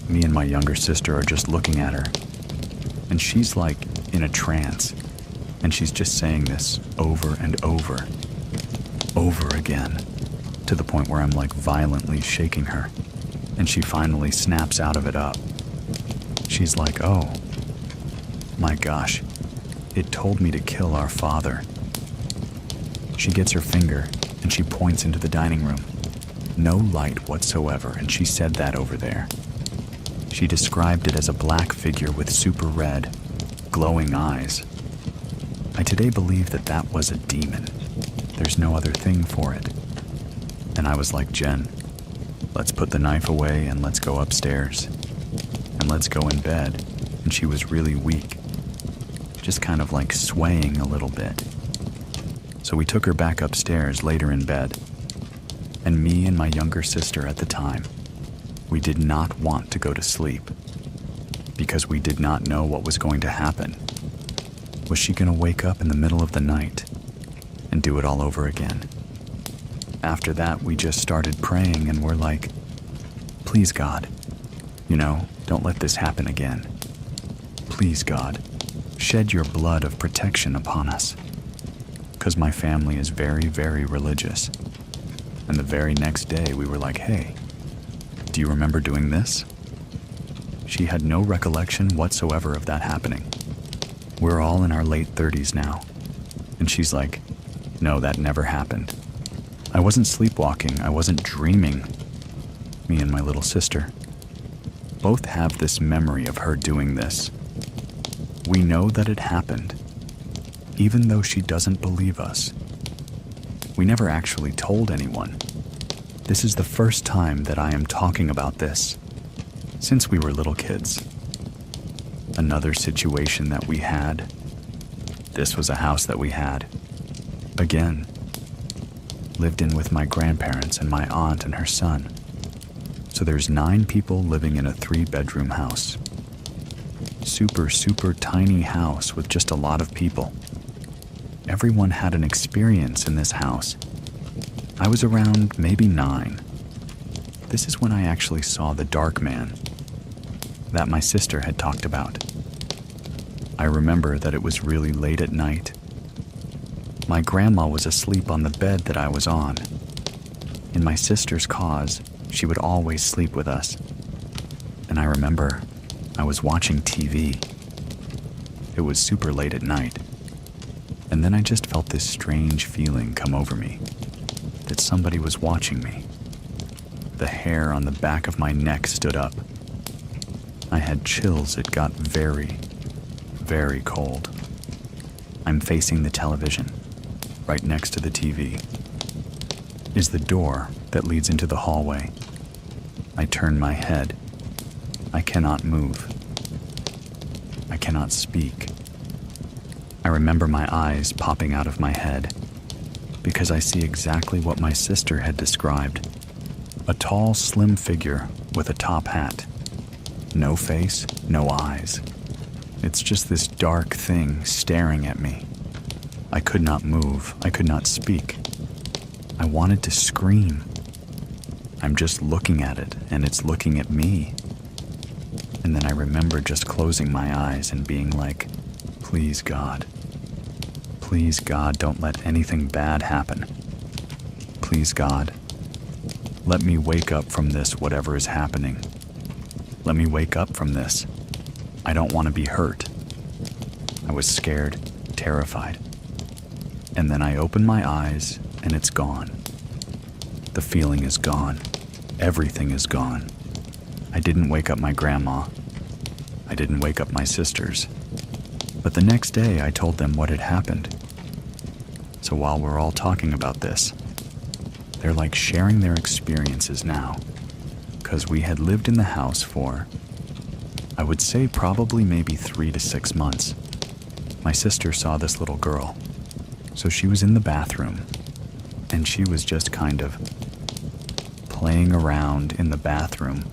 Me and my younger sister are just looking at her, and she's like in a trance, and she's just saying this over and over again, to the point where I'm like violently shaking her, and she finally snaps out of it up. She's like, oh my gosh, it told me to kill our father. She gets her finger and she points into the dining room. No light whatsoever, and she said that over there. She described it as a black figure with super red, glowing eyes. I today believe that that was a demon. There's no other thing for it. And I was like, Jen, let's put the knife away and let's go upstairs. And let's go in bed. And she was really weak, just kind of like swaying a little bit. So we took her back upstairs later in bed. And me and my younger sister at the time, we did not want to go to sleep because we did not know what was going to happen. Was she going to wake up in the middle of the night and do it all over again? after that, we just started praying and we're like, please, God, don't let this happen again. Please, God, shed your blood of protection upon us. Because my family is very, very religious. And the very next day, we were like, hey, do you remember doing this? She had no recollection whatsoever of that happening. We're all in our late 30s now. And she's like, no, that never happened. I wasn't sleepwalking. I wasn't dreaming. Me and my little sister both have this memory of her doing this. We know that it happened, even though she doesn't believe us. We never actually told anyone. This is the first time that I am talking about this since we were little kids. Another situation that we had. This was a house that we had. Again, lived in with my grandparents and my aunt and her son. So there's 9 people living in a 3-bedroom house. Super, super tiny house with just a lot of people. Everyone had an experience in this house. I was around maybe 9. This is when I actually saw the dark man that my sister had talked about. I remember that it was really late at night. My grandma was asleep on the bed that I was on. In my sister's cause, she would always sleep with us. And I remember I was watching TV. It was super late at night. And then I just felt this strange feeling come over me, that somebody was watching me. The hair on the back of my neck stood up. I had chills. It got very, very cold. I'm facing the television. Right next to the TV is the door that leads into the hallway. I turn my head. I cannot move. I cannot speak. I remember my eyes popping out of my head because I see exactly what my sister had described. A tall, slim figure with a top hat. No face, no eyes. It's just this dark thing staring at me. I could not move. I could not speak. I wanted to scream. I'm just looking at it, and it's looking at me. And then I remember just closing my eyes and being like, please, God. Please, God, don't let anything bad happen. Please, God, let me wake up from this, whatever is happening. Let me wake up from this. I don't want to be hurt. I was scared, terrified. And then I open my eyes, and it's gone. The feeling is gone. Everything is gone. I didn't wake up my grandma. I didn't wake up my sisters. But the next day, I told them what had happened. So while we're all talking about this, they're like sharing their experiences now. Because we had lived in the house for, I would say probably maybe 3 to 6 months. My sister saw this little girl. So she was in the bathroom, and she was just kind of playing around in the bathroom.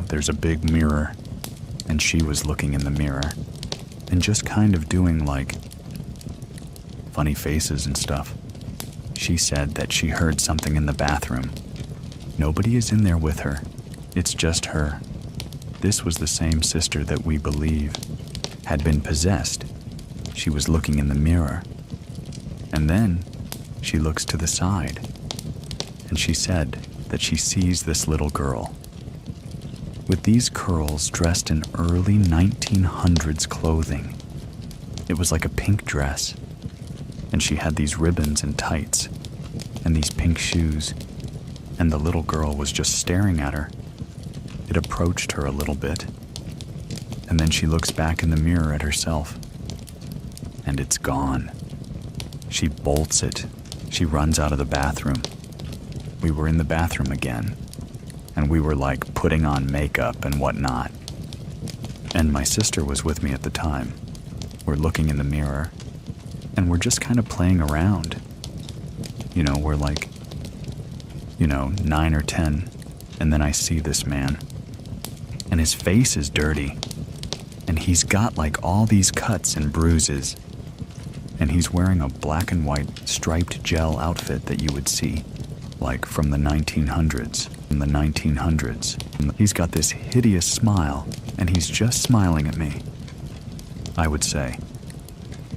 There's a big mirror, and she was looking in the mirror and just kind of doing like funny faces and stuff. She said that she heard something in the bathroom. Nobody is in there with her. It's just her. This was the same sister that we believe had been possessed. She was looking in the mirror. And then she looks to the side, and she said that she sees this little girl with these curls dressed in early 1900s clothing. It was like a pink dress, and she had these ribbons and tights and these pink shoes, and the little girl was just staring at her. It approached her a little bit, and then she looks back in the mirror at herself, and it's gone. She bolts it. She runs out of the bathroom. We were in the bathroom again, and we were like putting on makeup and whatnot. And my sister was with me at the time. We're looking in the mirror, and we're just kind of playing around. We're like, 9 or 10, and then I see this man, and his face is dirty, and he's got like all these cuts and bruises. and he's wearing a black and white striped gel outfit that you would see, like from the 1900s. He's got this hideous smile, and he's just smiling at me. I would say.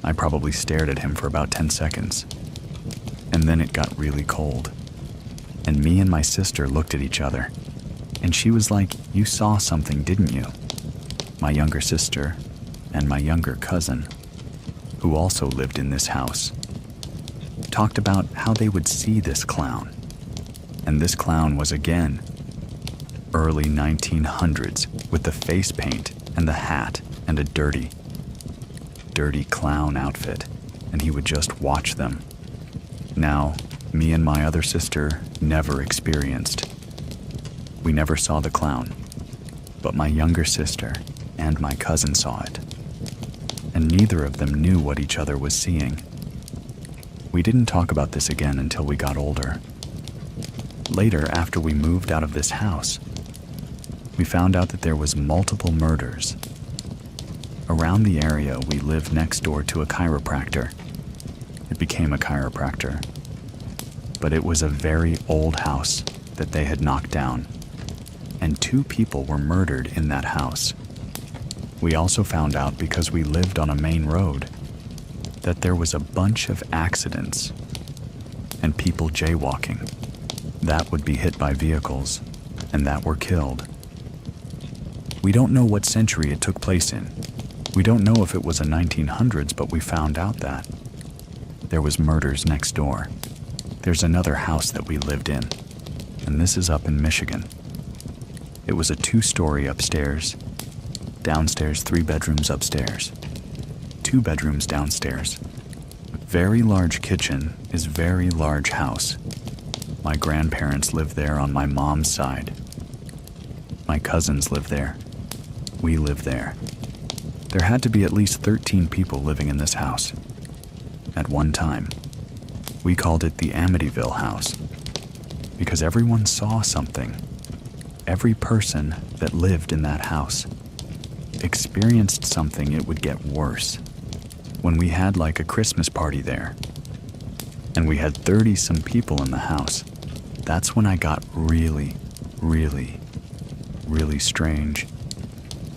I probably stared at him for about 10 seconds. And then it got really cold. And me and my sister looked at each other. And she was like, "You saw something, didn't you?" My younger sister and my younger cousin, who also lived in this house, talked about how they would see this clown. And this clown was again early 1900s with the face paint and the hat and a dirty clown outfit, and he would just watch them. Now, me and my other sister never experienced. We never saw the clown, but my younger sister and my cousin saw it, and neither of them knew what each other was seeing. We didn't talk about this again until we got older. Later, after we moved out of this house, we found out that there was multiple murders. Around the area, we lived next door to a chiropractor. It became a chiropractor. But it was a very old house that they had knocked down, and 2 people were murdered in that house. We also found out, because we lived on a main road, that there was a bunch of accidents and people jaywalking that would be hit by vehicles and that were killed. We don't know what century it took place in. We don't know if it was a 1900s, but we found out that there was murders next door. There's another house that we lived in, and this is up in Michigan. It was a 2-story upstairs, downstairs 3 bedrooms upstairs, 2 bedrooms downstairs. Very large kitchen is very large house. My grandparents live there on my mom's side. My cousins live there. We live there. There had to be at least 13 people living in this house at one time. We called it the Amityville house because everyone saw something. Every person that lived in that house experienced something. It would get worse. When we had like a Christmas party there, and we had 30-some people in the house, that's when I got really, really, really strange.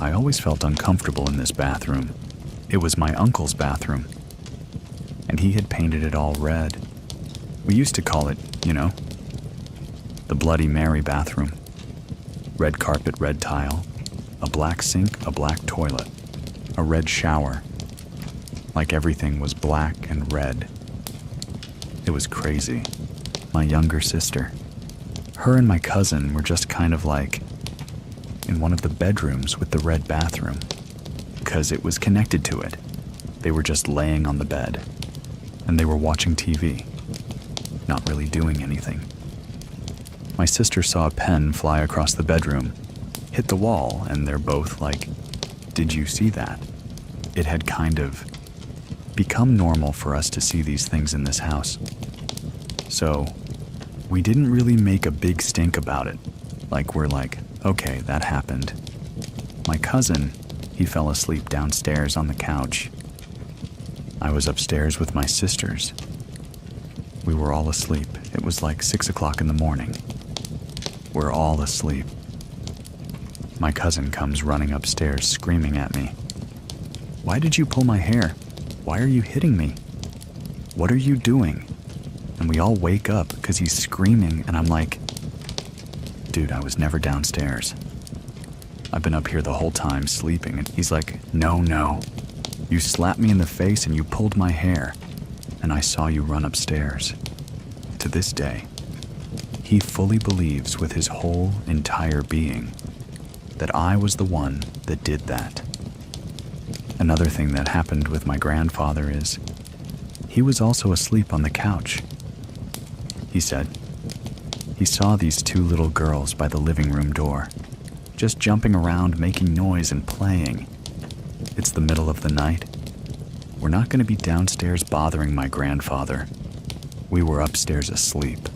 I always felt uncomfortable in this bathroom. It was my uncle's bathroom, and he had painted it all red. We used to call it, the Bloody Mary bathroom. Red carpet, red tile, a black sink, a black toilet, a red shower. Like everything was black and red. It was crazy. My younger sister, her and my cousin were just kind of like in one of the bedrooms with the red bathroom, because it was connected to it. They were just laying on the bed, and they were watching TV, not really doing anything. My sister saw a pen fly across the bedroom, hit the wall, and they're both like, "Did you see that?" It had kind of become normal for us to see these things in this house. So we didn't really make a big stink about it. Like, we're like, okay, that happened. My cousin, he fell asleep downstairs on the couch. I was upstairs with my sisters. We were all asleep. It was like 6 o'clock in the morning. We're all asleep. My cousin comes running upstairs screaming at me. "Why did you pull my hair? Why are you hitting me? What are you doing?" And we all wake up because he's screaming, and I'm like, "Dude, I was never downstairs. I've been up here the whole time sleeping." And he's like, No. You slapped me in the face and you pulled my hair, and I saw you run upstairs." To this day, he fully believes with his whole entire being that I was the one that did that. Another thing that happened with my grandfather is he was also asleep on the couch. He said he saw these 2 little girls by the living room door, just jumping around, making noise and playing. It's the middle of the night. We're not going to be downstairs bothering my grandfather. We were upstairs asleep.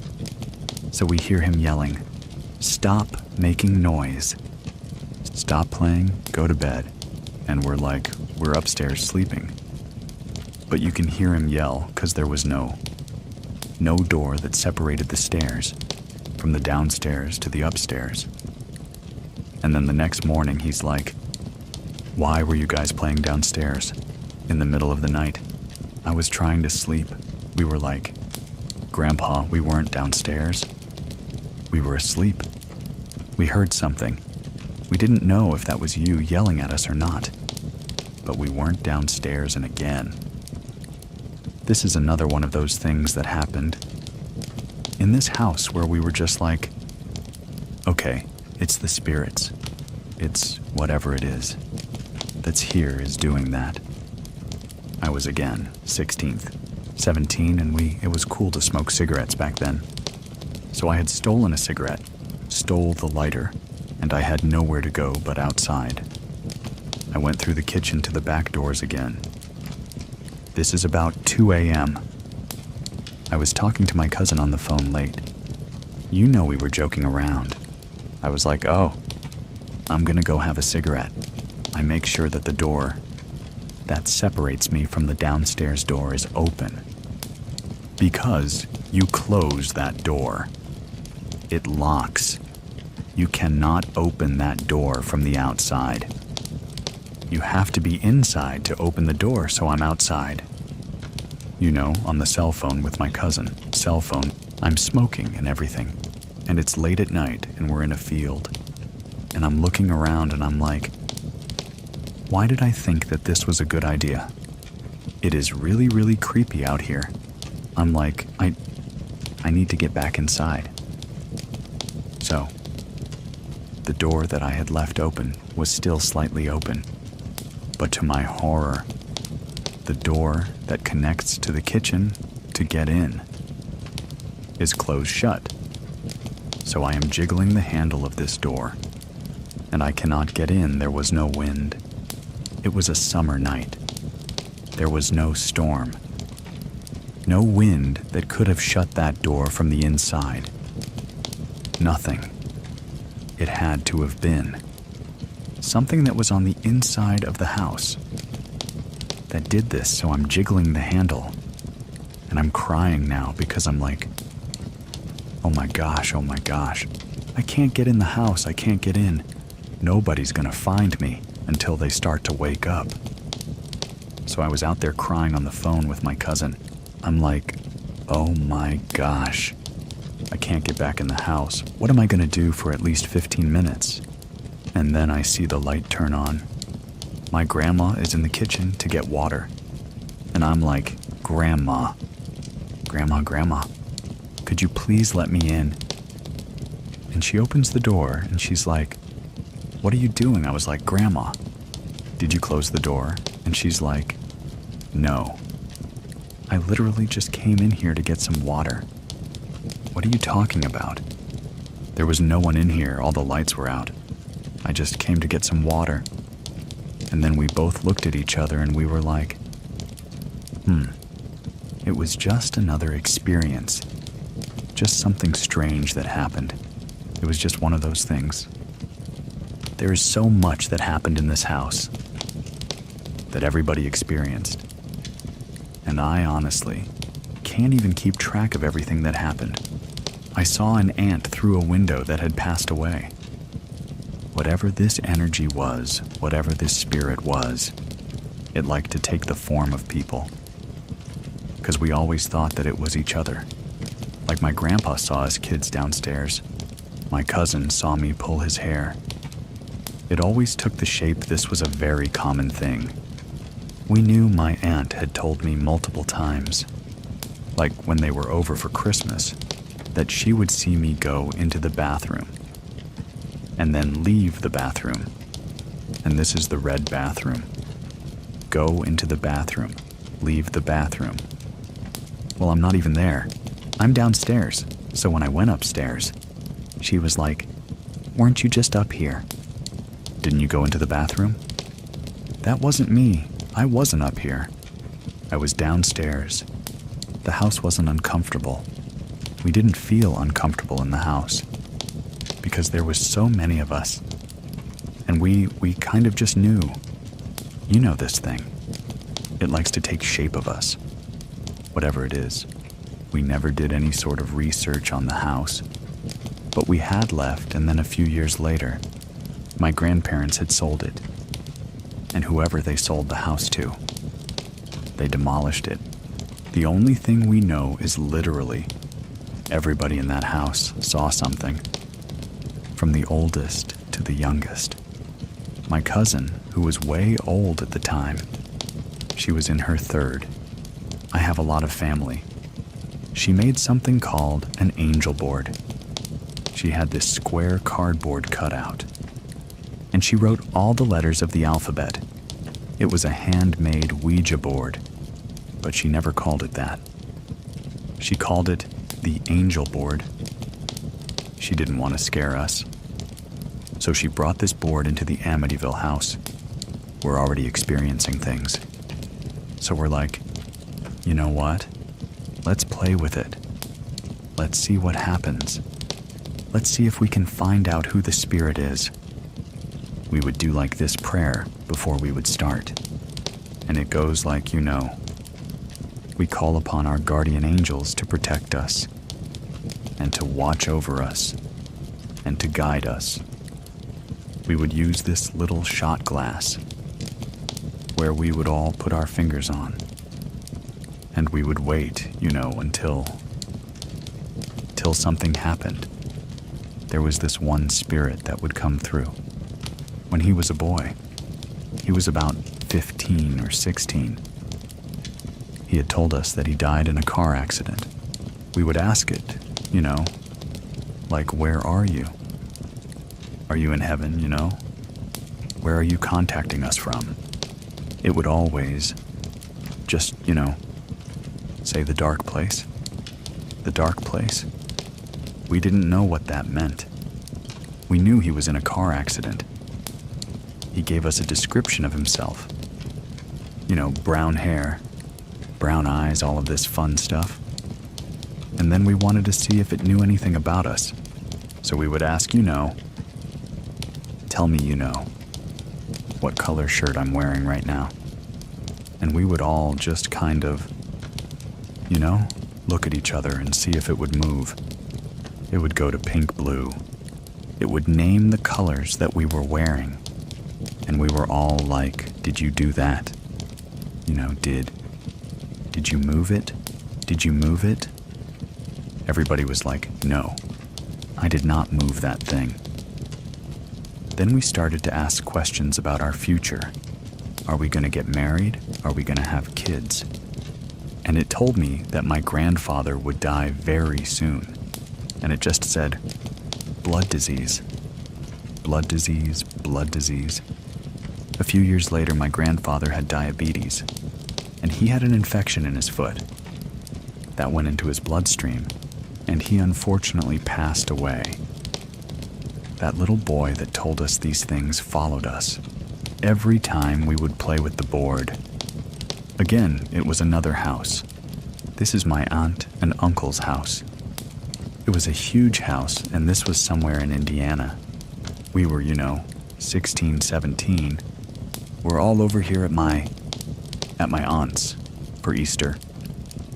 So we hear him yelling, "Stop making noise. Stop playing, go to bed." And we're like, we're upstairs sleeping. but you can hear him yell because there was no door that separated the stairs from the downstairs to the upstairs. And then the next morning he's like, "Why were you guys playing downstairs in the middle of the night?" I was trying to sleep. We were like, "Grandpa, we weren't downstairs. We were asleep. We heard something. We didn't know if that was you yelling at us or not. But we weren't downstairs." And again. This is another one of those things that happened in this house where we were just like, okay, it's the spirits. It's whatever it is that's here is doing that. I was again 16th, 17, and it was cool to smoke cigarettes back then. So I had stolen a cigarette, stole the lighter, and I had nowhere to go but outside. I went through the kitchen to the back doors again. This is about 2 a.m. I was talking to my cousin on the phone late. You know we were joking around. I was like, "Oh, I'm gonna go have a cigarette." I make sure that the door that separates me from the downstairs door is open. Because you close that door. It locks. You cannot open that door from the outside. You have to be inside to open the door, so I'm outside. You know, on the cell phone with my cousin. Cell phone. I'm smoking and everything. And it's late at night and we're in a field. And I'm looking around and I'm like, why did I think that this was a good idea? It is really, really creepy out here. I'm like, I need to get back inside. So, the door that I had left open was still slightly open. But to my horror, the door that connects to the kitchen to get in is closed shut. So I am jiggling the handle of this door, and I cannot get in. There was no wind. It was a summer night. There was no storm. No wind that could have shut that door from the inside. Nothing. It had to have been something that was on the inside of the house that did this. So I'm jiggling the handle, and I'm crying now because I'm like, oh my gosh, I can't get in the house, I can't get in. Nobody's gonna find me until they start to wake up. So I was out there crying on the phone with my cousin. I'm like, oh my gosh, I can't get back in the house. What am I gonna do for at least 15 minutes? And then I see the light turn on. My grandma is in the kitchen to get water. And I'm like, Grandma, could you please let me in? And she opens the door and she's like, what are you doing? I was like, Grandma, did you close the door? And she's like, no. I literally just came in here to get some water. What are you talking about? There was no one in here, all the lights were out. I just came to get some water. And then we both looked at each other and we were like, It was just another experience. Just something strange that happened. It was just one of those things. There is so much that happened in this house that everybody experienced. And I honestly can't even keep track of everything that happened. I saw an ant through a window that had passed away. Whatever this energy was, whatever this spirit was, it liked to take the form of people. Because we always thought that it was each other. Like my grandpa saw us kids downstairs. My cousin saw me pull his hair. It always took the shape this was a very common thing. We knew my aunt had told me multiple times, like when they were over for Christmas, that she would see me go into the bathroom and then leave the bathroom. And this is the red bathroom. Go into the bathroom, leave the bathroom. Well, I'm not even there. I'm downstairs. So when I went upstairs, she was like, weren't you just up here? Didn't you go into the bathroom? That wasn't me. I wasn't up here. I was downstairs. The house wasn't uncomfortable. We didn't feel uncomfortable in the house because there was so many of us. And we kind of just knew, you know this thing. It likes to take shape of us, whatever it is. We never did any sort of research on the house, but we had left, and then a few years later, my grandparents had sold it. And whoever they sold the house to, they demolished it. The only thing we know is literally everybody in that house saw something, from the oldest to the youngest. My cousin, who was way old at the time, she was in her third. I have a lot of family. She made something called an angel board. She had this square cardboard cutout, and she wrote all the letters of the alphabet. It was a handmade Ouija board, but she never called it that. She called it the angel board. She didn't want to scare us, so she brought this board into the Amityville house. We're already experiencing things. So we're like, you know what? Let's play with it. Let's see what happens. Let's see if we can find out who the spirit is. We would do like this prayer before we would start. And it goes like, we call upon our guardian angels to protect us, and to watch over us, and to guide us. We would use this little shot glass, where we would all put our fingers on, and we would wait, until something happened. There was this one spirit that would come through. When he was a boy, he was about 15 or 16. He had told us that he died in a car accident. We would ask it, like, where are you? Are you in heaven, Where are you contacting us from? It would always just, say the dark place. The dark place. We didn't know what that meant. We knew he was in a car accident. He gave us a description of himself. Brown hair, brown eyes, all of this fun stuff. And then we wanted to see if it knew anything about us. So we would ask, tell me what color shirt I'm wearing right now. And we would all just kind of, look at each other and see if it would move. It would go to pink blue. It would name the colors that we were wearing. And we were all like, did you do that? Did you move it? Did you move it? Everybody was like, no, I did not move that thing. Then we started to ask questions about our future. Are we going to get married? Are we going to have kids? And it told me that my grandfather would die very soon. And it just said, blood disease, blood disease, blood disease. A few years later, my grandfather had diabetes, and he had an infection in his foot that went into his bloodstream, and he unfortunately passed away. That little boy that told us these things followed us every time we would play with the board. Again, it was another house. This is my aunt and uncle's house. It was a huge house, and this was somewhere in Indiana. We were, 16, 17. We're all over here at my aunt's for Easter.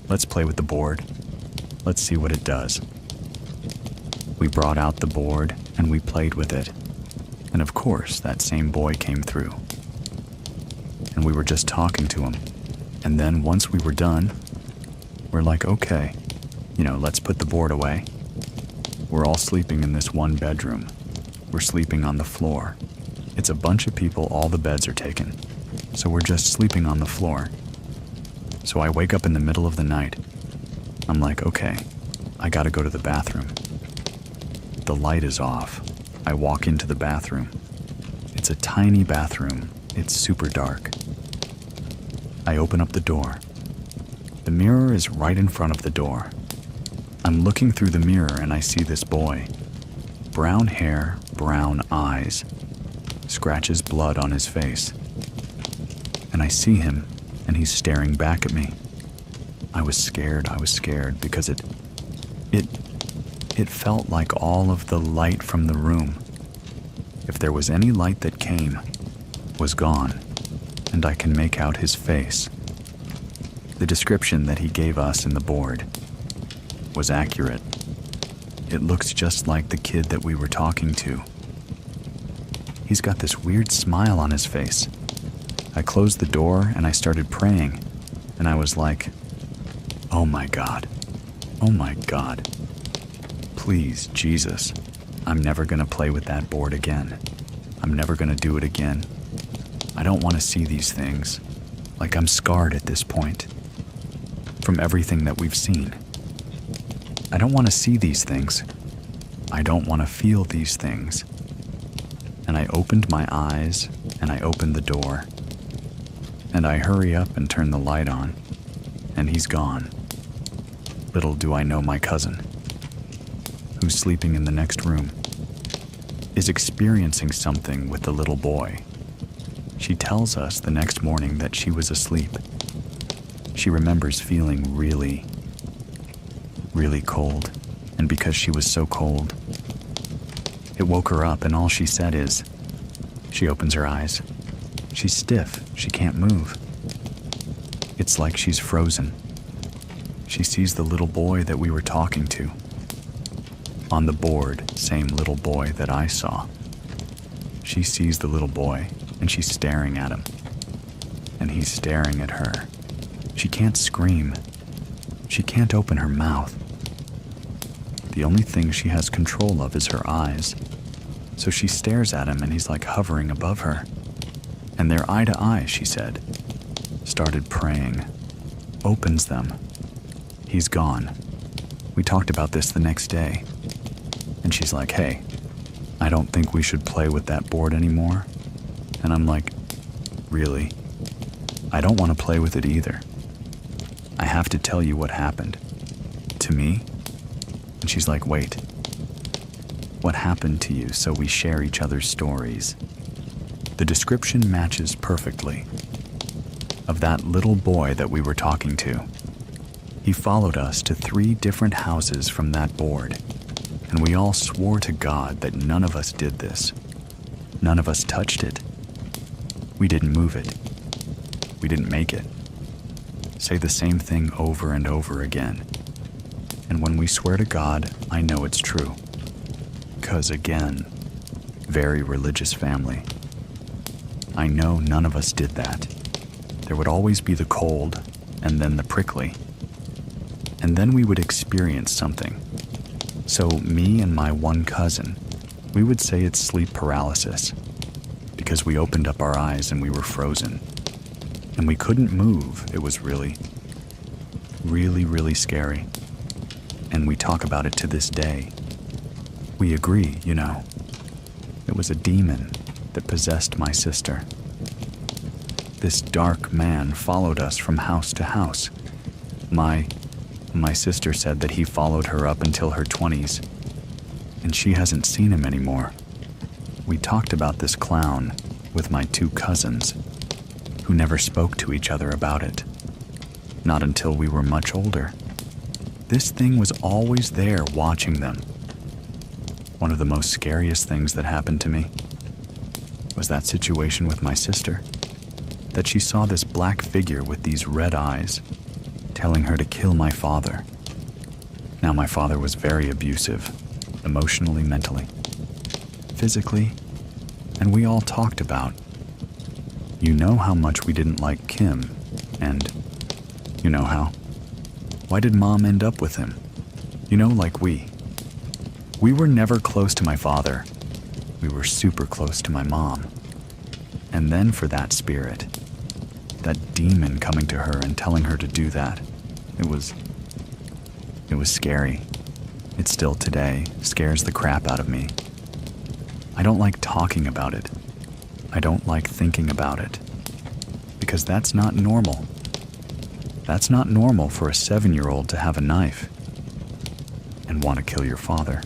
Let's play with the board. Let's see what it does. We brought out the board and we played with it. And of course, that same boy came through. And we were just talking to him. And then once we were done, we're like, okay, let's put the board away. We're all sleeping in this one bedroom. We're sleeping on the floor. It's a bunch of people, all the beds are taken. So we're just sleeping on the floor. So I wake up in the middle of the night. I'm like, okay, I gotta go to the bathroom. The light is off. I walk into the bathroom. It's a tiny bathroom. It's super dark. I open up the door. The mirror is right in front of the door. I'm looking through the mirror and I see this boy. Brown hair, brown eyes. Scratches blood on his face. And I see him, and he's staring back at me. I was scared because it felt like all of the light from the room, if there was any light that came, was gone, and I can make out his face The description that he gave us in the board was accurate. It looks just like the kid that we were talking to. He's got this weird smile on his face. I closed the door and I started praying, and I was like, oh my God, please, Jesus, I'm never gonna play with that board again. I'm never gonna do it again. I don't want to see these things. Like, I'm scarred at this point from everything that we've seen. I don't want to see these things. I don't want to feel these things. And I opened my eyes and I opened the door. And I hurry up and turn the light on. And he's gone. Little do I know my cousin, who's sleeping in the next room, is experiencing something with the little boy. She tells us the next morning that she was asleep. She remembers feeling really, really cold, and because she was so cold, it woke her up, and all she said is, she opens her eyes. She's stiff, she can't move. It's like she's frozen. She sees the little boy that we were talking to. On the board, same little boy that I saw. She sees the little boy, and she's staring at him. And he's staring at her. She can't scream. She can't open her mouth. The only thing she has control of is her eyes. So she stares at him, and he's like hovering above her. And they're eye to eye, she said. Started praying. Opens them. He's gone. We talked about this the next day. And she's like, hey, I don't think we should play with that board anymore. And I'm like, really? I don't want to play with it either. I have to tell you what happened. To me? And she's like, wait. What happened to you so we share each other's stories? The description matches perfectly of that little boy that we were talking to. He followed us to 3 different houses from that board, and we all swore to God that none of us did this. None of us touched it. We didn't move it. We didn't make it. Say the same thing over and over again. And when we swear to God, I know it's true. 'Cause again, very religious family. I know none of us did that. There would always be the cold, and then the prickly. And then we would experience something. So me and my one cousin, we would say it's sleep paralysis, because we opened up our eyes and we were frozen. And we couldn't move. It was really, really, really scary. And we talk about it to this day. We agree, you know. It was a demon that possessed my sister. This dark man followed us from house to house. My sister said that he followed her up until her 20s, and she hasn't seen him anymore. We talked about this clown with my 2 cousins, who never spoke to each other about it. Not until we were much older. This thing was always there watching them. One of the most scariest things that happened to me was that situation with my sister, that she saw this black figure with these red eyes telling her to kill my father. Now, my father was very abusive, emotionally, mentally, physically, and we all talked about, you know how much we didn't like Kim, and you know how. Why did Mom end up with him? You know, like we were never close to my father. We were super close to my mom. And then for that spirit, that demon coming to her and telling her to do that, it was scary. It still today scares the crap out of me. I don't like talking about it. I don't like thinking about it. Because that's not normal. That's not normal for a 7-year-old to have a knife and want to kill your father.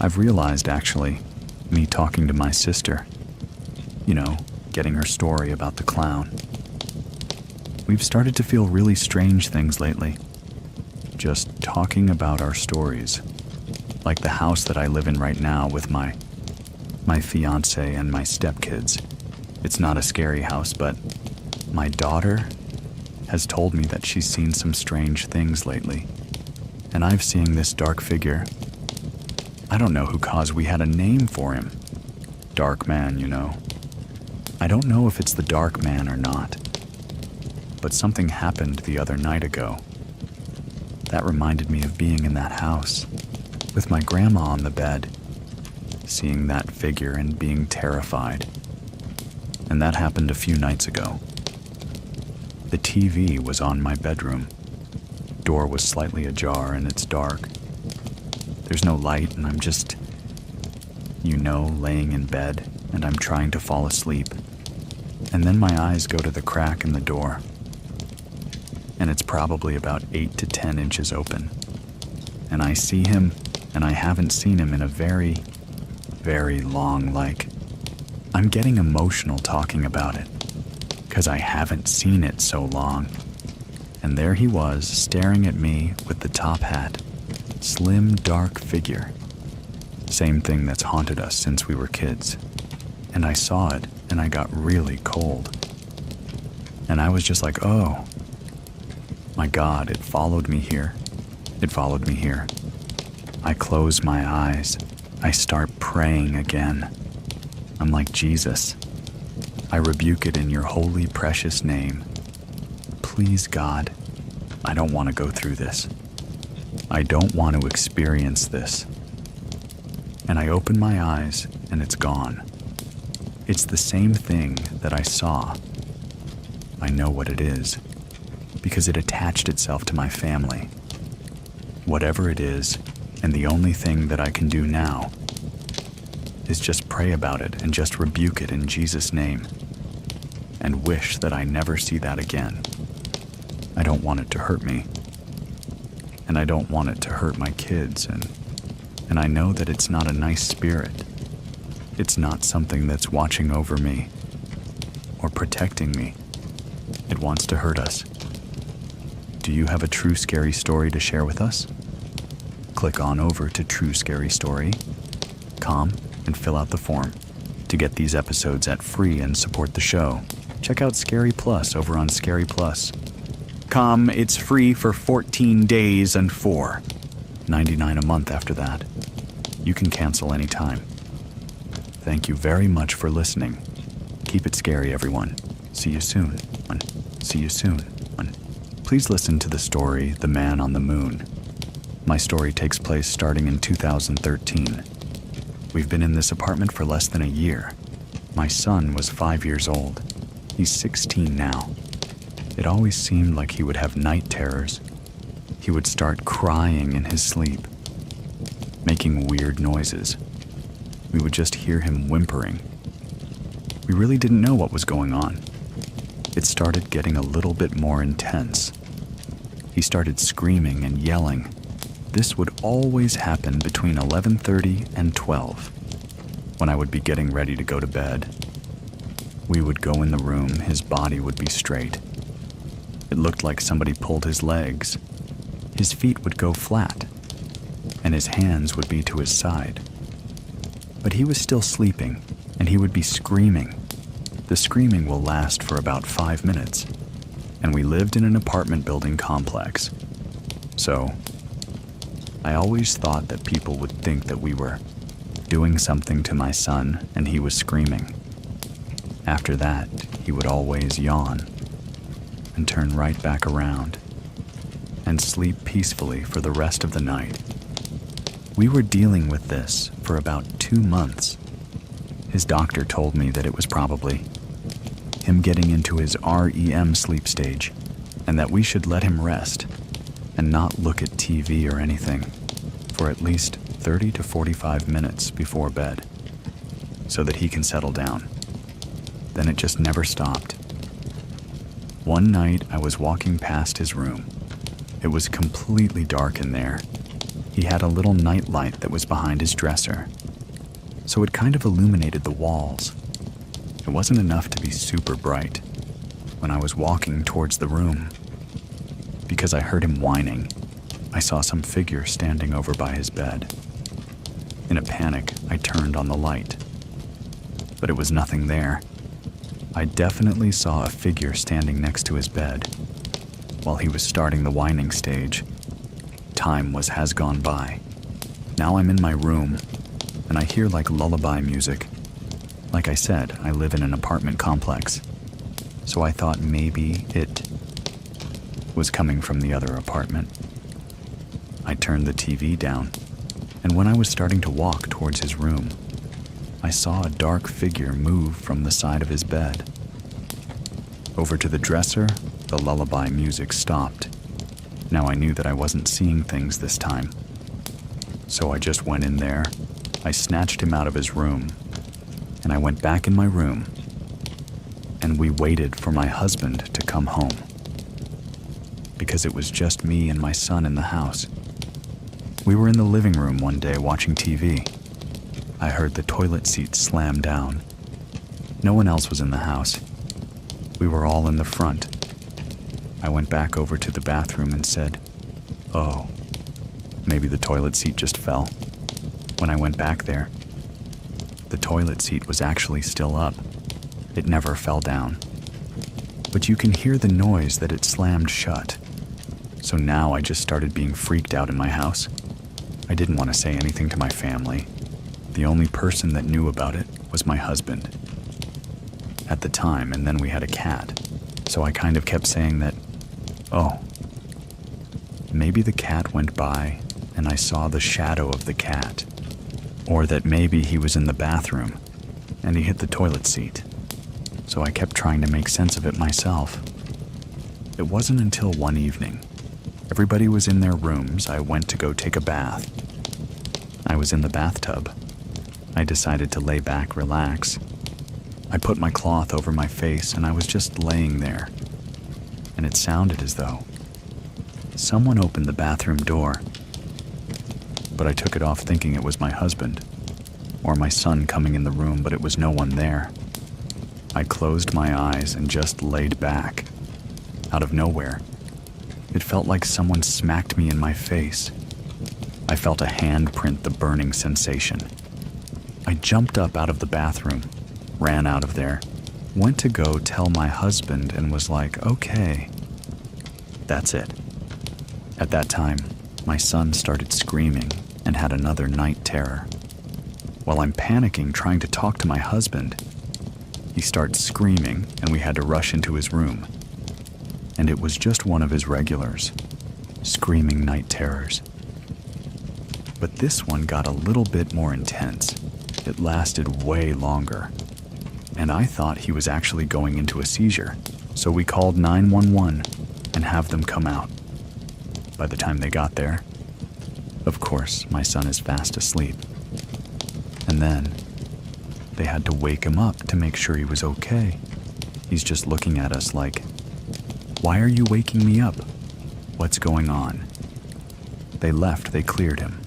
I've realized, actually, me talking to my sister, you know, getting her story about the clown. We've started to feel really strange things lately. Just talking about our stories. Like the house that I live in right now with my fiance and my stepkids. It's not a scary house, but my daughter has told me that she's seen some strange things lately, and I've seen this dark figure. I don't know who caused we had a name for him. Dark Man, you know. I don't know if it's the Dark Man or not, but something happened the other night ago. That reminded me of being in that house, with my grandma on the bed, seeing that figure and being terrified. And that happened a few nights ago. The TV was on my bedroom. Door was slightly ajar and it's dark. There's no light and I'm just, laying in bed and I'm trying to fall asleep. And then my eyes go to the crack in the door. And it's probably about 8 to 10 inches open. And I see him, and I haven't seen him in a very, very long, I'm getting emotional talking about it, 'cause I haven't seen it so long. And there he was, staring at me with the top hat. Slim, dark figure. Same thing that's haunted us since we were kids. And I saw it, and I got really cold. And I was just like, oh, my God, it followed me here. It followed me here. I close my eyes. I start praying again. I'm like, Jesus, I rebuke it in your holy, precious name. Please, God, I don't want to go through this. I don't want to experience this. And I open my eyes, and it's gone. It's the same thing that I saw. I know what it is, because it attached itself to my family. Whatever it is, and the only thing that I can do now is just pray about it and just rebuke it in Jesus' name, and wish that I never see that again. I don't want it to hurt me, and I don't want it to hurt my kids, and I know that it's not a nice spirit. It's not something that's watching over me or protecting me. It wants to hurt us. Do you have a true scary story to share with us? Click on over to TrueScaryStory.com and fill out the form. To get these episodes at free and support the show, check out Scary Plus over on Scary Plus. It's free for 14 days and $4.99 a month after that. You can cancel anytime. Thank you very much for listening. Keep it scary, everyone. See you soon. See you soon. Please listen to the story, The Man on the Moon. My story takes place starting in 2013. We've been in this apartment for less than a year. My son was 5 years old. He's 16 now. It always seemed like he would have night terrors. He would start crying in his sleep, making weird noises. We would just hear him whimpering. We really didn't know what was going on. It started getting a little bit more intense. He started screaming and yelling. This would always happen between 11:30 and 12, when I would be getting ready to go to bed. We would go in the room, his body would be straight. It looked like somebody pulled his legs. His feet would go flat, and his hands would be to his side. But he was still sleeping, and he would be screaming. The screaming will last for about 5 minutes, and we lived in an apartment building complex. So, I always thought that people would think that we were doing something to my son and he was screaming. After that, he would always yawn and turn right back around and sleep peacefully for the rest of the night. We were dealing with this for about 2 months. His doctor told me that it was probably him getting into his REM sleep stage, and that we should let him rest and not look at TV or anything for at least 30 to 45 minutes before bed, so that he can settle down. Then it just never stopped. One night I was walking past his room. It was completely dark in there. He had a little night light that was behind his dresser, so it kind of illuminated the walls. It wasn't enough to be super bright. When I was walking towards the room, because I heard him whining, I saw some figure standing over by his bed. In a panic, I turned on the light, but it was nothing there. I definitely saw a figure standing next to his bed, while he was starting the whining stage. Time has gone by. Now I'm in my room, and I hear like lullaby music. Like I said, I live in an apartment complex, so I thought maybe it was coming from the other apartment. I turned the TV down, and when I was starting to walk towards his room, I saw a dark figure move from the side of his bed. Over to the dresser, the lullaby music stopped. Now I knew that I wasn't seeing things this time. So I just went in there, I snatched him out of his room, and I went back in my room, and we waited for my husband to come home. Because it was just me and my son in the house. We were in the living room one day watching TV. I heard the toilet seat slam down. No one else was in the house. We were all in the front. I went back over to the bathroom and said, "Oh, maybe the toilet seat just fell." When I went back there, the toilet seat was actually still up. It never fell down. But you can hear the noise that it slammed shut. So now I just started being freaked out in my house. I didn't want to say anything to my family. The only person that knew about it was my husband at the time, and then we had a cat. So I kind of kept saying that, oh, maybe the cat went by and I saw the shadow of the cat. Or that maybe he was in the bathroom and he hit the toilet seat. So I kept trying to make sense of it myself. It wasn't until one evening, everybody was in their rooms, I went to go take a bath. I was in the bathtub. I decided to lay back, relax. I put my cloth over my face and I was just laying there. And it sounded as though someone opened the bathroom door. But I took it off thinking it was my husband or my son coming in the room, but it was no one there. I closed my eyes and just laid back. Out of nowhere, it felt like someone smacked me in my face. I felt a hand print the burning sensation. I jumped up out of the bathroom, ran out of there, went to go tell my husband and was like, okay, that's it. At that time, my son started screaming and had another night terror. While I'm panicking trying to talk to my husband, he starts screaming and we had to rush into his room. And it was just one of his regulars, screaming night terrors. But this one got a little bit more intense. It lasted way longer. And I thought he was actually going into a seizure, so we called 911 and have them come out. By the time they got there, of course, my son is fast asleep. And then they had to wake him up to make sure he was okay. He's just looking at us like, "Why are you waking me up? What's going on?" They left, they cleared him.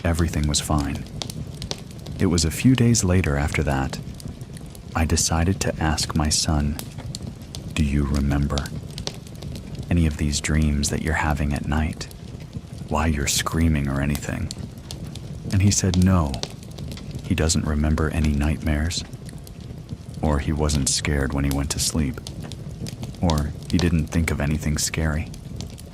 Everything was fine. It was a few days later after that, I decided to ask my son, "Do you remember any of these dreams that you're having at night? Why you're screaming or anything?" And he said no. He doesn't remember any nightmares. Or he wasn't scared when he went to sleep. Or he didn't think of anything scary.